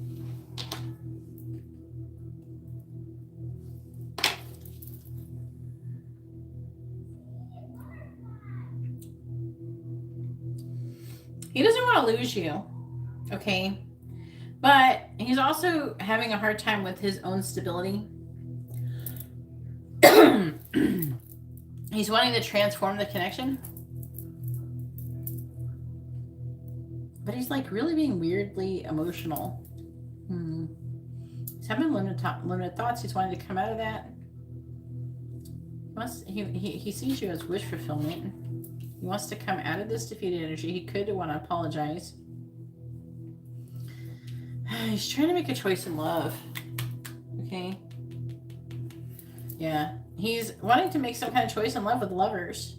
He doesn't want to lose you. Okay. But he's also having a hard time with his own stability. He's wanting to transform the connection. But he's like really being weirdly emotional. He's having limited thoughts. He's wanting to come out of that. He sees you as wish fulfillment. He wants to come out of this defeated energy. He could want to apologize. He's trying to make a choice in love. Okay. Yeah. He's wanting to make some kind of choice in love with lovers.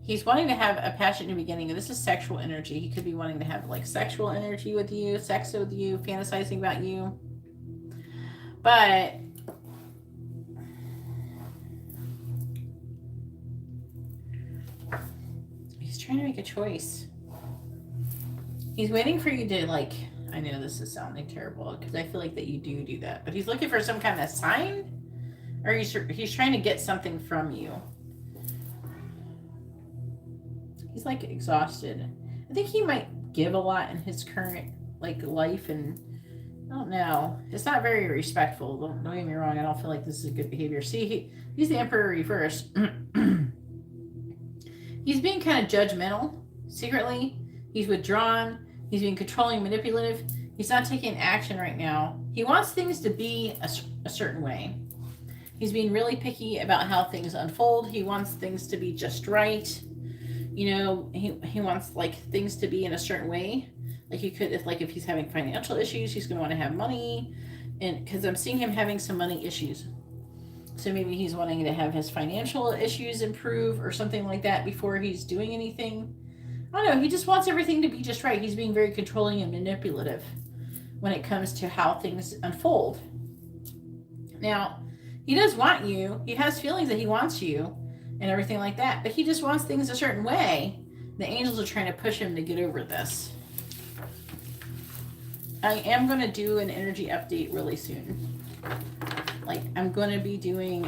He's wanting to have a passionate beginning. This is sexual energy. He could be wanting to have like sexual energy with you, sex with you, fantasizing about you. But he's trying to make a choice. He's waiting for you to like, I know this is sounding terrible because I feel like that you do that, but he's looking for some kind of sign, or he's trying to get something from you. He's like exhausted. I think he might give a lot in his current like life, and I don't know. It's not very respectful. Don't get me wrong. I don't feel like this is good behavior. See, he's the Emperor reversed. He's being kind of judgmental secretly. He's withdrawn. He's being controlling, manipulative. He's not taking action right now. He wants things to be a certain way. He's being really picky about how things unfold. He wants things to be just right. You know, he wants like things to be in a certain way. Like he could, if he's having financial issues, he's going to want to have money. And because I'm seeing him having some money issues. So maybe he's wanting to have his financial issues improve or something like that before he's doing anything. I don't know. He just wants everything to be just right. He's being very controlling and manipulative when it comes to how things unfold. Now, he does want you. He has feelings that he wants you and everything like that. But he just wants things a certain way. The angels are trying to push him to get over this. I am going to do an energy update really soon. Like, I'm going to be doing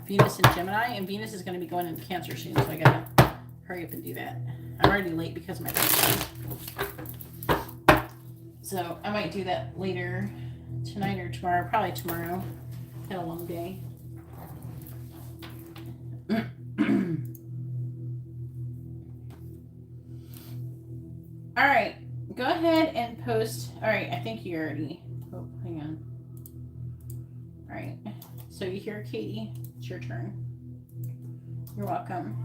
Venus and Gemini, and Venus is going to be going into Cancer soon, so I got to hurry up and do that. I'm already late because of my birthday. So I might do that later tonight or tomorrow. Probably tomorrow. Had a long day. All right. Go ahead and post. All right. I think you already. Oh, hang on. All right. So you hear Katie. It's your turn. You're welcome.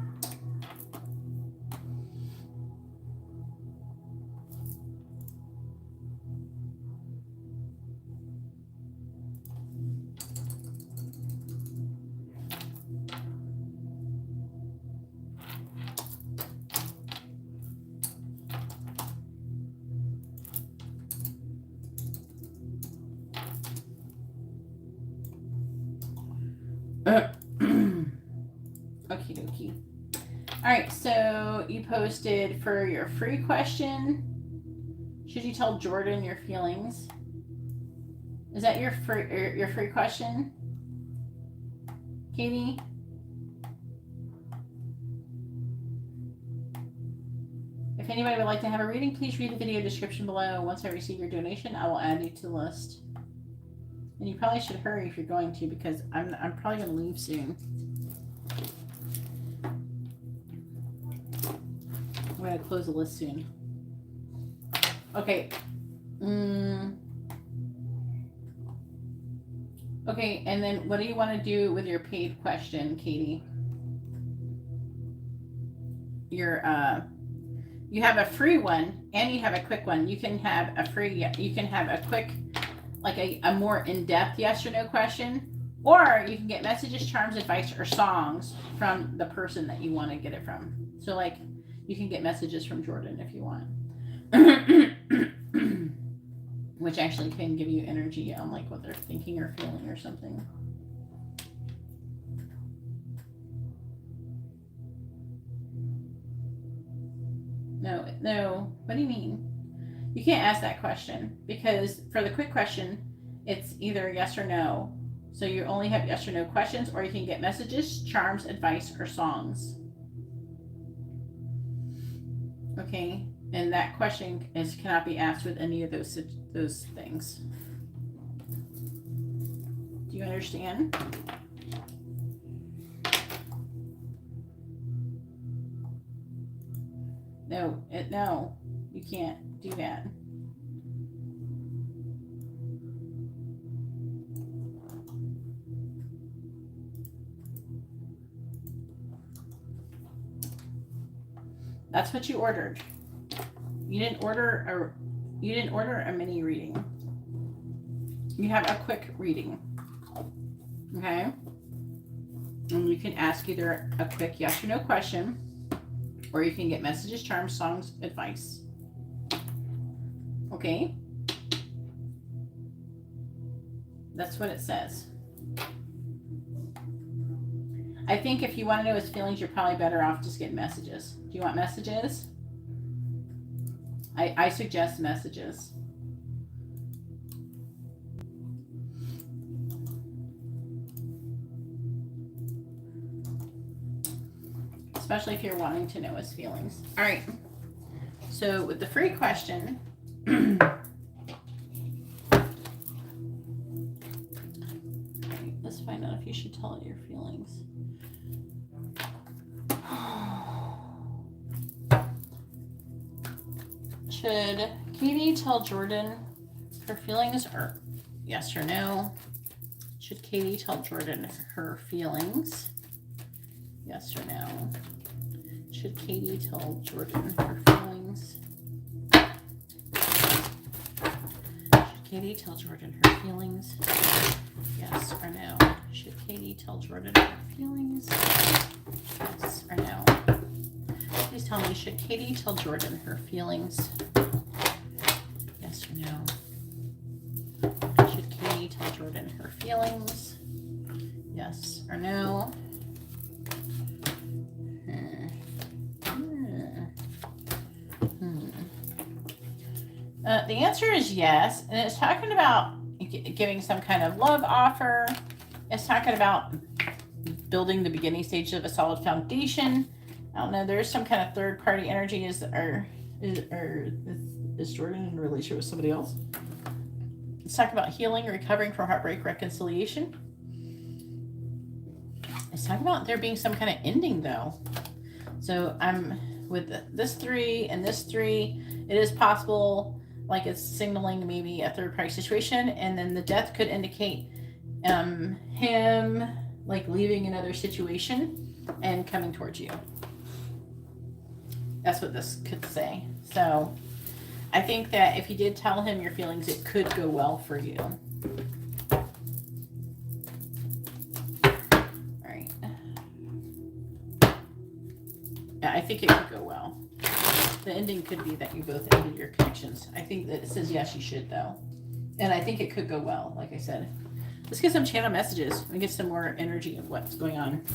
Okie dokie. All right, so you posted for your free question. Should you tell Jordan your feelings? Is that your free question, Katie? If anybody would like to have a reading, please read the video description below. Once I receive your donation, I will add you to the list. And you probably should hurry if you're going to, because I'm probably going to leave soon. I'm going to close the list soon. Okay. Okay, and then what do you want to do with your paid question, Katie? You have a free one and you have a quick one. You can have a quick, like a more in-depth yes or no question, or you can get messages, charms, advice, or songs from the person that you want to get it from. So like you can get messages from Jordan if you want. Which actually can give you energy on like what they're thinking or feeling or something. No. What do you mean? You can't ask that question because for the quick question, it's either yes or no. So you only have yes or no questions, or you can get messages, charms, advice, or songs. Okay, and that question cannot be asked with any of those things. Do you understand? No, you can't do that. That's what you ordered. You didn't order a mini reading. You have a quick reading. Okay? And you can ask either a quick yes or no question, or you can get messages, charms, songs, advice. Okay? That's what it says. I think if you want to know his feelings, you're probably better off just getting messages. Do you want messages? I suggest messages. Especially if you're wanting to know his feelings. All right. So with the free question, let's find out if you should tell it your feelings. Should Katie tell Jordan her feelings, or yes or no? Should Katie tell Jordan her feelings? Yes or no? Should Katie tell Jordan her feelings? Should Katie tell Jordan her feelings? Yes or no? Should Katie tell Jordan her feelings? Yes or no? Please tell me, should Katie tell Jordan her feelings? Yes or no? Should Katie tell Jordan her feelings? Yes or no? The answer is yes, and it's talking about giving some kind of love offer. It's talking about building the beginning stages of a solid foundation. I don't know. There's some kind of third-party energy. Is Jordan in a relationship with somebody else? It's talking about healing, recovering from heartbreak, reconciliation. It's talking about there being some kind of ending, though. So I'm with this 3 and this 3. It is possible, like it's signaling maybe a third-party situation, and then the death could indicate him like leaving another situation and coming towards you. That's what this could say. So I think that if you did tell him your feelings, it could go well for you. All right. Yeah, I think it could go well. The ending could be that you both ended your connections. I think that it says yes, you should, though. And I think it could go well, like I said. Let's get some channel messages and get some more energy of what's going on.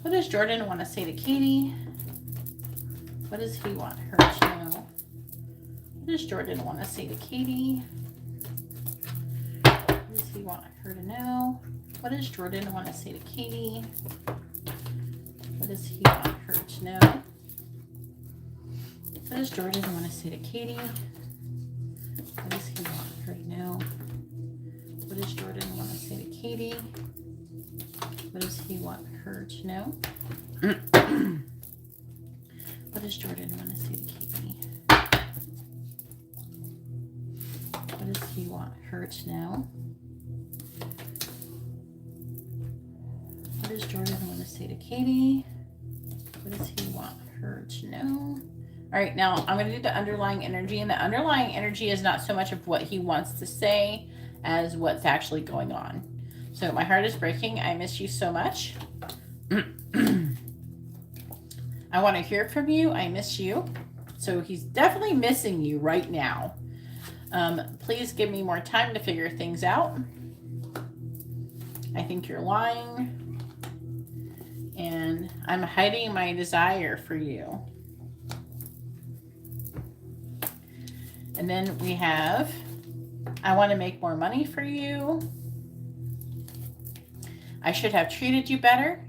What does Jordan want to say to Katie? What does he want her to know? What does Jordan want to say to Katie? What does he want her to know? What does Jordan want to say to Katie? What does he want her to know? What does Jordan want to say to Katie? What does he want her to know? What does Jordan want to say to Katie? What does he want her to know? What does Jordan want to say to Katie? What does he want her to know? What does Jordan want to say to Katie? What does he want her to know? All right, now I'm going to do the underlying energy, and the underlying energy is not so much of what he wants to say as what's actually going on. So my heart is breaking. I miss you so much. I want to hear from you. I miss you. So he's definitely missing you right now. Please give me more time to figure things out. I think you're lying. And I'm hiding my desire for you. And then we have, I want to make more money for you. I should have treated you better.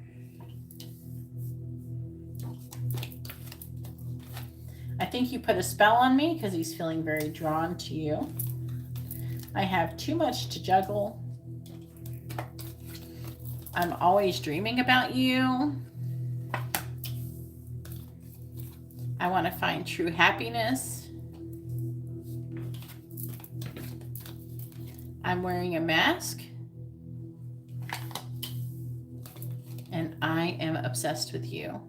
I think you put a spell on me because he's feeling very drawn to you. I have too much to juggle. I'm always dreaming about you. I want to find true happiness. I'm wearing a mask. I am obsessed with you.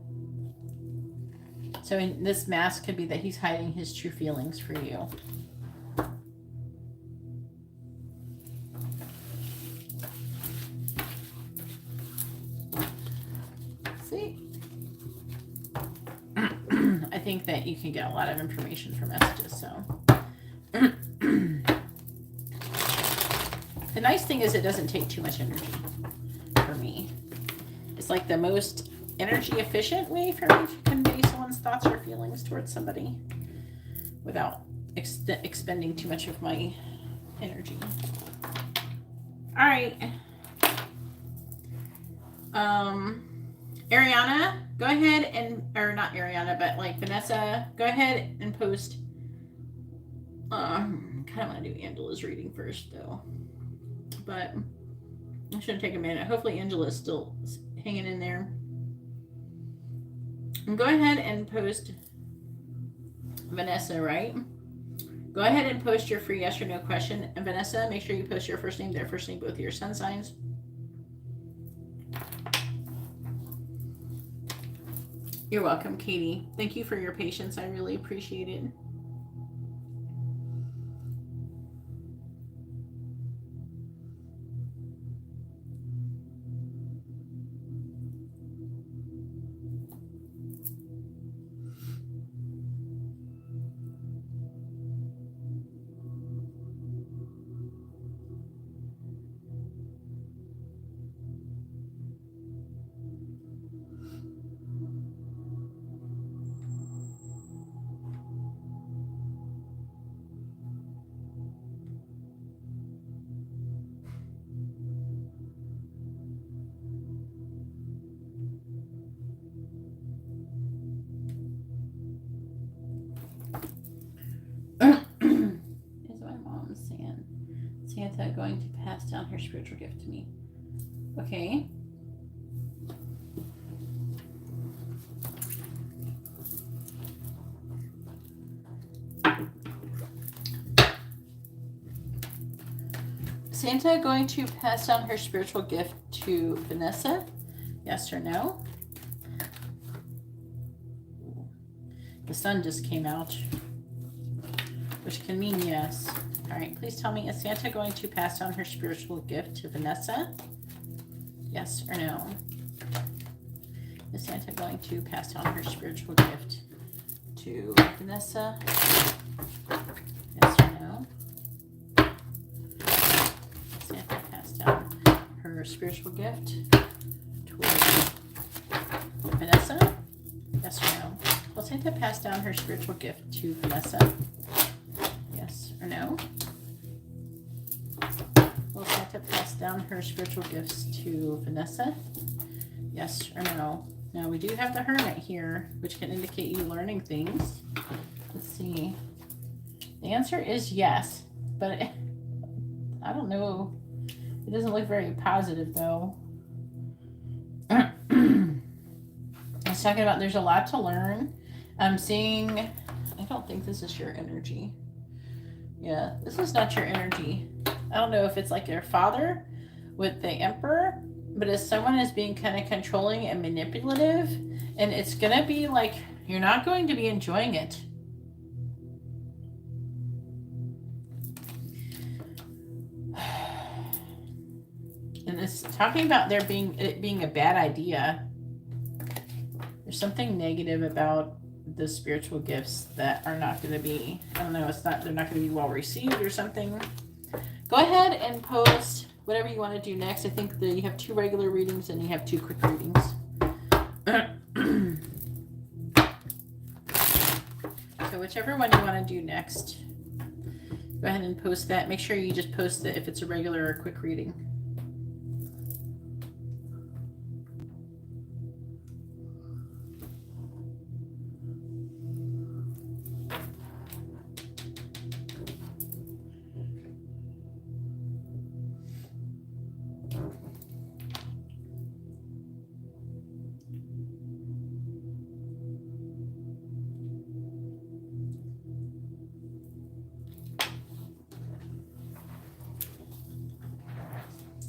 So in this mask could be that he's hiding his true feelings for you. See? I think that you can get a lot of information from messages, so. The nice thing is it doesn't take too much energy for me. It's like the most energy efficient way for me to convey someone's thoughts or feelings towards somebody without expending too much of my energy. All right. Ariana, go ahead and, or not Ariana, but like Vanessa, go ahead and post. Kind of want to do Angela's reading first though, but it shouldn't take a minute. Hopefully Angela's still hanging in there. And go ahead and post Vanessa, right? Go ahead and post your free yes or no question. And Vanessa, make sure you post your first name, their first name, both of your sun signs. You're welcome, Katie. Thank you for your patience. I really appreciate it. Santa going to pass down her spiritual gift to me. Okay. Santa going to pass down her spiritual gift to Vanessa? Yes or no? The sun just came out, which can mean yes. All right, please tell me, is Santa going to pass down her spiritual gift to Vanessa? Yes or no? Is Santa going to pass down her spiritual gift to Vanessa? Yes or no? Santa pass down her spiritual gift towards Vanessa? Yes or no? Will Santa pass down her spiritual gift to Vanessa? Yes or no? Will Santa pass down her spiritual gifts to Vanessa? Yes or no? Now we do have the Hermit here, which can indicate you learning things. Let's see. The answer is yes, but I don't know. It doesn't look very positive though. It's talking about there's a lot to learn. I'm seeing, I don't think this is your energy. Yeah, this is not your energy. I don't know if it's like your father with the Emperor, but as someone is being kind of controlling and manipulative, and it's going to be like, you're not going to be enjoying it. And it's talking about it being a bad idea. There's something negative about the spiritual gifts that are not going to be, I don't know, they're not going to be well received or something. Go ahead and post whatever you want to do next. I think that you have 2 regular readings and you have 2 quick readings. So whichever one you want to do next, go ahead and post that. Make sure you just post it if it's a regular or quick reading.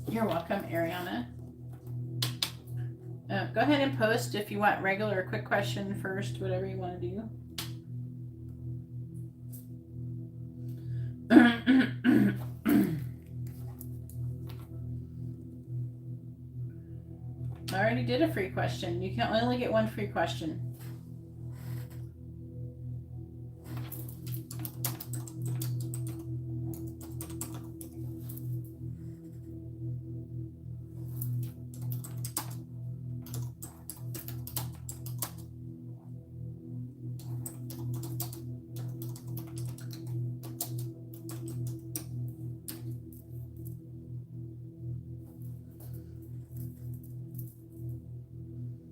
You're welcome, Ariana. Go ahead and post if you want regular or quick question first, whatever you want to do. I already did a free question. You can only get one free question.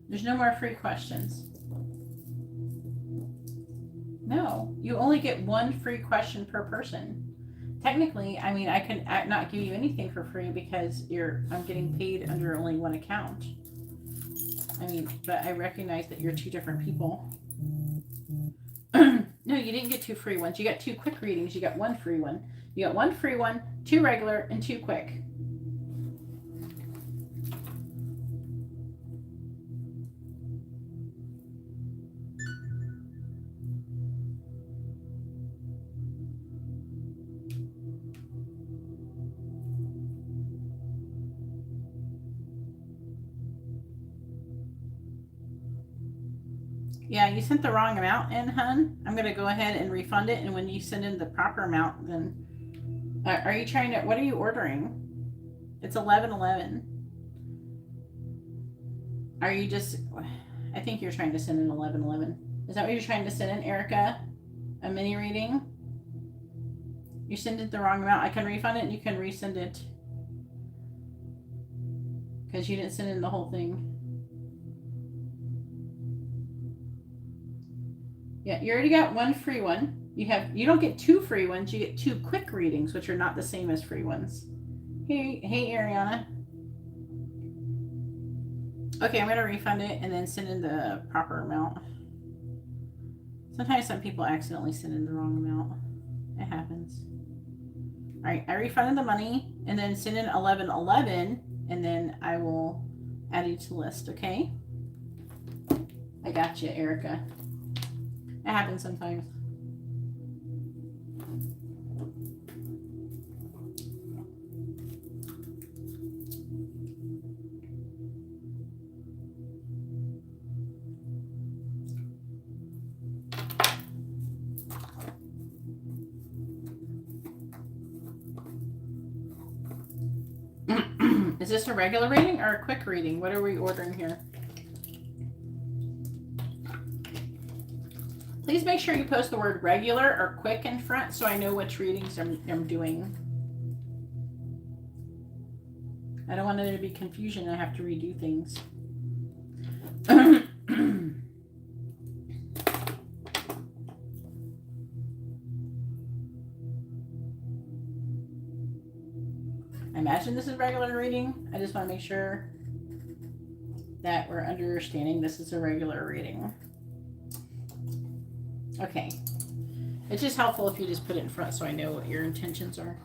There's no more free questions. No, you only get one free question per person. Technically, I mean, I can not give you anything for free because I'm getting paid under only one account. I mean, but I recognize that you're two different people. No, you didn't get two free ones. You got two quick readings. You got one free one. You got one free one, two regular, and two quick. Yeah, you sent the wrong amount in, hun. I'm going to go ahead and refund it. And when you send in the proper amount, then are you trying to, what are you ordering? It's 11:11. Are you just, I think you're trying to send in 11:11. Is that what you're trying to send in, Erica? A mini reading? You sent it the wrong amount. I can refund it and you can resend it. Because you didn't send in the whole thing. Yeah, you already got one free one. You don't get two free ones, you get two quick readings, which are not the same as free ones. Hey Ariana. Okay, I'm gonna refund it and then send in the proper amount. Sometimes some people accidentally send in the wrong amount. It happens. Alright, I refunded the money and then send in 11:11 and then I will add you to the list, okay? I got you, Erica. It happens sometimes. Is this a regular reading or a quick reading? What are we ordering here? Please make sure you post the word regular or quick in front so I know which readings I'm doing. I don't want there to be confusion. I have to redo things. I imagine this is regular reading. I just want to make sure that we're understanding this is a regular reading. Okay. It's just helpful if you just put it in front so I know what your intentions are.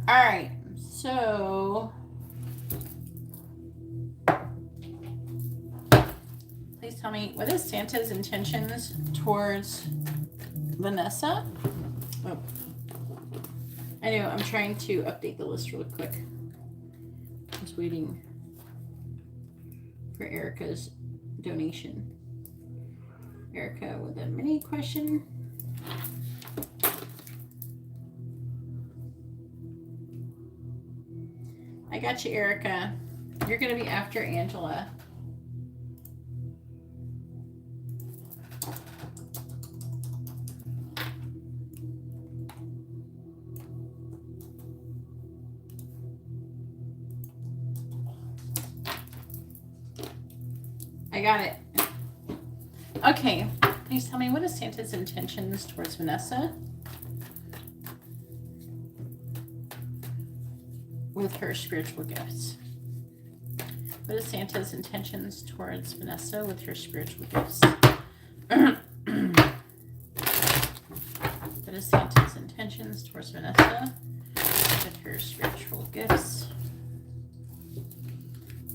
All right, so please tell me, what is Santa's intentions towards Vanessa? Oh. I I know, I'm trying to update the list really quick. Just waiting for Erica's donation. Erica with a mini question. I got you, Erica. You're going to be after Angela. I got it. Okay, please tell me, what is Santa's intentions towards Vanessa with her spiritual gifts? What is Santa's intentions towards Vanessa with her spiritual gifts? What is Santa's intentions towards Vanessa with her spiritual gifts?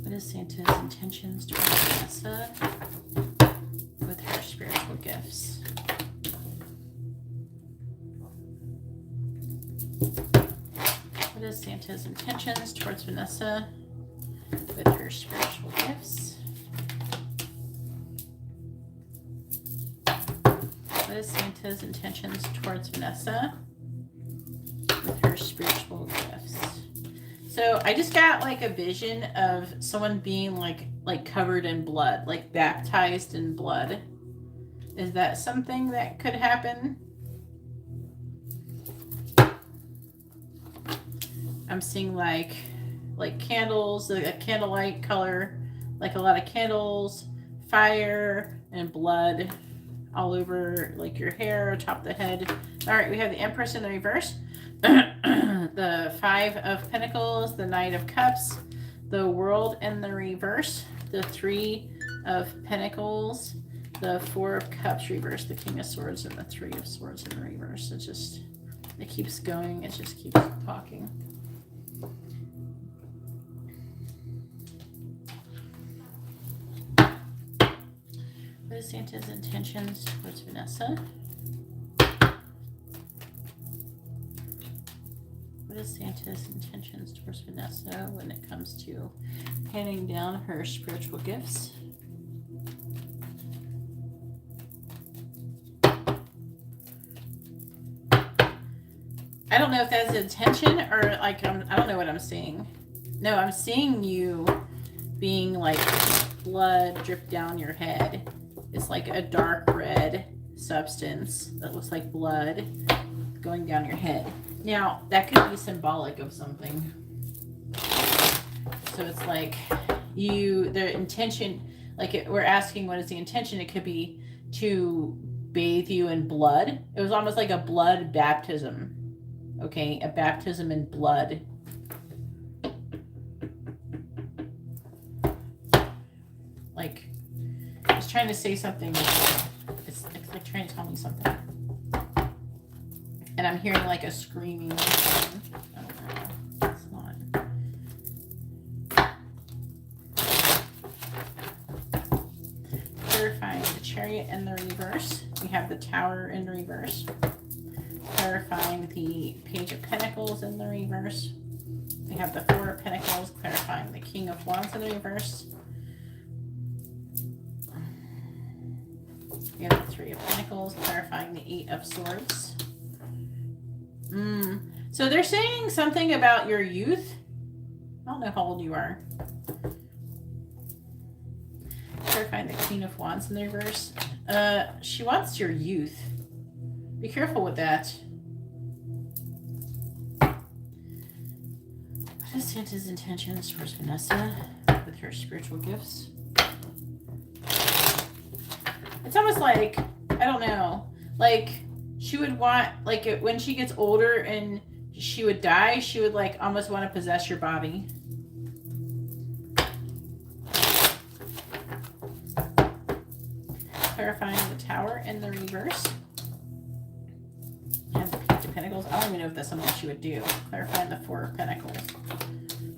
What is Santa's intentions towards Vanessa with her spiritual gifts? What is Santa's intentions towards Vanessa with her spiritual gifts? What is Santa's intentions towards Vanessa with her spiritual gifts? So I just got like a vision of someone being like covered in blood, like baptized in blood. Is that something that could happen? I'm seeing like candles, a candlelight color, like a lot of candles, fire, and blood all over like your hair, atop the head. All right, we have the Empress in the reverse. The Five of Pentacles, the Knight of Cups, the World in the reverse, the Three of Pentacles, the Four of Cups reverse, the King of Swords, and the Three of Swords in the reverse. It keeps going. It just keeps talking. What is Santa's intentions towards Vanessa? What is Santa's intentions towards Vanessa when it comes to handing down her spiritual gifts? I don't know if that's intention or like I don't know what I'm seeing. No, I'm seeing you being like blood drip down your head. It's like a dark red substance that looks like blood going down your head. Now, that could be symbolic of something. So it's like the intention, like we're asking what is the intention? It could be to bathe you in blood. It was almost like a blood baptism. Okay, a baptism in blood. Like, it's trying to say something. It's like trying to tell me something. And I'm hearing like a screaming sound. I don't know. It's not. Clarifying the Chariot in the reverse. We have the Tower in reverse. Clarifying the Page of Pentacles in the reverse. We have the Four of Pentacles. Clarifying the King of Wands in the reverse. We have the Three of Pentacles. Clarifying the Eight of Swords. So they're saying something about your youth. I don't know how old you are. Clarifying the Queen of Wands in the reverse. She wants your youth. Be careful with that. What is Santa's intentions towards Vanessa with her spiritual gifts? It's almost like, I don't know, like she would want, like when she gets older and she would die, she would like almost want to possess your body. Clarifying the Tower in the reverse. And the Page of Pentacles. I don't even know if that's something she would do. Clarifying the Four of Pentacles.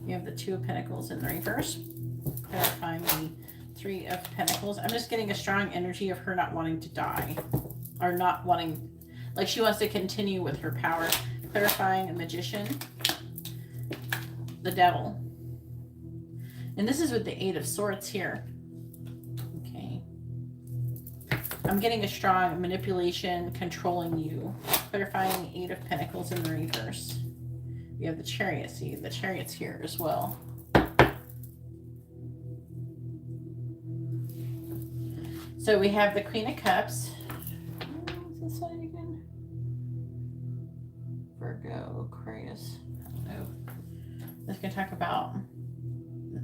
You have the Two of Pentacles in the reverse. Clarifying the Three of Pentacles. I'm just getting a strong energy of her not wanting to die. Or not wanting, like she wants to continue with her power. clarifying a magician, the devil. And this is with the 8 of Swords here. Okay. I'm getting a strong manipulation, controlling you. Clarifying the 8 of Pentacles in the reverse. We have the Chariot. See, the Chariot's here as well. So we have the Queen of Cups. What's this side again? Virgo, Aquarius. I don't know. This can talk about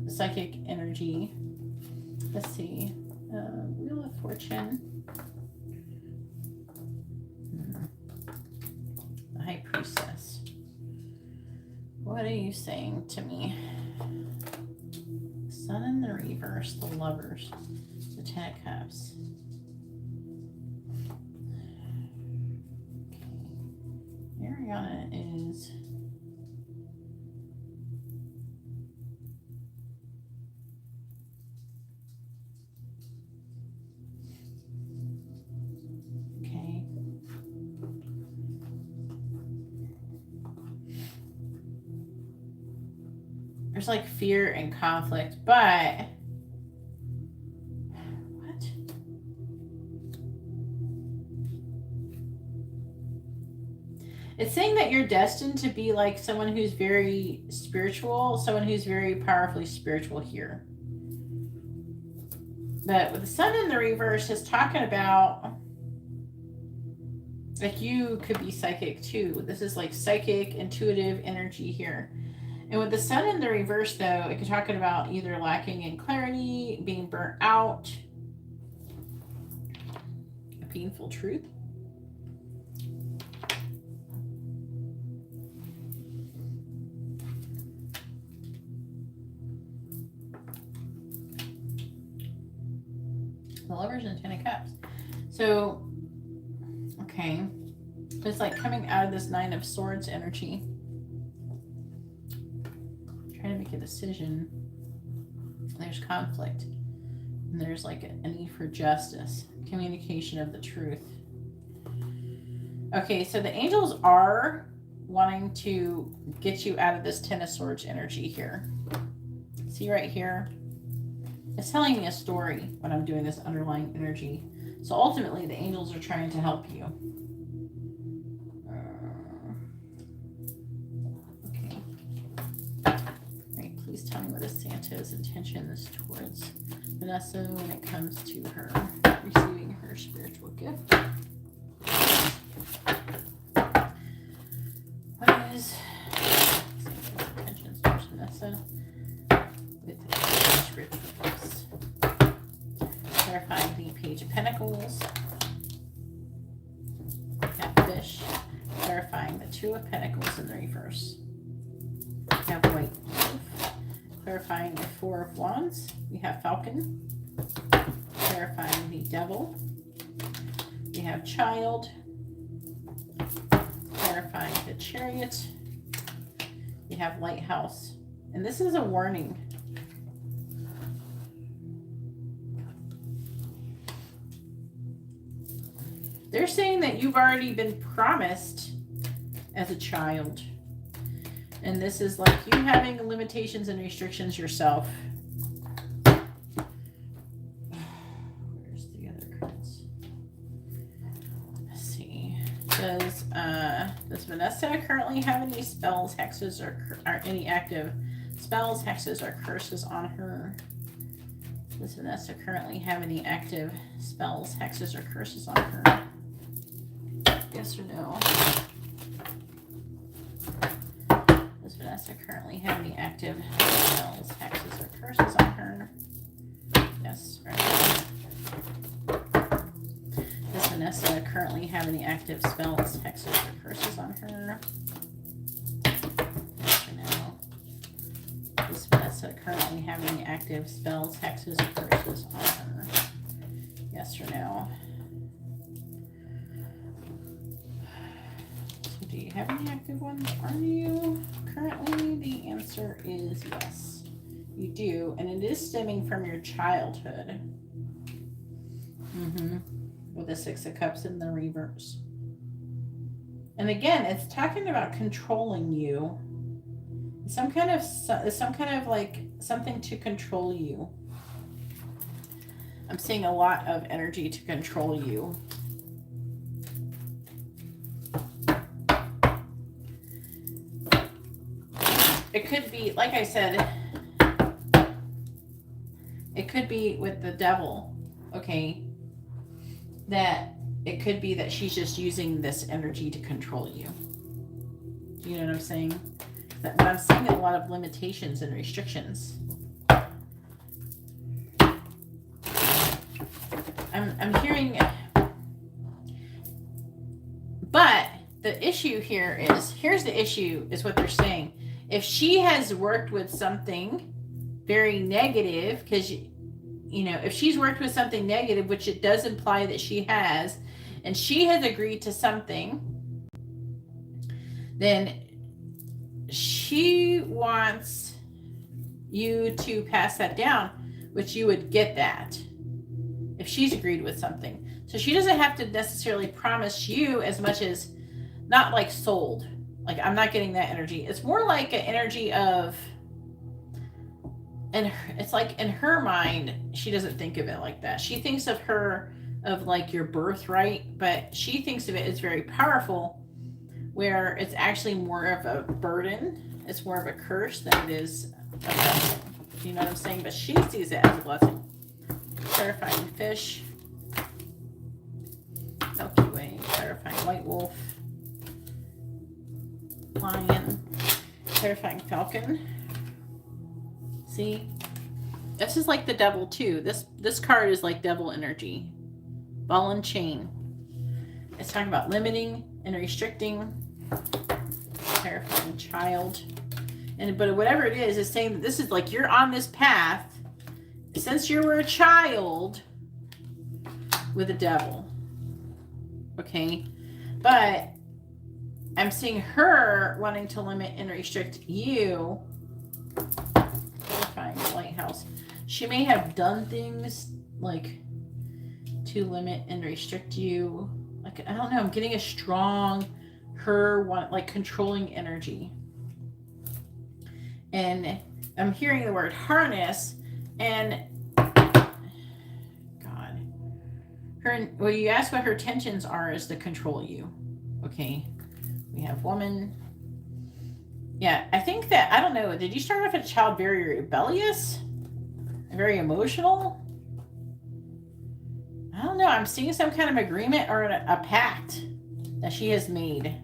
psychic energy. Let's see. Wheel of Fortune. The High Priestess. What are you saying to me? Sun in the reverse, the Lovers, the 10 of Cups. Okay. Ariana is okay. There's like fear and conflict, but what? It's saying that you're destined to be like someone who's very spiritual, someone who's very powerfully spiritual here. But with the Sun in the reverse, it's talking about like you could be psychic too. This is like psychic, intuitive energy here. And with the Sun in the reverse, though, it could talk about either lacking in clarity, being burnt out, a painful truth. The Lovers and 10 of Cups. So, okay. It's like coming out of this 9 of Swords energy. Trying to make a decision. There's conflict. And there's like a need for justice. Communication of the truth. Okay, so the angels are wanting to get you out of this 10 of Swords energy here. See right here? It's telling me a story when I'm doing this underlying energy. So ultimately, the angels are trying to help you. Please tell me what is Santa's intentions towards Vanessa when it comes to her receiving her spiritual gift. What is Santa's intentions towards Vanessa with her spiritual gifts? Clarifying the Page of Pentacles. Catfish. Clarifying the 2 of Pentacles in the reverse. We have White Wolf. Clarifying the 4 of Wands, we have Falcon. Clarifying the Devil, we have Child. Clarifying the Chariot, we have Lighthouse. And this is a warning. They're saying that you've already been promised as a child. And this is like you having limitations and restrictions yourself. Where's the other cards? Let's see. Does Vanessa currently have any spells, hexes, or any active spells, hexes, or curses on her? Does Vanessa currently have any active spells, hexes, or curses on her? Yes or no? Does Vanessa currently have any active spells, hexes, or curses on her? Yes or no? Does Vanessa currently have any active spells, hexes, or curses on her? Yes or no? Does Vanessa currently have any active spells, hexes, or curses on her? Yes or no? Do you have any active ones on you? Currently, the answer is yes, you do. And it is stemming from your childhood. With the 6 of Cups in the reverse. And again, it's talking about controlling you. Some kind of like something to control you. I'm seeing a lot of energy to control you. It could be, like I said, it could be with the devil, okay? That it could be that she's just using this energy to control you. Do you know what I'm saying? But I'm seeing a lot of limitations and restrictions. I'm hearing, but the issue here is, here's the issue, is what they're saying. If she has worked with something very negative, because, you know, if she's worked with something negative, which it does imply that she has, and she has agreed to something, then she wants you to pass that down, which you would get that if she's agreed with something. So she doesn't have to necessarily promise you as much as, not like sold. Like, I'm not getting that energy. It's more like an energy of, and it's like in her mind, she doesn't think of it like that. She thinks of like your birthright, but she thinks of it as very powerful, where it's actually more of a burden. It's more of a curse than it is a blessing. You know what I'm saying? But she sees it as a blessing. Terrifying fish. Milky Way. Terrifying white wolf. Lion. Terrifying falcon. See? This is like the devil too. This card is like devil energy. Ball and chain. It's talking about limiting and restricting. Terrifying child. But whatever it is, it's saying that this is like, you're on this path since you were a child with the devil. Okay? But I'm seeing her wanting to limit and restrict you. Terrifying lighthouse. She may have done things like to limit and restrict you. Like, I don't know, I'm getting a strong, like controlling energy. And I'm hearing the word harness, and God, well, you ask what her intentions are, is to control you. Okay, we have woman. Yeah, I think that, I don't know, did you start off as a child very rebellious, very emotional? I don't know, I'm seeing some kind of agreement or a pact that she has made.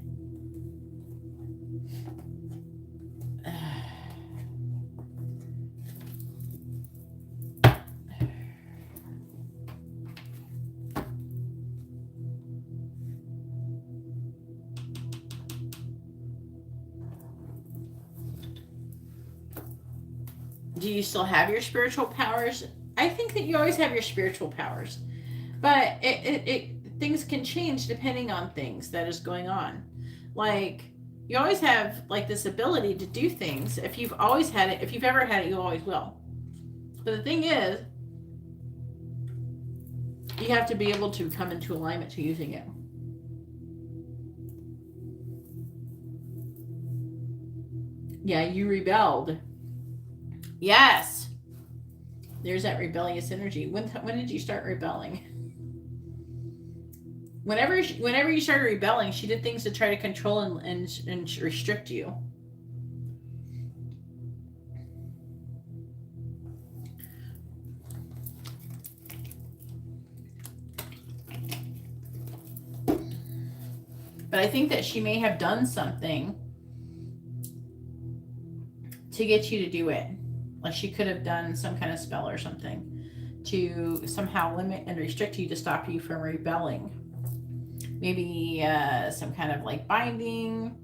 Do you still have your spiritual powers? I think that you always have your spiritual powers, but things can change depending on things that is going on. Like, you always have like this ability to do things. If you've always had it, if you've ever had it, you always will. But the thing is, you have to be able to come into alignment to using it. Yeah, you rebelled. Yes. There's that rebellious energy. When did you start rebelling? Whenever you started rebelling, she did things to try to control and restrict you. But I think that she may have done something to get you to do it. Like, she could have done some kind of spell or something to somehow limit and restrict you, to stop you from rebelling. Maybe some kind of like binding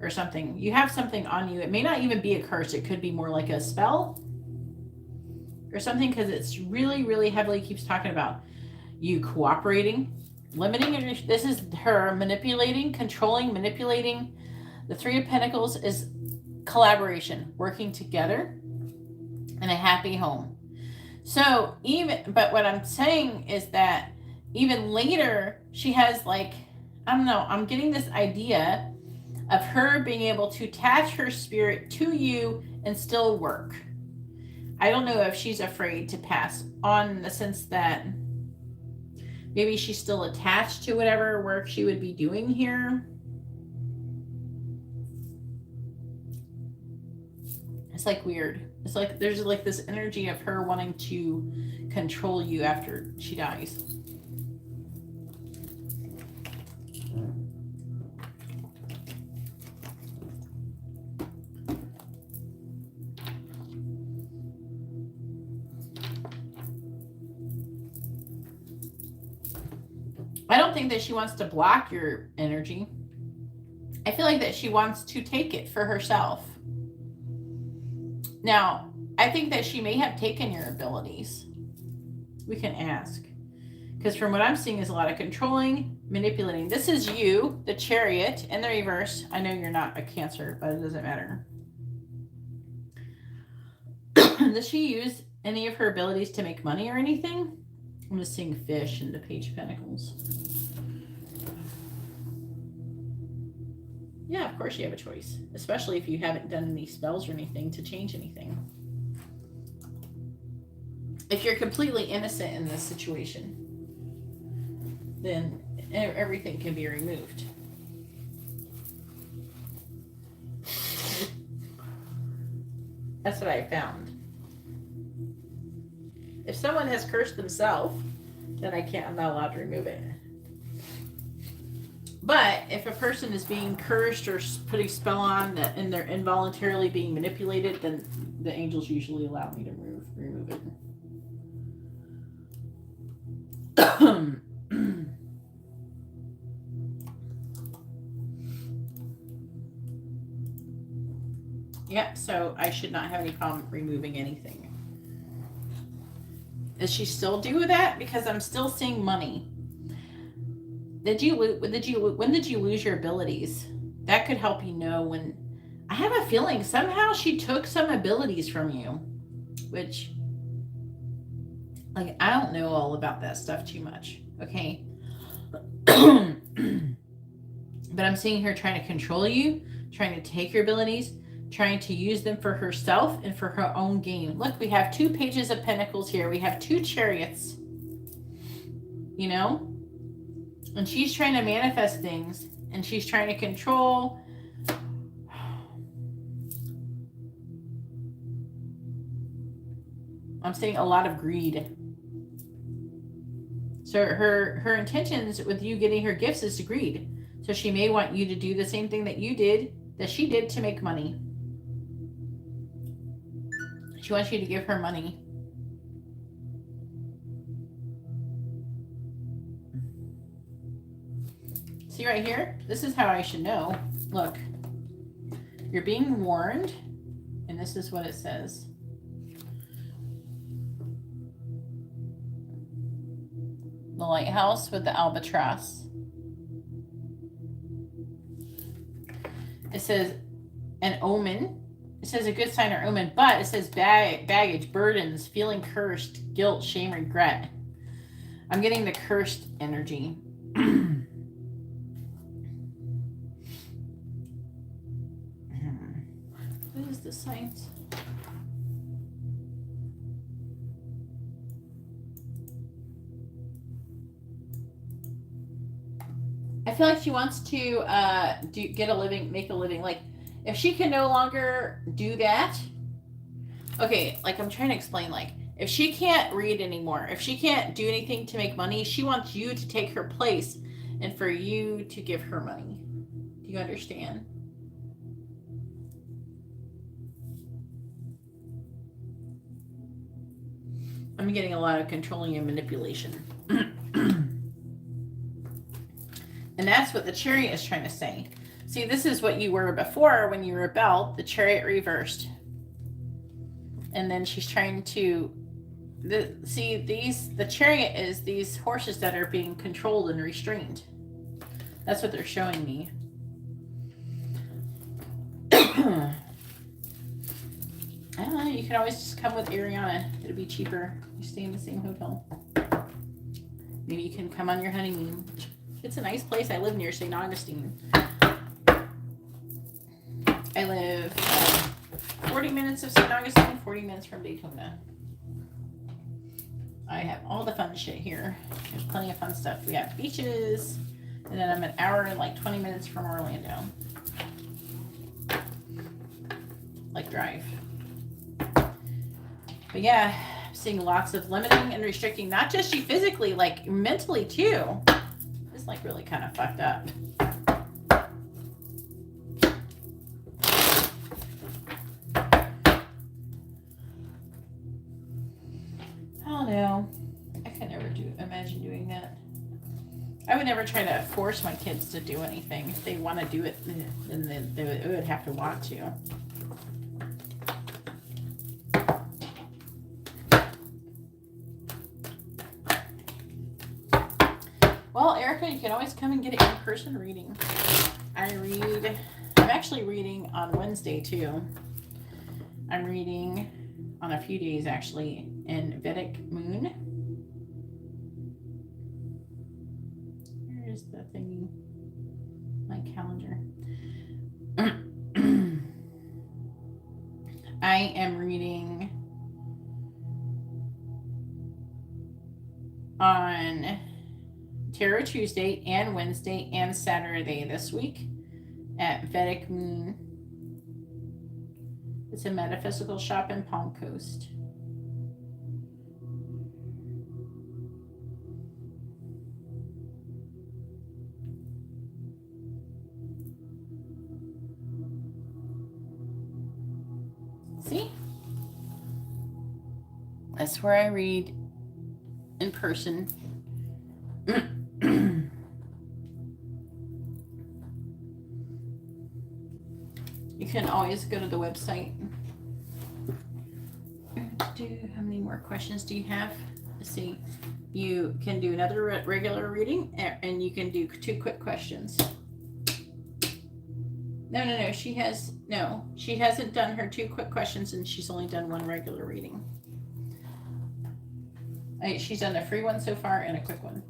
or something. You have something on you. It may not even be a curse. It could be more like a spell or something, because it's really, really heavily keeps talking about you cooperating, limiting, and this is her manipulating, controlling, manipulating. The Three of Pentacles is collaboration, working together in a happy home. So but what I'm saying is that even later, she has like I don't know. I'm getting this idea of her being able to attach her spirit to you and still work. I don't know if she's afraid to pass on, in the sense that maybe she's still attached to whatever work she would be doing here. It's like weird. It's like there's like this energy of her wanting to control you after she dies. I don't think that she wants to block your energy. I feel like that she wants to take it for herself. Now, I think that she may have taken your abilities. We can ask. Because from what I'm seeing is a lot of controlling, manipulating. This is you, the Chariot, in the reverse. I know you're not a Cancer, but it doesn't matter. Does she use any of her abilities to make money or anything? I'm just seeing Fish in the Page of Pentacles. Yeah, of course you have a choice. Especially if you haven't done any spells or anything to change anything. If you're completely innocent in this situation, then everything can be removed. That's what I found. If someone has cursed themselves, then I'm not allowed to remove it. But if a person is being cursed or putting spell on that, and they're involuntarily being manipulated, then the angels usually allow me to remove it. Yeah, so I should not have any problem removing anything. Does she still do that? Because I'm still seeing money. When did you lose your abilities? That could help you know when. I have a feeling somehow she took some abilities from you, which, like, I don't know all about that stuff too much. Okay. But I'm seeing her trying to control you, trying to take your abilities, trying to use them for herself and for her own gain. Look, we have 2 pages of Pentacles here. We have 2 Chariots. You know? And she's trying to manifest things, and she's trying to control. I'm seeing a lot of greed. So her intentions with you getting her gifts is to greed. So she may want you to do the same thing that she did to make money. She wants you to give her money. See right here? This is how I should know. Look. You're being warned, and this is what it says. The lighthouse with the albatross. It says an omen. It says a good sign or omen, but it says baggage, burdens, feeling cursed, guilt, shame, regret. I'm getting the cursed energy. What is the signs? I feel like she wants to make a living. Like, if she can no longer do that, okay, like I'm trying to explain, like, if she can't read anymore, if she can't do anything to make money, she wants you to take her place and for you to give her money. Do you understand? I'm getting a lot of controlling and manipulation. And that's what the Chariot is trying to say. See, this is what you were before when you rebelled. The Chariot reversed. And then she's trying to... The Chariot is these horses that are being controlled and restrained. That's what they're showing me. I don't know. You can always just come with Ariana. It'll be cheaper. You stay in the same hotel. Maybe you can come on your honeymoon. It's a nice place. I live near St. Augustine. I live 40 minutes of St. Augustine, 40 minutes from Daytona. I have all the fun shit here. There's plenty of fun stuff. We have beaches, and then I'm an hour and like 20 minutes from Orlando. Like drive. But yeah, I'm seeing lots of limiting and restricting, not just you physically, like mentally too. It's like really kind of fucked up. I don't know. I could never imagine doing that. I would never try to force my kids to do anything. If they want to do it, then they would have to want to. Well, Erica, you can always come and get an in-person reading. I'm actually reading on Wednesday too. I'm reading on a few days actually in Vedic Moon. Where's the thingy? My calendar. I am reading on Tarot Tuesday and Wednesday and Saturday this week at Vedic Moon. It's a metaphysical shop in Palm Coast. See? That's where I read in person. You can always go to the website. How many more questions do you have? Let's see. You can do another regular reading, and you can do 2 quick questions. No. She hasn't done her 2 quick questions, and she's only done 1 regular reading. She's done a free one so far and a quick one.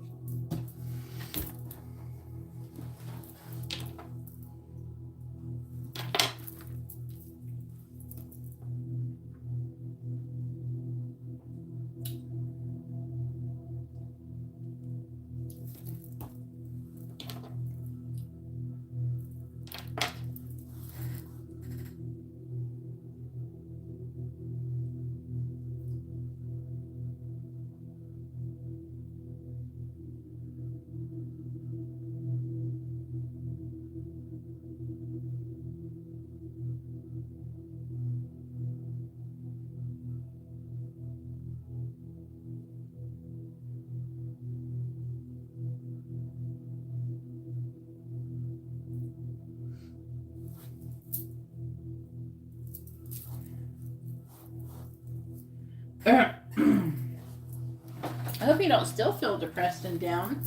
I hope you don't still feel depressed and down,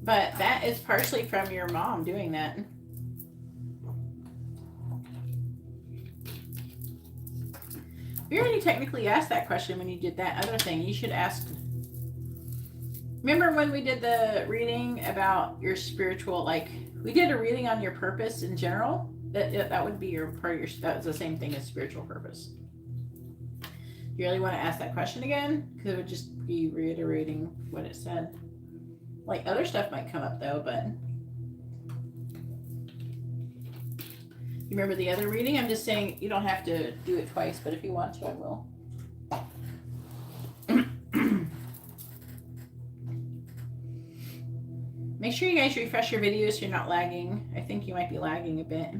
but that is partially from your mom doing that. You already technically asked that question when you did that other thing. You should ask. Remember when we did the reading about your spiritual, like we did a reading on your purpose in general? That would be your part of your, that was the same thing as spiritual purpose. You really want to ask that question again? Because it would just be reiterating what it said. Like other stuff might come up though, but you remember the other reading? I'm just saying you don't have to do it twice, but if you want to, I will. Make sure you guys refresh your videos so you're not lagging. I think you might be lagging a bit.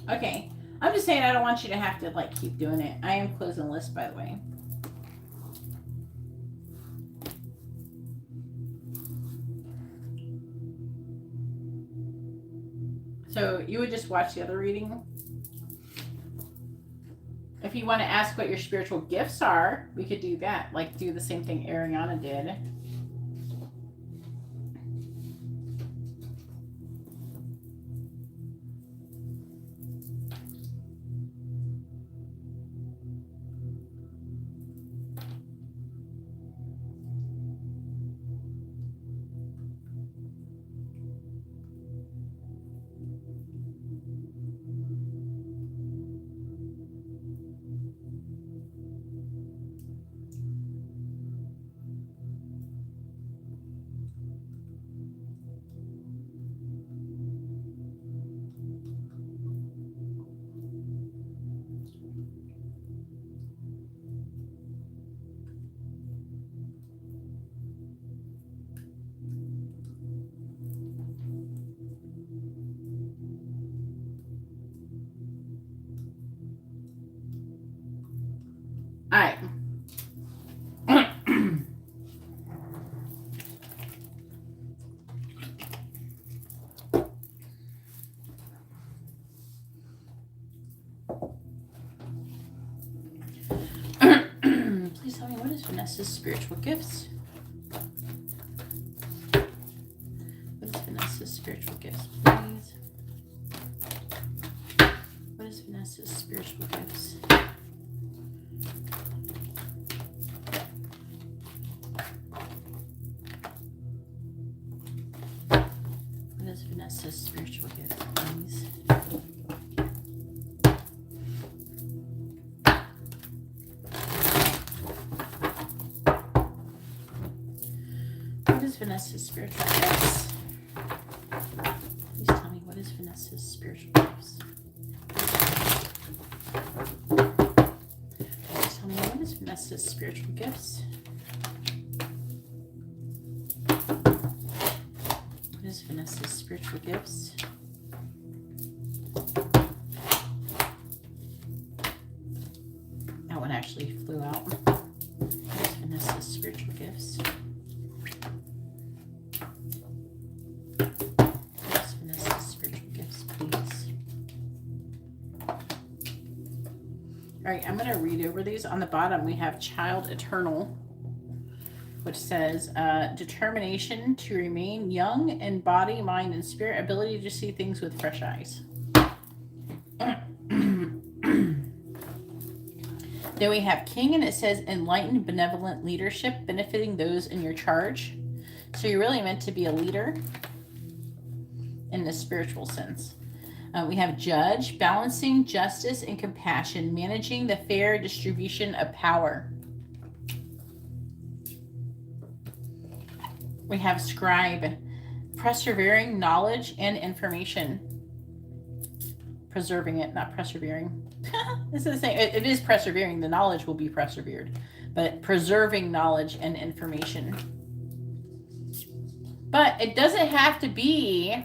Okay, I'm just saying I don't want you to have to like keep doing it. I am closing the list, by the way. So you would just watch the other reading? If you want to ask what your spiritual gifts are, we could do that. Like do the same thing Ariana did. All right. Please tell me, what is Vanessa's spiritual gifts? What is Vanessa's spiritual gifts, please? What is Vanessa's spiritual gifts? What is Vanessa's spiritual gifts, please? What is Vanessa's spiritual gifts? Please tell me, what is Vanessa's spiritual gifts? Please tell me, what is Vanessa's spiritual gifts? What is Vanessa's spiritual gifts? That one actually flew out. What is Vanessa's spiritual gifts? All right, I'm going to read over these. On the bottom, we have Child Eternal, which says, determination to remain young in body, mind, and spirit, ability to see things with fresh eyes. Then we have King, and it says, enlightened, benevolent leadership, benefiting those in your charge. So you're really meant to be a leader in the spiritual sense. We have Judge, balancing justice and compassion, managing the fair distribution of power. We have Scribe, persevering knowledge and information. Preserving it, not persevering. This is the same. It is persevering. The knowledge will be persevered, but preserving knowledge and information. But it doesn't have to be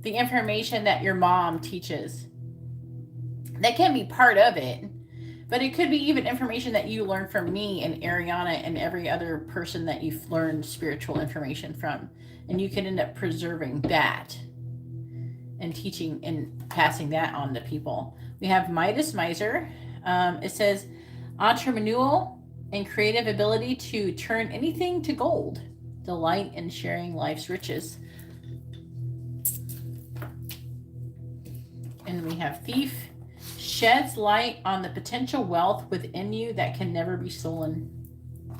the information that your mom teaches. That can be part of it, but it could be even information that you learn from me and Ariana and every other person that you've learned spiritual information from, and you can end up preserving that and teaching and passing that on to people. We have Midas Miser. It says entrepreneurial and creative ability to turn anything to gold, delight in sharing life's riches. And we have Thief, sheds light on the potential wealth within you that can never be stolen. All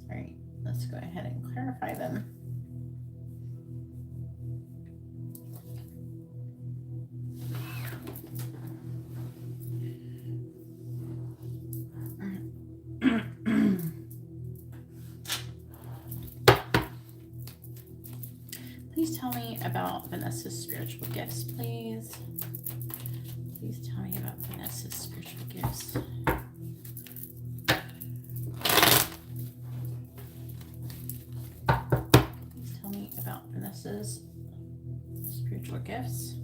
right, let's go ahead and clarify them. Please tell me about Vanessa's spiritual gifts, please. Please tell me about Vanessa's spiritual gifts. Please tell me about Vanessa's spiritual gifts.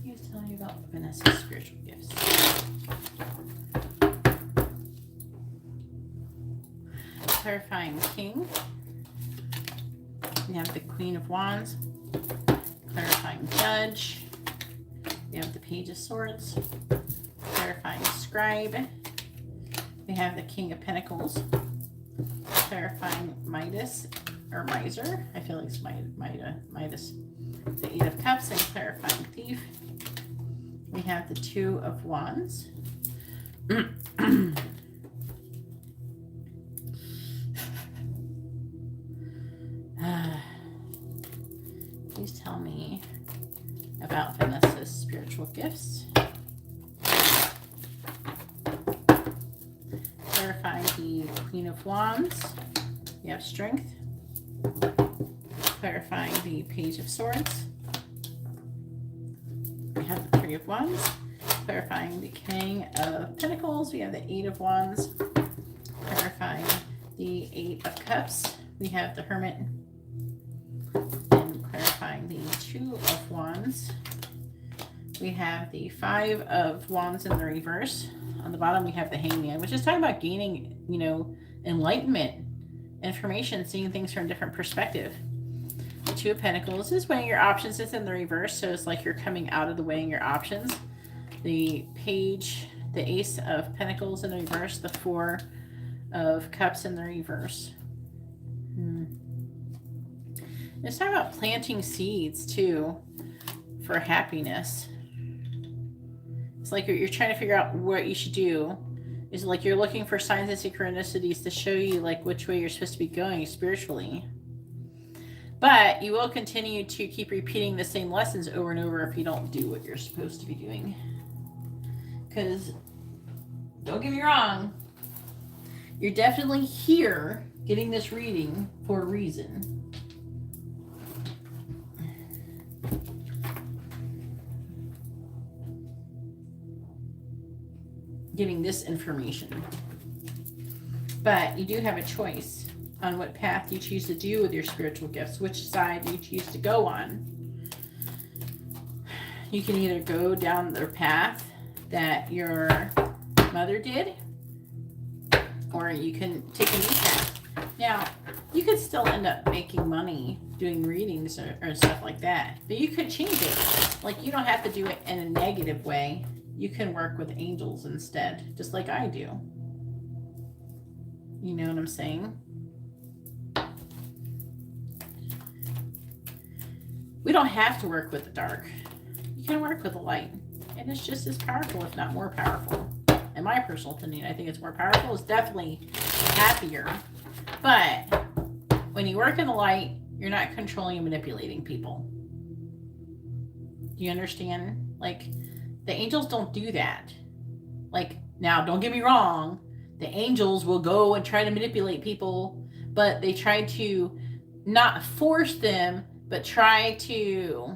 Please tell me about Vanessa's spiritual gifts. clarifying King. We have the Queen of Wands, clarifying Judge. We have the Page of Swords, clarifying Scribe. We have the King of Pentacles, clarifying Midas, or Miser. I feel like it's Midas. The Eight of Cups and clarifying Thief. We have the Two of Wands. Please tell me about Vanessa's spiritual gifts. Clarifying the Queen of Wands. We have Strength. Clarifying the Page of Swords. We have the Three of Wands. Clarifying the King of Pentacles. We have the Eight of Wands. Clarifying the Eight of Cups. We have the Hermit. And clarifying the Two of Wands. We have the Five of Wands in the reverse. On the bottom, we have the Hangman, which is talking about gaining, enlightenment, information, seeing things from a different perspective. The Two of Pentacles is weighing your options. It's in the reverse, so it's like you're coming out of the weighing your options. The Page, the Ace of Pentacles in the reverse, the Four of Cups in the reverse. It's talking about planting seeds, too, for happiness. It's like you're trying to figure out what you should do. It's like you're looking for signs and synchronicities to show you like which way you're supposed to be going spiritually. But you will continue to keep repeating the same lessons over and over if you don't do what you're supposed to be doing. Because, don't get me wrong, you're definitely here getting this reading for a reason. Getting this information. But you do have a choice on what path you choose to do with your spiritual gifts, which side you choose to go on. You can either go down the path that your mother did, or you can take a new path. Now, you could still end up making money doing readings or stuff like that, but you could change it. Like, you don't have to do it in a negative way. You can work with angels instead, just like I do. You know what I'm saying? We don't have to work with the dark. You can work with the light. And it's just as powerful, if not more powerful. In my personal opinion, I think it's more powerful. It's definitely happier. But when you work in the light, you're not controlling and manipulating people. Do you understand? Like, the angels don't do that. Like, now, don't get me wrong. The angels will go and try to manipulate people, but they try to not force them, but try to,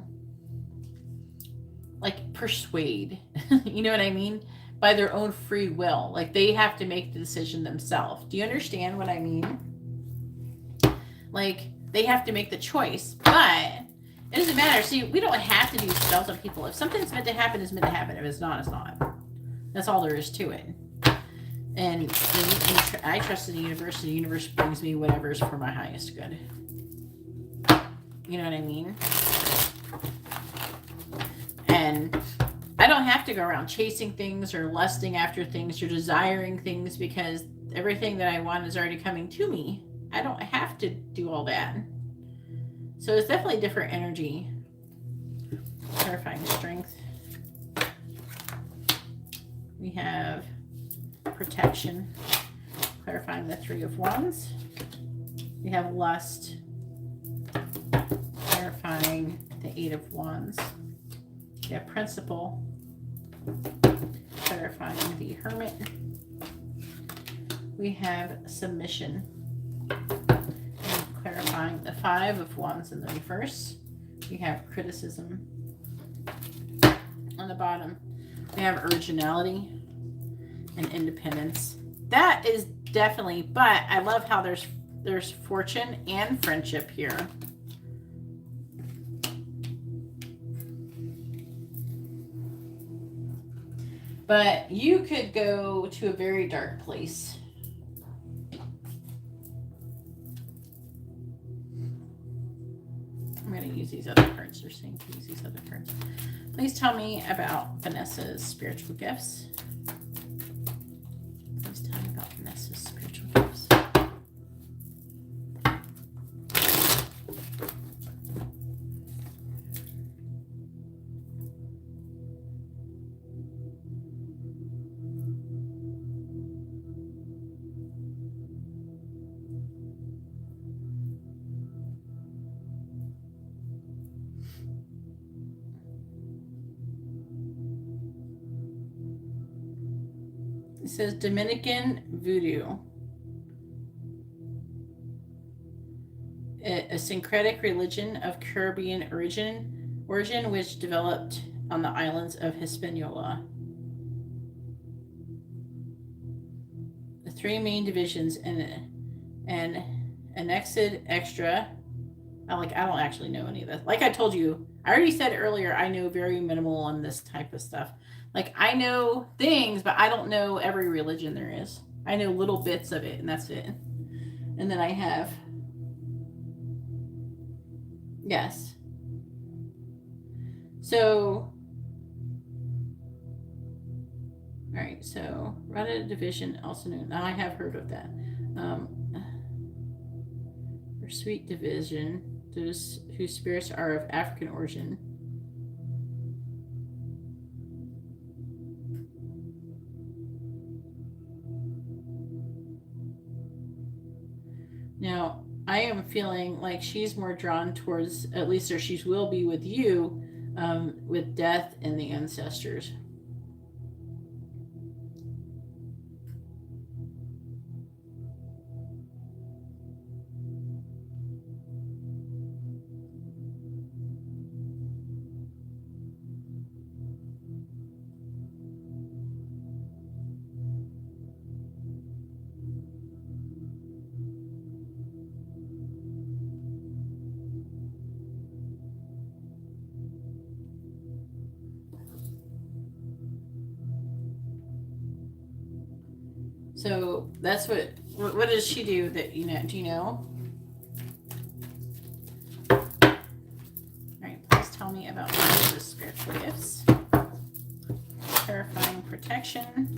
like, persuade. You know what I mean? By their own free will. Like, they have to make the decision themselves. Do you understand what I mean? Like, they have to make the choice, but it doesn't matter. See, we don't have to do spells on people. If something's meant to happen, it's meant to happen. If it's not, it's not. That's all there is to it. And I trust in the universe. The universe brings me whatever is for my highest good. You know what I mean? And I don't have to go around chasing things or lusting after things or desiring things, because everything that I want is already coming to me. I don't have to do all that. So it's definitely different energy. Clarifying Strength. We have Protection. Clarifying the Three of Wands. We have Lust. Clarifying the Eight of Wands. We have Principle. Clarifying the Hermit. We have Submission. Clarifying the Five of Wands in the reverse. We have Criticism. On the bottom, we have Originality and Independence. That is definitely, but I love how there's Fortune and Friendship here. But you could go to a very dark place. use these other cards. They're saying to use these other cards. Please tell me about Vanessa's spiritual gifts. Please tell me about Vanessa's spiritual gifts. It says Dominican voodoo, a syncretic religion of Caribbean origin which developed on the islands of Hispaniola. The three main divisions and annexed extra. I don't actually know any of this. Like I told you, I already said earlier, I know very minimal on this type of stuff. Like, I know things, but I don't know every religion there is. I know little bits of it, and that's it. And then I have... Yes. So... Alright, so... Rada division, also known... Now, I have heard of that. For sweet division, those whose spirits are of African origin... Now, I am feeling like she's more drawn towards, at least, or she will be with you, with death and the ancestors. So that's what does she do that, you know, do you know? All right, please tell me about the spiritual gifts. Terrifying protection.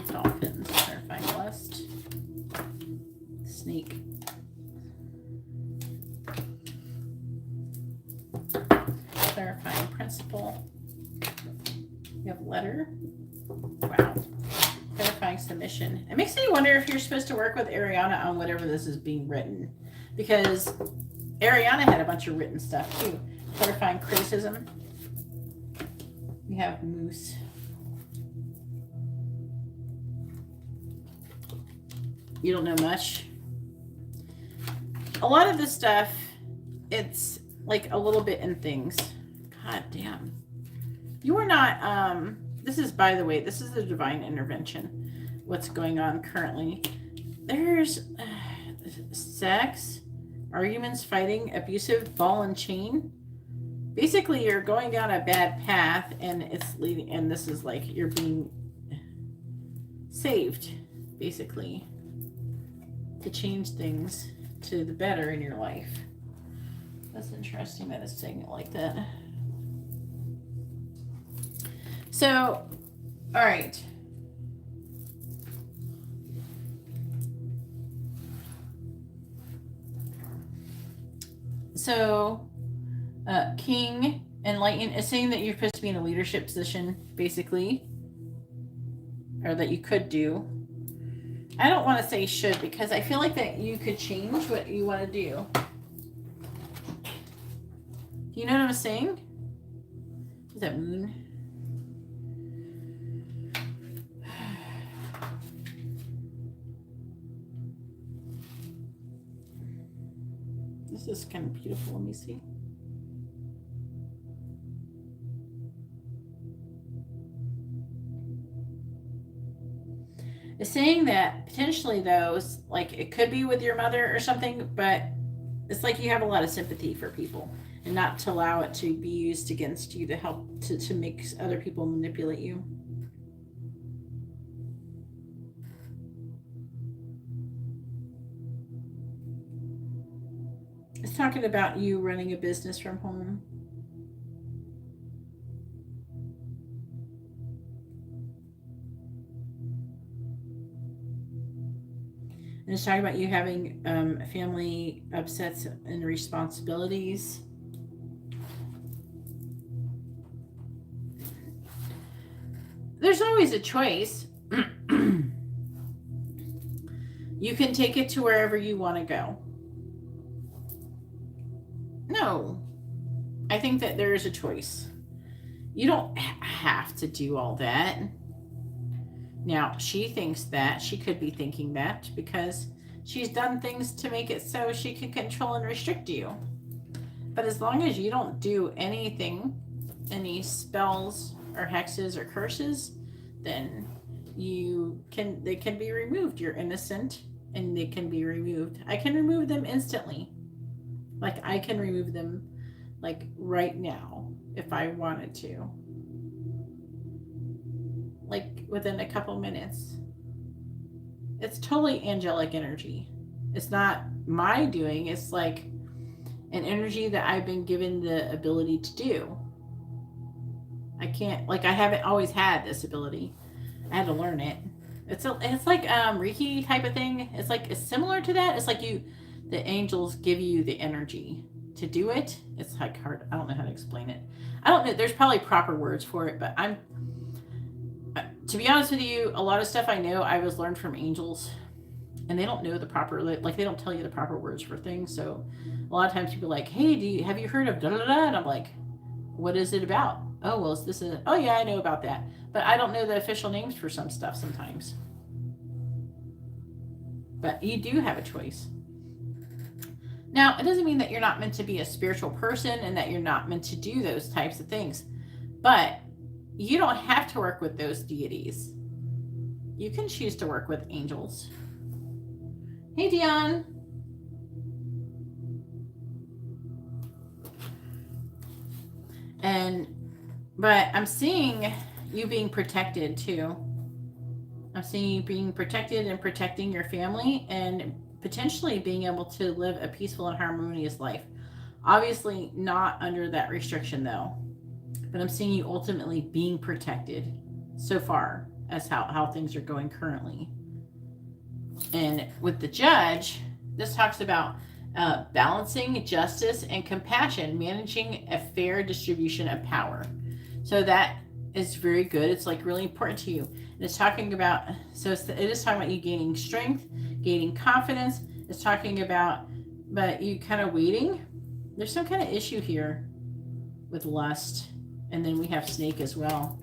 Dolphins, terrifying lust. Snake. Clarifying principle. You have letter. Wow. Clarifying submission. It makes me wonder if you're supposed to work with Ariana on whatever this is being written. Because Ariana had a bunch of written stuff too. Clarifying criticism. We have moose. You don't know much. A lot of this stuff, it's like a little bit in things. God damn. You are not, this is, by the way, this is the divine intervention. What's going on currently. There's sex, arguments, fighting, abusive, ball and chain. Basically, you're going down a bad path and it's leading, and this is like you're being saved, basically, to change things to the better in your life. That's interesting that it's saying it like that. So, all right. So, King Enlighten is saying that you're supposed to be in a leadership position, basically, or that you could do. I don't want to say should, because I feel like that you could change what you want to do. Do you know what I'm saying? Is that moon? This is kind of beautiful. Let me see. It's saying that potentially those, like, it could be with your mother or something, but it's like you have a lot of sympathy for people and not to allow it to be used against you to help to make other people manipulate you. talking about you running a business from home. And it's talking about you having family upsets and responsibilities. There's always a choice. You can take it to wherever you want to go. No, I think that there is a choice. You don't have to do all that. Now, she thinks that. She could be thinking that because she's done things to make it so she can control and restrict you. But as long as you don't do anything, any spells or hexes or curses, then they can be removed. You're innocent and they can be removed. I can remove them instantly. Like I can remove them like right now if I wanted to. Like within a couple minutes. It's totally angelic energy. It's not my doing. It's like an energy that I've been given the ability to do. I haven't always had this ability. I had to learn it. It's like Reiki type of thing. It's similar to that. It's like the angels give you the energy to do it. It's like hard. I don't know how to explain it. I don't know. There's probably proper words for it, but to be honest with you, a lot of stuff I know I was learned from angels, and they don't know the proper, like they don't tell you the proper words for things. So a lot of times people are like, hey, have you heard of da da da? And I'm like, what is it about? Oh, well, oh yeah, I know about that. But I don't know the official names for some stuff sometimes. But you do have a choice. Now, it doesn't mean that you're not meant to be a spiritual person and that you're not meant to do those types of things. But you don't have to work with those deities. You can choose to work with angels. Hey, Dion. But I'm seeing you being protected too. I'm seeing you being protected and protecting your family and potentially being able to live a peaceful and harmonious life. Obviously not under that restriction though. But I'm seeing you ultimately being protected so far as how things are going currently. And with the judge, this talks about balancing justice and compassion, managing a fair distribution of power. So that is very good. It's like really important to you. And it's talking about, it is talking about you gaining strength, gaining confidence. It's talking about, but you kind of waiting. There's some kind of issue here with lust. And then we have snake as well.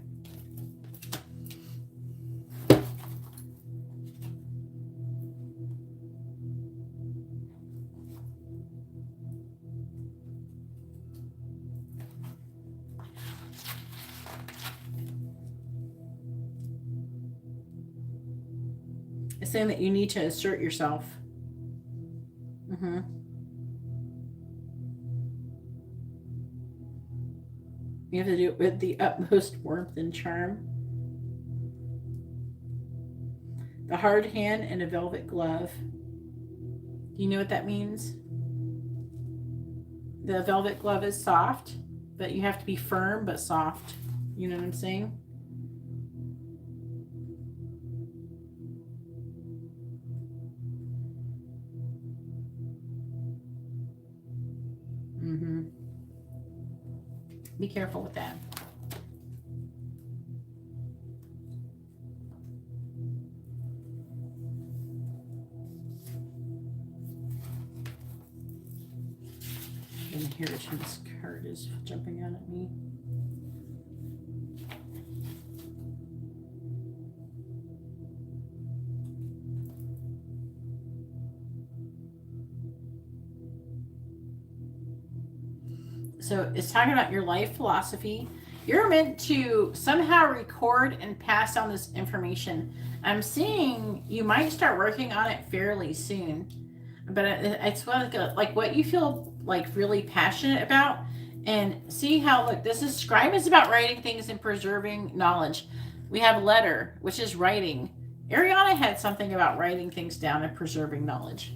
It's saying that you need to assert yourself. You have to do it with the utmost warmth and charm. The hard hand and a velvet glove. Do you know what that means? The velvet glove is soft, but you have to be firm but soft. You know what I'm saying? Be careful with that. Inheritance card is jumping out at me. So it's talking about your life philosophy. You're meant to somehow record and pass on this information. I'm seeing you might start working on it fairly soon, but it's like what you feel like really passionate about. And see how, look, this is scribe is about writing things and preserving knowledge. We have letter, which is writing. Ariana had something about writing things down and preserving knowledge.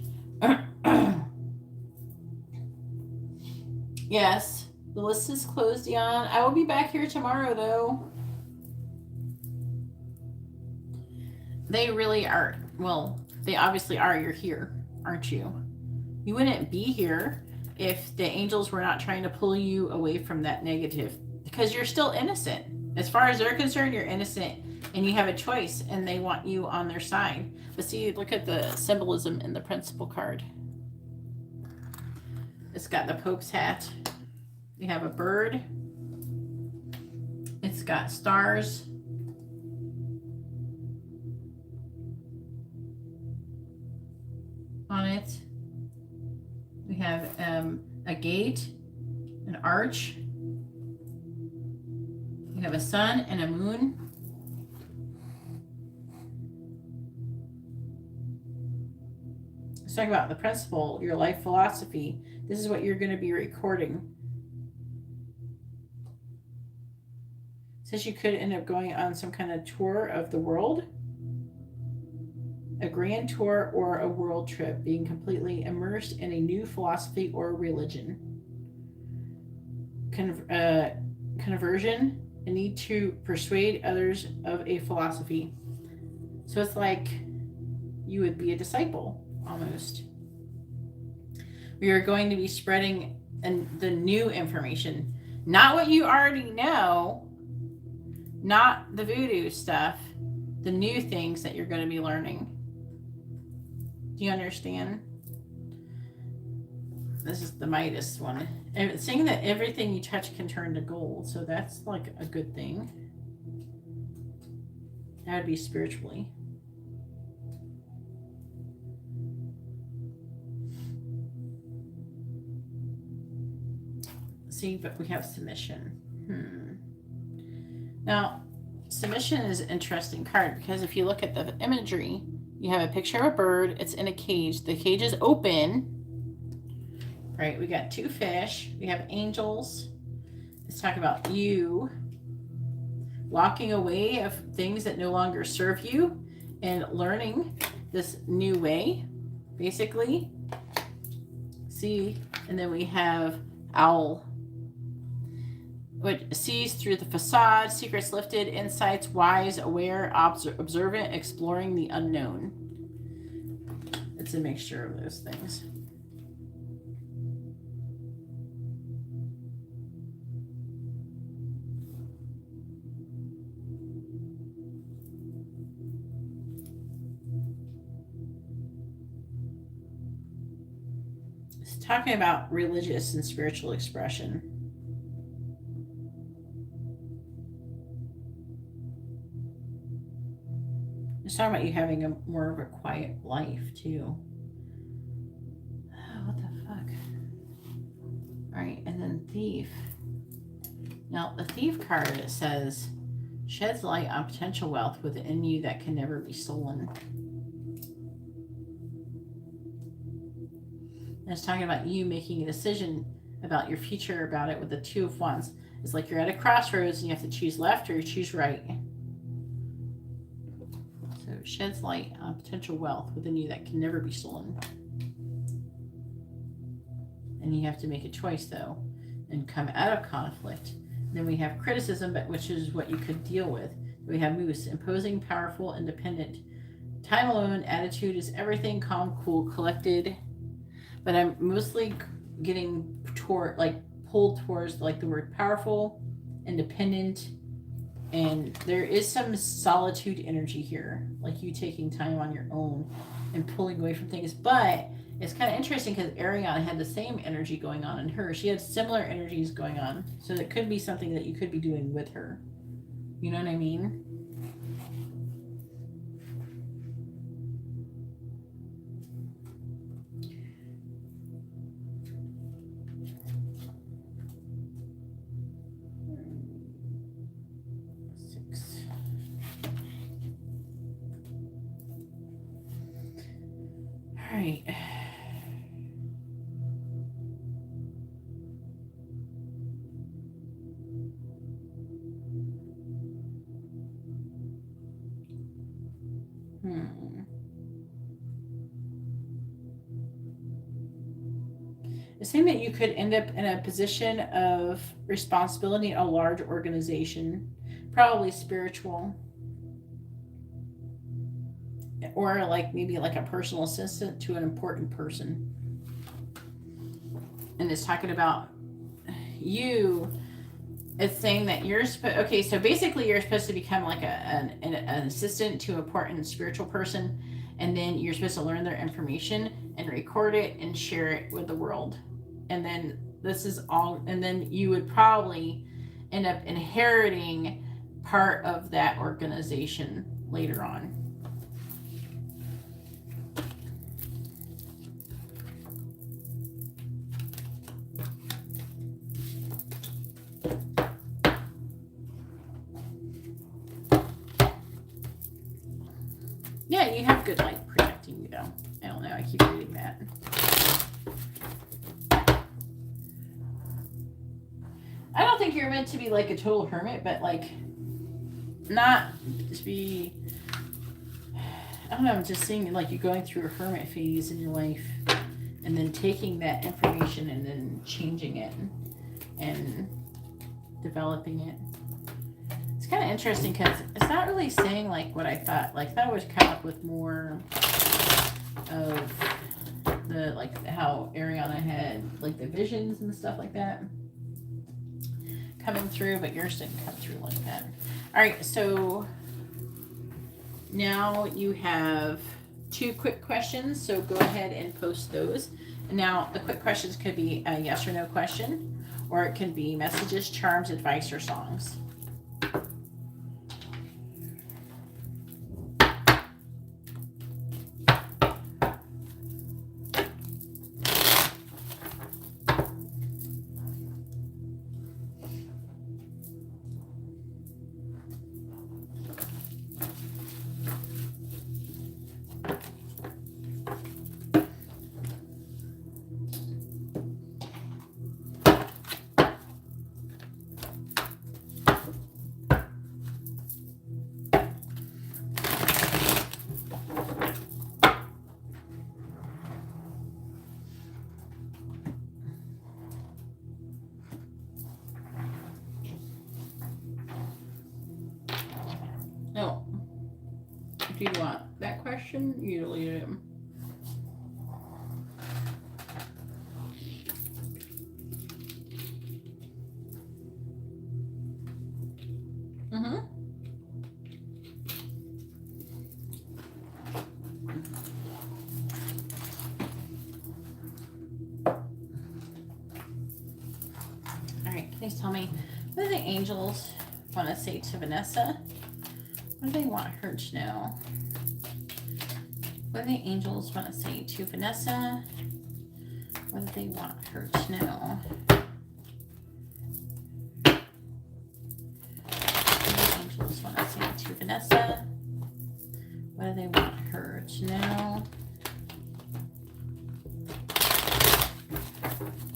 Yes, the list is closed, Dion. I will be back here tomorrow, though. They really are. Well, they obviously are. You're here, aren't you? You wouldn't be here if the angels were not trying to pull you away from that negative, because you're still innocent. As far as they're concerned, you're innocent and you have a choice, and they want you on their side. But see, look at the symbolism in the principal card. It's got the Pope's hat. You have a bird. It's got stars. On it. We have a gate, an arch. We have a sun and a moon. Let's talk about the principle, your life philosophy. This is what you're going to be recording. It says you could end up going on some kind of tour of the world, a grand tour or a world trip, being completely immersed in a new philosophy or religion. Conversion, a need to persuade others of a philosophy. So it's like you would be a disciple, almost. We are going to be spreading the new information, not what you already know, not the voodoo stuff, the new things that you're going to be learning. Do you understand? This is the Midas one. And it's saying that everything you touch can turn to gold, so that's like a good thing. That would be spiritually. See, but we have submission. Now, submission is an interesting card, because if you look at the imagery, you have a picture of a bird. It's in a cage. The cage is open. Right, we got two fish. We have angels. Let's talk about you walking away of things that no longer serve you and learning this new way, basically. See, and then we have owl, which sees through the facade, secrets lifted, insights, wise, aware, observant, exploring the unknown. It's a mixture of those things. It's talking about religious and spiritual expression. It's talking about you having a more of a quiet life too. Oh, what the fuck? All right, and then thief. Now the thief card, it says, sheds light on potential wealth within you that can never be stolen. And it's talking about you making a decision about your future, about it with the Two of Wands. It's like you're at a crossroads and you have to choose left or you choose right. So it sheds light on potential wealth within you that can never be stolen. And you have to make a choice, though, and come out of conflict. Then we have criticism, but which is what you could deal with. We have moose, imposing, powerful, independent. Time alone, attitude is everything, calm, cool, collected. But I'm mostly getting toward, like, pulled towards, like, the word powerful, independent, and there is some solitude energy here, like you taking time on your own and pulling away from things. But it's kind of interesting because Ariana had the same energy going on in her. She had similar energies going on. So it could be something that you could be doing with her. You know what I mean? All right. It saying that you could end up in a position of responsibility in a large organization, probably spiritual, or like maybe like a personal assistant to an important person. And it's talking about you. It's saying that you're okay, so basically you're supposed to become like an assistant to an important spiritual person, and then you're supposed to learn their information and record it and share it with the world. And then this is all, and then you would probably end up inheriting part of that organization later on. Yeah, you have good light protecting you though. I don't know, I keep reading that. I don't think you're meant to be like a total hermit, but like not to be, I don't know, I'm just seeing like you're going through a hermit phase in your life and then taking that information and then changing it and developing it. It's kind of interesting because it's not really saying like what I thought. Like I thought I would come up with more of the like how Ariana had like the visions and stuff like that coming through, but yours didn't come through like that. All right, so now you have 2 quick questions, so go ahead and post those. And now the quick questions could be a yes or no question, or it can be messages, charms, advice, or songs. No. If you want that question, you delete it. All right, please tell me, what do the angels want to say to Vanessa? What do they want her to know? What do the angels want to say to Vanessa? What do they want her to know? What do the angels want to say to Vanessa? What do they want her to know?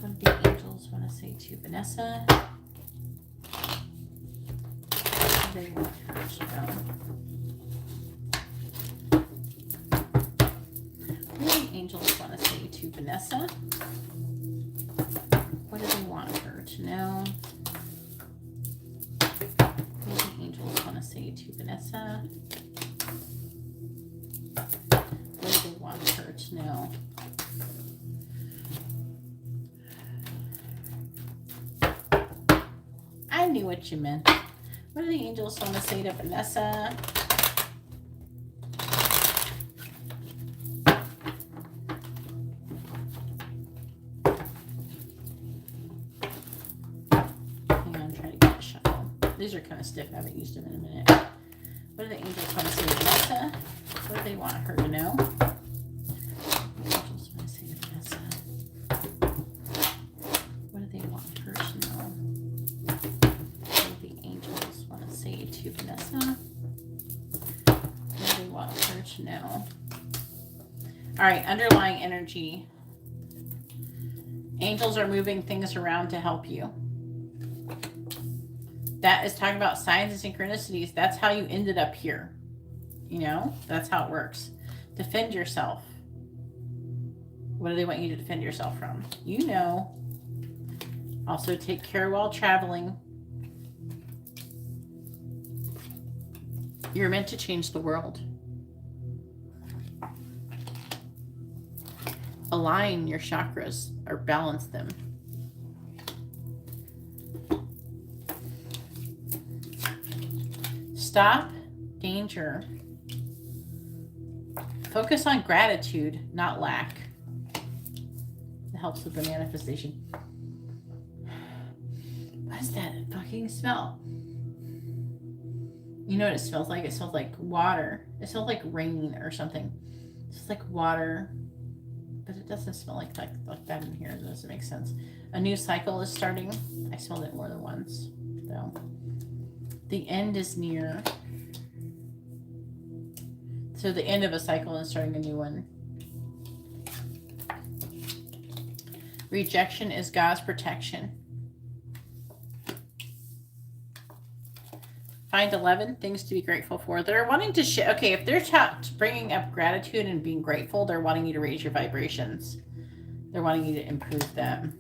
What do the angels want to say to Vanessa? What do they want her to know? What do the angels want to say to Vanessa? What do they want her to know? What do the angels want to say to Vanessa? What do they want her to know? I knew what you meant. What do the angels want to say to Vanessa? Hang on, I'm trying to get a shuffle. These are kind of stiff. I haven't used them in a minute. What do the angels want to say to Vanessa? What do they want her to know? What do the angels want to say to Vanessa? What do they want her to know? What do the angels want to say to Vanessa? What do they want her to know? All right, underlying energy. Angels are moving things around to help you. That is talking about signs and synchronicities. That's how you ended up here. You know, that's how it works. Defend yourself What do they want you to defend yourself from? You know. Also, take care while traveling. You're meant to change the world. Align your chakras or balance them. Stop danger. Focus on gratitude, not lack. It helps with the manifestation. What is that fucking smell? You know what it smells like? It smells like water. It smells like rain or something. It smells like water. But it doesn't smell like that in here. It doesn't make sense. A new cycle is starting. I smelled it more than once. So the end is near. So the end of a cycle and starting a new one. Rejection is God's protection. Find 11 things to be grateful for. They're wanting to share. Okay, if they're bringing up gratitude and being grateful, they're wanting you to raise your vibrations. They're wanting you to improve them.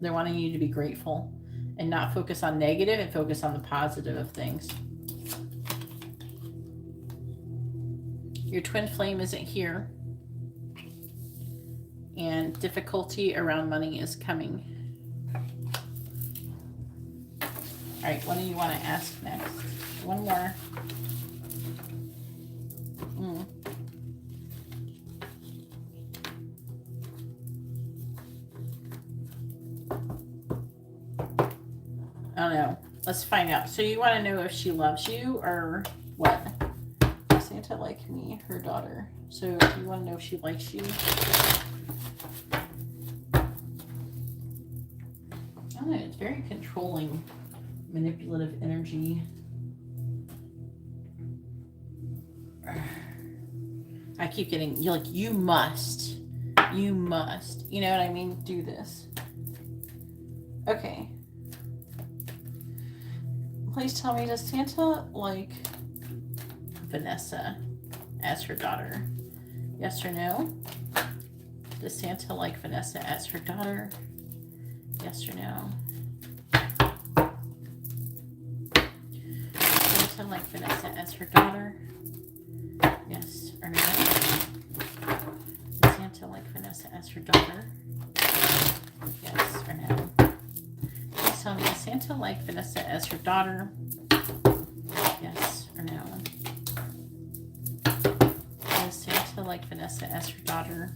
They're wanting you to be grateful and not focus on negative and focus on the positive of things. Your twin flame isn't here. And difficulty around money is coming. All right, what do you want to ask next? One more. I don't know. Let's find out. So you want to know if she loves you or what? Santa like me, her daughter. So you want to know if she likes you? I don't know. It's very controlling. Manipulative energy. I keep getting, you're like, you must, you know what I mean? Do this. Okay. Please tell me, does Santa like Vanessa as her daughter? Yes or no? Does Santa like Vanessa as her daughter? Yes or no? Like Vanessa as her daughter? Yes or no? Does Santa like Vanessa as her daughter? Yes or no? Please tell me, does Santa like Vanessa as her daughter? Yes or no? Does Santa like Vanessa as her daughter?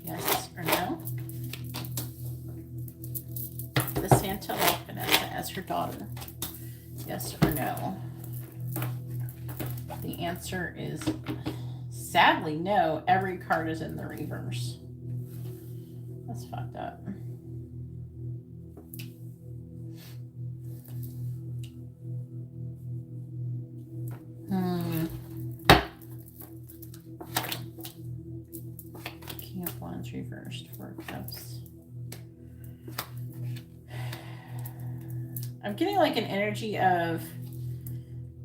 Yes or no? Does Santa like Vanessa as her daughter? Yes or no? The answer is sadly no. Every card is in the reverse. That's fucked up. King of Wands reversed. 4 Cups. I'm getting like an energy of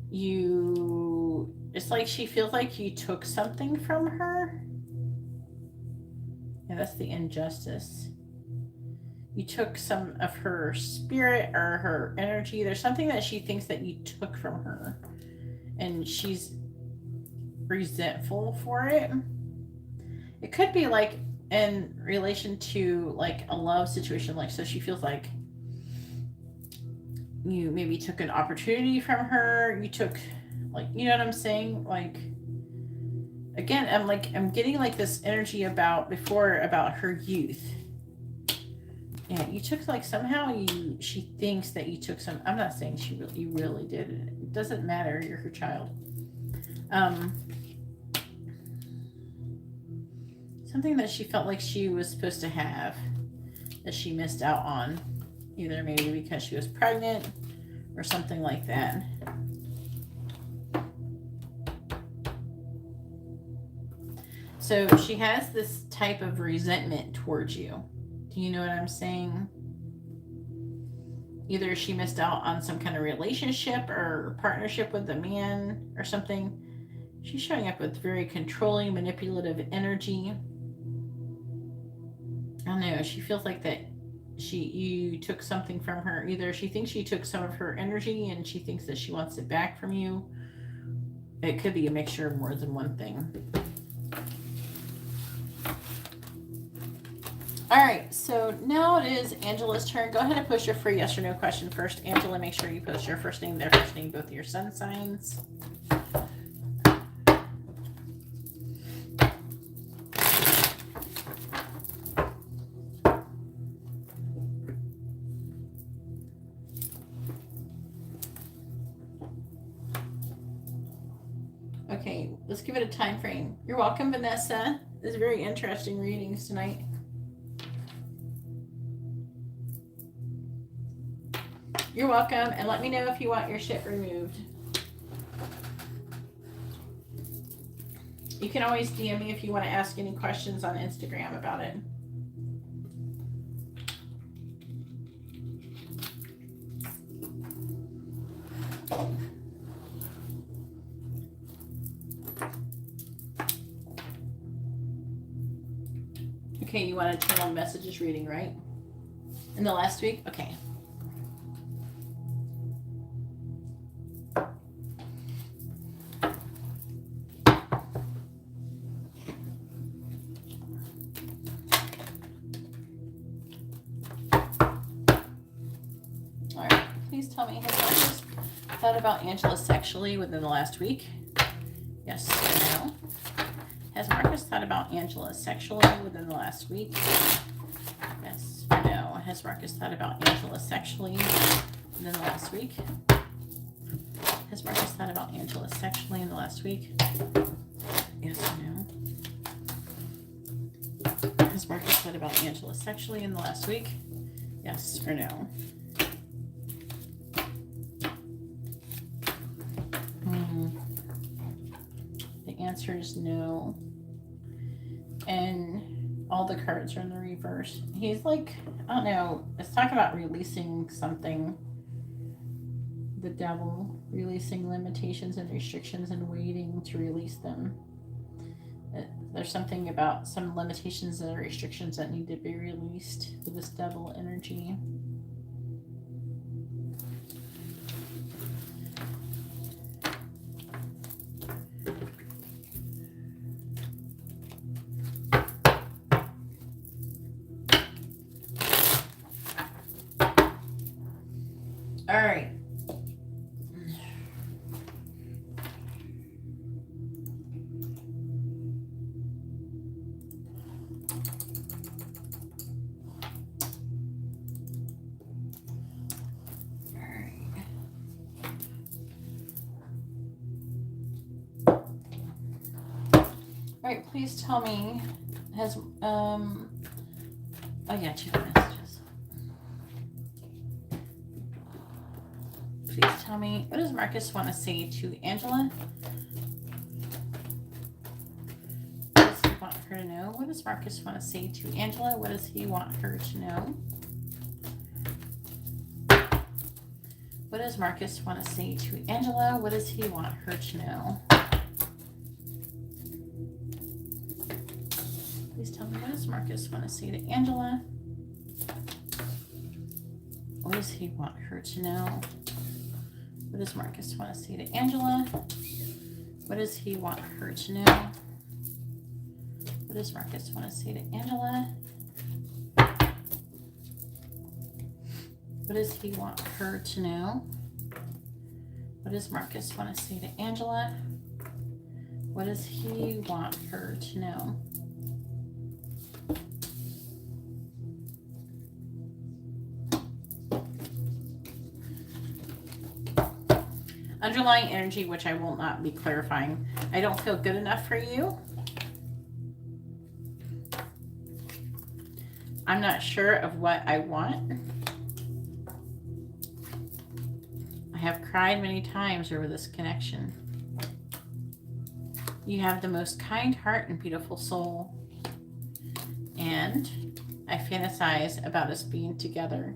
you. It's like she feels like you took something from her. Yeah, that's the injustice. You took some of her spirit or her energy. There's something that she thinks that you took from her. And she's resentful for it. It could be like in relation to like a love situation. Like, so she feels like you maybe took an opportunity from her. You took, like, you know what I'm saying? Like, again, I'm getting like this energy about her youth. Yeah, you took like somehow she thinks that you took some. I'm not saying you really did it. It doesn't matter. You're her child. Something that she felt like she was supposed to have that she missed out on. Either maybe because she was pregnant or something like that. So she has this type of resentment towards you. Do you know what I'm saying? Either she missed out on some kind of relationship or partnership with a man or something. She's showing up with very controlling, manipulative energy. don't know, she feels like that you took something from her. Either she thinks she took some of her energy and she thinks that she wants it back from you. It could be a mixture of more than one thing. All right, so now it is Angela's turn. Go ahead and post your free yes or no question first. Angela, make sure you post your first name, their first name, both of your sun signs. Okay, let's give it a time frame. You're welcome, Vanessa. This is very interesting readings tonight. You're welcome, and let me know if you want your shit removed. You can always DM me if you want to ask any questions on Instagram about it. Okay, you want a channel messages reading, right? In the last week? Okay. Please tell me, has Marcus thought about Angela sexually within the last week? Yes or no? Has Marcus thought about Angela sexually within the last week? Yes or no? Has Marcus thought about Angela sexually within the last week? Has Marcus thought about Angela sexually in the last week? Yes or no? Has Marcus thought about Angela sexually in the last week? Yes or no? The answer is no. And all the cards are in the reverse. He's like, I don't know, let's talk about releasing something. The devil, releasing limitations and restrictions and waiting to release them. There's something about some limitations and restrictions that need to be released with this devil energy. All right. All right, please tell me, has, oh yeah, 2 messages. Please tell me, what does Marcus want to say to Angela? What does he want her to know? What does Marcus want to say to Angela? What does he want her to know? What does Marcus want to say to Angela? What does he want her to know? Please tell me, what does Marcus want to say to Angela? What does he want her to know? What does Marcus want to say to Angela? What does he want her to know? What does Marcus want to say to Angela? What does he want her to know? What does Marcus want to say to Angela? What does he want her to know? Underlying energy, which I will not be clarifying. I don't feel good enough for you. I'm not sure of what I want. I have cried many times over this connection. You have the most kind heart and beautiful soul. And I fantasize about us being together.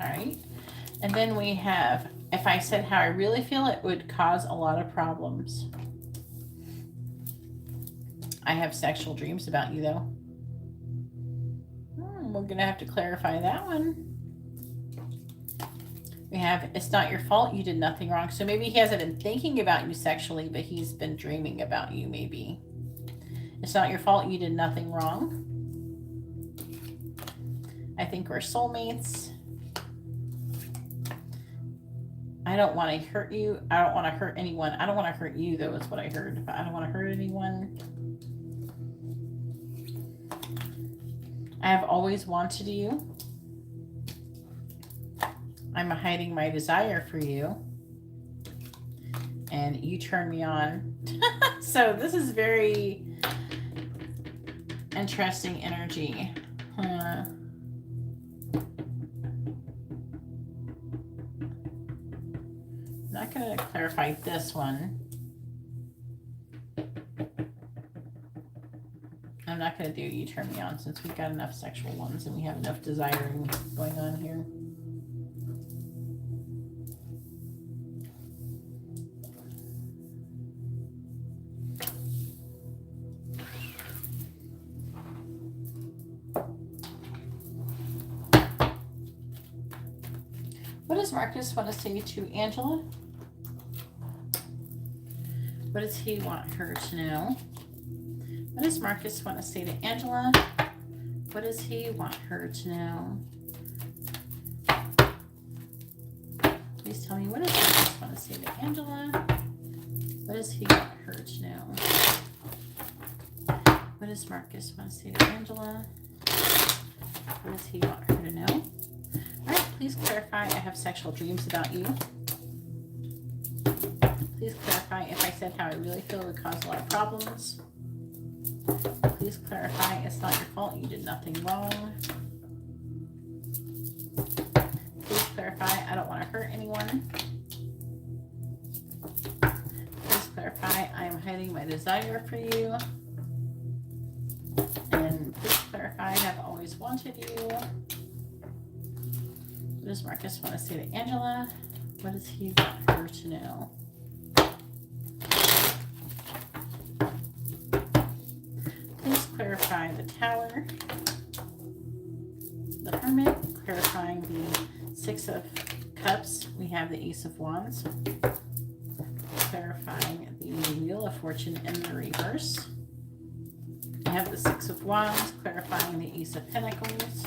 All right. And then we have if I said how I really feel, it would cause a lot of problems. I have sexual dreams about you, though. We're going to have to clarify that one. We have, it's not your fault, you did nothing wrong. So maybe he hasn't been thinking about you sexually, but he's been dreaming about you, maybe. It's not your fault, you did nothing wrong. I think we're soulmates. I don't want to hurt you. I don't want to hurt anyone. I don't want to hurt you, though, is what I heard. But I don't want to hurt anyone. I have always wanted you. I'm hiding my desire for you. And you turn me on. So this is very interesting energy. Not going to clarify this one. I'm not going to do you turn me on since we've got enough sexual ones and we have enough desiring going on here. What does Marcus want to say to Angela? What does he want her to know? What does Marcus want to say to Angela? What does he want her to know? Please tell me, what does Marcus want to say to Angela? What does he want her to know? What does Marcus want to say to Angela? What does he want her to know? All right, please clarify. I have sexual dreams about you. Please clarify. If I said how I really feel, it would cause a lot of problems. Please clarify. It's not your fault. You did nothing wrong. Please clarify. I don't want to hurt anyone. Please clarify. I am hiding my desire for you. And please clarify. I have always wanted you. What does Marcus want to say to Angela? What does he want her to know? Please clarify the Tower, the Hermit, clarifying the Six of Cups. We have the Ace of Wands, clarifying the Wheel of Fortune in the reverse. We have the Six of Wands, clarifying the Ace of Pentacles.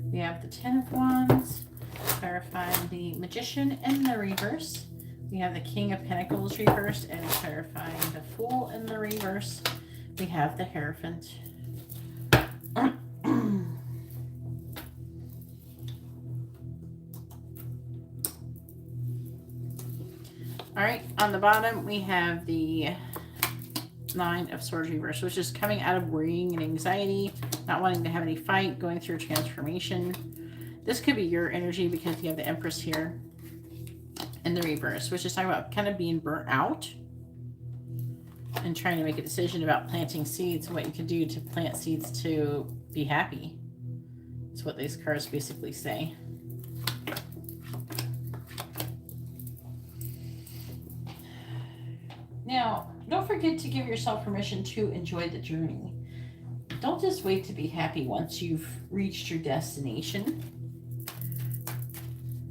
We have the Ten of Wands, clarifying the Magician in the reverse. We have the King of Pentacles reversed and clarifying the Fool in the reverse. We have the Hierophant. All right, on the bottom we have the Nine of Swords reversed, which is coming out of worrying and anxiety, not wanting to have any fight, going through a transformation. This could be your energy because you have the Empress here in the reverse, which is talking about kind of being burnt out and trying to make a decision about planting seeds, what you can do to plant seeds to be happy. That's what these cards basically say. Now, don't forget to give yourself permission to enjoy the journey. Don't just wait to be happy once you've reached your destination.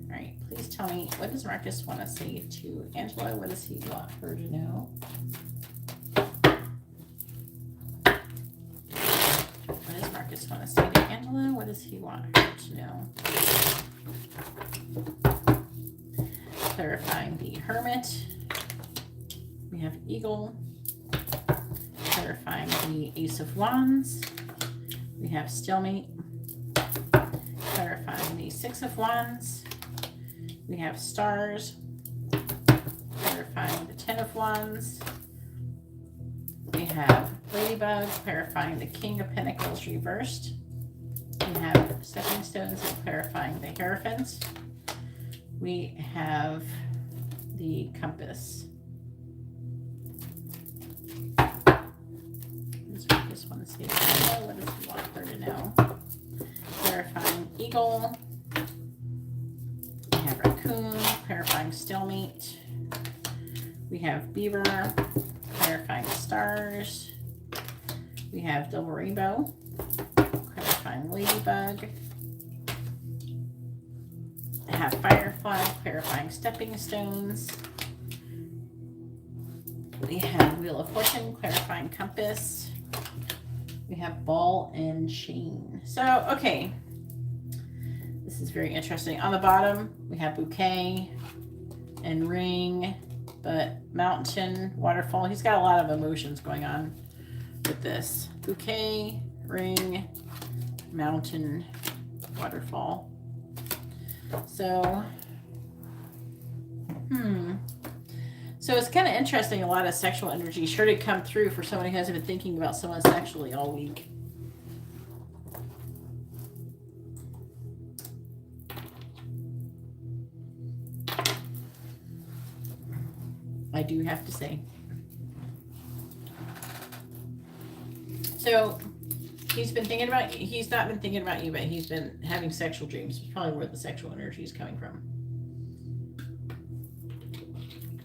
All right, please tell me, what does Marcus want to say to Angela? What does he want her to know? What does Marcus want to say to Angela? What does he want her to know? Clarifying the Hermit. We have Eagle. Clarifying the Ace of Wands. We have Stalemate. Clarifying the Six of Wands. We have Stars. Clarifying the Ten of Wands. We have Ladybug. Clarifying the King of Pentacles reversed. We have Stepping Stones and clarifying the Hierophant. We have the Compass. Want to say Angela, what does he want her to know? Clarifying Eagle. We have Raccoon, clarifying have beaver, clarifying stars. We have double rainbow, clarifying ladybug. I have firefly, clarifying stepping stones. We have wheel of fortune, clarifying compass. We have ball and chain. So, okay. This is very interesting. On the bottom, we have bouquet and ring, but mountain, waterfall. He's got a lot of emotions going on with this. Bouquet, ring, mountain, waterfall. So, So it's kind of interesting. A lot of sexual energy sure to come through for someone who hasn't been thinking about someone sexually all week. I do have to say. So he's been thinking about you. He's not been thinking about you, but he's been having sexual dreams. It's probably where the sexual energy is coming from.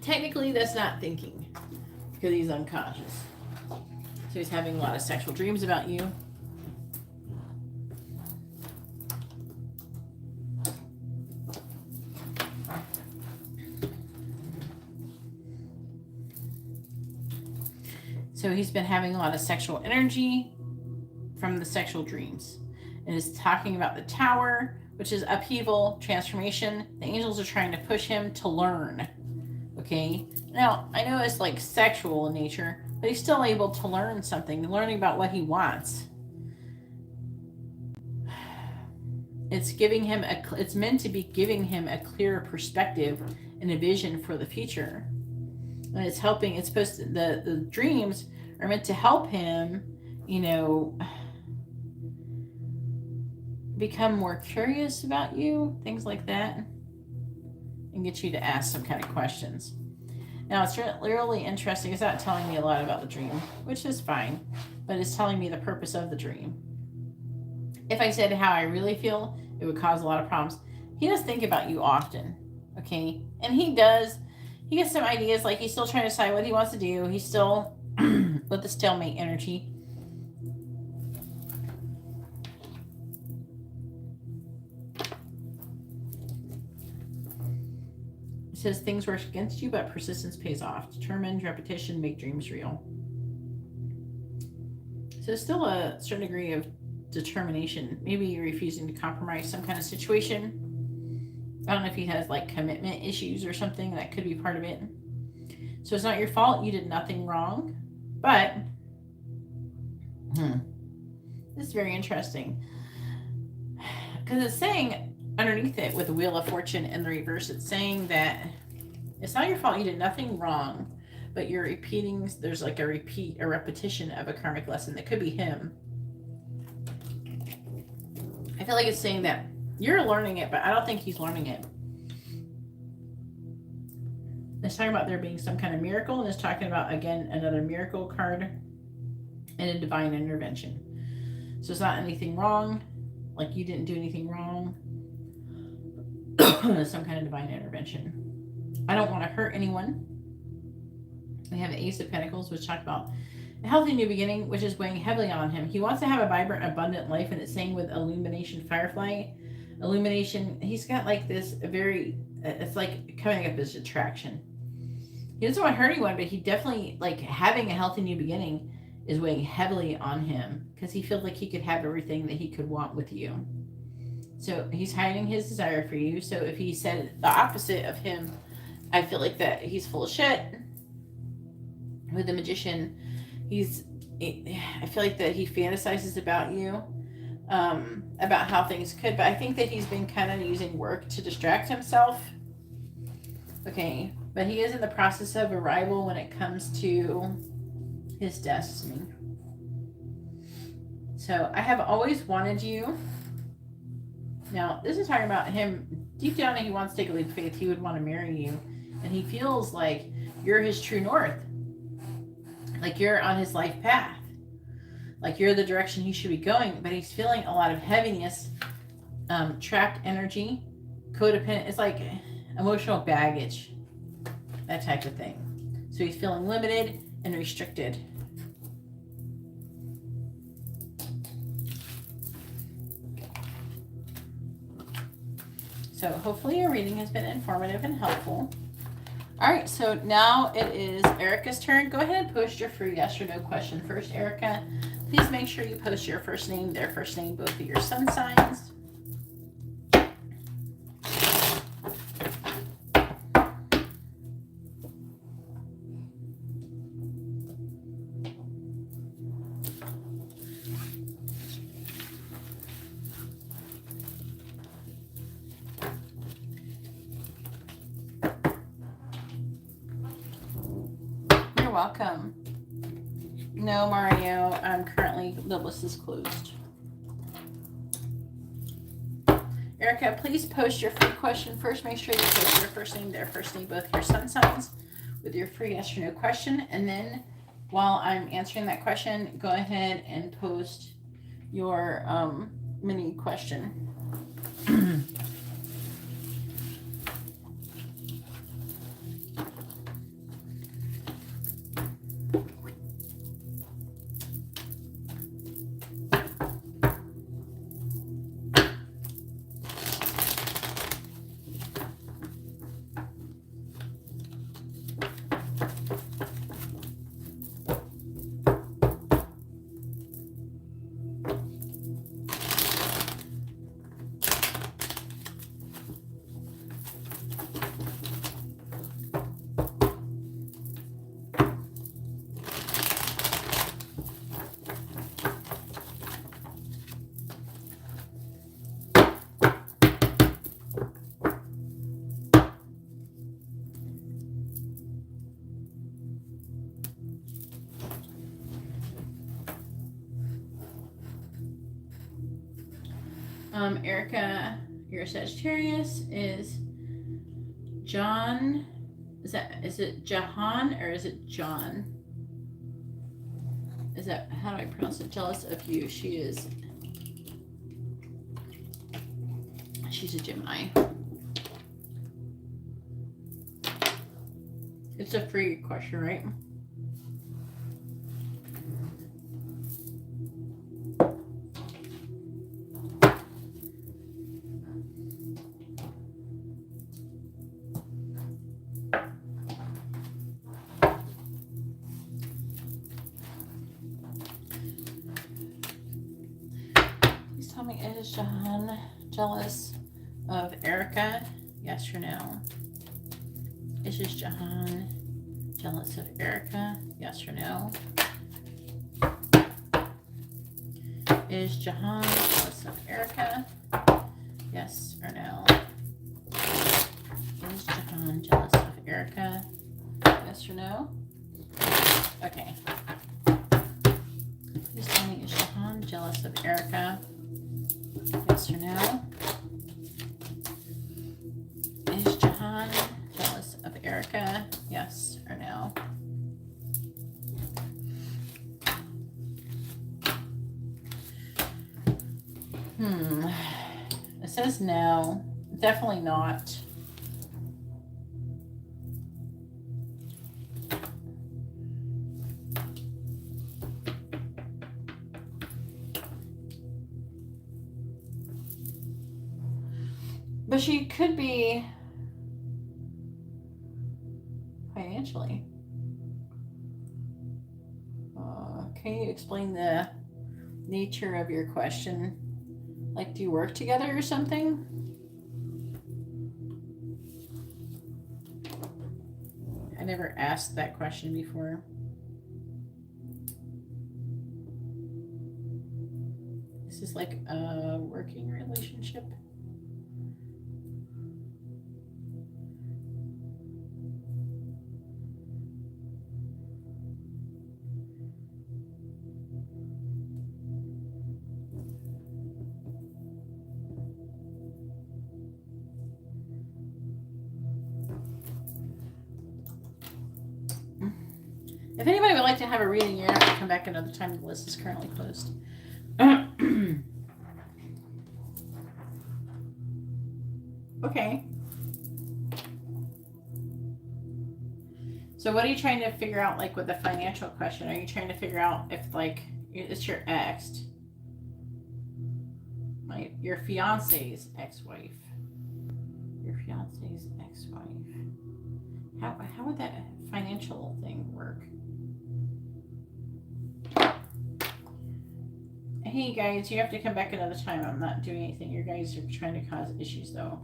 Technically, that's not thinking because he's unconscious. So he's having a lot of sexual dreams about you. So he's been having a lot of sexual energy from the sexual dreams. And is talking about the tower, which is upheaval, transformation. The angels are trying to push him to learn. Okay, now I know it's like sexual in nature, but he's still able to learn something, learning about what he wants. It's giving him it's meant to be giving him a clearer perspective and a vision for the future. And it's helping, it's supposed to, the dreams are meant to help him, you know, become more curious about you, things like that. And get you to ask some kind of questions. Now, it's really interesting. It's not telling me a lot about the dream, which is fine, but it's telling me the purpose of the dream. If I said how I really feel, it would cause a lot of problems. He does think about you often, okay? And he gets some ideas, like he's still trying to decide what he wants to do. He's still with the stalemate energy. Says things work against you, but persistence pays off. Determined, repetition, make dreams real. So still a certain degree of determination. Maybe you're refusing to compromise some kind of situation. I don't know if he has like commitment issues or something. That could be part of it. So it's not your fault. You did nothing wrong. But this is very interesting. Because it's saying underneath it with the Wheel of Fortune in the reverse, it's saying that it's not your fault, you did nothing wrong, but you're repeating, there's like a repetition of a karmic lesson. That could be him. I feel like it's saying that you're learning it, but I don't think he's learning it. It's talking about there being some kind of miracle, and it's talking about, again, another miracle card and a divine intervention. So it's not anything wrong, like you didn't do anything wrong. Some kind of divine intervention. I don't want to hurt anyone. We have the Ace of Pentacles, which talk about a healthy new beginning, which is weighing heavily on him. He wants to have a vibrant, abundant life, and it's saying with illumination, firefly, illumination, he's got like this very, it's like coming up as attraction. He doesn't want to hurt anyone, but he definitely, like, having a healthy new beginning is weighing heavily on him because he feels like he could have everything that he could want with you. So he's hiding his desire for you. So if he said the opposite of him, I feel like that he's full of shit. With the Magician, I feel like that he fantasizes about you, about how things could, but I think that he's been kind of using work to distract himself. Okay, but he is in the process of arrival when it comes to his destiny. So I have always wanted you. Now, this is talking about him, deep down, he wants to take a leap of faith. He would want to marry you. And he feels like you're his true north. Like you're on his life path. Like you're the direction he should be going. But he's feeling a lot of heaviness, trapped energy, codependent. It's like emotional baggage, that type of thing. So he's feeling limited and restricted. So hopefully your reading has been informative and helpful. All right, so now it is Erica's turn. Go ahead and post your free yes or no question first, Erica. Please make sure you post your first name, their first name, both of your sun signs. You're welcome. No, Mario, currently the list is closed. Erica, please post your free question first. Make sure you post your first name, their first name, both your sun signs with your free yes or no question. And then while I'm answering that question, go ahead and post your mini question. Erica, your Sagittarius is John. Is it Jahan or is it John? Is that, how do I pronounce it? Jealous of you. She's a Gemini. It's a free question, right? Tell me, is Jahan jealous of Erica? Yes or no? Is Jahan jealous of Erica? Yes or no? Is Jahan jealous of Erica? Yes or no? Is Jahan jealous of Erica? Yes or no? Okay. Please tell me, is Jahan jealous of Erica? Yes or no? Is Jahan jealous of Erica? Yes or no? It says no. Definitely not. But she could be financially. Can you explain the nature of your question? Like, do you work together or something? I never asked that question before. Is this like a working relationship? If anybody would like to have a reading, you're going to have to come back another time. The list is currently closed. Okay. So what are you trying to figure out, like, with the financial question? Are you trying to figure out if, like, it's your ex, like your fiance's ex-wife, your fiance's ex-wife? How would that financial thing work? Hey guys, you have to come back another time. I'm not doing anything. You guys are trying to cause issues though.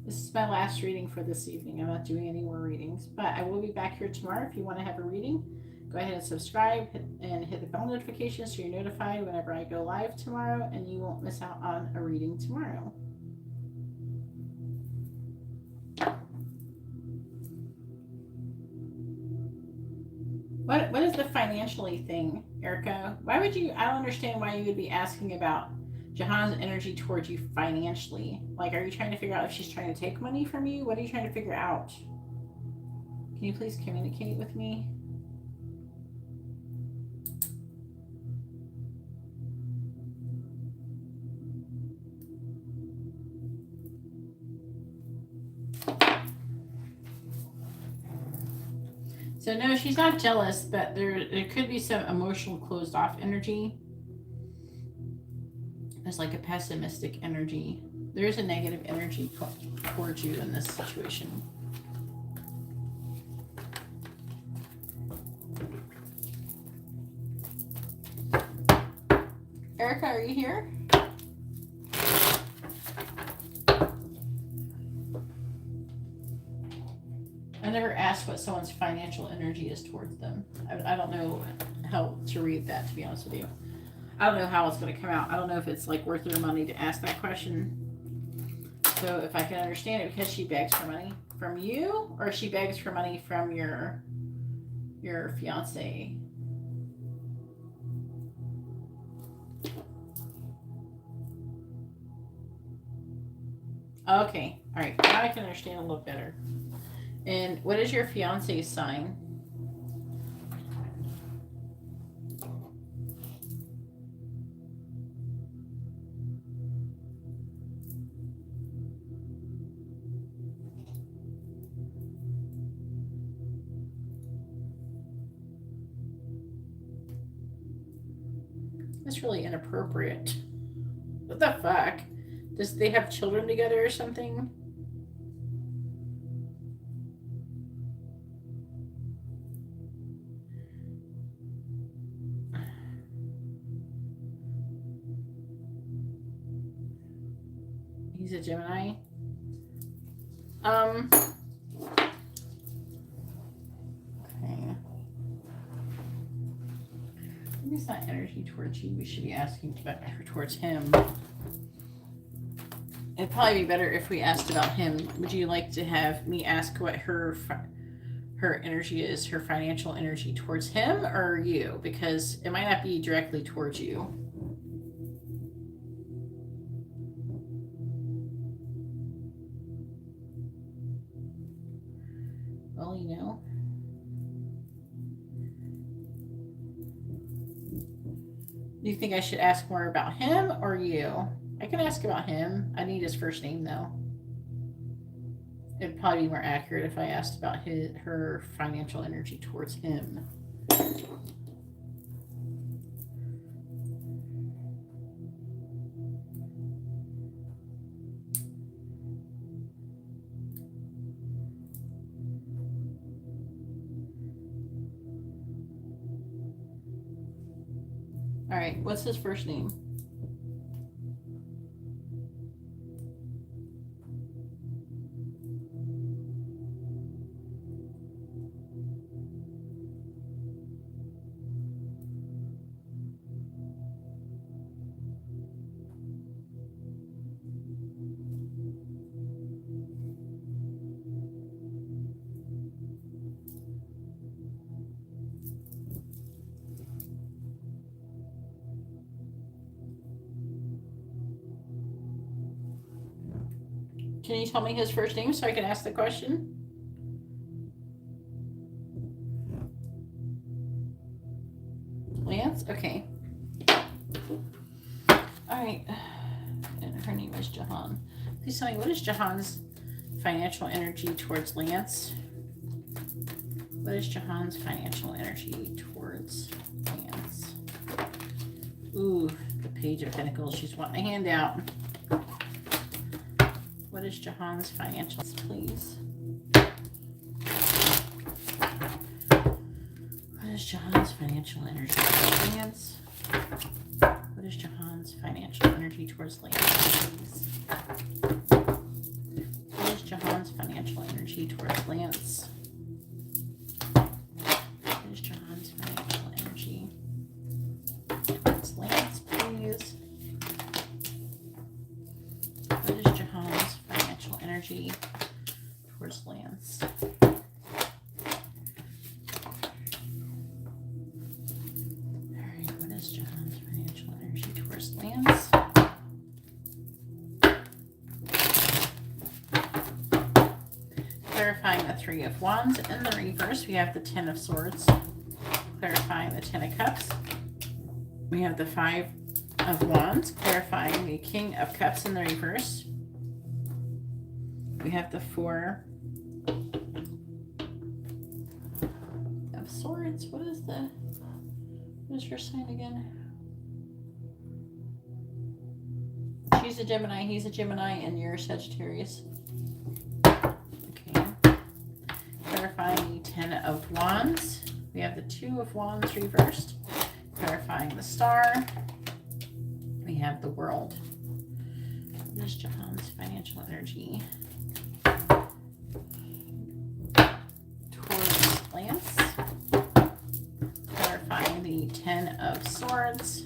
This is my last reading for this evening. I'm not doing any more readings, but I will be back here tomorrow. If you want to have a reading, go ahead and subscribe and hit the bell notification so you're notified whenever I go live tomorrow, and you won't miss out on a reading tomorrow. What is the financially thing, Erica? Why would you? I don't understand why you would be asking about Jahan's energy towards you financially. Like, are you trying to figure out if she's trying to take money from you? What are you trying to figure out? Can you please communicate with me? So no, she's not jealous, but there could be some emotional closed off energy. There's like a pessimistic energy. There's a negative energy towards you in this situation. Erica, are you here? I never asked what someone's financial energy is towards them. I don't know how to read that, to be honest with you. I don't know how it's going to come out. I don't know if it's like worth their money to ask that question. So if I can understand it, because she begs for money from you, or she begs for money from your fiance. Okay, all right. Now I can understand a little better. And what is your fiance's sign? That's really inappropriate. What the fuck? Does they have children together or something? He's a Gemini. Okay. Maybe it's not energy towards you. We should be asking about towards him. It'd probably be better if we asked about him. Would you like to have me ask what her energy is, her financial energy towards him or you? Because it might not be directly towards you. Well, you know. Do you think I should ask more about him or you? I can ask about him. I need his first name though. It'd probably be more accurate if I asked about her financial energy towards him. All right, what's his first name? Can you tell me his first name so I can ask the question? Lance? Okay. Alright. And her name is Jahan. Please tell me, what is Jahan's financial energy towards Lance? What is Jahan's financial energy towards Lance? Ooh, the Page of Pentacles. She's wanting a handout. What is Jahan's financial, please? What is Jahan's financial energy towards Lance? What is Jahan's financial energy towards Lance, please? What is Jahan's financial energy towards Lance? What is Jahan's financial energy towards Lance, please? What is Jahan's financial energy towards Lance? Alright, what is Jahan's financial energy towards Lance? Clarifying the Three of Wands. In the reverse, we have the Ten of Swords. Clarifying the Ten of Cups. We have the Five of Wands. Clarifying the King of Cups in the reverse. We have the Four of Swords. What is your sign again? She's a Gemini, he's a Gemini, and you're Sagittarius. Okay. Clarifying the Ten of Wands. We have the Two of Wands reversed. Clarifying the Star. We have the World. What is Jahan's financial energy towards Lance? Clarifying the Ten of Swords.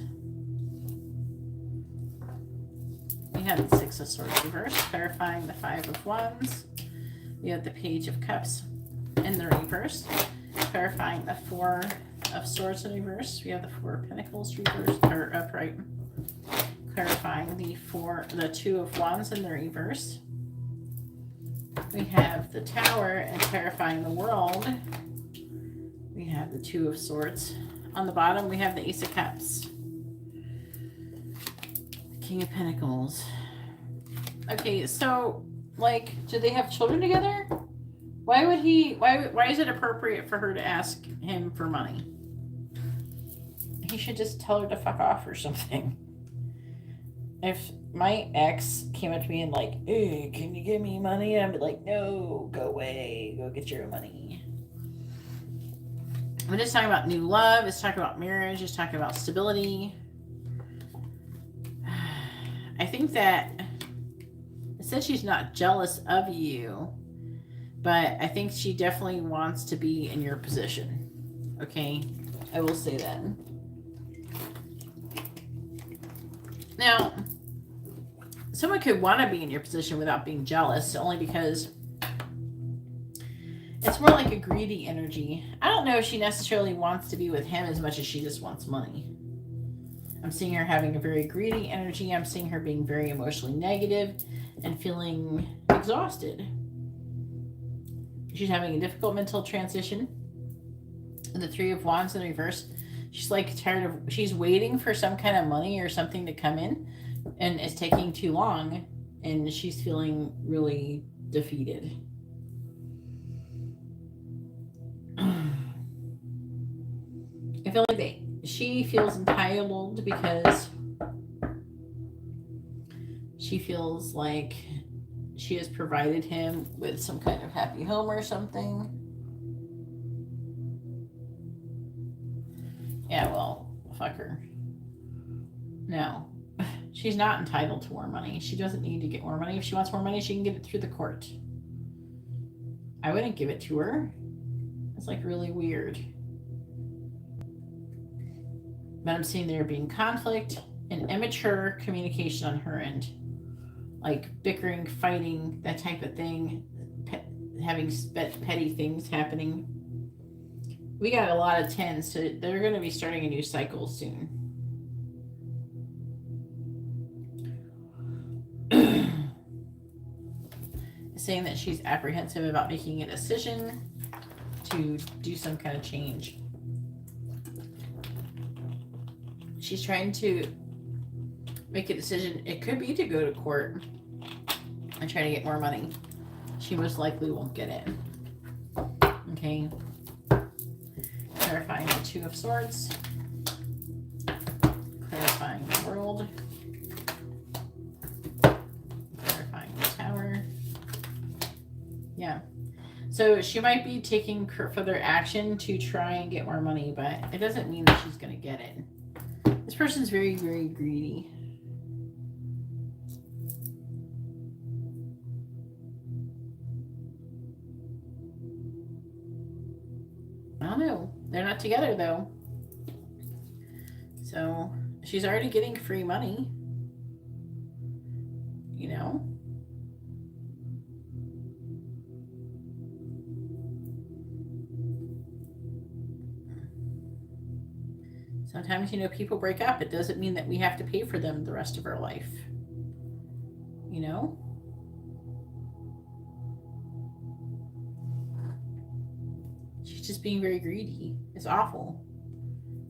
We have the Six of Swords reversed. Clarifying the Five of Wands. We have the Page of Cups in the reverse. Clarifying the Four of Swords in reverse. We have the Four of Pentacles reversed or upright. Clarifying the Two of Wands in the reverse. We have the Tower, and clarifying the World. We have the Two of Swords. On the bottom, we have the Ace of Cups. The King of Pentacles. Okay, so, like, do they have children together? Why is it appropriate for her to ask him for money? He should just tell her to fuck off or something. If my ex came up to me and like, hey, can you give me money? I'd be like, no, go away, go get your money. I'm just talking about new love. It's talking about marriage. It's talking about stability. I think that it says she's not jealous of you, but I think she definitely wants to be in your position. Okay, I will say that. Now, someone could want to be in your position without being jealous, only because it's more like a greedy energy. I don't know if she necessarily wants to be with him as much as she just wants money. I'm seeing her having a very greedy energy. I'm seeing her being very emotionally negative and feeling exhausted. She's having a difficult mental transition. And the Three of Wands in the reverse. She's like tired of, she's waiting for some kind of money or something to come in, and it's taking too long, and she's feeling really defeated. I feel like she feels entitled because she feels like she has provided him with some kind of happy home or something. Yeah, well, fuck her. No, she's not entitled to more money. She doesn't need to get more money. If she wants more money, she can get it through the court. I wouldn't give it to her. It's like really weird. But I'm seeing there being conflict and immature communication on her end. Like bickering, fighting, that type of thing. Having petty things happening. We got a lot of 10s, so they're going to be starting a new cycle soon. saying that she's apprehensive about making a decision to do some kind of change. She's trying to make a decision. It could be to go to court and try to get more money. She most likely won't get it. Okay. Clarifying the Two of Swords. Clarifying the World. Clarifying the Tower. Yeah. So she might be taking further action to try and get more money, but it doesn't mean that she's going to get it. This person's very, very greedy. I don't know. They're not together, though. So she's already getting free money. You know? Sometimes, you know, people break up. It doesn't mean that we have to pay for them the rest of our life. You know? She's just being very greedy. It's awful.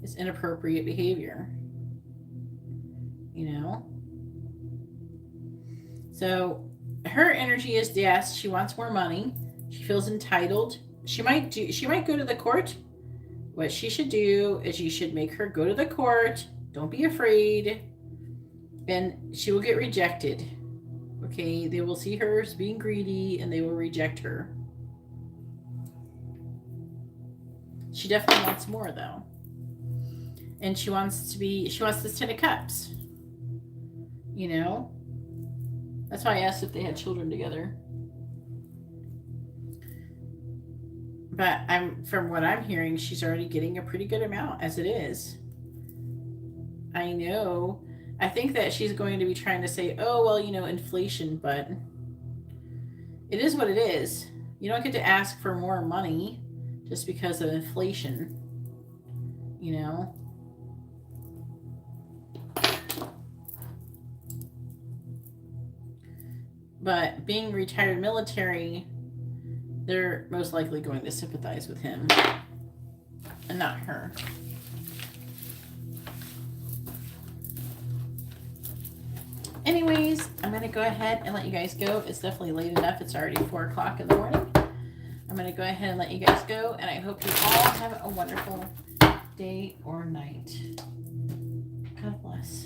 It's inappropriate behavior. You know? So her energy is, yes, she wants more money. She feels entitled. She might go to the court. What she should do is you should make her go to the court. Don't be afraid. And she will get rejected. Okay? They will see her as being greedy and they will reject her. She definitely wants more, though. And she wants this 10 of Cups. You know? That's why I asked if they had children together. But from what I'm hearing, she's already getting a pretty good amount as it is. I know. I think that she's going to be trying to say, oh, well, you know, inflation, but it is what it is. You don't get to ask for more money just because of inflation. You know? But being retired military, they're most likely going to sympathize with him and not her. Anyways, I'm going to go ahead and let you guys go. It's definitely late enough. It's already 4 o'clock in the morning. I'm going to go ahead and let you guys go. And I hope you all have a wonderful day or night. God bless.